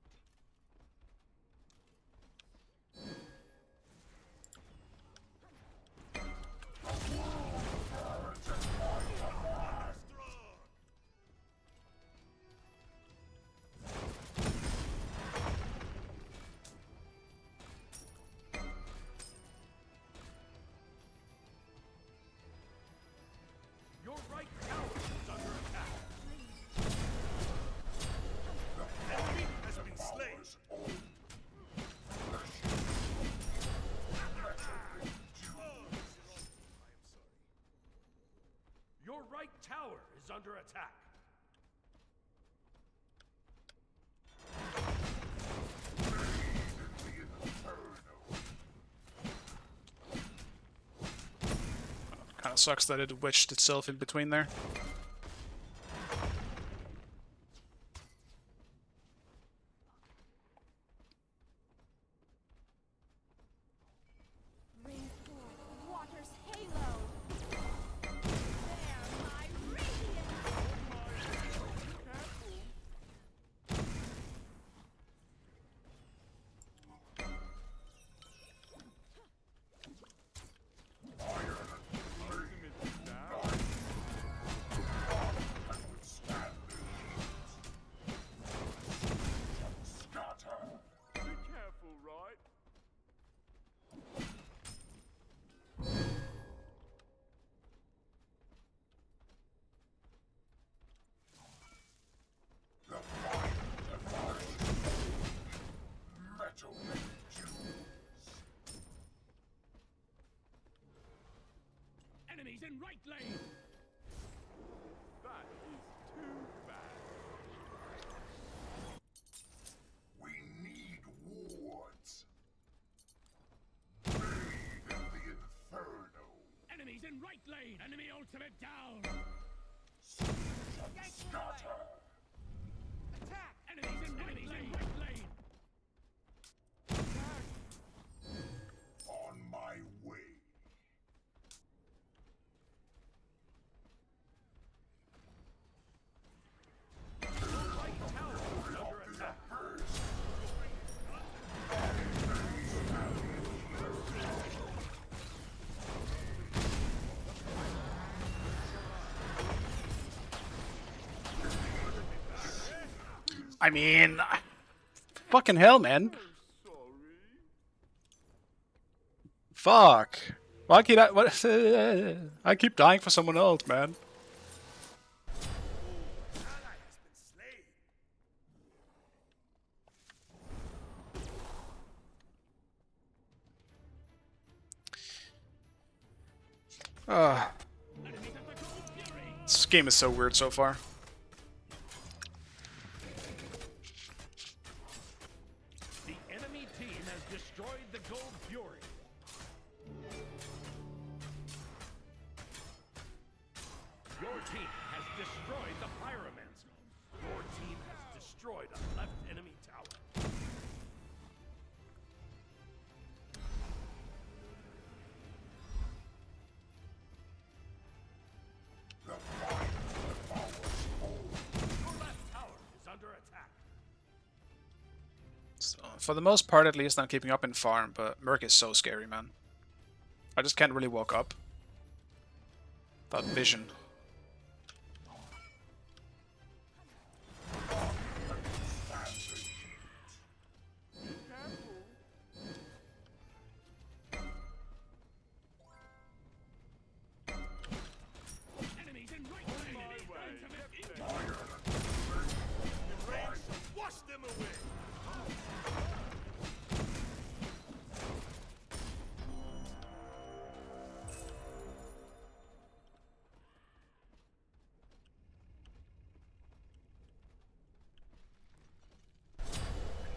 [SPEAKER 6] Your right tower is under attack.
[SPEAKER 3] Enemy has been slain.
[SPEAKER 6] Your right tower is under attack.
[SPEAKER 1] Kind of sucks that it wedged itself in between there.
[SPEAKER 2] Bring forth water's halo. There, my radiance.
[SPEAKER 6] Be careful, right?
[SPEAKER 3] Metal endures.
[SPEAKER 6] Enemies in right lane. That is too bad.
[SPEAKER 3] We need wards. Bathe in the inferno.
[SPEAKER 6] Enemies in right lane. Enemy ultimate down.
[SPEAKER 3] Scatter.
[SPEAKER 6] Attack. Enemies in right lane.
[SPEAKER 3] On my way.
[SPEAKER 6] Right tower is under attack.
[SPEAKER 1] I mean, fucking hell, man.
[SPEAKER 6] Sorry.
[SPEAKER 1] Fuck. Why keep I keep dying for someone else, man.
[SPEAKER 3] Ally has been slain.
[SPEAKER 1] This game is so weird so far.
[SPEAKER 6] The enemy team has destroyed the Gold Fury. Your team has destroyed the Pyromancer. Your team has destroyed a left enemy tower. Your left tower is under attack.
[SPEAKER 1] So, for the most part, at least, I'm keeping up in farm, but Merc is so scary, man. I just can't really walk up. That vision.
[SPEAKER 6] Enemies in right lane.
[SPEAKER 3] The rain shall wash them away.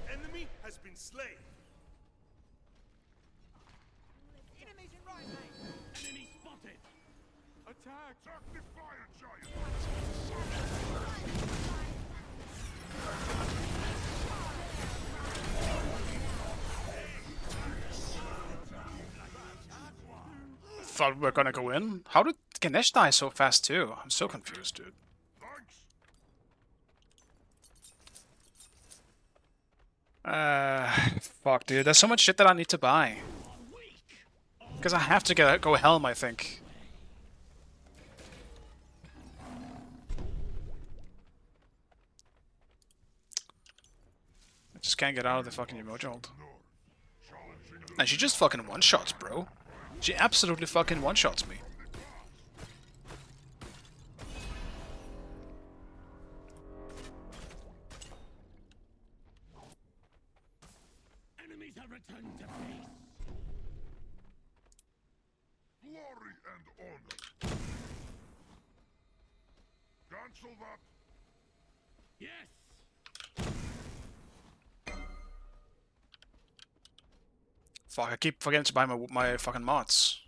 [SPEAKER 3] An enemy has been slain.
[SPEAKER 2] Enemies in right lane.
[SPEAKER 6] Enemy spotted.
[SPEAKER 3] Attack! Attack the fire giant!
[SPEAKER 1] Thought we were gonna go in. How did Ganesh die so fast too? I'm so confused, dude.
[SPEAKER 3] Thanks!
[SPEAKER 1] Fuck, dude. There's so much shit that I need to buy. Because I have to go Helm, I think. I just can't get out of the fucking emoji hold. And she just fucking one-shots, bro. She absolutely fucking one-shots me.
[SPEAKER 6] Enemies have returned to base.
[SPEAKER 3] Glory and honor! Cancel that!
[SPEAKER 6] Yes.
[SPEAKER 1] Fuck, I keep forgetting to buy my fucking mods.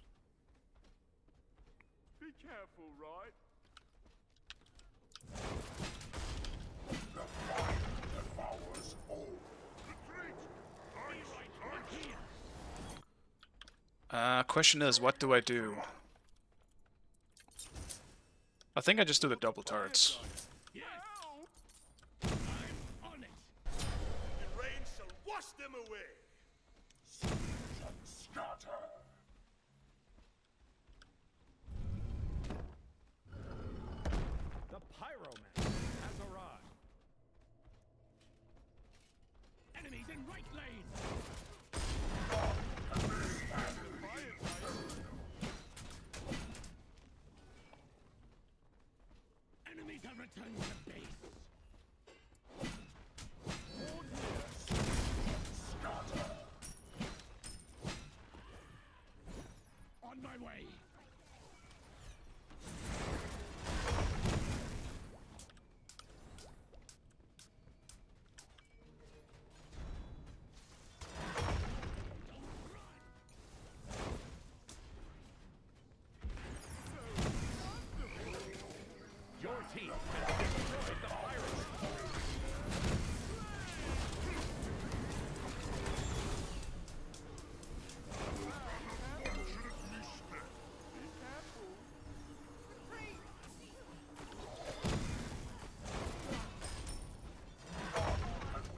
[SPEAKER 6] Be careful, right?
[SPEAKER 3] The fire devours all. Retreat! Thanks! Thanks!
[SPEAKER 1] Question is, what do I do? I think I just do the double turrets.
[SPEAKER 6] Yes. I'm on it.
[SPEAKER 3] The rain shall wash them away! Scatter!
[SPEAKER 6] The Pyromancer has arrived. Enemies in right lane. Enemies have returned to base. On my way. Your team has destroyed the Pyromancer.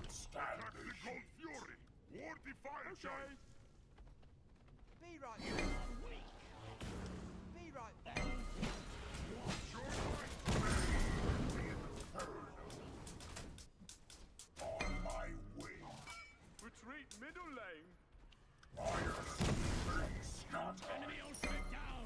[SPEAKER 3] Stand the Gold Fury! War the fire giant!
[SPEAKER 2] Be right there. Be right there.
[SPEAKER 3] On my way!
[SPEAKER 6] Retreat middle lane.
[SPEAKER 3] Fire! Scatter!
[SPEAKER 6] Enemy ultimate down.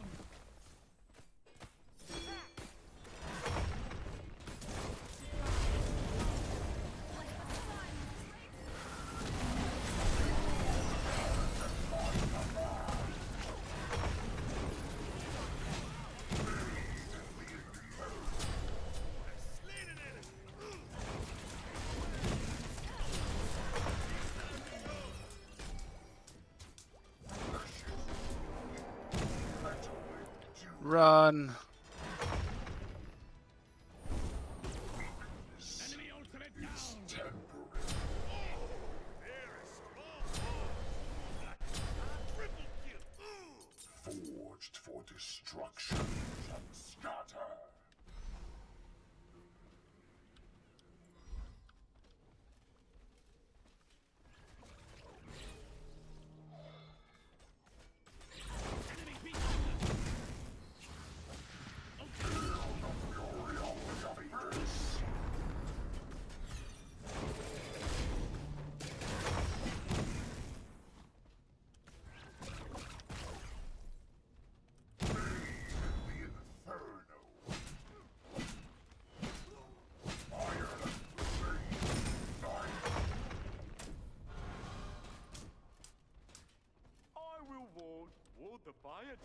[SPEAKER 1] Run.
[SPEAKER 6] Enemy ultimate down.
[SPEAKER 3] Forged for destruction and scatter.
[SPEAKER 6] Enemy beat. I will ward the fire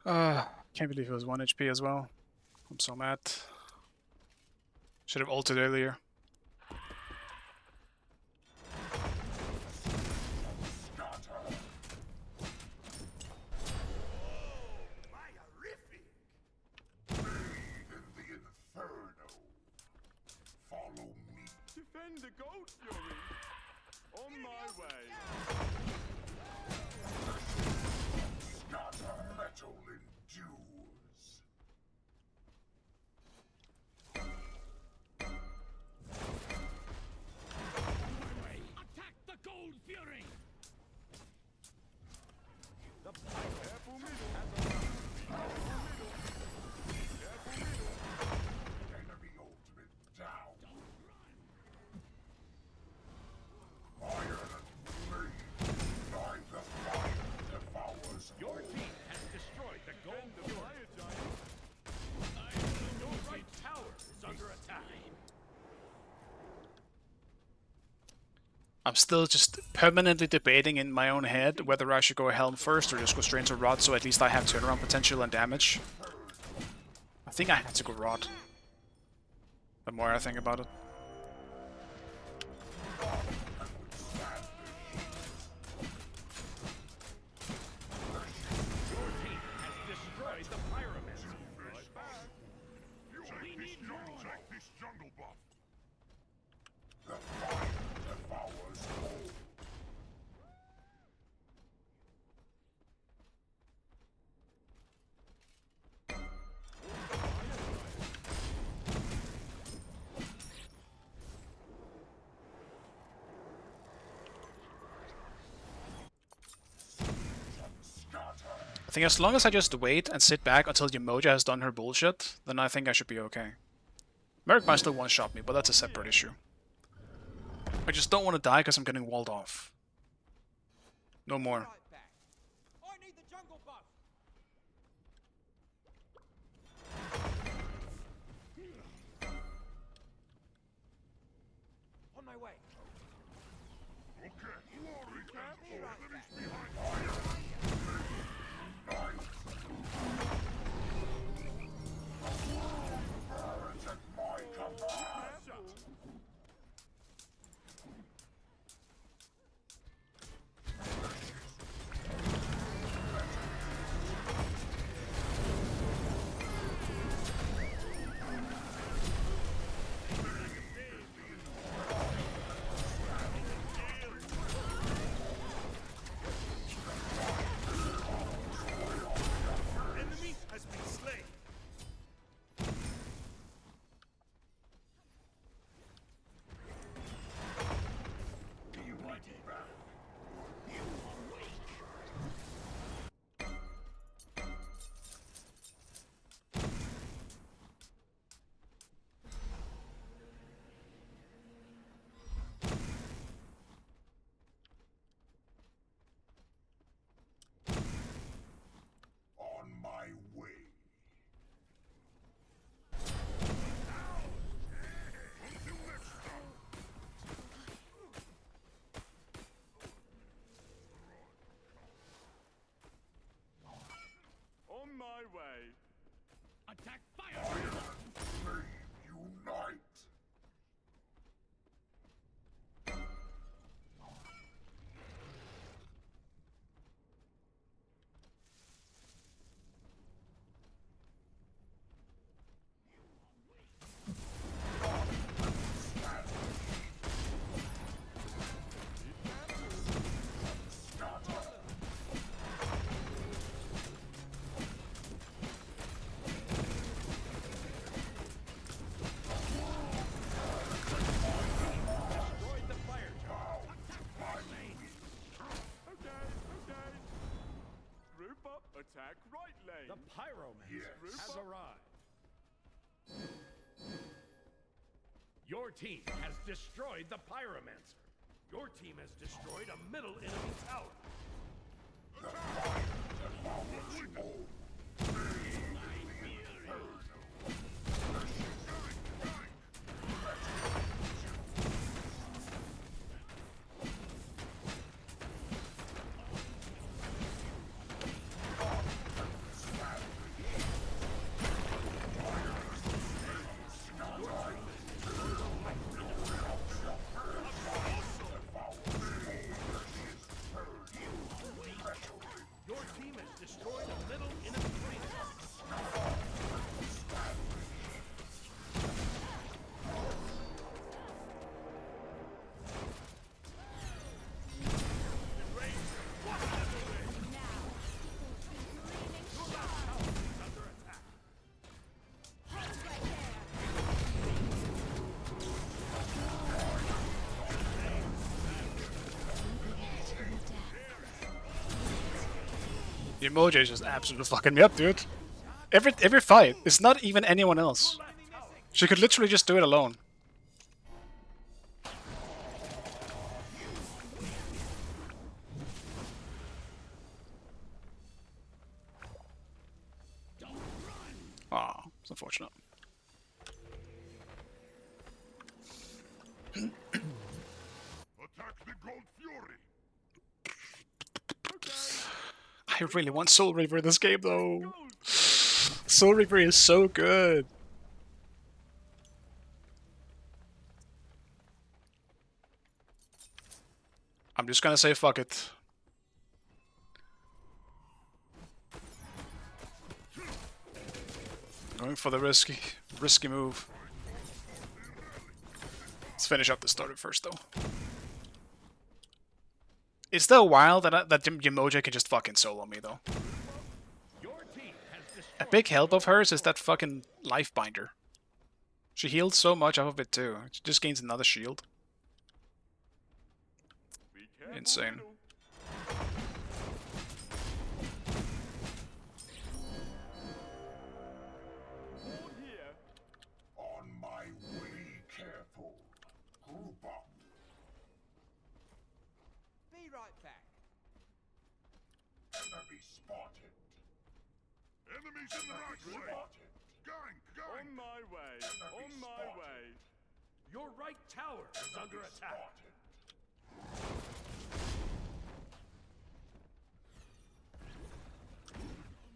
[SPEAKER 6] giant.
[SPEAKER 1] Can't believe it was 1 HP as well. I'm so mad. Should have ulted earlier.
[SPEAKER 3] Maiorific! Bathe in the inferno. Follow me.
[SPEAKER 6] Defend the gold fury. On my way.
[SPEAKER 3] Scatter metal endures.
[SPEAKER 6] Attack the gold fury. The careful middle has arrived. Careful middle.
[SPEAKER 3] Enemy ultimate down. Fire and flame. By the fire devours
[SPEAKER 6] Your
[SPEAKER 3] all.
[SPEAKER 6] team has destroyed the gold fire giant. Your right tower is under attack.
[SPEAKER 1] I'm still just permanently debating in my own head whether I should go Helm first or just go straight into Rod, so at least I have turnaround potential and damage. I think I have to go Rod. The more I think about it.
[SPEAKER 6] Your team has destroyed the pyromancer. We need more.
[SPEAKER 3] Take this jungle buff. The fire devours all.
[SPEAKER 1] I think as long as I just wait and sit back until Yamoja has done her bullshit, then I think I should be okay. Merrick might still one-shot me, but that's a separate issue. I just don't want to die because I'm getting walled off. No more.
[SPEAKER 5] Right back. I need the jungle buff. On my way.
[SPEAKER 6] right lane. The pyromancer has arrived. Your team has destroyed the pyromancer. Your team has destroyed a middle enemy tower. Your team has destroyed a middle enemy base.
[SPEAKER 1] The emoji is just absolutely fucking me up, dude. Every fight, it's not even anyone else. She could literally just do it alone. Aw, it's unfortunate.
[SPEAKER 3] Attack the Gold Fury.
[SPEAKER 1] I really want Soul Reaper in this game, though. Soul Reaper is so good. I'm just gonna say fuck it. Going for the risky move. Let's finish up the starter first, though. It's still wild that Yamoja can just fucking solo me, though. A big help of hers is that fucking life binder. She healed so much off of it too. She just gains another shield. Insane.
[SPEAKER 3] On my way, careful. Group up.
[SPEAKER 5] Be right back.
[SPEAKER 3] Enemy spotted. Enemies in the right way. Spotted. Gang.
[SPEAKER 6] On my way.
[SPEAKER 3] Enemy
[SPEAKER 6] On my
[SPEAKER 3] spotted.
[SPEAKER 6] way. Your right tower is under attack.
[SPEAKER 3] Spotted.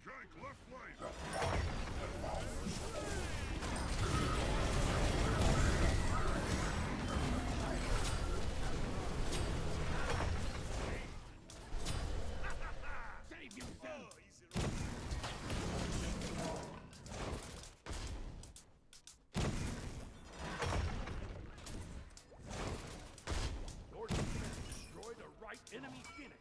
[SPEAKER 3] Gank left lane.
[SPEAKER 6] Save yourself. Your team has destroyed a right enemy Phoenix.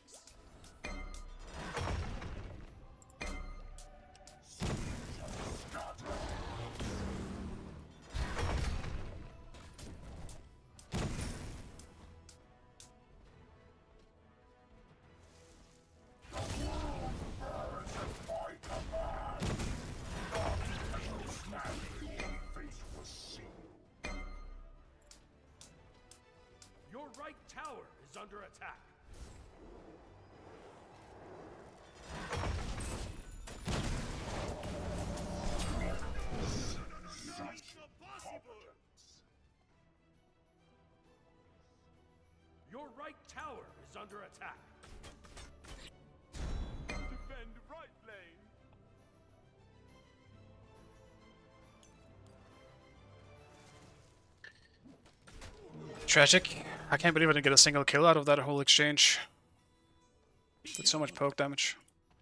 [SPEAKER 6] Your right tower is under attack. Your right tower is under attack. Defend right lane.
[SPEAKER 1] Tragic. I can't believe I didn't get a single kill out of that whole exchange. Did so much poke damage.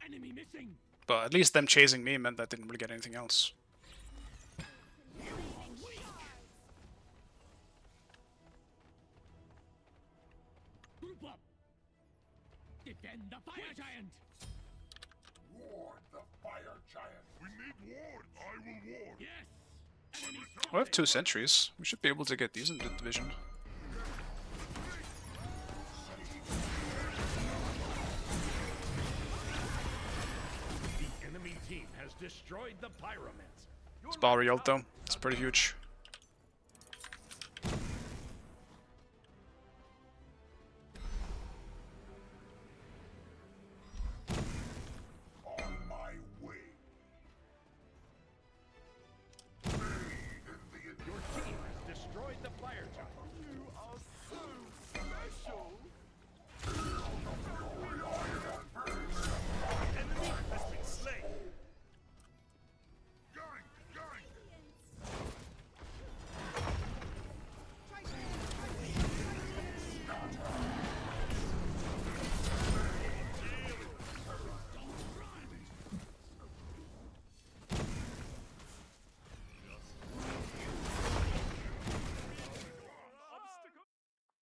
[SPEAKER 6] Enemy missing.
[SPEAKER 1] But at least them chasing me meant that I didn't really get anything else.
[SPEAKER 6] Group up. Defend the fire giant.
[SPEAKER 3] Ward the fire giant. We need ward. I will ward.
[SPEAKER 6] Yes. Enemy
[SPEAKER 1] We have 2 sentries. We should be able to get these in the division.
[SPEAKER 6] The enemy has destroyed the pyromancer. Your
[SPEAKER 1] It's Bari
[SPEAKER 6] left
[SPEAKER 1] ult though.
[SPEAKER 6] tower
[SPEAKER 1] It's
[SPEAKER 6] is
[SPEAKER 1] pretty
[SPEAKER 6] under
[SPEAKER 1] huge.
[SPEAKER 3] On my way.
[SPEAKER 6] Your team has destroyed the fire giant. You are so special. The enemy has been slain.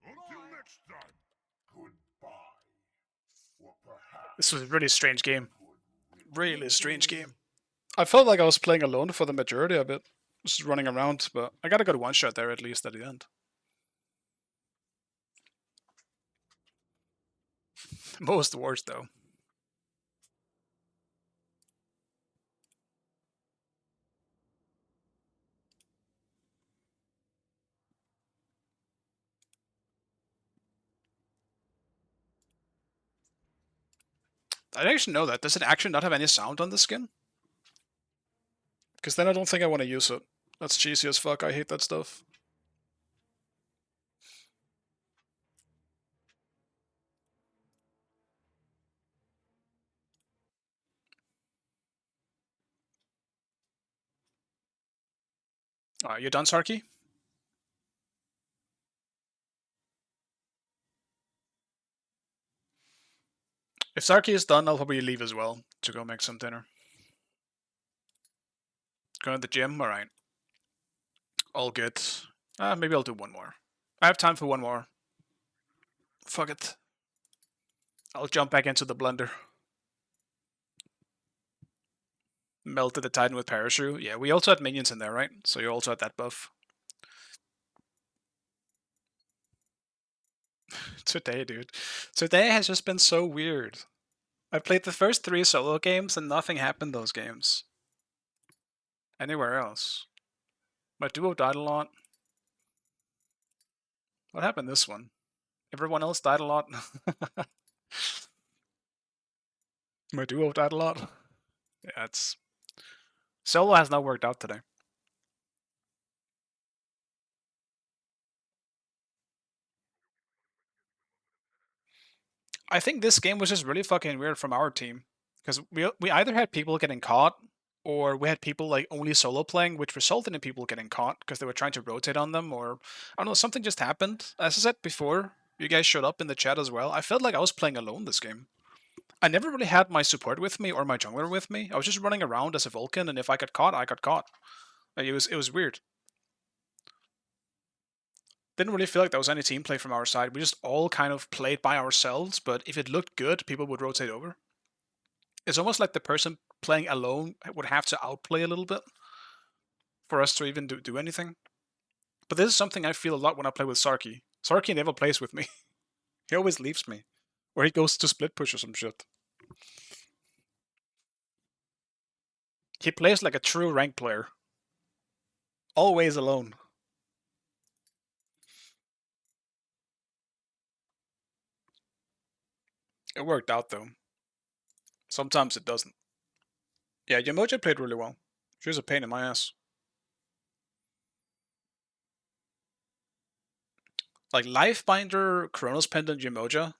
[SPEAKER 3] Until next time. Goodbye. Or perhaps
[SPEAKER 1] This was a really strange game. Really strange game. I felt like I was playing alone for the majority of it. Just running around, but I got a good one shot there at least at the end. Most worst though. I didn't actually know that. Does it actually not have any sound on the skin? Because then I don't think I want to use it. That's cheesy as fuck. I hate that stuff. Alright, you done, Sarky? If Sarky is done, I'll probably leave as well to go make some dinner. Go to the gym? Alright. All good. Maybe I'll do one more. I have time for one more. Fuck it. I'll jump back into the blender. Melted the Titan with Parachute. Yeah, we also had minions in there, right? So you also had that buff. Today, dude. Today has just been so weird. I played the first 3 solo games and nothing happened those games. Anywhere else. My duo died a lot. What happened this one? Everyone else died a lot. My duo died a lot. Yeah, it's... Solo has not worked out today. I think this game was just really fucking weird from our team. Because we either had people getting caught, or we had people like only solo playing, which resulted in people getting caught because they were trying to rotate on them, or I don't know, something just happened. As I said before, you guys showed up in the chat as well. I felt like I was playing alone this game. I never really had my support with me or my jungler with me. I was just running around as a Vulcan, and if I got caught, I got caught. Like, it was weird. Didn't really feel like there was any team play from our side. We just all kind of played by ourselves, but if it looked good, people would rotate over. It's almost like the person playing alone would have to outplay a little bit for us to even do anything. But this is something I feel a lot when I play with Sarky. Sarky never plays with me. He always leaves me. Or he goes to split push or some shit. He plays like a true rank player. Always alone. It worked out though. Sometimes it doesn't. Yeah, Yamoja played really well. She was a pain in my ass. Like, Lifebinder, Chronos Pendant, Yamoja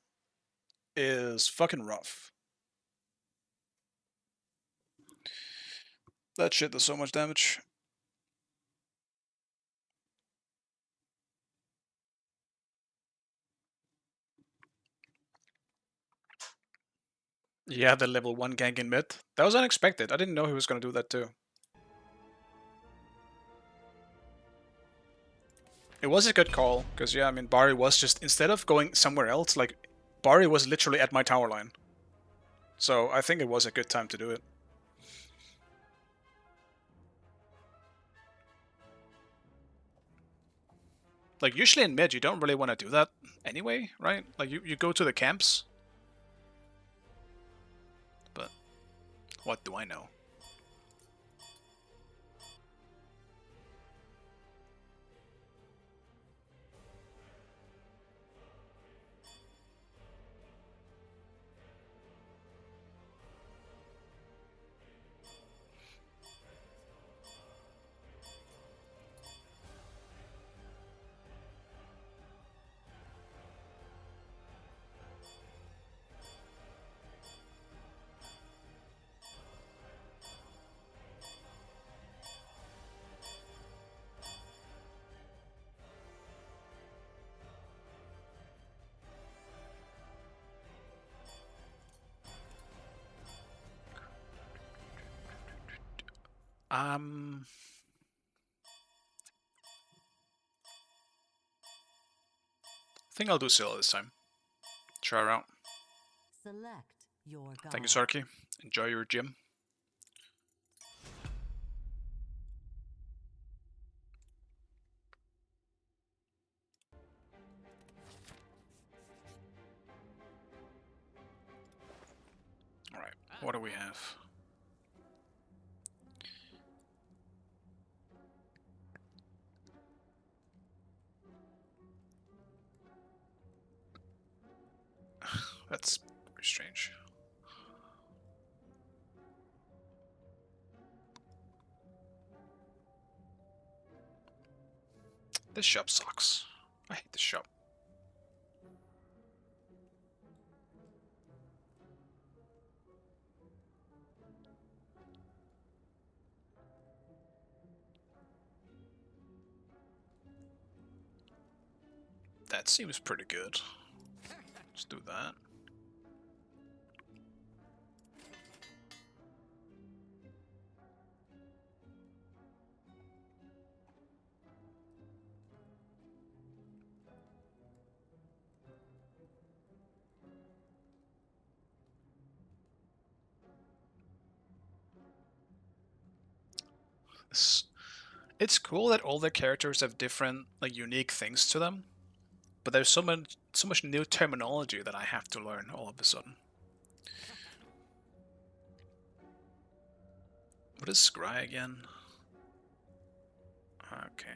[SPEAKER 1] is fucking rough. That shit does so much damage. Yeah, the level 1 gank in mid. That was unexpected. I didn't know he was gonna do that too. It was a good call, because yeah, I mean, Bari was just, instead of going somewhere else, like, Bari was literally at my tower line. So I think it was a good time to do it. Like, usually in mid, you don't really want to do that anyway, right? Like, you go to the camps. But what do I know? I think I'll do Scylla this time. Try her out.
[SPEAKER 9] Select your god.
[SPEAKER 1] Thank you, Sarky. Enjoy your gym. Alright, what do we have? That's very strange. This shop sucks. I hate this shop. That seems pretty good. Let's do that. It's cool that all the characters have different, like, unique things to them, but there's so much new terminology that I have to learn all of a sudden. What is Scry again? Okay.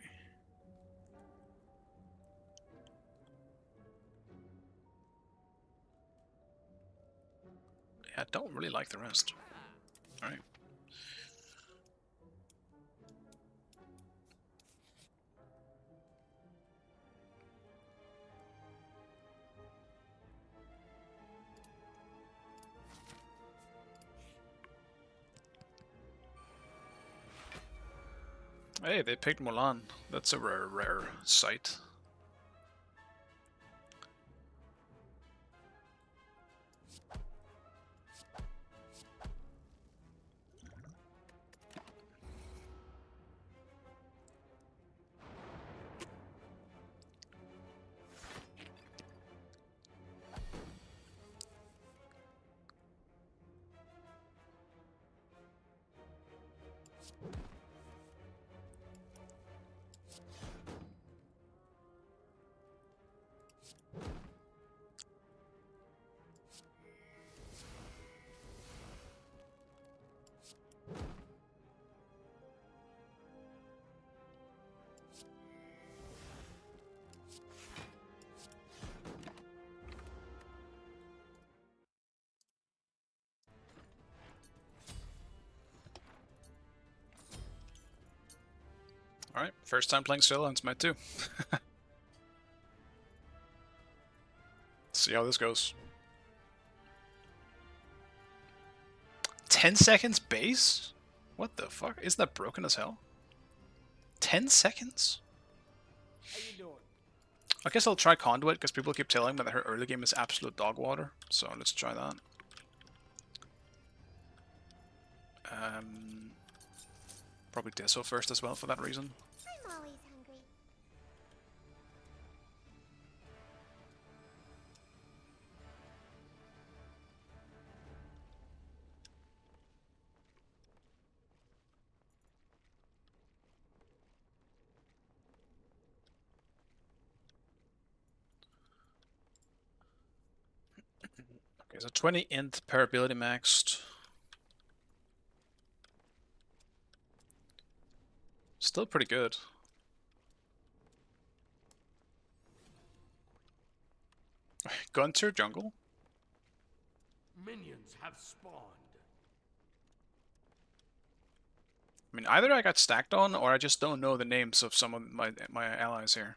[SPEAKER 1] Yeah, I don't really like the rest. Alright. Hey, they picked Mulan. That's a rare sight. Alright, first time playing solo, it's my 2. See how this goes. 10 seconds base? What the fuck? Isn't that broken as hell? 10 seconds?
[SPEAKER 5] How you doing?
[SPEAKER 1] I guess I'll try Conduit, because people keep telling me that her early game is absolute dog water. So let's try that. Probably Deso first as well for that reason.
[SPEAKER 7] I'm always hungry.
[SPEAKER 1] Okay, so 20 int per ability maxed. Still pretty good. Gunter jungle?
[SPEAKER 3] Minions have spawned.
[SPEAKER 1] I mean, either I got stacked on, or I just don't know the names of some of my allies here.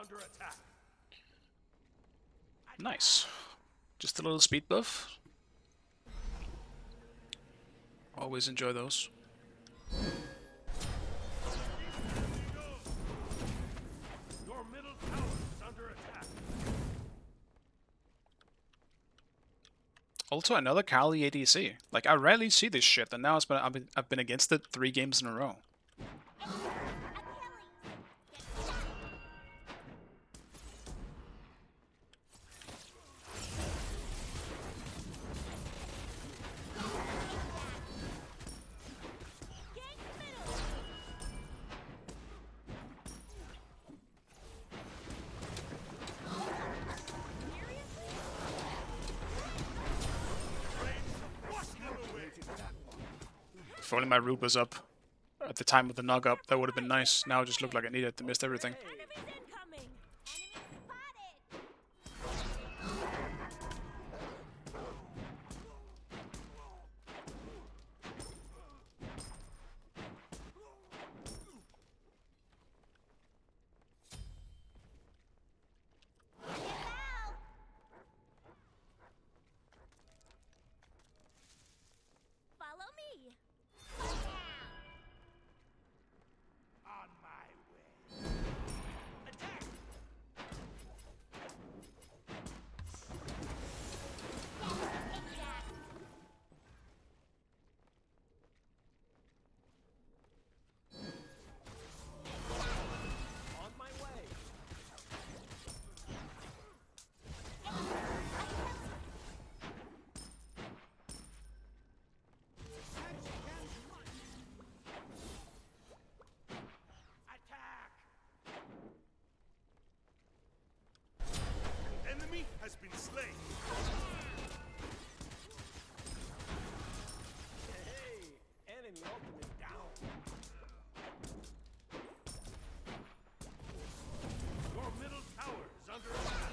[SPEAKER 3] under attack.
[SPEAKER 1] Nice. Just a little speed buff. Always enjoy those.
[SPEAKER 3] Your middle tower is under attack.
[SPEAKER 1] Also another Kali ADC. Like, I rarely see this shit, and now I've been against it 3 games in a row. If only my root was up at the time of the knock up, that would have been nice. Now it just looked like I needed to miss everything.
[SPEAKER 2] Enemies incoming.
[SPEAKER 7] Enemy spotted.
[SPEAKER 2] Follow me.
[SPEAKER 3] On my way. Attack!
[SPEAKER 5] On my way.
[SPEAKER 3] Attack! Enemy has been slain.
[SPEAKER 5] Hey, enemy ultimate down.
[SPEAKER 3] Your middle tower is under attack.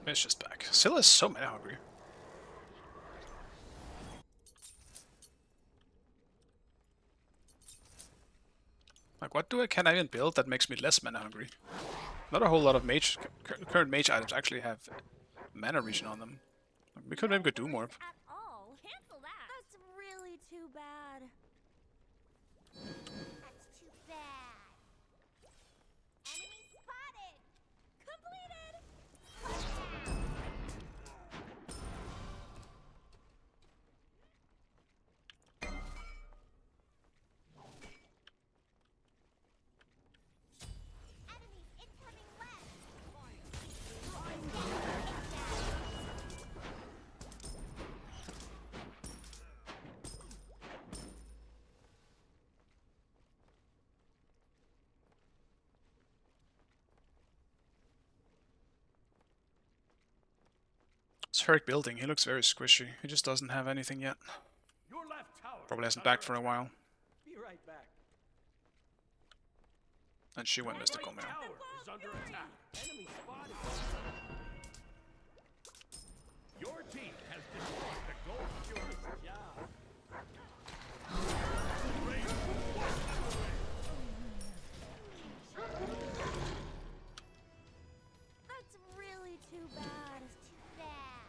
[SPEAKER 1] It's just back. Scylla is so mana hungry. Like, what can I even build that makes me less mana hungry? Not a whole lot of current mage items actually have mana regen on them. Like, we could maybe do more.
[SPEAKER 2] At all. Cancel that. That's really too bad.
[SPEAKER 7] That's too bad. Enemy spotted.
[SPEAKER 2] Completed.
[SPEAKER 7] Enemies incoming west.
[SPEAKER 1] It's Herrick building. He looks very squishy. He just doesn't have anything yet.
[SPEAKER 3] Your left tower.
[SPEAKER 1] Probably
[SPEAKER 3] is
[SPEAKER 1] hasn't
[SPEAKER 3] under
[SPEAKER 1] backed for a
[SPEAKER 3] attack.
[SPEAKER 1] while.
[SPEAKER 5] Be right back.
[SPEAKER 1] And she went mystical
[SPEAKER 3] Right
[SPEAKER 1] now.
[SPEAKER 3] tower is under attack.
[SPEAKER 5] Enemy spotted. Your team has destroyed the gold cure. Job.
[SPEAKER 2] That's really too bad.
[SPEAKER 7] Too bad.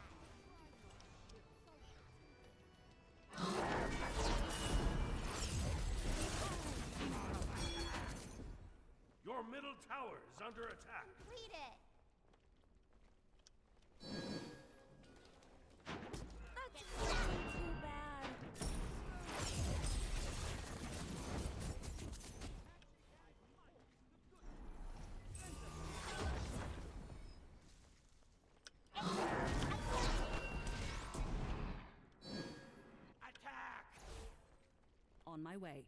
[SPEAKER 3] Your middle tower is under attack.
[SPEAKER 7] Complete it.
[SPEAKER 2] That's really too bad.
[SPEAKER 3] Attack!
[SPEAKER 9] On my way.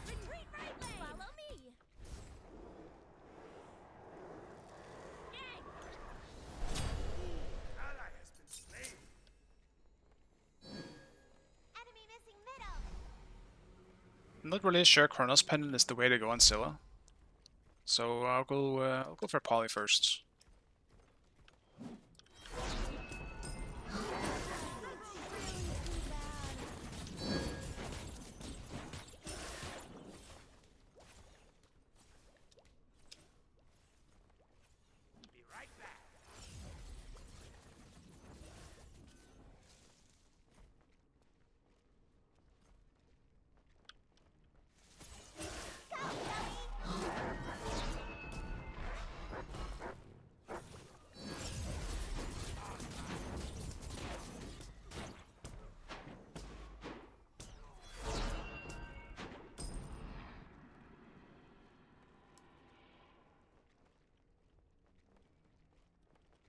[SPEAKER 2] Retreat right lane. Follow me. Gang.
[SPEAKER 3] Ally has been slain.
[SPEAKER 1] I'm not really sure Chronos Pendant is the way to go on Scylla. So I'll go for Poly first.
[SPEAKER 3] Be right back.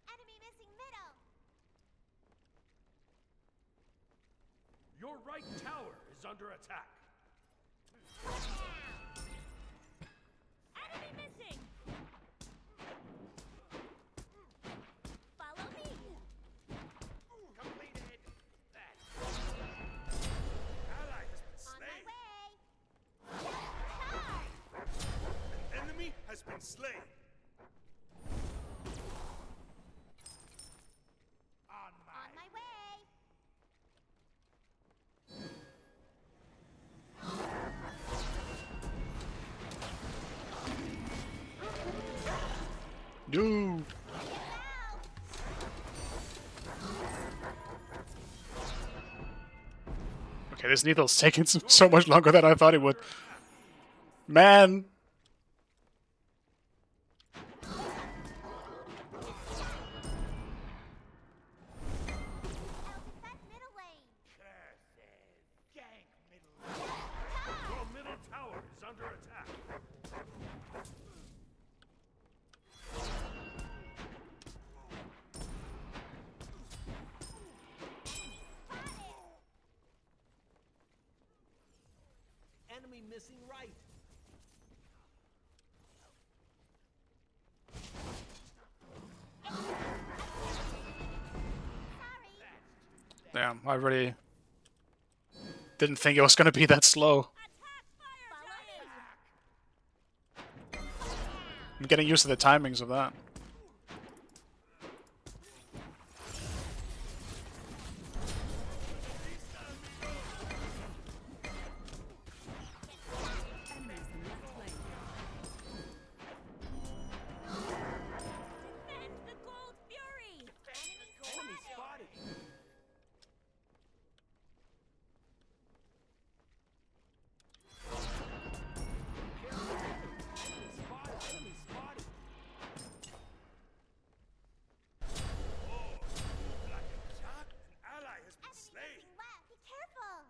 [SPEAKER 7] Enemy missing middle.
[SPEAKER 6] Your right tower is under attack.
[SPEAKER 2] Enemy missing. Follow me.
[SPEAKER 3] Completed. That. Ally has been
[SPEAKER 7] On my
[SPEAKER 3] slain.
[SPEAKER 7] way.
[SPEAKER 3] An enemy has been slain. On
[SPEAKER 7] On my way.
[SPEAKER 1] No. Okay, this needle's taking so much longer than I thought it would. Man.
[SPEAKER 7] I'll defend middle lane.
[SPEAKER 3] curses. Gank middle.
[SPEAKER 6] Your middle tower is under attack.
[SPEAKER 5] Enemy missing right.
[SPEAKER 1] Damn, I really didn't think it was gonna be that slow. I'm getting used to the timings of that.
[SPEAKER 9] Enemies in left lane.
[SPEAKER 2] Defend the Gold Fury.
[SPEAKER 5] Enemy spotted. Enemy spotted.
[SPEAKER 3] Like a jack, an ally has been
[SPEAKER 7] Enemy
[SPEAKER 3] slain.
[SPEAKER 7] missing left. Be careful.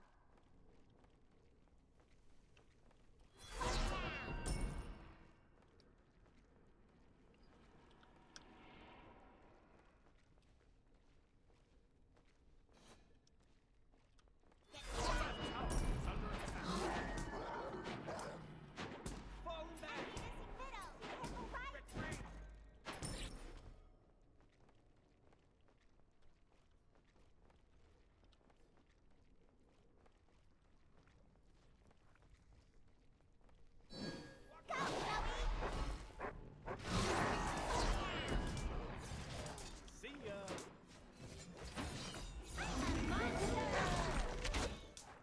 [SPEAKER 5] Falling back.
[SPEAKER 7] Missing middle. Be careful right. Go,
[SPEAKER 5] See ya.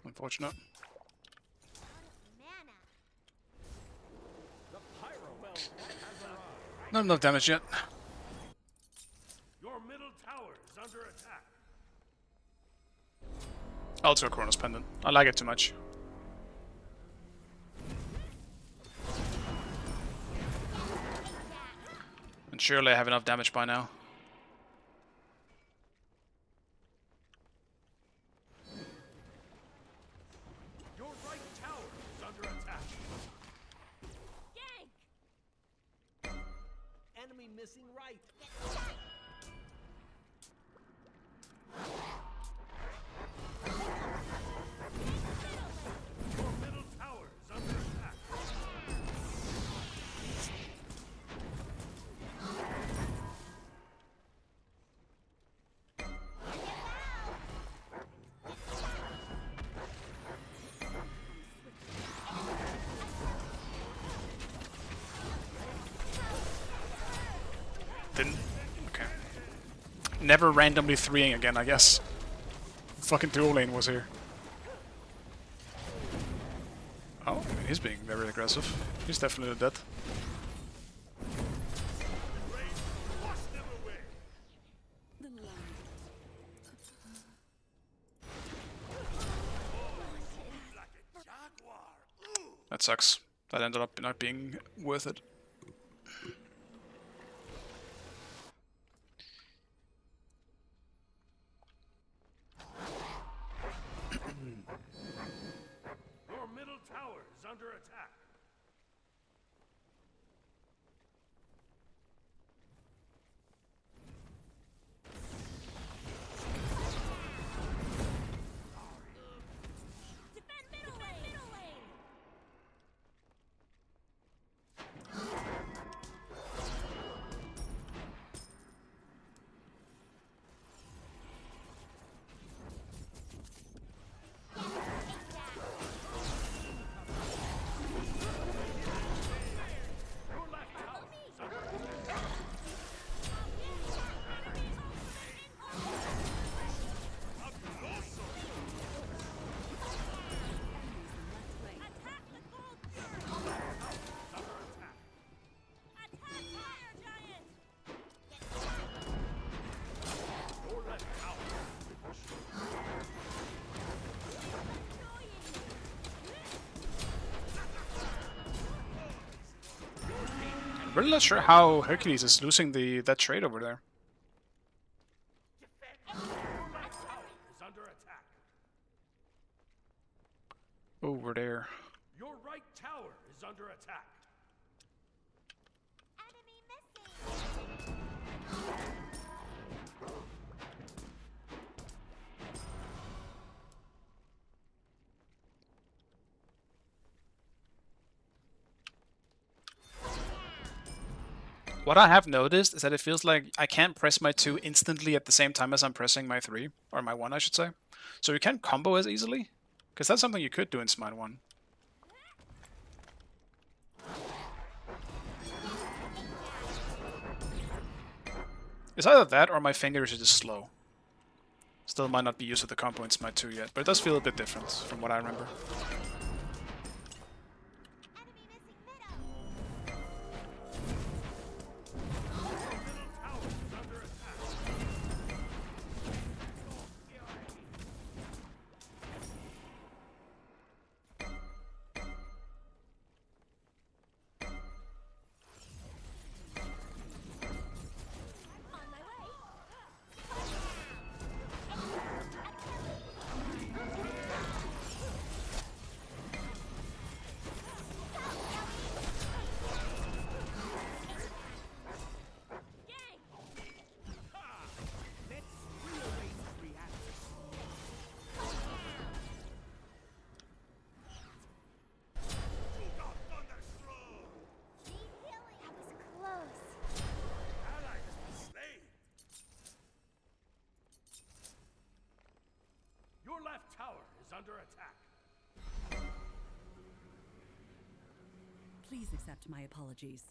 [SPEAKER 1] Unfortunate.
[SPEAKER 7] Mana.
[SPEAKER 5] The pyro well has arrived.
[SPEAKER 1] Not enough damage yet.
[SPEAKER 6] Your middle tower is under attack.
[SPEAKER 1] I'll do a Chronos Pendant. I like it too much. And surely I have enough damage by now.
[SPEAKER 6] Your right tower is under attack.
[SPEAKER 2] Gank.
[SPEAKER 5] Enemy missing right.
[SPEAKER 6] Your middle tower is under attack.
[SPEAKER 1] didn't. Okay. Never randomly 3ing again, I guess. Fucking dual lane was here. Oh, he's being very aggressive. He's definitely dead. That sucks. That ended up not being worth it.
[SPEAKER 6] Your middle tower is under attack.
[SPEAKER 2] Defend middle lane.
[SPEAKER 6] Your left tower is under attack.
[SPEAKER 2] Attack the gold fury.
[SPEAKER 6] Under attack.
[SPEAKER 2] Attack fire giant.
[SPEAKER 6] Your left tower has been destroyed.
[SPEAKER 1] I'm really not sure how Hercules is losing that trade over there.
[SPEAKER 6] Your left tower is under attack.
[SPEAKER 1] Over there.
[SPEAKER 6] Your right tower is under attack.
[SPEAKER 7] Enemy missing.
[SPEAKER 1] What I have noticed is that it feels like I can't press my 2 instantly at the same time as I'm pressing my 3. Or my 1, I should say. So you can't combo as easily. Because that's something you could do in Smite 1. It's either that or my fingers are just slow. Still might not be used to the combo in Smite 2 yet, but it does feel a bit different from what I remember.
[SPEAKER 7] Enemy missing middle.
[SPEAKER 6] Tower is under attack.
[SPEAKER 7] On my way. Need healing. That was close.
[SPEAKER 3] Ally has been slain.
[SPEAKER 6] Your left tower is under attack.
[SPEAKER 9] Please accept my apologies.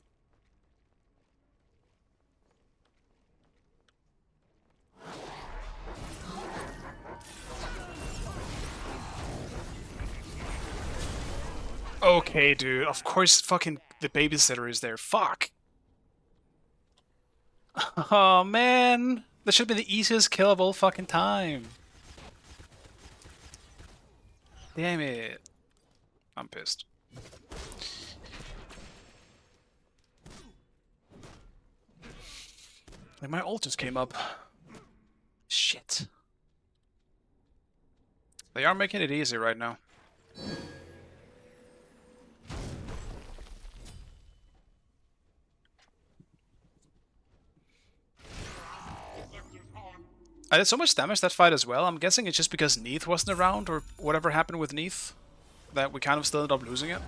[SPEAKER 1] Okay, dude. Of course fucking the babysitter is there. Fuck. Oh, man. That should have been the easiest kill of all fucking time. Damn it. I'm pissed. Like, my ult just came up. Shit. They are making it easy right now. I did so much damage that fight as well. I'm guessing it's just because Neath wasn't around, or whatever happened with Neath, that we kind of still ended up losing it.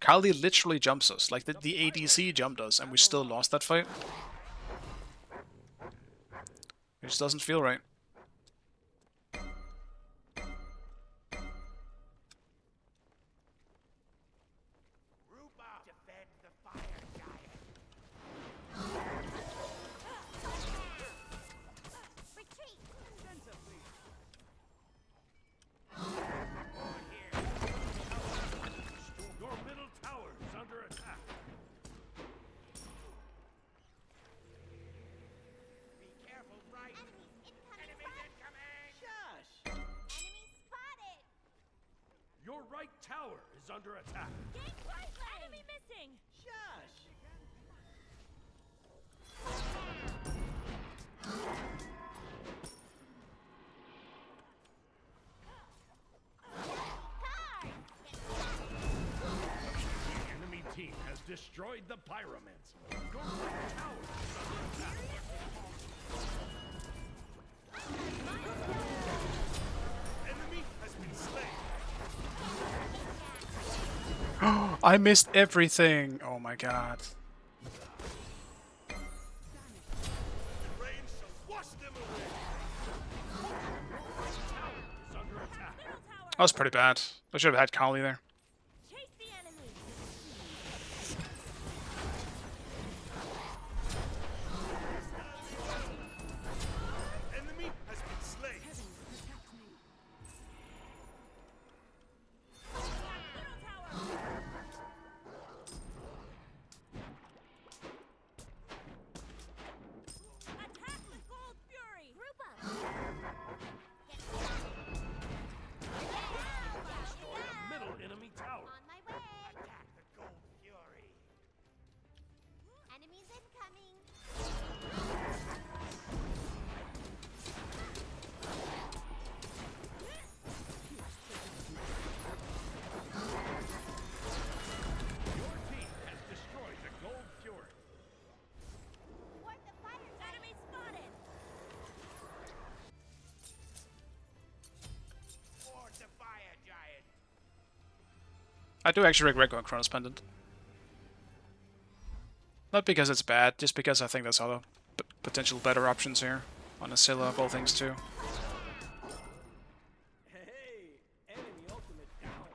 [SPEAKER 1] Kali literally jumps us, like the ADC jumped us, and we still lost that fight. It just doesn't feel right.
[SPEAKER 6] is under attack.
[SPEAKER 2] Gang right lane. Enemy missing.
[SPEAKER 5] Shush! The enemy team has destroyed the Pyromancer. Your right tower is under attack.
[SPEAKER 3] Enemy has been slain.
[SPEAKER 1] I missed everything. Oh my god.
[SPEAKER 3] The rain shall wash them away.
[SPEAKER 6] Is under attack.
[SPEAKER 2] Middle tower.
[SPEAKER 1] That was pretty bad. I should have had Cowley there.
[SPEAKER 2] Chase the enemy.
[SPEAKER 3] Enemy has been slain.
[SPEAKER 2] Middle tower. Attack with Gold Fury. Group up.
[SPEAKER 6] Destroy a middle enemy tower.
[SPEAKER 7] On my way.
[SPEAKER 3] Attack the Gold Fury.
[SPEAKER 7] Enemies incoming.
[SPEAKER 6] Your team has destroyed the Gold Fury.
[SPEAKER 7] Toward the fire giant.
[SPEAKER 2] Enemy spotted.
[SPEAKER 3] Toward the fire giant.
[SPEAKER 1] I do actually regret going Chronos Pendant. Not because it's bad, just because I think there's other potential better options here. On Asilla of all things too.
[SPEAKER 5] Hey, enemy ultimate down.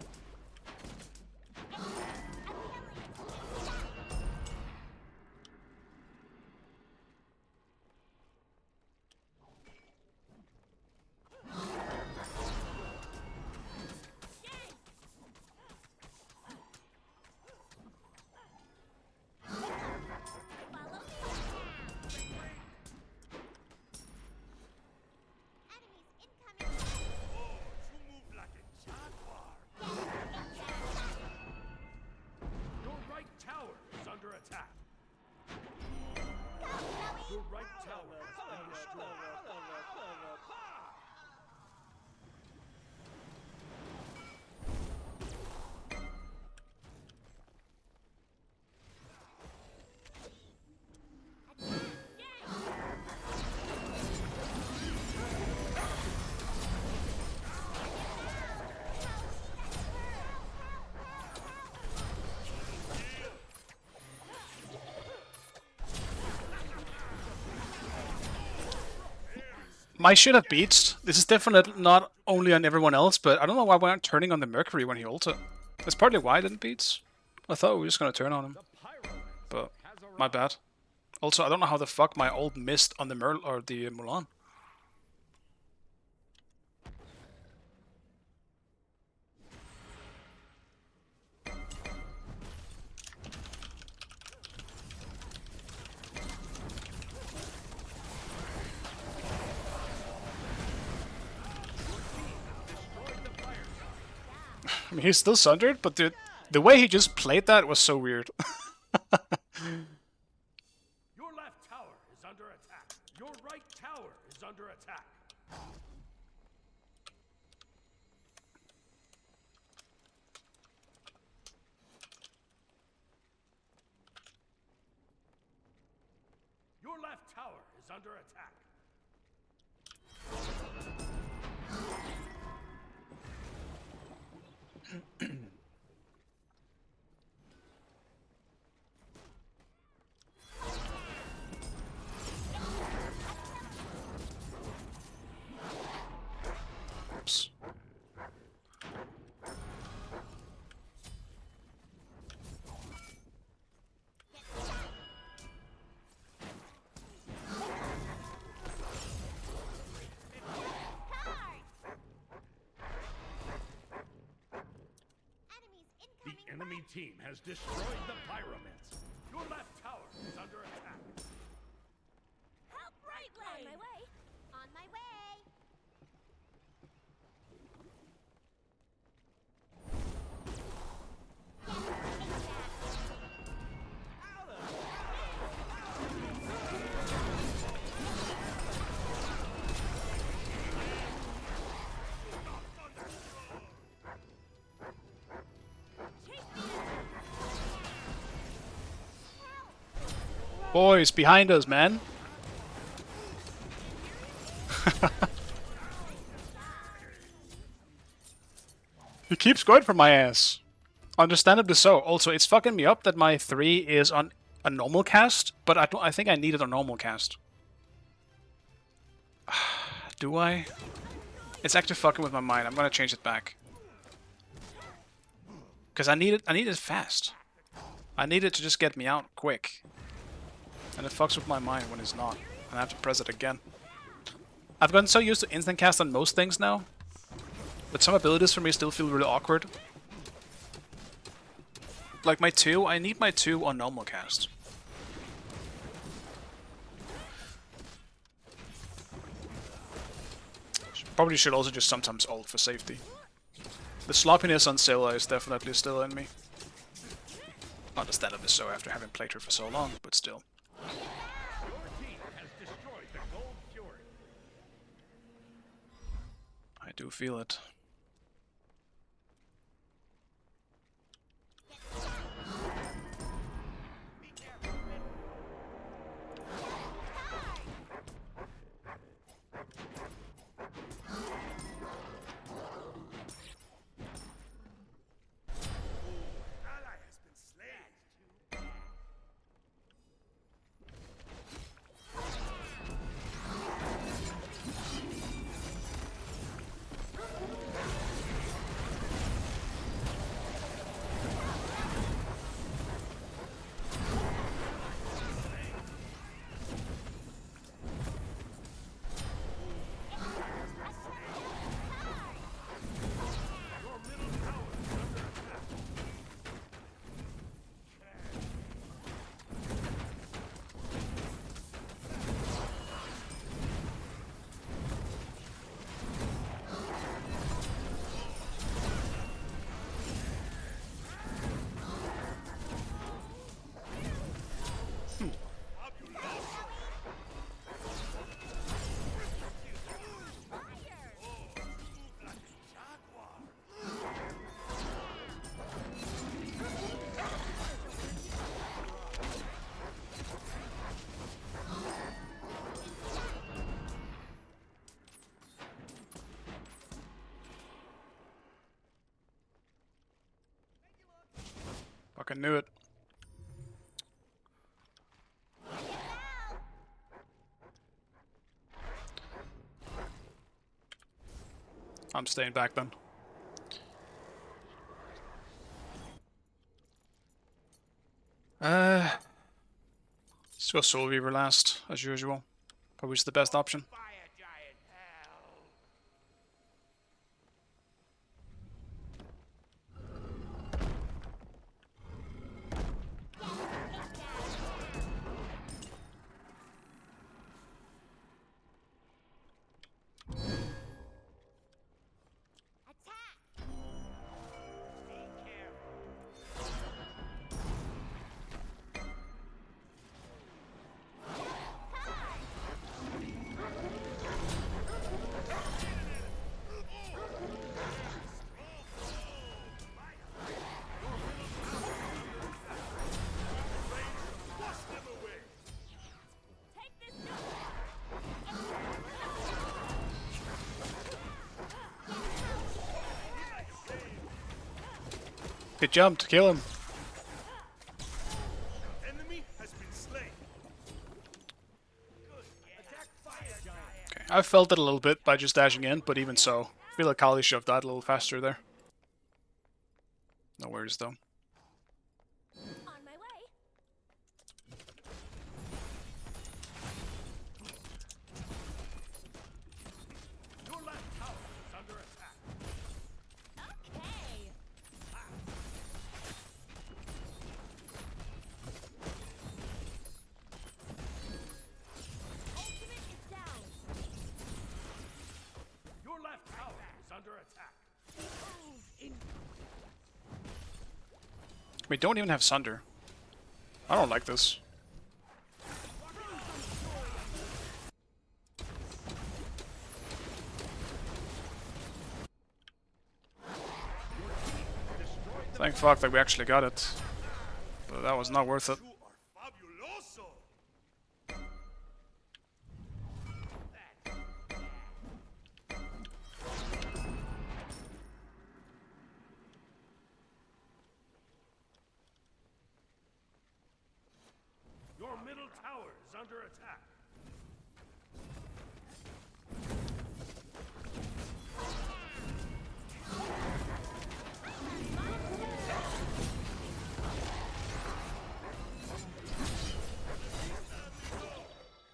[SPEAKER 7] Enemies incoming.
[SPEAKER 3] Oh, you move like a jaguar.
[SPEAKER 6] Your right tower is under attack. Your right tower has been destroyed.
[SPEAKER 1] My shit have beats. This is definitely not only on everyone else, but I don't know why we aren't turning on the Mercury when he ulted. That's partly why I didn't beats. I thought we were just gonna turn on him,
[SPEAKER 6] The Pyromancer
[SPEAKER 1] but
[SPEAKER 6] has
[SPEAKER 1] my
[SPEAKER 6] arrived.
[SPEAKER 1] bad. Also, I don't know how the fuck my ult missed on the Merl or the Mulan.
[SPEAKER 6] Destroyed the fire giant.
[SPEAKER 1] I mean, he's still sundered, but the way he just played that was so weird.
[SPEAKER 6] Your left tower is under attack. Your right tower is under attack. Your left tower is under attack.
[SPEAKER 1] Oops.
[SPEAKER 7] Enemies
[SPEAKER 6] The
[SPEAKER 7] incoming.
[SPEAKER 6] enemy team has destroyed the Pyromancer. Your left tower is under attack.
[SPEAKER 2] Help right lane. On my way.
[SPEAKER 7] On my way.
[SPEAKER 1] Boys, behind us, man. He keeps going for my ass. Understandably so. Also, it's fucking me up that my 3 is on a normal cast, but I think I need it on normal cast. Do I? It's actually fucking with my mind. I'm gonna change it back. Because I need it fast. I need it to just get me out quick. And it fucks with my mind when it's not. And I have to press it again. I've gotten so used to instant cast on most things now. But some abilities for me still feel really awkward. Like my 2, I need my 2 on normal cast. Probably should also just sometimes ult for safety. The sloppiness on Scylla is definitely still in me. Understandably so after having played her for so long, but still.
[SPEAKER 5] Your team has destroyed the Gold Fury.
[SPEAKER 1] I do feel it.
[SPEAKER 3] Ally has been slain.
[SPEAKER 1] Fucking knew it. I'm staying back then. Let's go Soul Reaver last, as usual. Probably just the best option.
[SPEAKER 3] Fire giant hell.
[SPEAKER 7] Attack!
[SPEAKER 3] Be careful. Wash them away.
[SPEAKER 2] Take this note.
[SPEAKER 1] Good jump to kill him.
[SPEAKER 3] Enemy has been slain. Good. Attack fire giant.
[SPEAKER 1] Okay, I felt it a little bit by just dashing in, but even so, I feel like Kali should have died a little faster there. No worries though.
[SPEAKER 2] On my way.
[SPEAKER 5] Your left tower is under attack.
[SPEAKER 2] Okay. Ultimate is down.
[SPEAKER 5] Your left tower is under attack.
[SPEAKER 1] We don't even have Sunder. I don't like this. Thank fuck that we actually got it. But that was not worth it.
[SPEAKER 3] You are fabuloso.
[SPEAKER 6] under attack.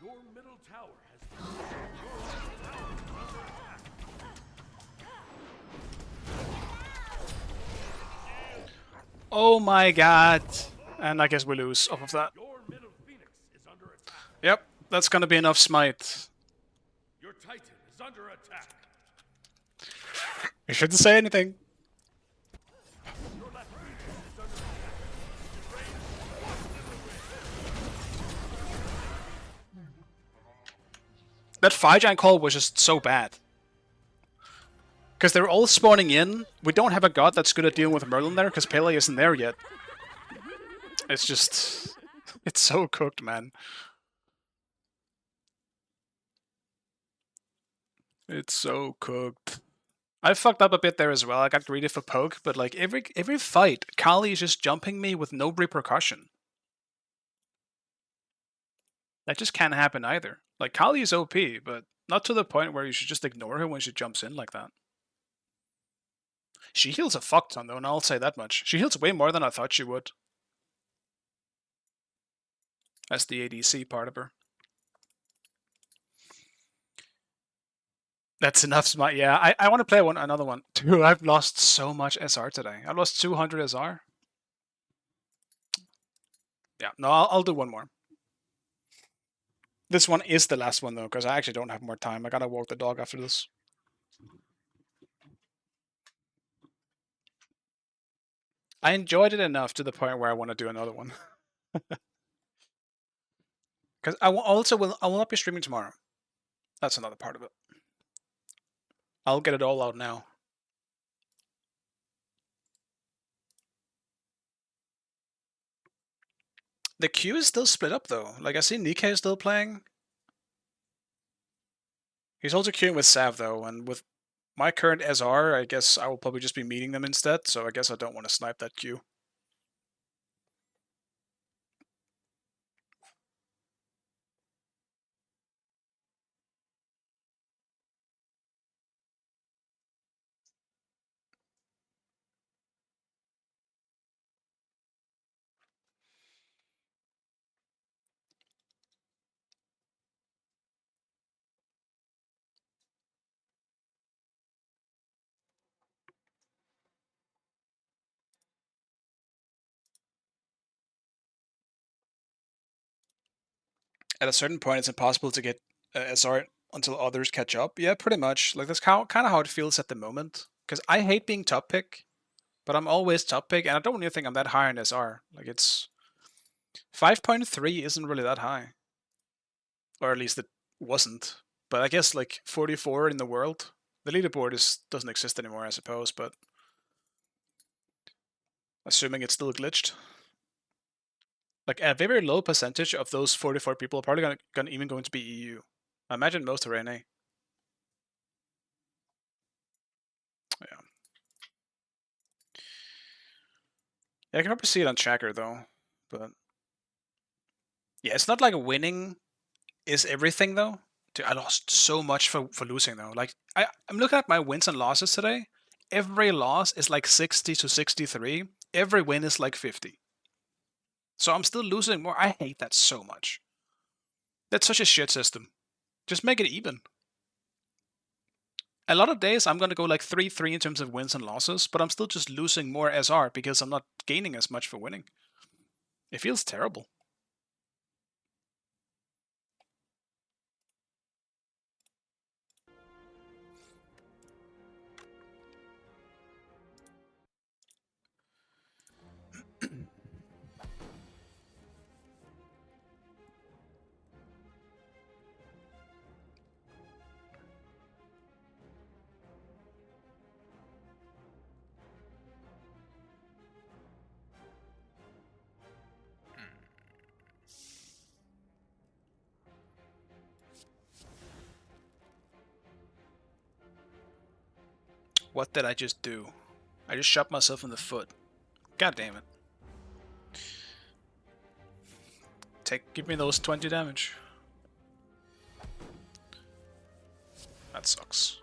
[SPEAKER 6] Your middle tower has been destroyed. Your middle tower is under attack.
[SPEAKER 1] Oh my god. And I guess we lose off of that.
[SPEAKER 6] Your middle phoenix is under attack.
[SPEAKER 1] Yep, that's gonna be enough smite.
[SPEAKER 6] Your titan is under attack.
[SPEAKER 1] You shouldn't say anything.
[SPEAKER 6] Your left phoenix is under attack.
[SPEAKER 1] That fire giant call was just so bad. Because they're all spawning in. We don't have a god that's good at dealing with Merlin there, because Pele isn't there yet. It's just... It's so cooked, man. It's so cooked. I fucked up a bit there as well. I got greedy for poke, but like every fight, Kali is just jumping me with no repercussion. That just can't happen either. Like, Kali is OP, but not to the point where you should just ignore her when she jumps in like that. She heals a fuck ton though, and I'll say that much. She heals way more than I thought she would. That's the ADC part of her. That's enough smite. Yeah, I want to play another one. Dude, I've lost so much SR today. I lost 200 SR. Yeah, no, I'll do one more. This one is the last one though, because I actually don't have more time. I gotta walk the dog after this. I enjoyed it enough to the point where I want to do another one. Because I will not be streaming tomorrow. That's another part of it. I'll get it all out now. The queue is still split up though. Like, I see Nikkei still playing. He's also queuing with Sav though, and with my current SR, I guess I will probably just be meeting them instead, so I guess I don't want to snipe that queue. At a certain point, it's impossible to get SR until others catch up. Yeah, pretty much. Like, that's kind of how it feels at the moment. Because I hate being top pick, but I'm always top pick, and I don't even think I'm that high in SR. Like, it's 5.3 isn't really that high, or at least it wasn't. But I guess like 44 in the world. The leaderboard doesn't exist anymore, I suppose. But assuming it's still glitched. Like, a very low percentage of those 44 people are probably even going to be EU. I imagine most are NA. Yeah. Yeah, I can probably see it on Tracker though, but yeah, it's not like winning is everything though. Dude, I lost so much for losing though. Like, I'm looking at my wins and losses today. Every loss is like 60 to 63. Every win is like 50. So I'm still losing more. I hate that so much. That's such a shit system. Just make it even. A lot of days I'm going to go like 3-3 in terms of wins and losses, but I'm still just losing more SR because I'm not gaining as much for winning. It feels terrible. What did I just do? I just shot myself in the foot. God damn it. Give me those 20 damage. That sucks.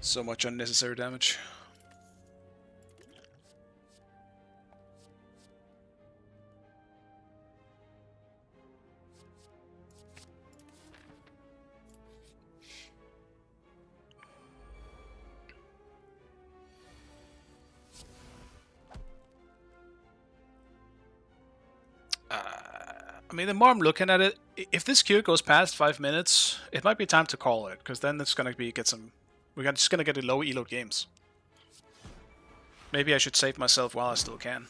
[SPEAKER 1] So much unnecessary damage. I mean, the more I'm looking at it, if this queue goes past 5 minutes, it might be time to call it, because then it's gonna be we're just gonna get a low elo games. Maybe I should save myself while I still can.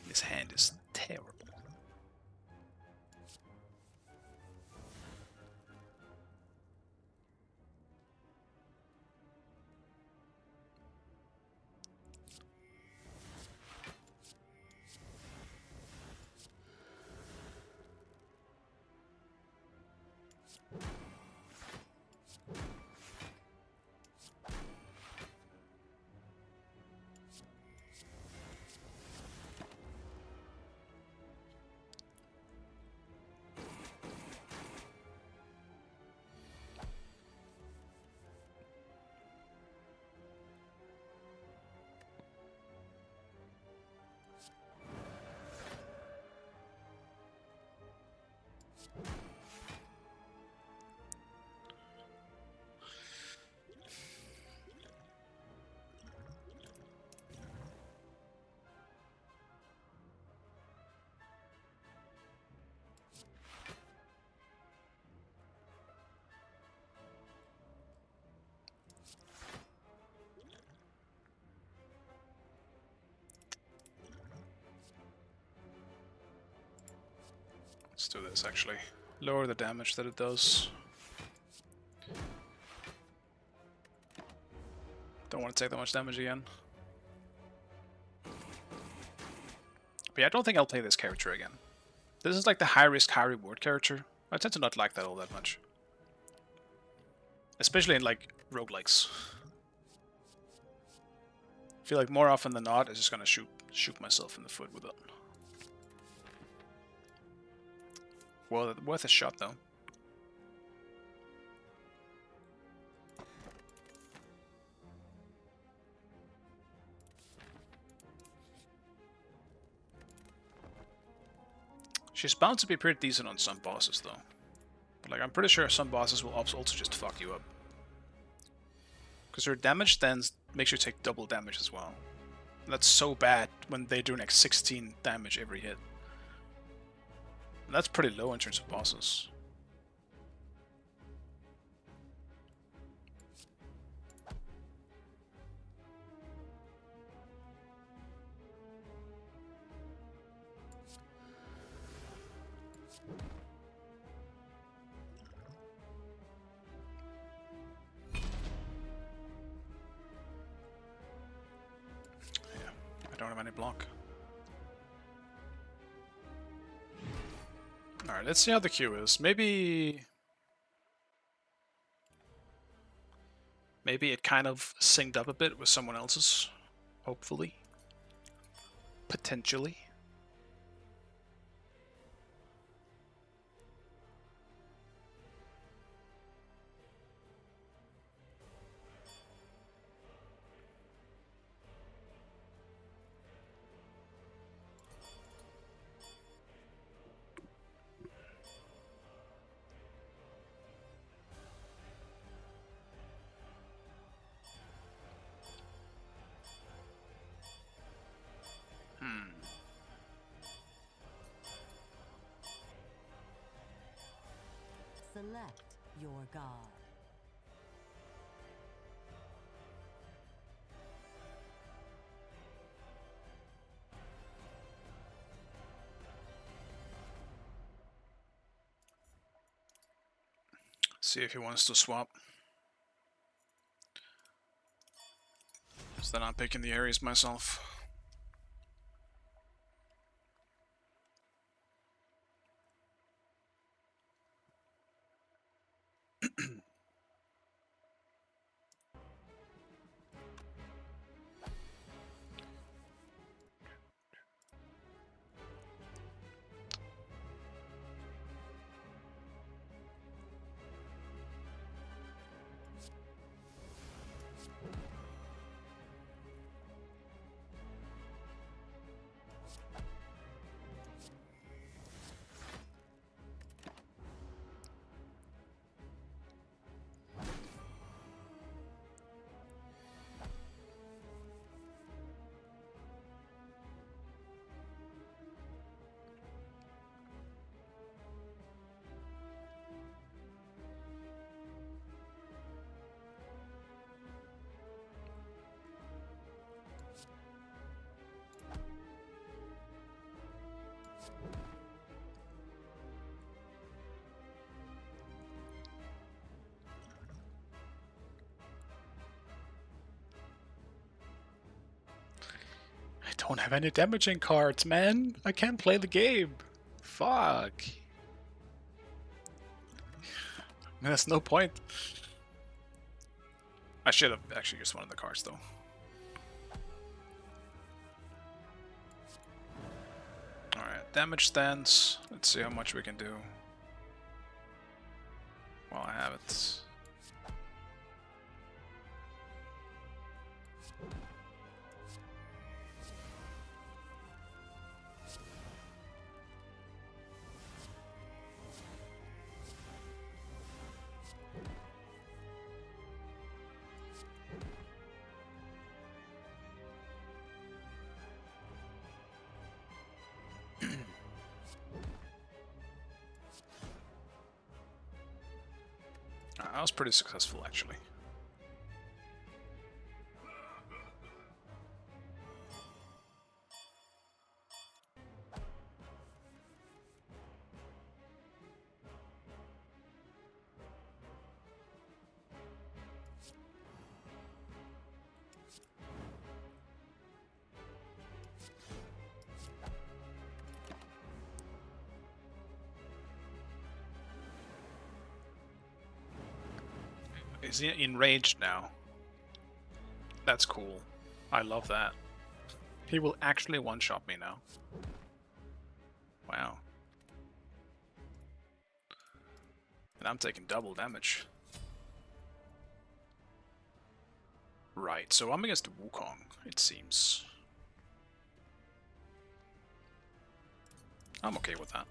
[SPEAKER 1] This hand is terrible. Let's do this actually. Lower the damage that it does. Don't want to take that much damage again. But yeah, I don't think I'll play this character again. This is like the high risk, high reward character. I tend to not like that all that much. Especially in like roguelikes. I feel like more often than not, I'm just gonna shoot myself in the foot with it. Well, worth a shot though. She's bound to be pretty decent on some bosses though. But like, I'm pretty sure some bosses will also just fuck you up. Because her damage then makes you take double damage as well. And that's so bad when they do like 16 damage every hit. And that's pretty low in terms of bosses. I don't have any block. Alright, let's see how the queue is. Maybe it kind of synced up a bit with someone else's. Hopefully. Potentially.
[SPEAKER 9] Select your god.
[SPEAKER 1] See if he wants to swap. So then I'm picking the areas myself. don't have any damaging cards, man. I can't play the game. Fuck. There's no point. I should have actually used one of the cards though. Alright, damage stance. Let's see how much we can do. While I have it. I was pretty successful actually. Is he enraged now? That's cool. I love that. He will actually one-shot me now. Wow. And I'm taking double damage. Right, so I'm against Wukong, it seems. I'm okay with that.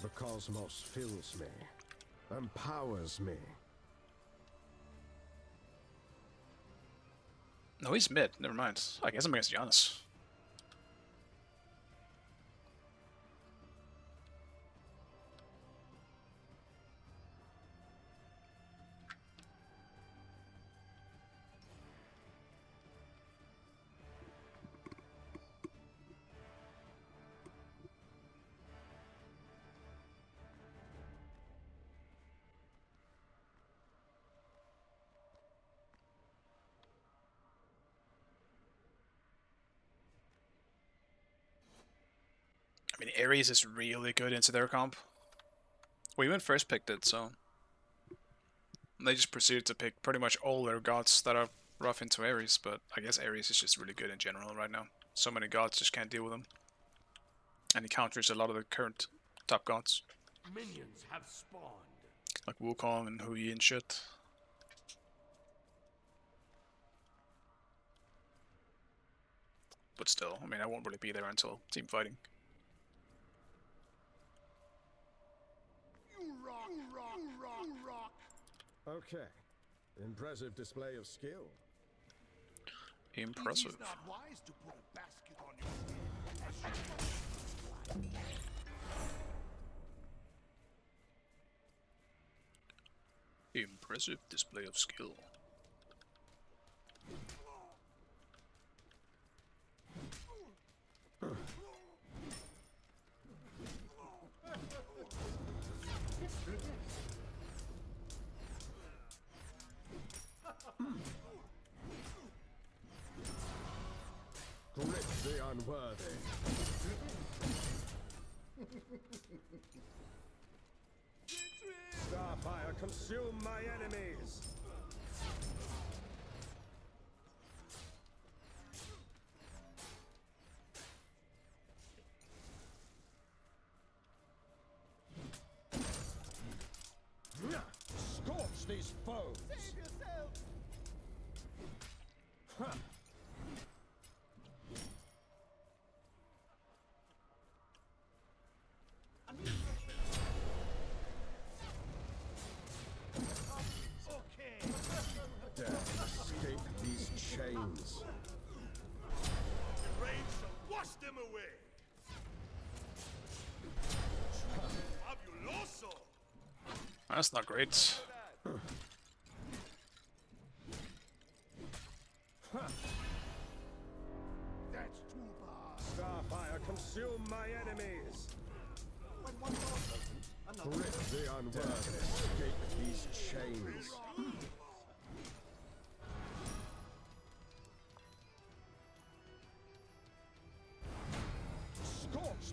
[SPEAKER 5] The cosmos fills me, empowers me.
[SPEAKER 1] No, he's mid. Never mind. I guess I'm against Giannis. I mean, Ares is really good into their comp. We even first picked it, so... They just proceeded to pick pretty much all their gods that are rough into Ares, but I guess Ares is just really good in general right now. So many gods just can't deal with him. And he counters a lot of the current top gods.
[SPEAKER 6] Minions have spawned.
[SPEAKER 1] Like Wukong and Hui and shit. But still, I mean, I won't really be there until team fighting.
[SPEAKER 5] Okay. Impressive display of skill.
[SPEAKER 1] Impressive.
[SPEAKER 3] It is not wise to put a basket on your head as you
[SPEAKER 1] Impressive display of skill.
[SPEAKER 5] Grip the unworthy. Starfire, consume my enemies. Scorch these foes. Save yourself. Huh. Escape these chains.
[SPEAKER 3] The rain shall wash them away. Fabuloso!
[SPEAKER 1] That's not great.
[SPEAKER 3] That's too bad.
[SPEAKER 5] Starfire, consume my enemies.
[SPEAKER 3] When one door opens, another.
[SPEAKER 5] Grip the unworthy. Escape these chains.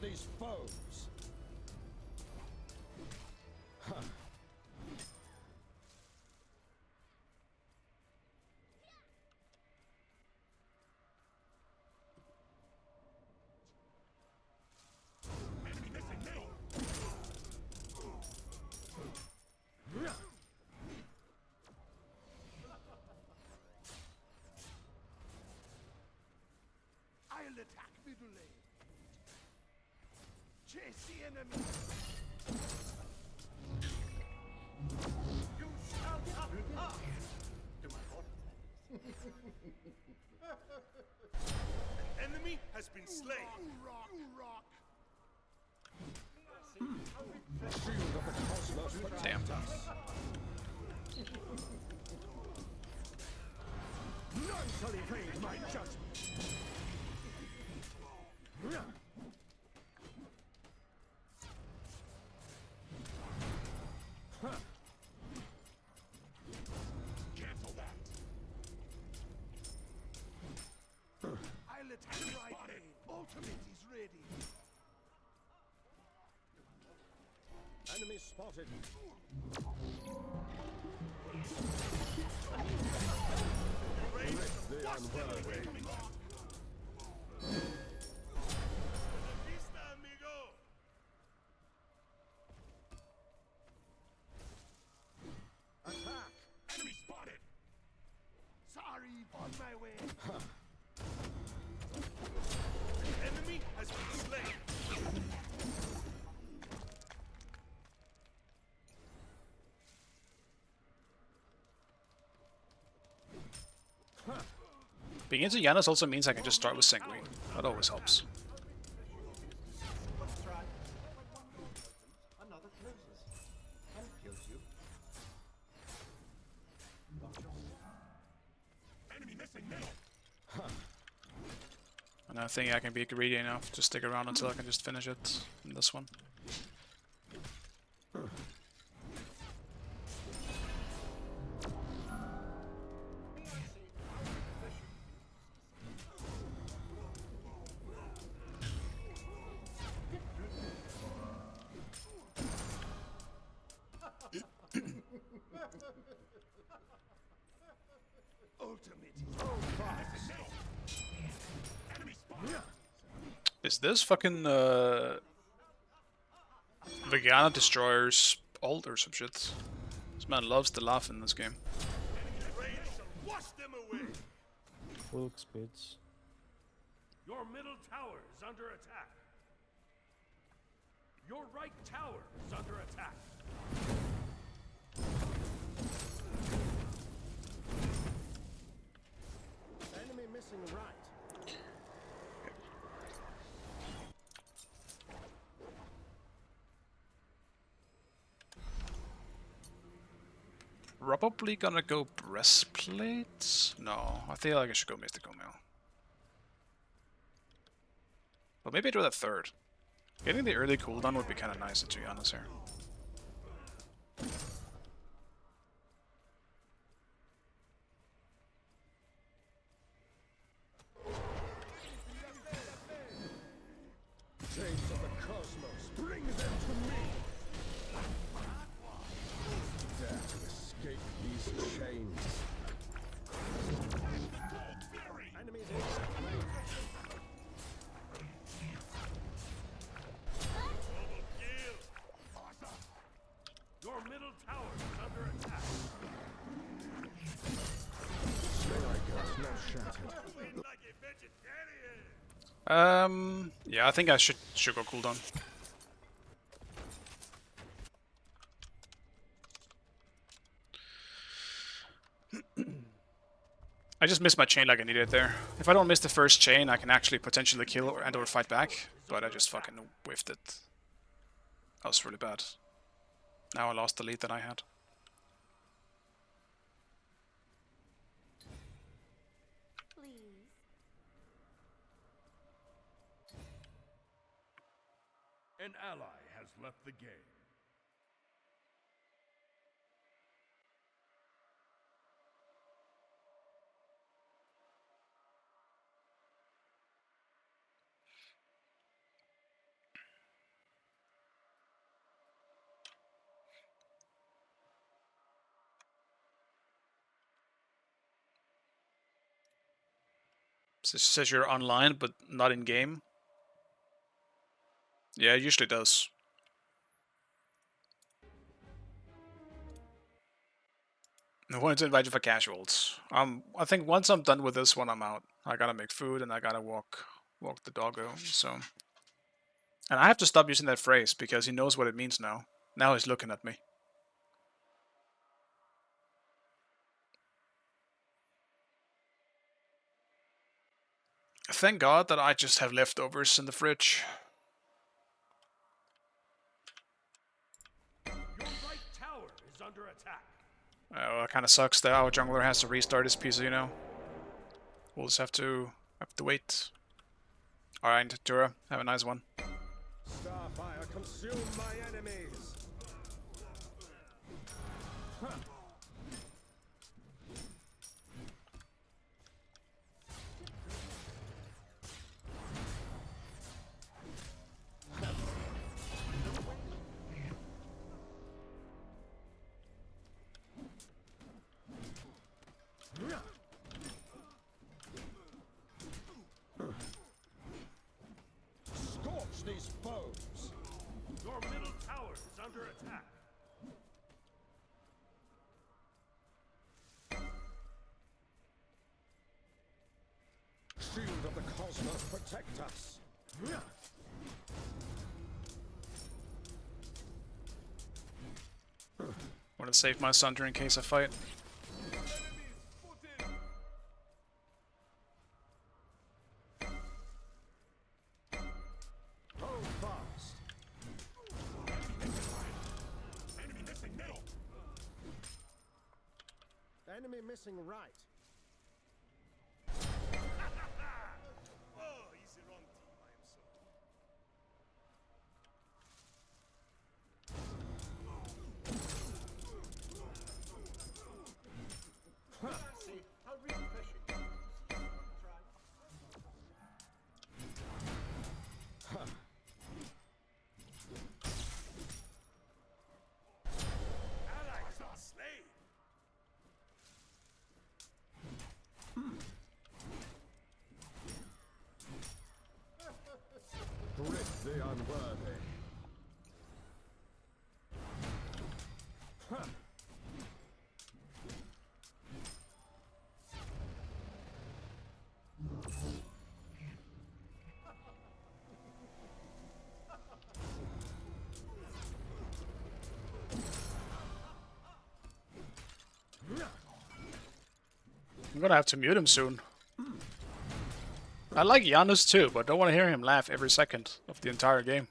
[SPEAKER 6] these foes. Huh.
[SPEAKER 3] I'll attack middle lane. Chase the enemy. You shall not pass. To my An enemy has been slain. Rock, rock.
[SPEAKER 6] Shield of the cosmos protect
[SPEAKER 1] Damn.
[SPEAKER 6] us. None shall evade my judgment.
[SPEAKER 3] Cancel that. I'll attack right lane. Ultimate is ready.
[SPEAKER 6] Enemy spotted. Lift the unworthy.
[SPEAKER 3] Vista, amigo.
[SPEAKER 6] Attack!
[SPEAKER 3] Enemy spotted. Sorry, on my way. An enemy has been slain.
[SPEAKER 1] Being into Janus also means I can just start with Sanguine. That always helps.
[SPEAKER 3] Another closes and kills you. Enemy missing middle.
[SPEAKER 1] And I think I can be greedy enough to stick around until I can just finish it in this one.
[SPEAKER 3] Ultimate
[SPEAKER 1] Is this fucking Vegana Destroyer's ult or some shit? This man loves to laugh in this game.
[SPEAKER 3] rain shall wash them away.
[SPEAKER 11] Wilkes bits.
[SPEAKER 5] Your middle tower is under attack. Your right tower is under attack.
[SPEAKER 6] Enemy missing right.
[SPEAKER 1] Probably gonna go breastplate? No, I feel like I should go mystical mail. But maybe I do that third. Getting the early cooldown would be kind of nice, to be honest here.
[SPEAKER 6] Chains of the cosmos, bring them to me! Dare to escape these chains. Enemies in exact range.
[SPEAKER 5] Your middle tower is under attack.
[SPEAKER 6] Jedi guns now shattered.
[SPEAKER 3] Like a vegetarian.
[SPEAKER 1] Yeah, I think I should go cooldown. I just missed my chain like I needed there. If I don't miss the first chain, I can actually potentially kill or fight back, but I just fucking whiffed it. That was really bad. Now I lost the lead that I had.
[SPEAKER 7] Please.
[SPEAKER 5] An ally has left the game.
[SPEAKER 1] So it says you're online, but not in game. Yeah, it usually does. I wanted to invite you for casuals. I think once I'm done with this one, I'm out. I gotta make food and I gotta walk the doggo. So, and I have to stop using that phrase because he knows what it means now. Now he's looking at me. Thank God that I just have leftovers in the fridge.
[SPEAKER 5] Your right tower is under attack.
[SPEAKER 1] Oh, it kind of sucks that our jungler has to restart his PC, you know. We'll just have to wait. Alright, Jura, have a nice one.
[SPEAKER 6] Starfire, consume my enemies. Scorch these foes.
[SPEAKER 5] Your middle tower is under attack.
[SPEAKER 6] Shield of the cosmos, protect us.
[SPEAKER 1] Want to save my Sunder in case I fight.
[SPEAKER 6] Hold fast.
[SPEAKER 5] Enemy missing middle.
[SPEAKER 6] Enemy missing right.
[SPEAKER 3] Oh, he's the wrong team, I am sorry.
[SPEAKER 5] Allies are slain.
[SPEAKER 6] Grip the unworthy.
[SPEAKER 1] I'm gonna have to mute him soon. I like Janus too, but don't want to hear him laugh every second of the entire game.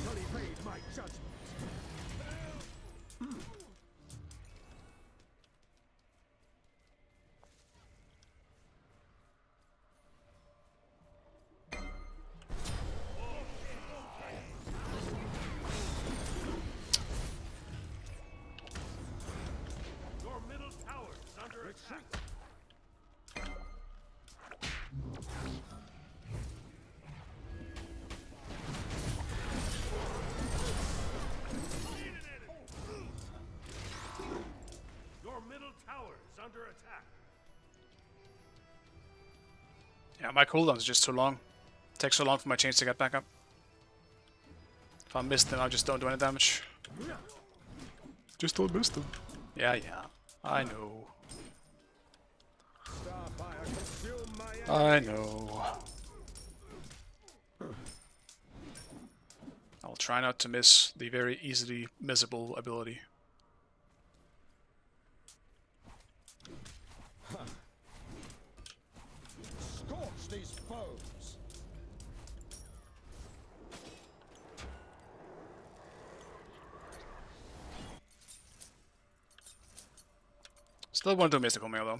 [SPEAKER 6] None evade my judgment.
[SPEAKER 5] Your middle tower is under attack. Your middle tower is under attack.
[SPEAKER 1] Yeah, my cooldown is just too long. Takes so long for my chains to get back up. If I miss them, I just don't do any damage. Just don't miss them. Yeah, I know.
[SPEAKER 6] Starfire, consume my enemies.
[SPEAKER 1] I know. I'll try not to miss the very easily missable ability.
[SPEAKER 6] Scorch these foes.
[SPEAKER 1] Still want to do Mystical Mail though. I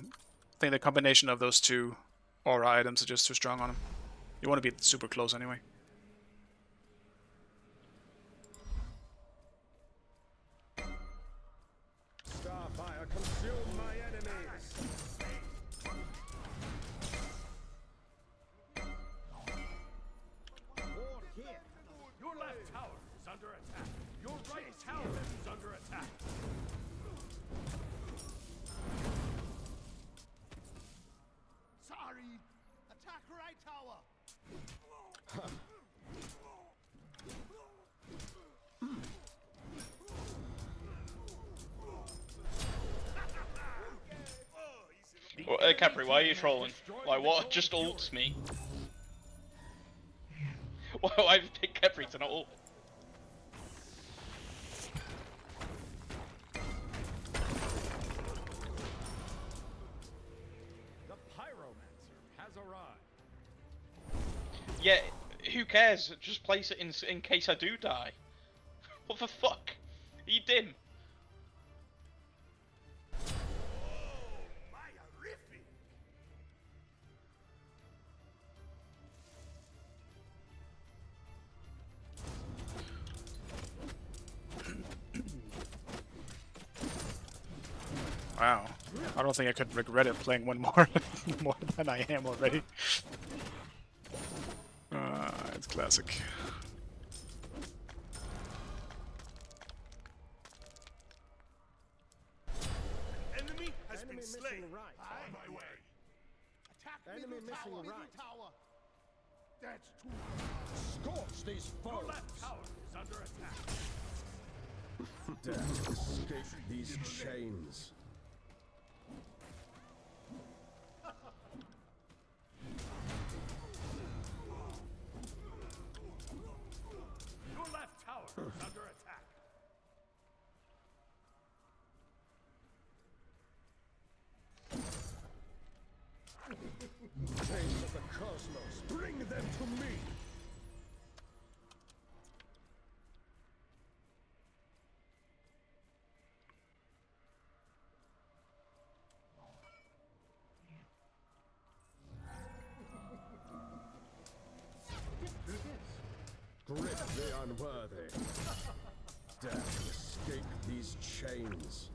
[SPEAKER 1] think the combination of those two aura items are just too strong on him. You want to be super close anyway.
[SPEAKER 6] Starfire, consume my enemies. Ward here.
[SPEAKER 5] Your left tower is under attack.
[SPEAKER 6] Your right tower is under attack.
[SPEAKER 3] Sorry. Attack right tower.
[SPEAKER 12] Well, Capri, why are you trolling? Like, what? Just ults me. Why have you picked Capri to not ult?
[SPEAKER 5] The Pyromancer has arrived.
[SPEAKER 12] Yeah, who cares? Just place it in case I do die. What the fuck? Are you dim?
[SPEAKER 1] Wow. I don't think I could regret it playing one more more than I am already. It's classic.
[SPEAKER 3] Enemy has been slain.
[SPEAKER 5] Right.
[SPEAKER 3] On my way. Attack
[SPEAKER 5] Enemy
[SPEAKER 3] middle
[SPEAKER 5] missing
[SPEAKER 3] tower.
[SPEAKER 5] right.
[SPEAKER 3] Tower. That's too.
[SPEAKER 5] Scorch these
[SPEAKER 6] Your
[SPEAKER 5] foes.
[SPEAKER 6] left tower is under attack.
[SPEAKER 5] Dare to escape these chains.
[SPEAKER 6] Your left tower is under attack.
[SPEAKER 5] Chains of the cosmos, bring them to me. Grip the unworthy. Dare to escape these chains.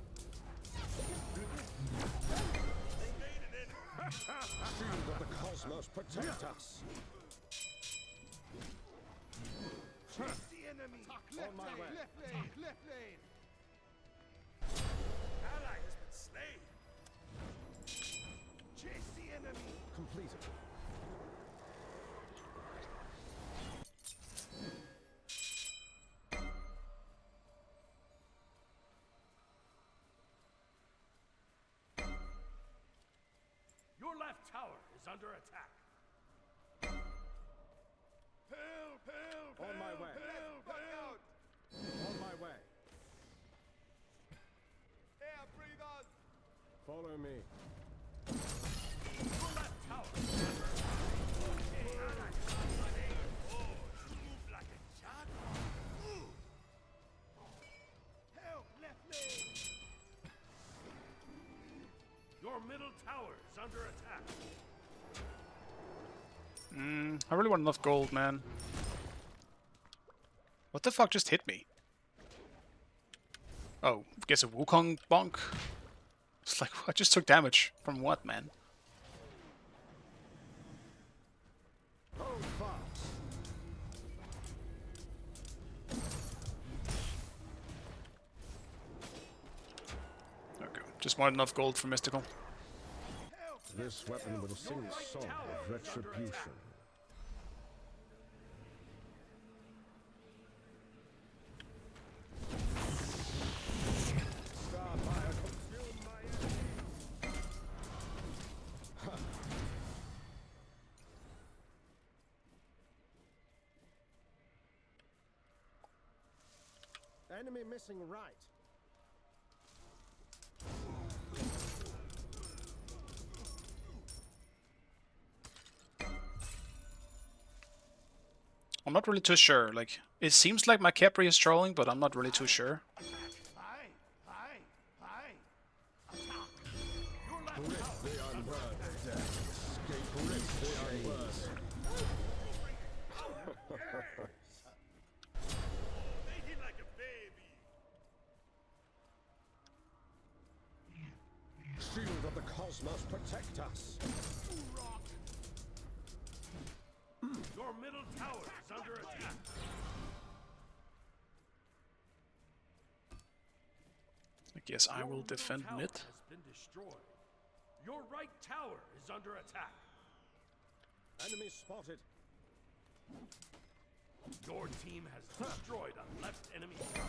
[SPEAKER 5] Shield of the cosmos, protect us.
[SPEAKER 3] Chase the enemy.
[SPEAKER 5] On my way.
[SPEAKER 3] Left lane. Left lane. Ally has been slain. Chase the enemy.
[SPEAKER 5] Completed.
[SPEAKER 6] Your left tower is under attack.
[SPEAKER 5] On my way. On my way.
[SPEAKER 3] Air breathers.
[SPEAKER 5] Follow me.
[SPEAKER 6] Your left tower is under
[SPEAKER 3] Help. Left lane.
[SPEAKER 6] Your middle tower is under attack.
[SPEAKER 1] I really want enough gold, man. What the fuck just hit me? Oh, guess a Wukong bonk? It's like, I just took damage. From what, man?
[SPEAKER 5] Hold fast.
[SPEAKER 1] Okay, just want enough gold for Mystical.
[SPEAKER 5] This weapon will sing a song of retribution. Starfire, consume my enemy. Enemy missing right.
[SPEAKER 1] I'm not really too sure. Like, it seems like my Capri is trolling, but I'm not really too sure.
[SPEAKER 3] Aye. Aye. Aye.
[SPEAKER 5] Grip the unworthy. Dare to escape. Grip the unworthy.
[SPEAKER 3] They hit like a baby.
[SPEAKER 5] Shield of the cosmos, protect us.
[SPEAKER 6] Your middle tower is under attack.
[SPEAKER 1] Yes, I will defend
[SPEAKER 6] Tower
[SPEAKER 1] mid.
[SPEAKER 6] has been destroyed. Your right tower is under attack.
[SPEAKER 5] Enemy spotted.
[SPEAKER 6] Your team has destroyed a left enemy tower.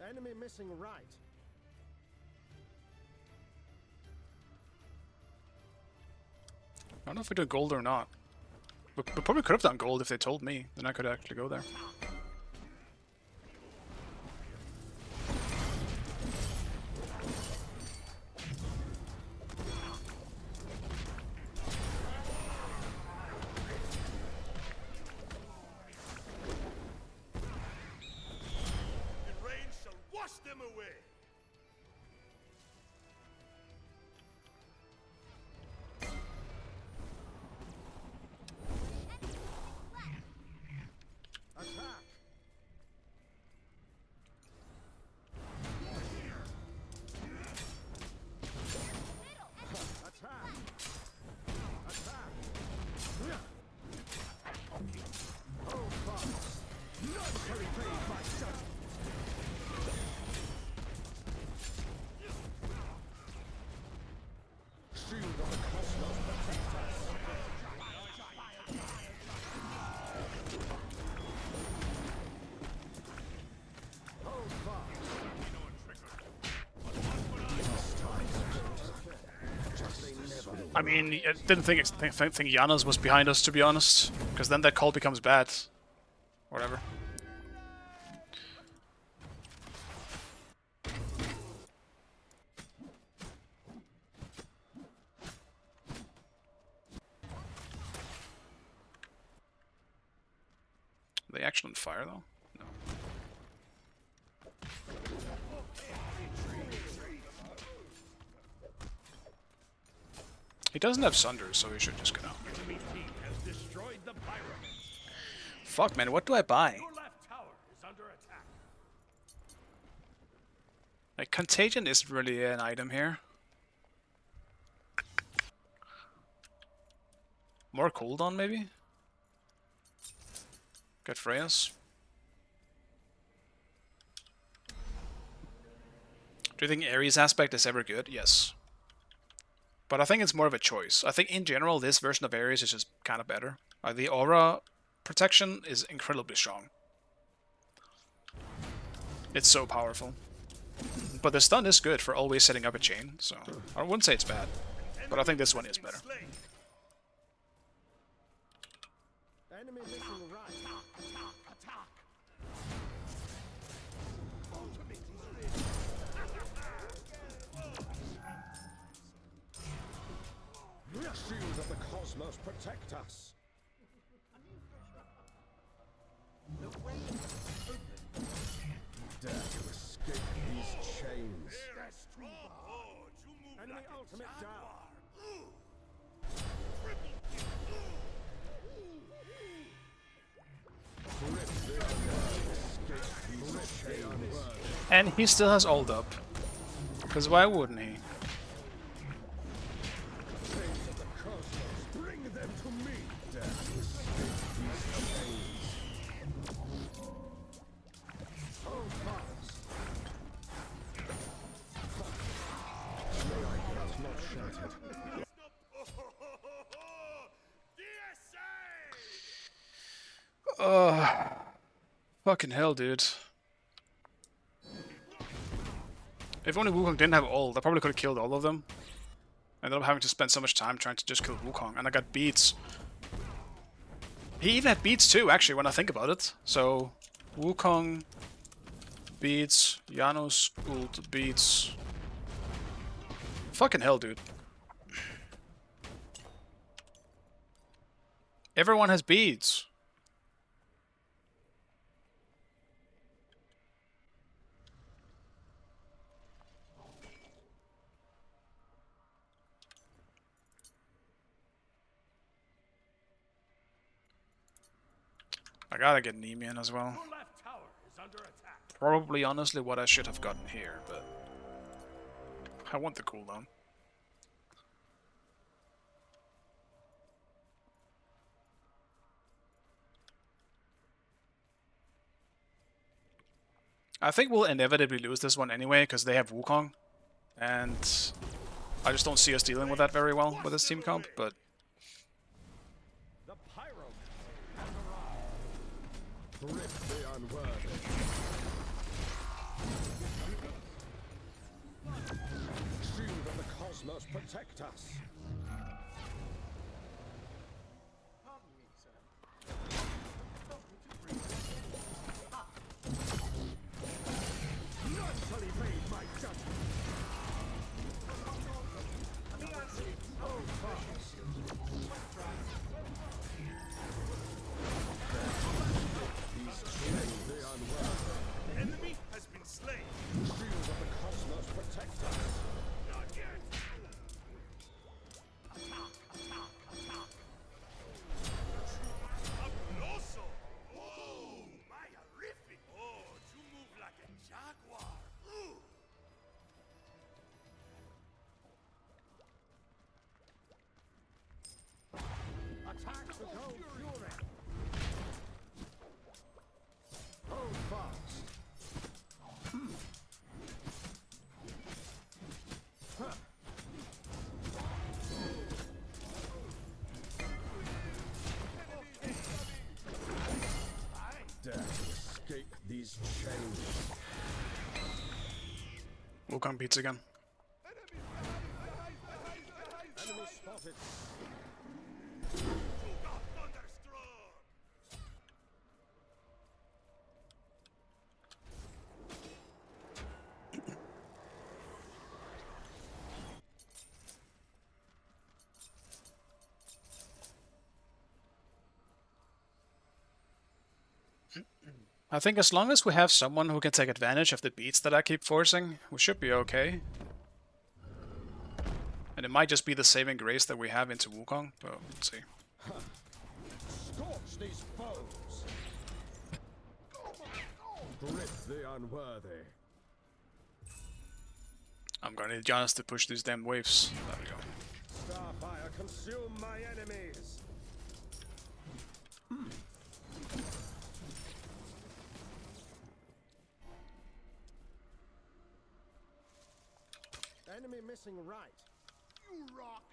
[SPEAKER 5] Enemy missing right.
[SPEAKER 1] I don't know if we do gold or not. We probably could have done gold if they told me. Then I could actually go there.
[SPEAKER 3] The rain shall wash them away.
[SPEAKER 5] Attack. Attack. Attack. Hold fast. None shall evade my judgment. Shield of the cosmos protect us. Hold fast.
[SPEAKER 1] I mean, I didn't think Gianna's was behind us, to be honest, because then that call becomes bad. Whatever. Are they actually on fire though? No. He doesn't have Sunder, so he should just get out.
[SPEAKER 6] Enemy team has destroyed the pyramids.
[SPEAKER 1] Fuck, man, what do I buy?
[SPEAKER 6] Your left tower is under attack.
[SPEAKER 1] Like, Contagion isn't really an item here. More cooldown, maybe? Get Freya's. Do you think Ares aspect is ever good? Yes. But I think it's more of a choice. I think in general this version of Ares is just kind of better. The aura protection is incredibly strong. It's so powerful. But the stun is good for always setting up a chain, so I wouldn't say it's bad. But I think this one is better.
[SPEAKER 5] Enemy missing right. Attack. Ultimate is ready. The shield of the cosmos protect us. Dare to escape these chains. Enemy ultimate down.
[SPEAKER 1] And he still has ult up. Because why wouldn't he?
[SPEAKER 5] Bring them to me. Dare to escape these chains. Hold fast. May I get not shattered.
[SPEAKER 1] Fucking hell, dude. If only Wukong didn't have ult, I probably could have killed all of them. Ended up having to spend so much time trying to just kill Wukong, and I got beats. He even had beats too, actually, when I think about it. So, Wukong, beats, Janos, ult, beats. Fucking hell, dude. Everyone has beads. I gotta get Nemean as well.
[SPEAKER 6] Your left tower is under attack.
[SPEAKER 1] Probably, honestly, what I should have gotten here, but I want the cooldown. I think we'll inevitably lose this one anyway, because they have Wukong. And I just don't see us dealing with that very well with this team comp, but...
[SPEAKER 5] The pyromancer has arrived. Rip the unworthy. Shield of the cosmos, protect us. None shall evade my judgment. Oh, fast. These chains, they unworthy.
[SPEAKER 3] Enemy has been slain.
[SPEAKER 5] Shield of the cosmos, protect us.
[SPEAKER 3] Not yet. Abloso. Oh, my horrific. Oh, you move like a jaguar. Ooh.
[SPEAKER 5] Attack the gold fury. Hold fast. Huh. I dare to escape these chains.
[SPEAKER 1] Wukong beats again.
[SPEAKER 5] Enemy spotted.
[SPEAKER 3] Suga thunderstorm.
[SPEAKER 1] I think as long as we have someone who can take advantage of the beats that I keep forcing, we should be okay. And it might just be the saving grace that we have into Wukong, but we'll see.
[SPEAKER 5] Scorch these foes. Grip the unworthy.
[SPEAKER 1] I'm gonna need Giannis to push these damn waves. There we go.
[SPEAKER 5] Starfire, consume my enemies. Enemy missing right.
[SPEAKER 3] You rock.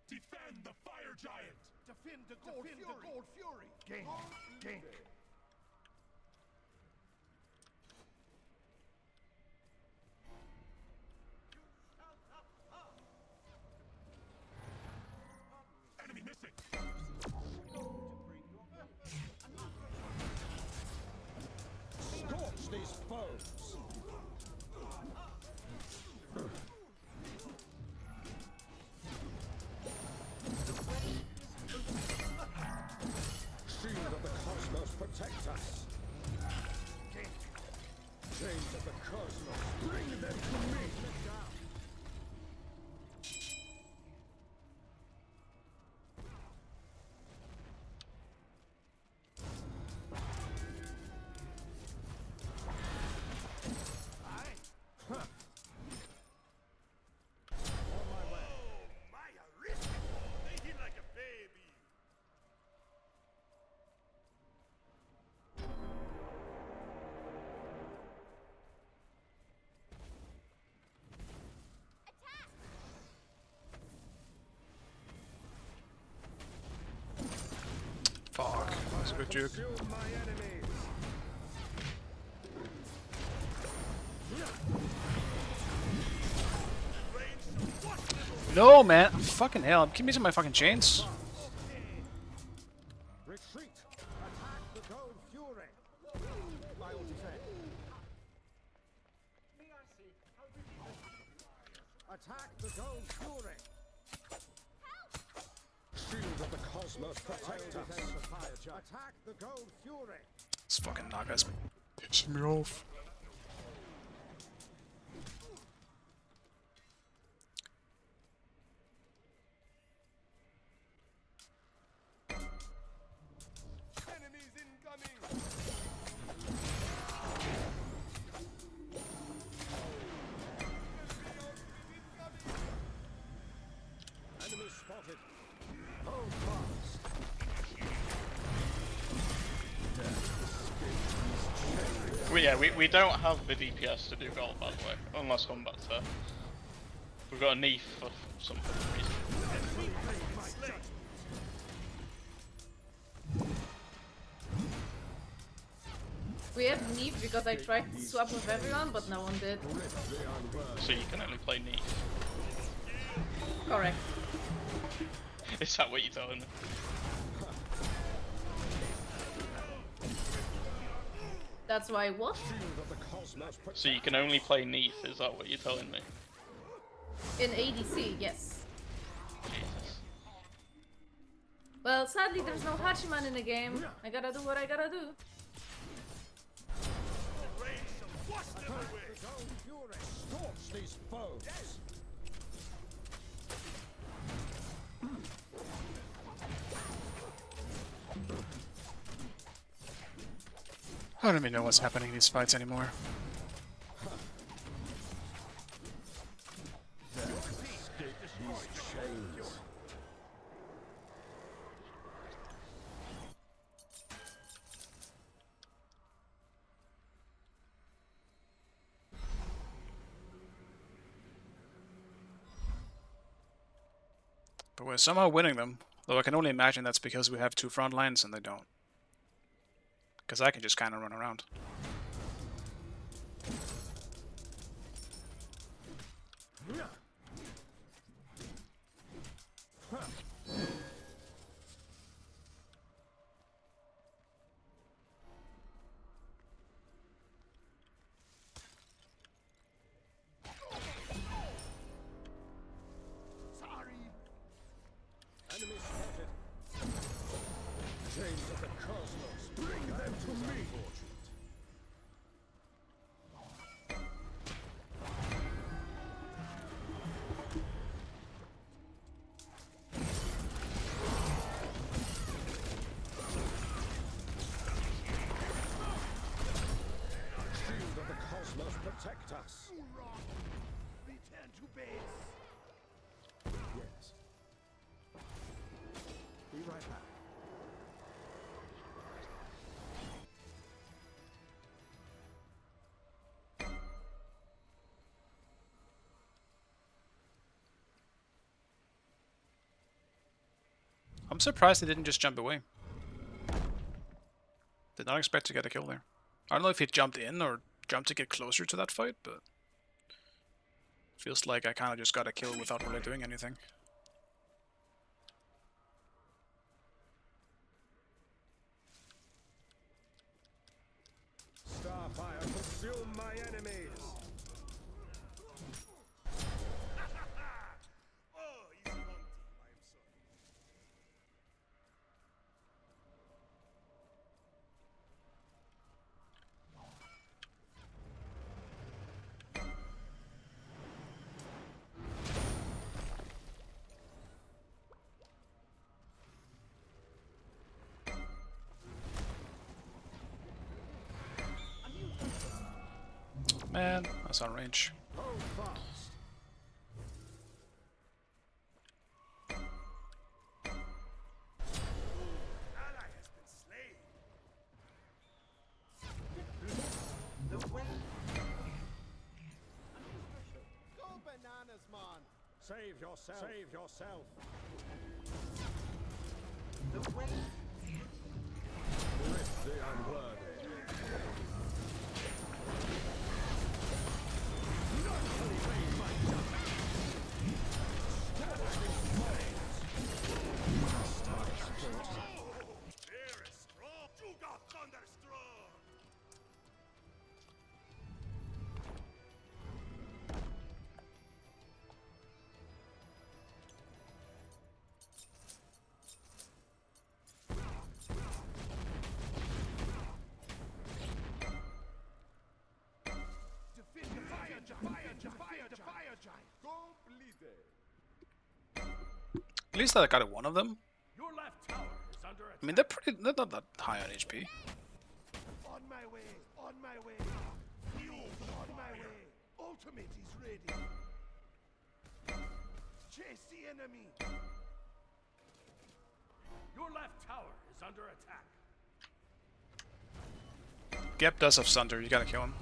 [SPEAKER 3] Defend the fire giant.
[SPEAKER 5] Defend the gold fury. Gain.
[SPEAKER 3] Enemy missing.
[SPEAKER 5] Scorch these foes. Shield of the cosmos, protect us. Chains of the cosmos, bring them to me.
[SPEAKER 3] My horrific. They hit like a baby.
[SPEAKER 1] Fuck, that was a good juke.
[SPEAKER 5] Consume my enemies.
[SPEAKER 1] No, man! Fucking hell, I'm keep missing my fucking chains.
[SPEAKER 5] Retreat. Attack the gold fury. My ult is in. Attack the gold fury. Shield of the cosmos, protect us. Attack the gold fury.
[SPEAKER 1] This fucking Naga's pissing me off.
[SPEAKER 3] Enemies incoming.
[SPEAKER 12] we don't have the DPS to do gold, by the way, unless combat's there. We've got a Neef for some reason.
[SPEAKER 13] We have Neef because I tried to swap with everyone, but no one did.
[SPEAKER 12] So you can only play Neef.
[SPEAKER 13] Correct.
[SPEAKER 12] Is that what you're telling me?
[SPEAKER 13] That's why what?
[SPEAKER 12] So you can only play Neef, is that what you're telling me?
[SPEAKER 13] In ADC, yes.
[SPEAKER 12] Jesus.
[SPEAKER 13] Well, sadly there's no Hachiman in the game. I gotta do what I gotta do.
[SPEAKER 3] These foes.
[SPEAKER 1] I don't even know what's happening in these fights anymore. But we're somehow winning them, though I can only imagine that's because we have two front lines and they don't. Because I can just kind of run around.
[SPEAKER 3] Enemy spotted. Chains of the cosmos, bring them to me. Shield of the cosmos, protect us.
[SPEAKER 6] Return to base.
[SPEAKER 3] Yes. Be right back.
[SPEAKER 1] I'm surprised they didn't just jump away. Did not expect to get a kill there. I don't know if he jumped in or jumped to get closer to that fight, but feels like I kind of just got a kill without really doing anything.
[SPEAKER 3] Starfire, consume my enemies.
[SPEAKER 6] Oh, he's hunting. I'm sorry.
[SPEAKER 1] Man, that's on range.
[SPEAKER 3] Hold fast.
[SPEAKER 6] Ally has been slain.
[SPEAKER 3] Go bananas, man. Save yourself. Save yourself. Lift the unworthy.
[SPEAKER 6] There is strong. You got thunderstruck. Defeat the fire giant. Fire giant.
[SPEAKER 1] At least I got one of them.
[SPEAKER 6] Your left tower is under attack.
[SPEAKER 1] I mean, they're not that high on HP.
[SPEAKER 6] On my way. On my way. On my way. Ultimate is ready. Chase the enemy. Your left tower is under attack.
[SPEAKER 1] Gep does have Sunder, you gotta kill him.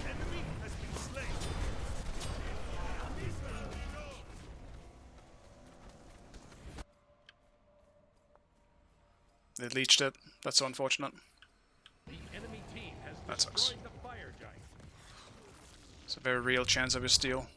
[SPEAKER 3] Enemy has been slain.
[SPEAKER 1] They leached it. That's so unfortunate.
[SPEAKER 5] The enemy team has
[SPEAKER 1] That sucks.
[SPEAKER 5] destroyed the fire giant.
[SPEAKER 1] It's a very real chance of a steal.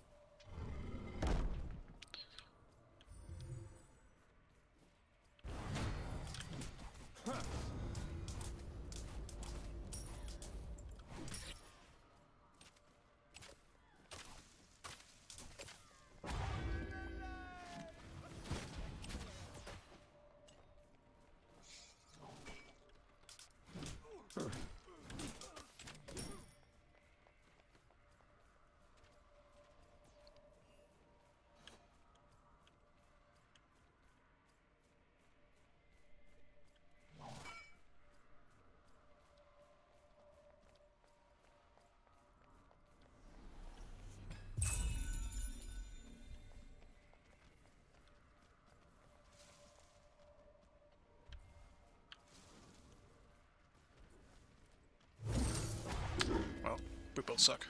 [SPEAKER 1] Well, we both suck.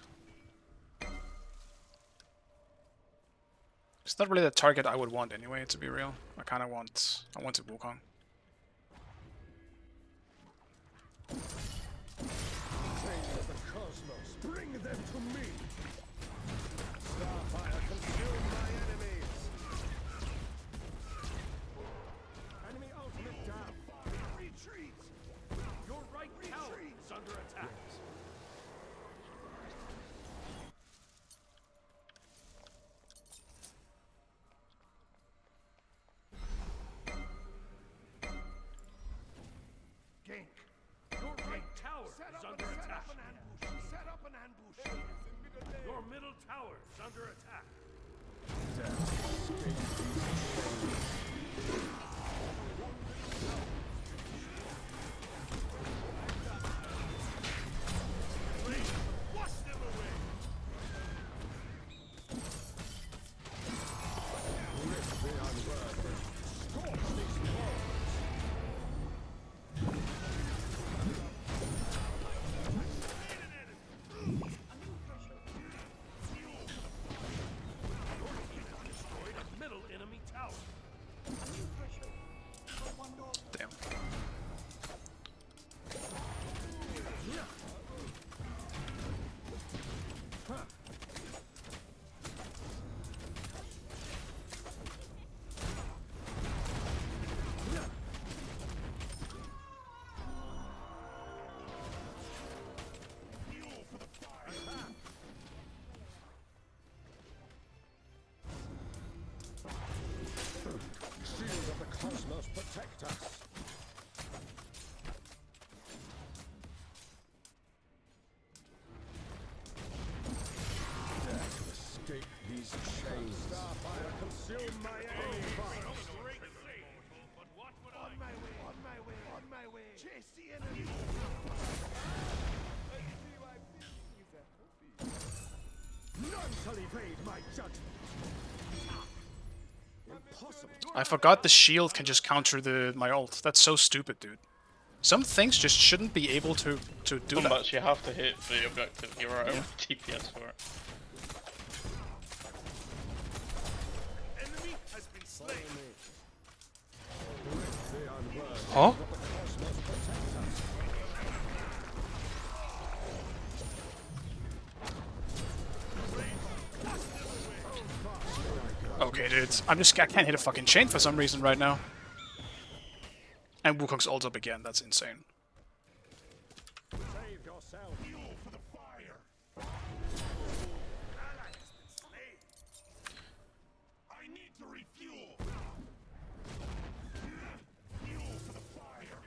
[SPEAKER 1] It's not really the target I would want anyway, to be real. I want Wukong.
[SPEAKER 5] Bring them to me. Starfire, consume my enemies. Enemy ultimate down.
[SPEAKER 3] Retreat.
[SPEAKER 5] Your right tower is under attack.
[SPEAKER 3] Gank.
[SPEAKER 5] Your right tower
[SPEAKER 3] Set
[SPEAKER 5] is
[SPEAKER 3] up
[SPEAKER 5] under attack.
[SPEAKER 3] an ambush. Set up an ambush.
[SPEAKER 5] Your middle tower is under attack.
[SPEAKER 3] Wash them away.
[SPEAKER 5] Destroyed a middle enemy tower.
[SPEAKER 1] Damn.
[SPEAKER 5] Shield of the cosmos protect us. Dare to escape these chains. Starfire, consume my enemies.
[SPEAKER 3] On my way. On my way. On my way. Chase the enemy.
[SPEAKER 5] None shall evade my judgment. Impossible.
[SPEAKER 1] I forgot the shield can just counter my ult. That's so stupid, dude. Some things just shouldn't be able to do
[SPEAKER 12] Some
[SPEAKER 1] that.
[SPEAKER 12] bats you have to hit the objective. You're right.
[SPEAKER 1] Yeah.
[SPEAKER 12] TPS for it.
[SPEAKER 3] Enemy has been slain.
[SPEAKER 1] Huh? Okay, dude. I can't hit a fucking chain for some reason right now. And Wukong's ult up again. That's insane.
[SPEAKER 5] Save yourself.
[SPEAKER 3] Fuel for the fire. Ally has been slain. I need to refuel. Fuel for the fire.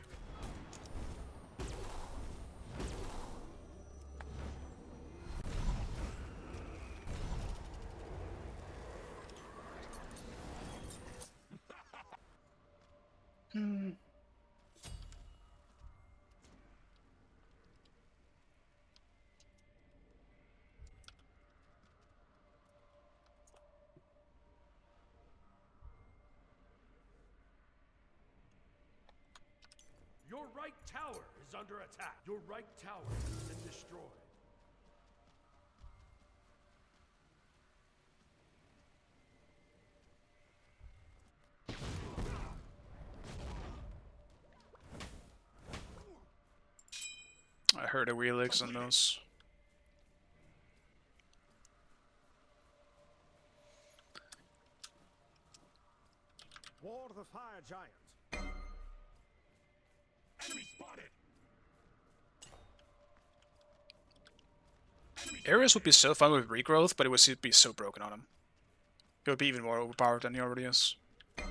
[SPEAKER 5] Your right tower is under attack. Your right tower has been destroyed.
[SPEAKER 1] I heard a Wheelix on those.
[SPEAKER 3] War the Fire Giant. Enemy spotted.
[SPEAKER 1] Ares would be so fun with regrowth, but it would be so broken on him. It would be even more overpowered than he already is.
[SPEAKER 3] The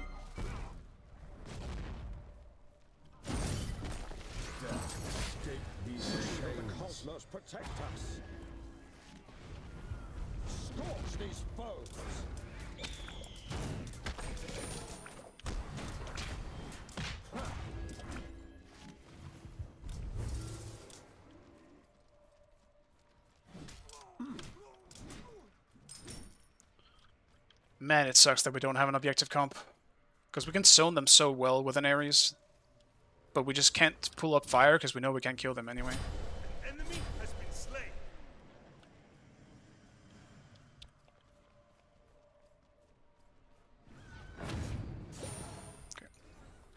[SPEAKER 3] cosmos protect us. Scorch these foes.
[SPEAKER 1] Man, it sucks that we don't have an objective comp. Because we can zone them so well with an Ares. But we just can't pull up fire because we know we can't kill them anyway.
[SPEAKER 3] Enemy has been slain.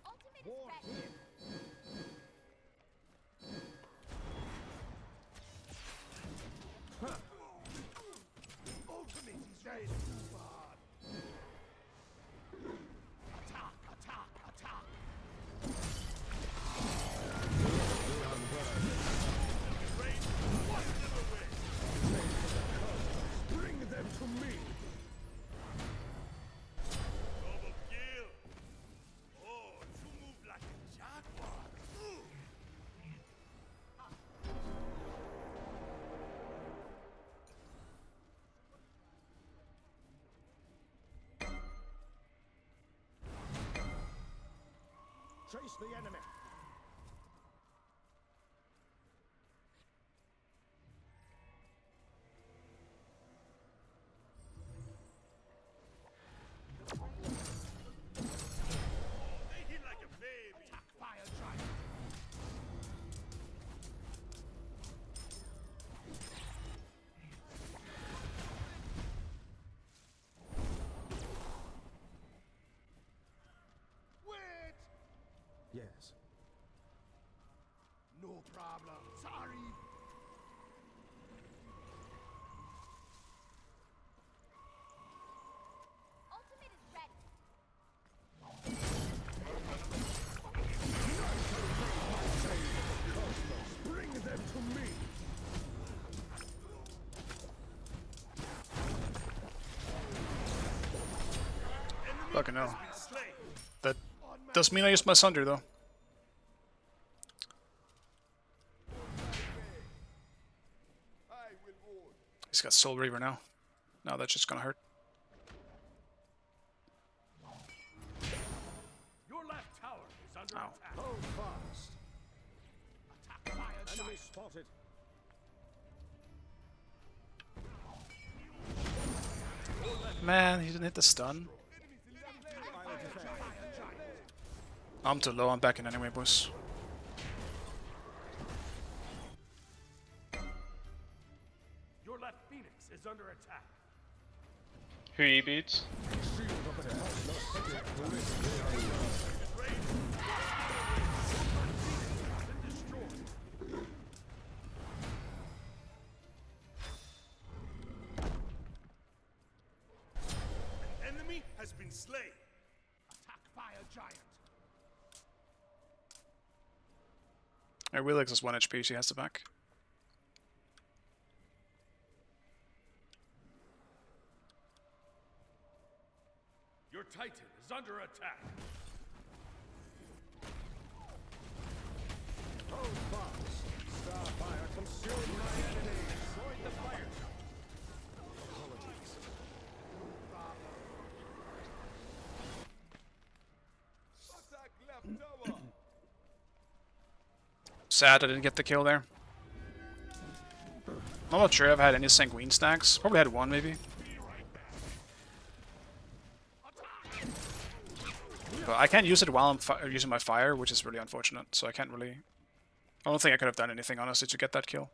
[SPEAKER 7] Ultimate is ready.
[SPEAKER 3] Ultimate is ready. Attack, attack, attack. Bring them to me. Double kill. Oh, you move like a jaguar. Chase the enemy. They hit like a baby. Attack fire giant. Wait. Yes. No problem. Sorry.
[SPEAKER 7] Ultimate is ready.
[SPEAKER 3] Bring them to me.
[SPEAKER 1] Fucking hell. That does mean I used my Sunder though. He's got Soul Reaver now. Now that's just gonna hurt.
[SPEAKER 5] Your left tower is under
[SPEAKER 1] Ow.
[SPEAKER 5] attack.
[SPEAKER 3] Hold fast. Attack fire enemy spotted.
[SPEAKER 1] Man, he didn't hit the stun. I'm too low, I'm backing anyway, boys.
[SPEAKER 5] Your left Phoenix is under attack.
[SPEAKER 12] Who he beats?
[SPEAKER 3] An enemy has been slain. Attack fire giant.
[SPEAKER 1] Wheelix is 1 HP, she has to back.
[SPEAKER 5] Your Titan is under attack.
[SPEAKER 3] Hold fast. Starfire consumed my enemy. Destroyed the fire giant. Apologies. Attack left tower.
[SPEAKER 1] Sad I didn't get the kill there. I'm not sure I've had any Sanguine stacks. Probably had one maybe. but I can't use it while I'm using my fire, which is really unfortunate. So I can't really. I don't think I could have done anything honestly to get that kill.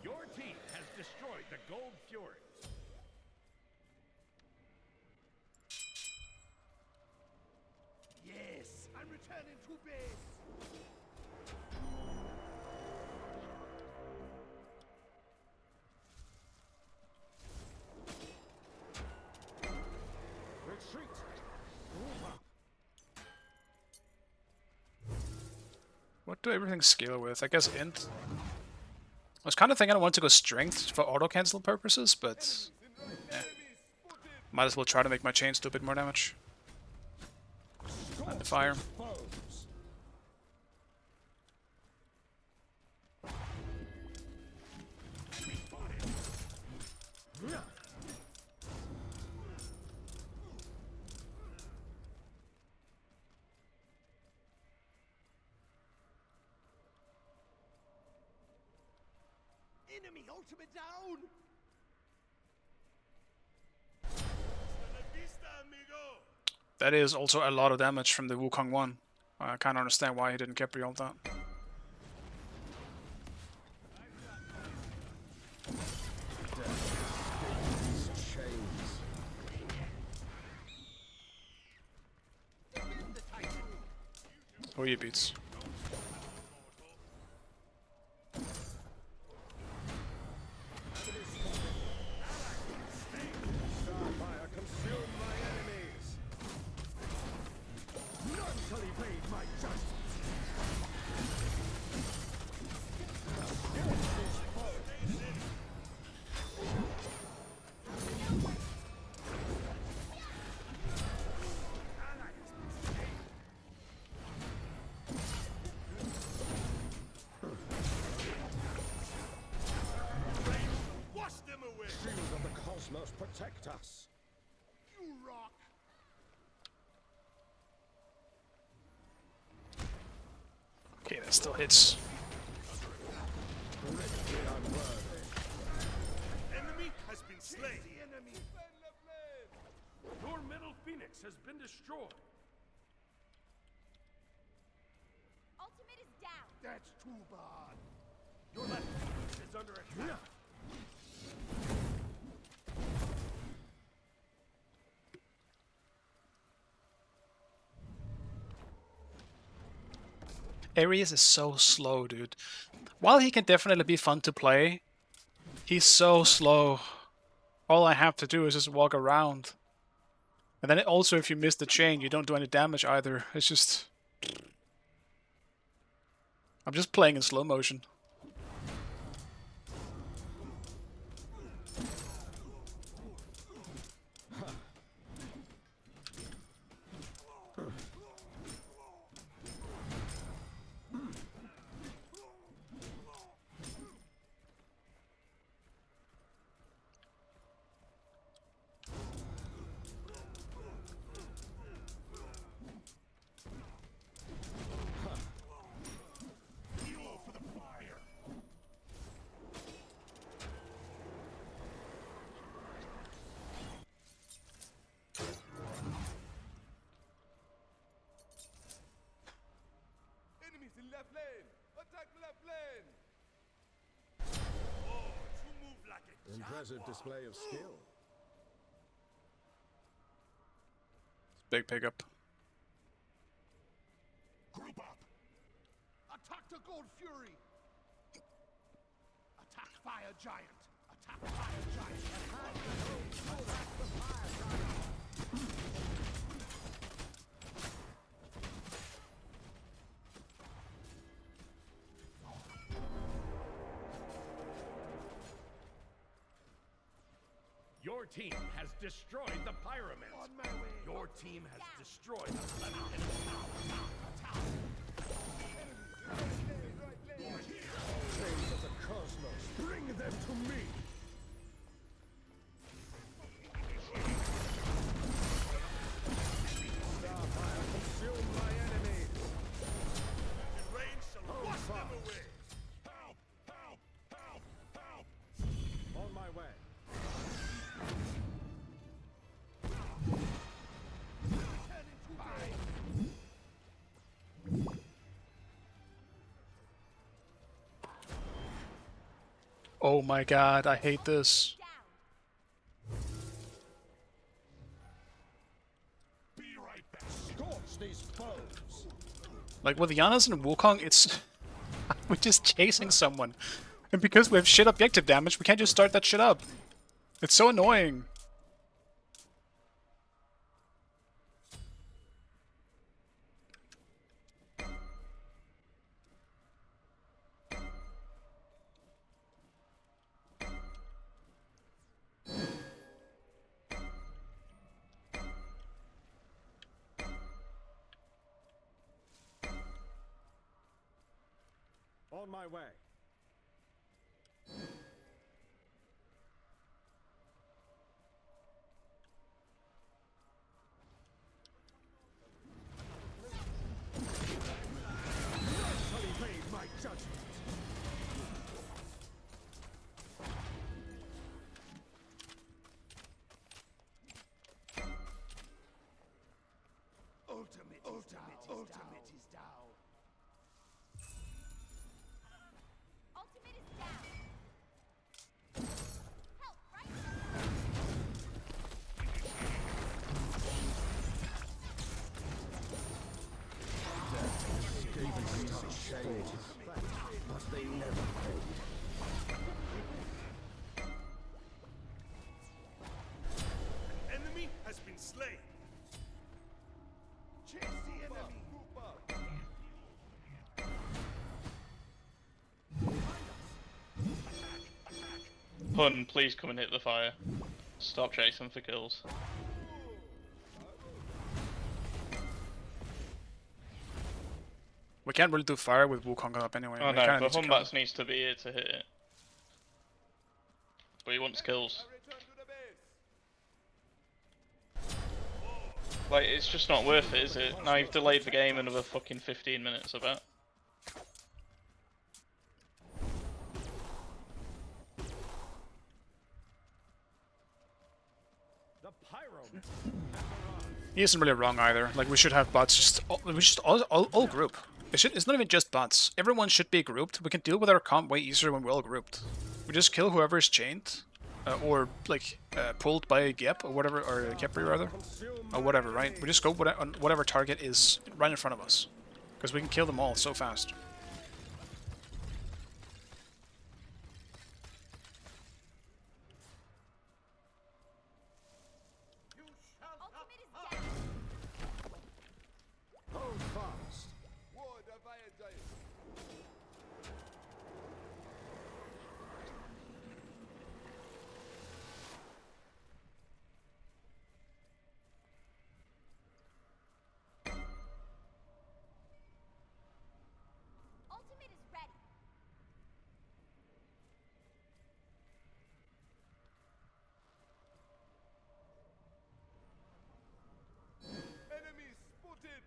[SPEAKER 5] Your team has destroyed the Gold Fury.
[SPEAKER 3] Yes, I'm returning to base.
[SPEAKER 5] Retreat. Move up.
[SPEAKER 1] What do everything scale with? I guess int. I was kind of thinking I want to go strength for auto cancel purposes, but might as well try to make my chains do a bit more damage. And the fire.
[SPEAKER 3] Enemy ultimate down.
[SPEAKER 1] That is also a lot of damage from the Wukong 1. I can't understand why he didn't Capri all that. Oh, you beats.
[SPEAKER 5] Protect us.
[SPEAKER 3] You rock.
[SPEAKER 1] Okay, that still hits.
[SPEAKER 3] Enemy has been slain.
[SPEAKER 5] Your middle phoenix has been destroyed.
[SPEAKER 7] Ultimate is down.
[SPEAKER 3] That's too bad.
[SPEAKER 5] Your left phoenix is under attack.
[SPEAKER 1] Ares is so slow, dude. While he can definitely be fun to play, he's so slow. All I have to do is just walk around. And then also if you miss the chain, you don't do any damage either. It's just... I'm just playing in slow motion.
[SPEAKER 3] Left lane! Attack left lane! Oh, you move like a
[SPEAKER 5] Impressive
[SPEAKER 3] jaguar.
[SPEAKER 5] display of skill.
[SPEAKER 1] Big pickup.
[SPEAKER 3] Group up! Attack the Gold Fury! Attack Fire Giant! Attack Fire Giant! Attack the Fire Giant!
[SPEAKER 5] Your team has destroyed the Pyromancer. Your team has destroyed the enemy tower. Chains of the cosmos, bring them to me. Starfire, consume my enemies.
[SPEAKER 3] The rain shall wash them away.
[SPEAKER 5] Help! Help! Help! Help! On my way.
[SPEAKER 1] Oh my god, I hate this.
[SPEAKER 5] Be right back. Scorch these foes.
[SPEAKER 1] Like with Giannis and Wukong, it's we're just chasing someone. And because we have shit objective damage, we can't just start that shit up. It's so annoying.
[SPEAKER 5] On my way. Evade my judgment.
[SPEAKER 3] Ultimate is down.
[SPEAKER 7] Ultimate is down. Help, right?
[SPEAKER 5] But they never paid.
[SPEAKER 3] An enemy has been slain. Chase the enemy.
[SPEAKER 12] Hun, please come and hit the fire. Stop chasing for kills.
[SPEAKER 1] We can't really do fire with Wukong up anyway.
[SPEAKER 12] Oh
[SPEAKER 1] We
[SPEAKER 12] no,
[SPEAKER 1] kinda
[SPEAKER 12] but
[SPEAKER 1] need to
[SPEAKER 12] Humbats needs to be here to hit it. But he wants kills.
[SPEAKER 3] Return to the base.
[SPEAKER 12] Like, it's just not worth it, is it? Now you've delayed the game another fucking 15 minutes, I bet.
[SPEAKER 5] The Pyromancer.
[SPEAKER 1] He isn't really wrong either. Like we should have bots we should all group. It's not even just bots. Everyone should be grouped. We can deal with our comp way easier when we're all grouped. We just kill whoever is chained, or like pulled by a Gep or whatever, or a Gepri rather, or whatever. Right? We just go on whatever target is right in front of us, because we can kill them all so fast.
[SPEAKER 7] Ultimate is down.
[SPEAKER 5] Hold fast.
[SPEAKER 3] Ward of Iodine.
[SPEAKER 7] Ultimate is ready.
[SPEAKER 3] Enemy spotted.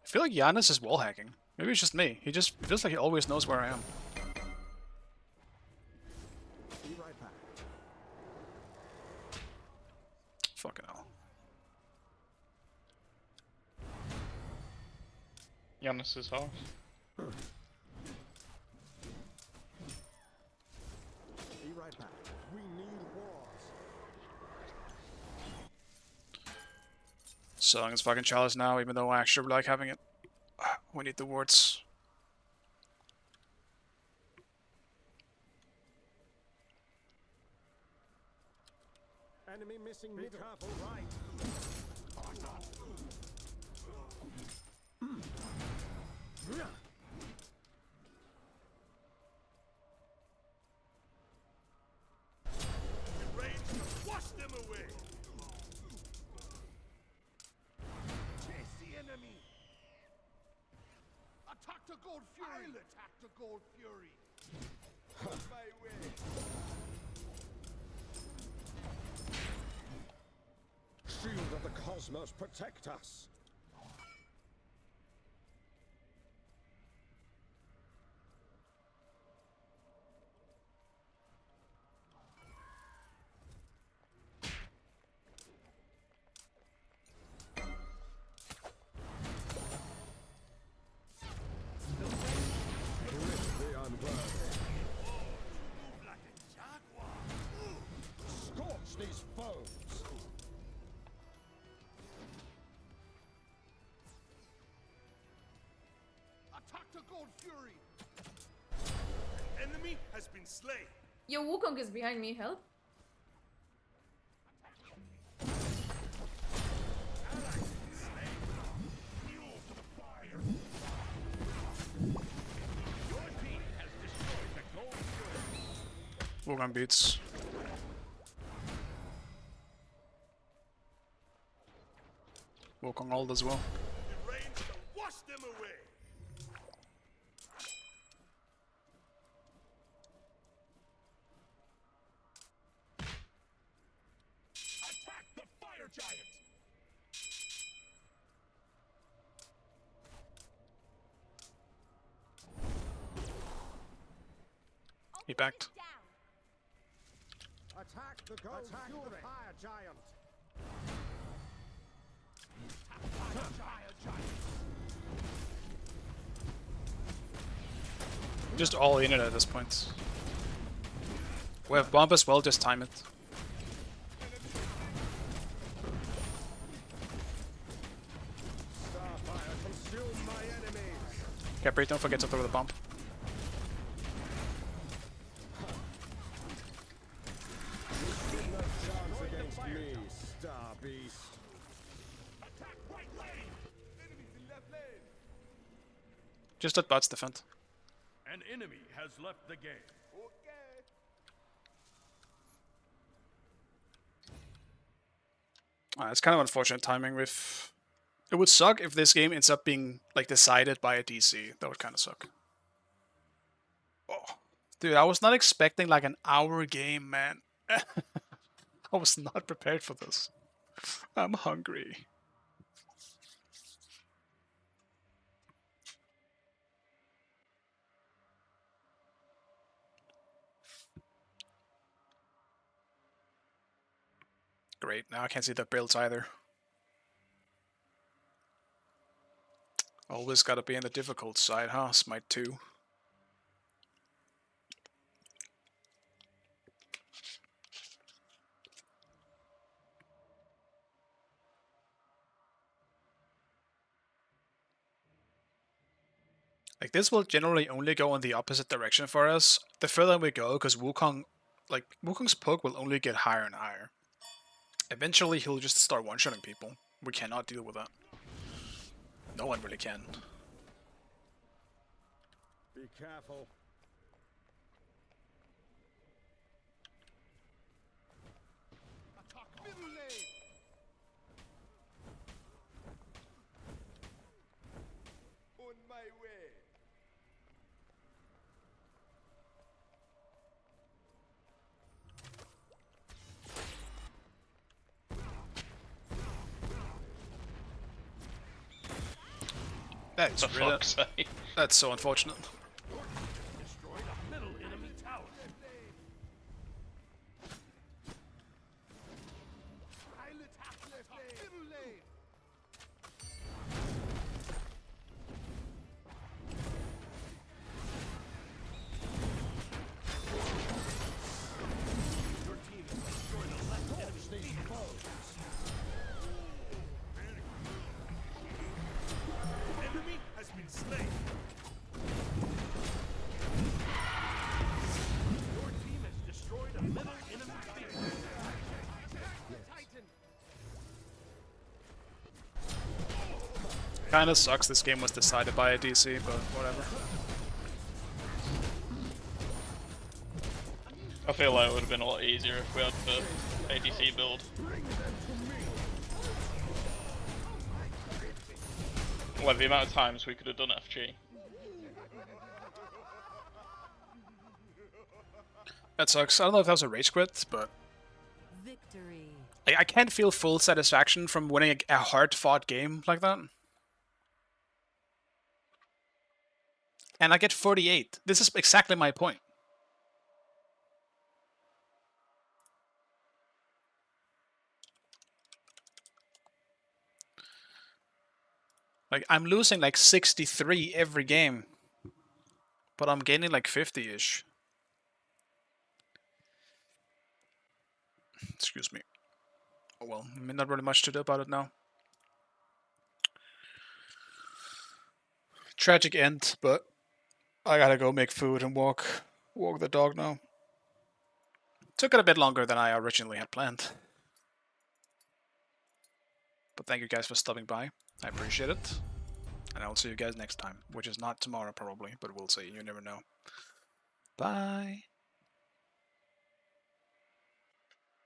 [SPEAKER 1] I feel like Giannis is wall hacking. Maybe it's just me. He just feels like he always knows where I am.
[SPEAKER 5] Be right back.
[SPEAKER 1] Fucking hell.
[SPEAKER 12] Giannis's house.
[SPEAKER 5] Be right back. We need wars.
[SPEAKER 1] Selling his fucking chalice now, even though I actually like having it. We need the wards.
[SPEAKER 5] Enemy missing middle. Be careful, right.
[SPEAKER 3] Gold Fury! I'll attack the Gold Fury! On my way!
[SPEAKER 14] Shield of the cosmos, protect us! Scorch these foes!
[SPEAKER 3] Attack the Gold Fury! An enemy has been slain!
[SPEAKER 13] Yo, Wukong is behind me, help.
[SPEAKER 1] Wukong beats. Wukong ult as well.
[SPEAKER 3] The rain shall wash them away! Attack the fire giant!
[SPEAKER 1] He backed.
[SPEAKER 14] Attack the gold fury! Fire giant!
[SPEAKER 1] Just all in it at this point. We have bomb as well, just time it.
[SPEAKER 14] Starfire, consume my enemies!
[SPEAKER 1] Capri, don't forget to throw the bomb.
[SPEAKER 14] No chance against me, Star Beast!
[SPEAKER 3] Attack right lane! Enemies in left lane!
[SPEAKER 1] Just let bots defend.
[SPEAKER 5] An enemy has left the game.
[SPEAKER 3] Okay!
[SPEAKER 1] It's kind of unfortunate timing with... It would suck if this game ends up being like decided by a DC. That would kind of suck. Oh, dude, I was not expecting like an hour game, man. I was not prepared for this. I'm hungry. Great, now I can't see the builds either. Always gotta be on the difficult side, huh? Smite 2. Like, this will generally only go in the opposite direction for us the further we go, because Wukong, like, Wukong's poke will only get higher and higher. Eventually, he'll just start one-shotting people. We cannot deal with that. No one really can.
[SPEAKER 14] Be careful.
[SPEAKER 3] Attack middle lane! On my way!
[SPEAKER 1] That's
[SPEAKER 12] For
[SPEAKER 1] really,
[SPEAKER 12] fuck's sake.
[SPEAKER 1] that's so unfortunate.
[SPEAKER 5] Destroyed a middle enemy tower.
[SPEAKER 3] I'll attack left lane! Middle lane!
[SPEAKER 5] Your team has destroyed a left enemy
[SPEAKER 3] Enemy has been slain!
[SPEAKER 5] Your team has destroyed a middle enemy field.
[SPEAKER 3] Titan!
[SPEAKER 1] Kinda sucks this game was decided by a DC, but whatever.
[SPEAKER 12] I feel like it would have been a lot easier if we had the ADC build. Like the amount of times we could have done FG.
[SPEAKER 1] That sucks. I don't know if that was a rage quit, but
[SPEAKER 9] Victory.
[SPEAKER 1] I can't feel full satisfaction from winning a hard-fought game like that. And I get 48. This is exactly my point. Like, I'm losing like 63 every game, but I'm gaining like 50-ish. Excuse me. Oh well, I mean, not really much to do about it now. Tragic end, but I gotta go make food and walk the dog now. Took it a bit longer than I originally had planned. But thank you guys for stopping by. I appreciate it. And I'll see you guys next time, which is not tomorrow probably, but we'll see. You never know. Bye.